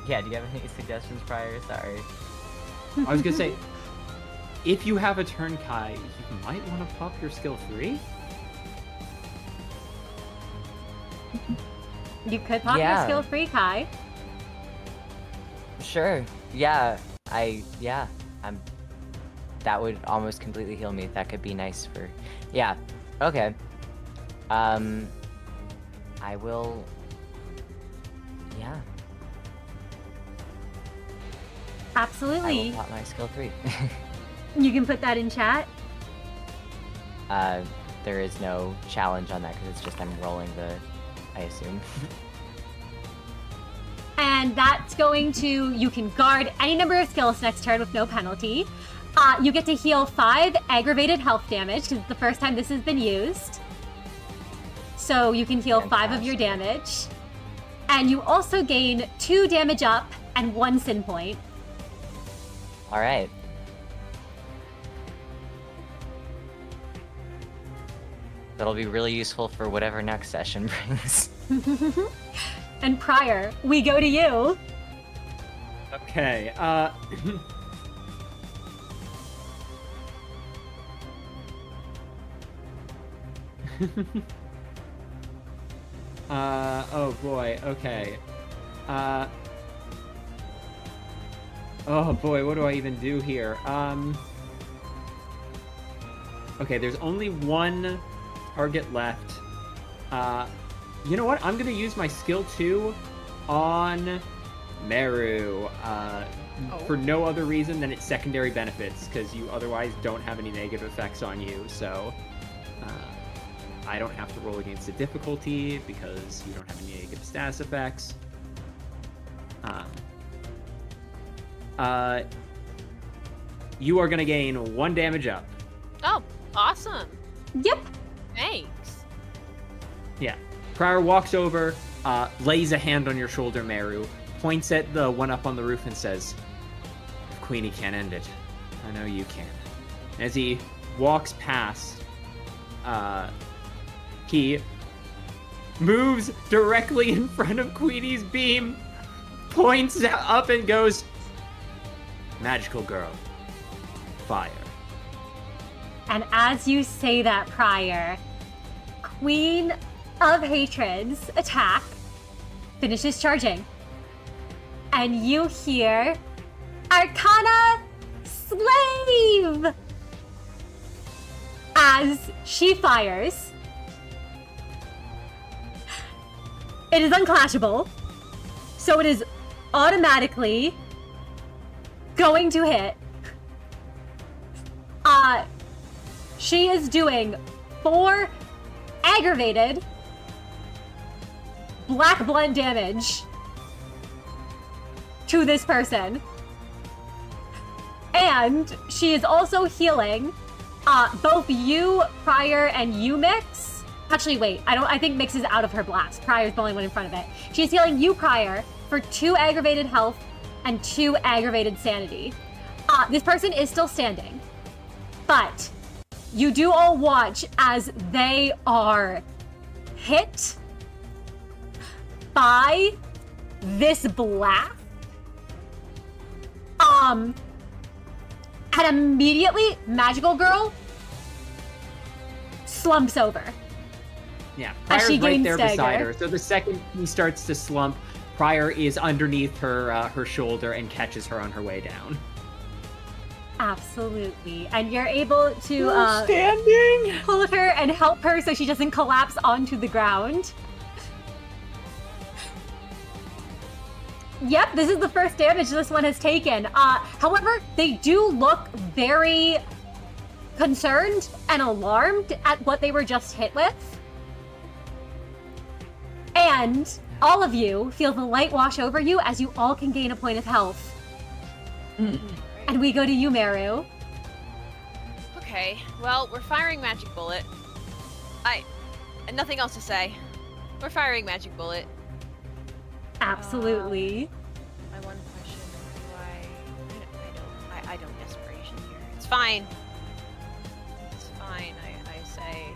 Yeah, do you have any suggestions prior? Sorry. I was gonna say, if you have a turn, Kai, you might want to pop your skill 3. You could pop your Yeah. skill free, Kai. Sure. Yeah. That would almost completely heal me. That could be nice for. Yeah. Okay. I will. Yeah. I Absolutely. will pop my skill 3. You can put that in chat. There is no challenge on that because it's just I'm rolling I assume. And that's going to, you can guard any number of skills next turn with no penalty. You get to heal 5 aggravated health damage, because it's the first time this has been used. So you can heal 5 of your damage. And you also gain 2 damage up and 1 sin point. All right. That'll be really useful for whatever next session brings. And Prior, we go to you. Okay, oh boy, okay. Oh boy, what do I even do here? Okay, there's only one target left. You know what? I'm gonna use my skill 2 on Meru, for no other reason than its secondary benefits, because you otherwise don't have any negative effects on you, so I don't have to roll against the difficulty because you don't have any negative status effects. You are gonna gain 1 damage up. Oh, awesome. Yep. Thanks. Yeah. Prior walks over, lays a hand on your shoulder, Meru, points at the one up on the roof and says, "If Queenie can't end it, I know you can." As he walks past, he moves directly in front of Queenie's beam, points up and goes, "Magical girl, fire." And as you say that, Prior, Queen of Hatred's attack finishes charging. And you hear Arcana Slave! As she fires. It is unclashable, so it is automatically going to hit. She is doing 4 aggravated black blunt damage to this person. And she is also healing both you, Prior, and you, Mix. Actually, wait, I think Mix is out of her blast. Prior's the only one in front of it. She's healing you, Prior, for 2 aggravated health and 2 aggravated sanity. This person is still standing, but you do all watch as they are hit by this blast. And immediately, Magical Girl slumps over. Yeah, As Prior's she right gains there stagger. beside her. So the second he starts to slump, Prior is underneath her shoulder and catches her on her way down. Absolutely. And you're able to Standing. pull her and help her so she doesn't collapse onto the ground. Yep, this is the first damage this one has taken. However, they do look very concerned and alarmed at what they were just hit with. And all of you feel the light wash over you as you all can gain a point of health. And we go to you, Meru. Okay, well, we're firing Magic Bullet. Nothing else to say. We're firing Magic Bullet. Absolutely. My one question, I don't desperation here. It's fine. It's fine, I say.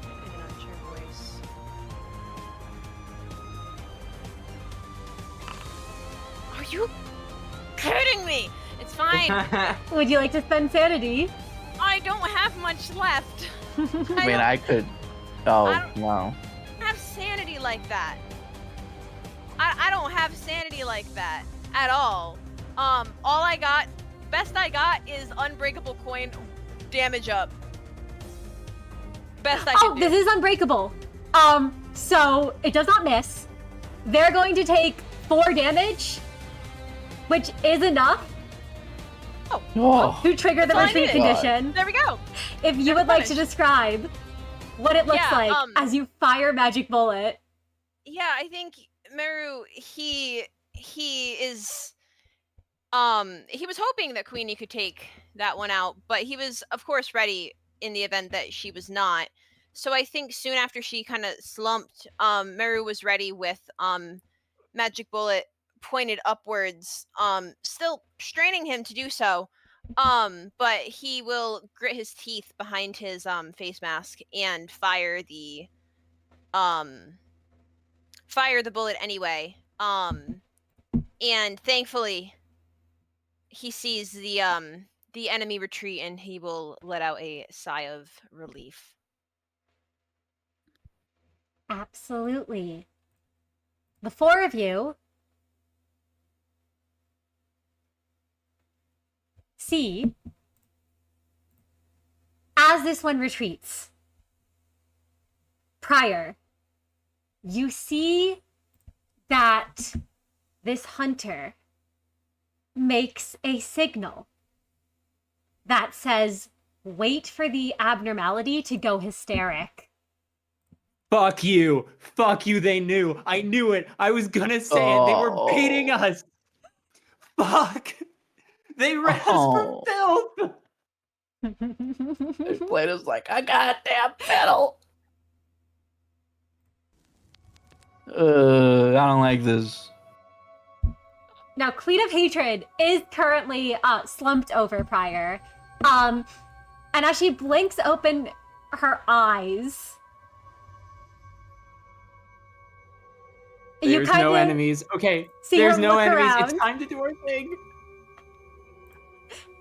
In an unsure voice. Are you kidding me? It's fine. Would you like to spend sanity? I don't have much left. I mean, I could. Oh, wow. don't have sanity like that. I don't have sanity like that at all. All I got, best I got is unbreakable coin damage up. Best I can do. This is unbreakable. So it does not miss. They're going to take 4 damage, which is enough Oh, to trigger the That's all I retreat needed. condition. There we go. If you would like to describe what it looks Yeah, like as you fire Magic Bullet. Yeah, I think Meru, he is he was hoping that Queenie could take that one out, but he was, of course, ready in the event that she was not. So I think soon after she kind of slumped, Meru was ready with magic bullet pointed upwards, still straining him to do so. But he will grit his teeth behind his face mask and fire the bullet anyway. And thankfully he sees the enemy retreat, and he will let out a sigh of relief. Absolutely. The four of you see as this one retreats. Prior, you see that this hunter makes a signal that says, wait for the abnormality to go hysteric. Fuck you. Fuck you, they knew. I knew it. I was gonna say it. They were baiting us. Fuck. They ran us for filth. They played us like a goddamn fiddle. I don't like this. Now, Queen of Hatred is currently slumped over Prior. And as she blinks open her eyes, There's no enemies. Okay, there's no enemies. Around. It's time to do our thing.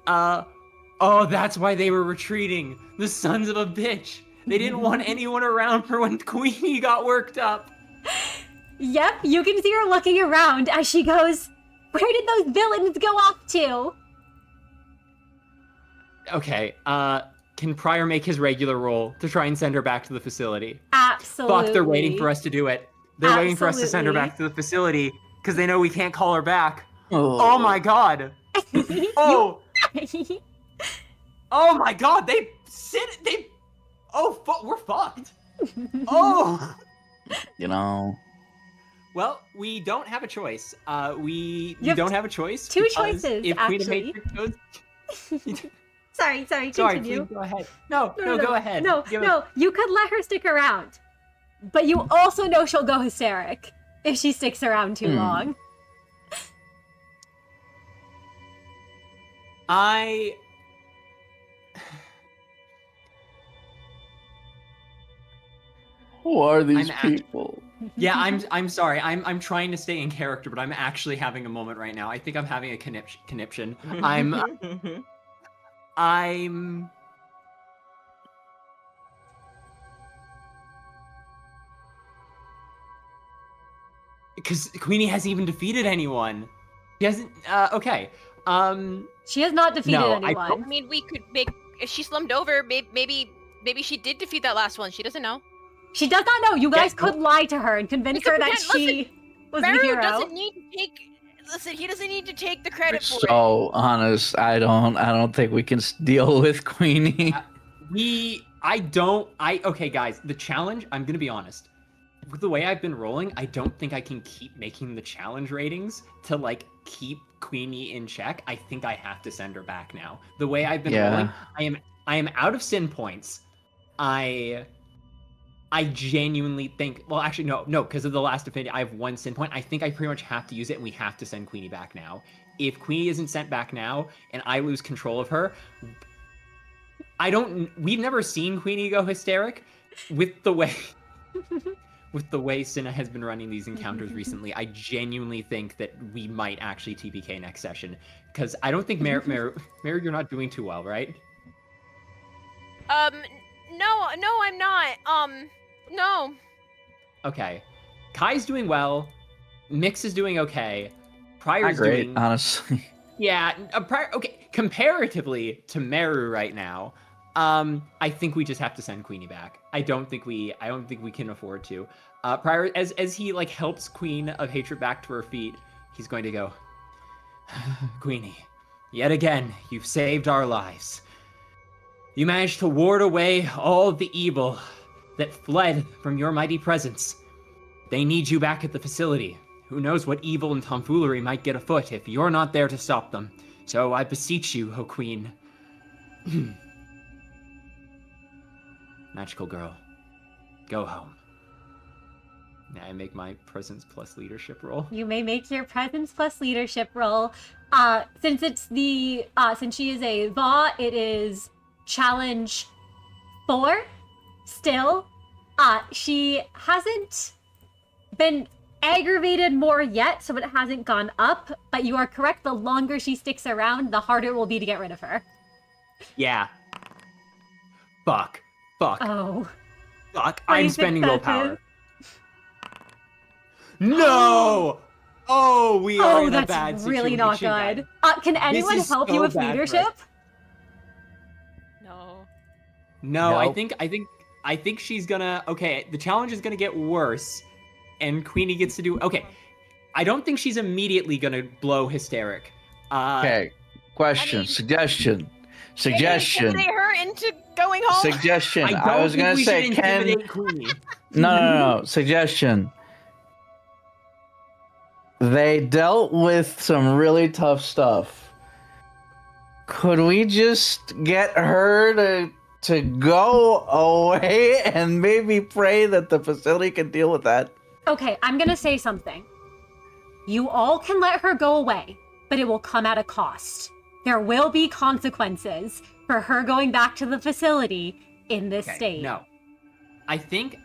Oh, that's why they were retreating. The sons of a bitch. They didn't want anyone around for when Queenie got worked up. Yep, you can see her looking around as she goes, where did those villains go off to? Okay, can Prior make his regular roll to try and send her back to the facility? Absolutely. Fuck, they're waiting for us to do it. They're waiting for us to send her back to the facility because they know we can't call her back. Oh my god. Oh. Oh my god, we're fucked. Oh. You know. Well, we don't have a choice. We don't have a choice. Two choices, if actually. Queen of Hatred goes... Sorry, Sorry, continue. please go ahead. No, go ahead. No, you could let her stick around. But you also know she'll go hysteric if she sticks around too long. Who are these people? Yeah, I'm sorry. I'm trying to stay in character, but I'm actually having a moment right now. I think I'm having a conniption. I'm because Queenie hasn't even defeated anyone. She hasn't. Okay. She has not defeated anyone. I mean, we could make if she slumped over. Maybe she did defeat that last one. She doesn't know. She does not know. You guys could lie to her and convince her that she was the hero. Doesn't need to take. Listen, he doesn't need to take the credit for it. So honest, I don't think we can deal with Queenie. Okay, guys, the challenge. I'm gonna be honest. With the way I've been rolling, I don't think I can keep making the challenge ratings to like keep Queenie in check. I think I have to send her back now. The way I've been rolling, I am out of sin points. I genuinely think, well, actually, no, because of the last affinity, I have one sin point. I think I pretty much have to use it, and we have to send Queenie back now. If Queenie isn't sent back now, and I lose control of her, we've never seen Queenie go hysteric. With the way Cinna has been running these encounters recently, I genuinely think that we might actually TPK next session. Because I don't think Mary, you're not doing too well, right? No, I'm not. No. Okay. Kai's doing well. Mix is doing okay. Prior's Not great, doing... honestly. Yeah, okay. Comparatively to Meru right now, I think we just have to send Queenie back. I don't think we can afford to. Prior, as he like helps Queen of Hatred back to her feet, he's going to go, Queenie, yet again, you've saved our lives. You managed to ward away all the evil that fled from your mighty presence. They need you back at the facility. Who knows what evil and tomfoolery might get afoot if you're not there to stop them. So I beseech you, O Queen. Magical girl, go home. May I make my presence plus leadership roll? You may make your presence plus leadership roll. Since she is a Vaw, it is challenge 4 still. She hasn't been aggravated more yet, so it hasn't gone up, but you are correct, the longer she sticks around, the harder it will be to get rid of her. Yeah. Fuck. Oh. Fuck. I'm spending successes. willpower. No! Oh, we are in a bad that's situation. really not good. Can anyone is help so you with bad for us. leadership? No. No, Nope. I think she's gonna. Okay, the challenge is gonna get worse, and Queenie gets to do. Okay, I don't think she's immediately gonna blow hysteric. Okay. Question. I mean- Suggestion. Maybe Suggestion. intimidate her into going home. Suggestion. I don't I was think gonna we say, should can. intimidate Queenie. No. Suggestion. They dealt with some really tough stuff. Could we just get her to go away and maybe pray that the facility can deal with that? Okay, I'm gonna say something. You all can let her go away, but it will come at a cost. There will be consequences for her going back to the facility in this state. No. I think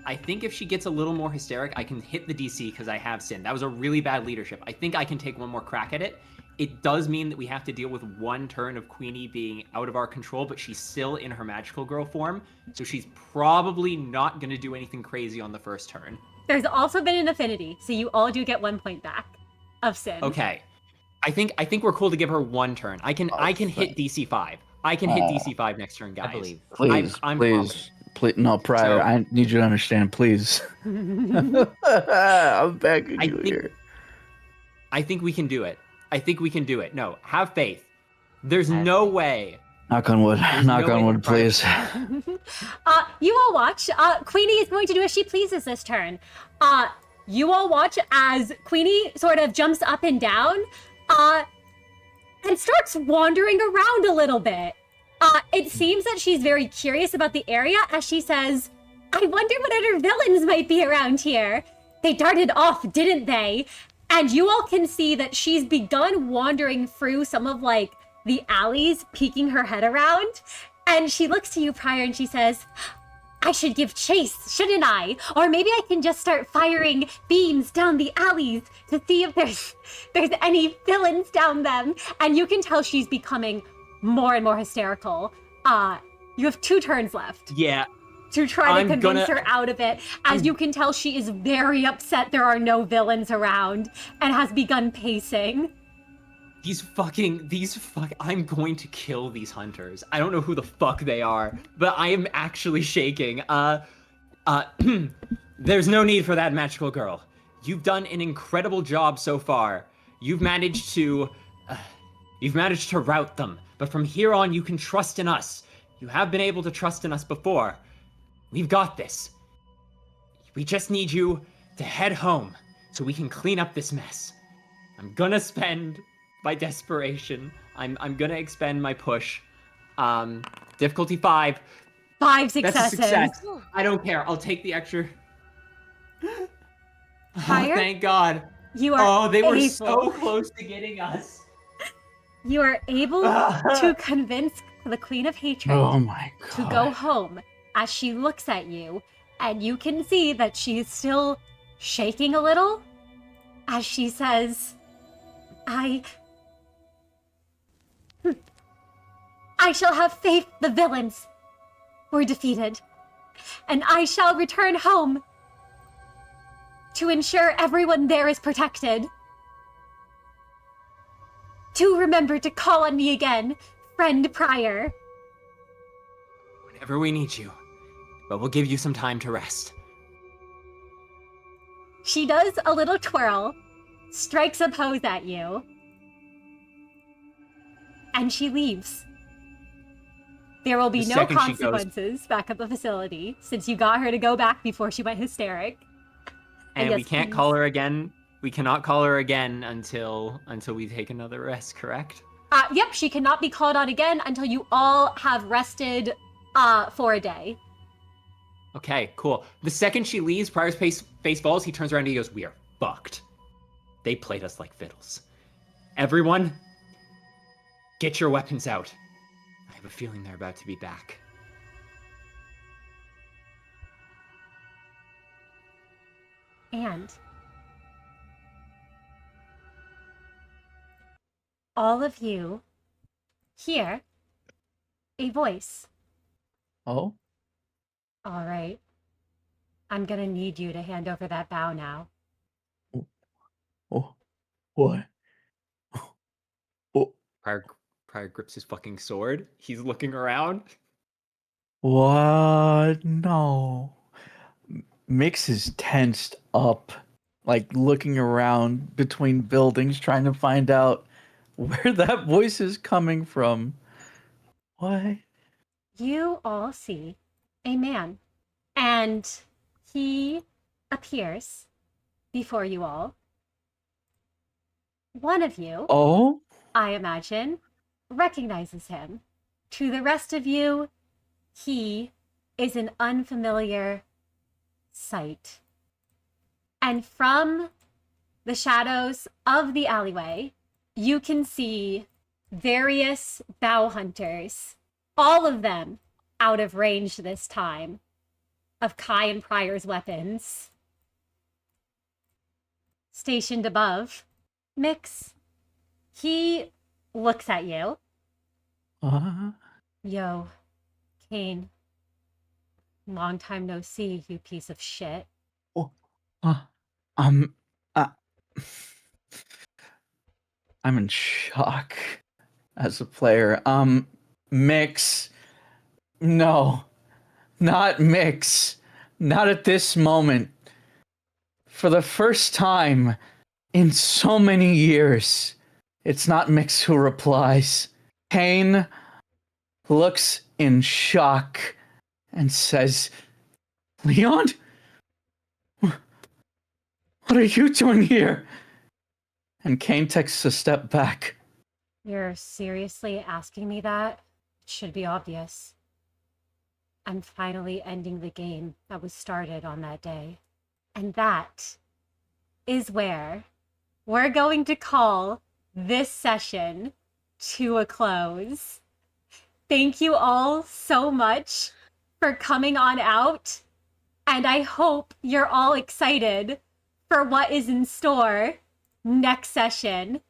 if she gets a little more hysteric, I can hit the DC because I have sinned. That was a really bad leadership. I think I can take one more crack at it. It does mean that we have to deal with one turn of Queenie being out of our control, but she's still in her magical girl form, so she's probably not going to do anything crazy on the first turn. There's also been an affinity, so you all do get 1 point back of sin. Okay. I think we're cool to give her one turn. I can hit DC 5. I can hit DC 5 next turn, guys. I believe. Please, I'm please, confident. please. No, Pryor, So- I need you to understand, please. I'm begging I you think- here. I think we can do it. No, have faith. There's no way. Knock on wood. There's Knock no on way wood, to try- please. You all watch. Queenie is going to do as she pleases this turn. You all watch as Queenie sort of jumps up and down, and starts wandering around a little bit. It seems that she's very curious about the area as she says, I wonder what other villains might be around here. They darted off, didn't they? And you all can see that she's begun wandering through some of like the alleys, peeking her head around. And she looks to you, Pryor, and she says, I should give chase, shouldn't I? Or maybe I can just start firing beams down the alleys to see if there's any villains down them. And you can tell she's becoming more and more hysterical. You have 2 turns left Yeah. to try to I'm convince gonna- her out of it. As you can tell, she is very upset there are no villains around and has begun pacing. I'm going to kill these hunters. I don't know who the fuck they are, but I am actually shaking. There's no need for that, magical girl. You've done an incredible job so far. You've managed to rout them, but from here on you can trust in us. You have been able to trust in us before. We've got this. We just need you to head home so we can clean up this mess. I'm gonna spend my desperation. I'm gonna expend my push. Difficulty 5. 5 That's a successes. success. I don't care. I'll take the extra. Oh, Higher? thank God. You are Oh, they were able, so close to getting us. You are able to convince the Queen of Hatred Oh my god. to go home as she looks at you, and you can see that she is still shaking a little as she says, I shall have faith the villains were defeated, and I shall return home to ensure everyone there is protected. Do remember to call on me again, friend Pryor. Whenever we need you. But we'll give you some time to rest. She does a little twirl, strikes a pose at you, and she leaves. There will be The no second she goes- consequences back at the facility, since you got her to go back before she went hysteric. And yes, we can't please. call her again We cannot call her again until we take another rest, correct? Yep, she cannot be called on again until you all have rested for a day. Okay, cool. The second she leaves, Prior's face falls, he turns around and he goes, "We are fucked. They played us like fiddles. Everyone, get your weapons out. I have a feeling they're about to be back." And all of you hear a voice. Oh? All right. I'm gonna need you to hand over that bow now. Oh, what? Oh, Prior grips his fucking sword. He's looking around. what? No. Mix is tensed up, like looking around between buildings, trying to find out where that voice is coming from. What? You all see a man, and he appears before you all. One of you, Oh? I imagine, recognizes him. To the rest of you, he is an unfamiliar sight. And from the shadows of the alleyway, you can see various bow hunters, all of them out of range this time of Kai and Prior's weapons. Stationed above, Mix, he looks at you. Yo, Kane. Long time no see, you piece of shit. I'm in shock as a player. Mix. No, not Mix. Not at this moment. For the first time in so many years, it's not Mix who replies. Kane looks in shock and says, "Leon? What are you doing here?" And Kane takes a step back. You're seriously asking me that? It should be obvious. I'm finally ending the game that was started on that day. And that is where we're going to call this session to a close. Thank you all so much for coming on out. And I hope you're all excited for what is in store next session.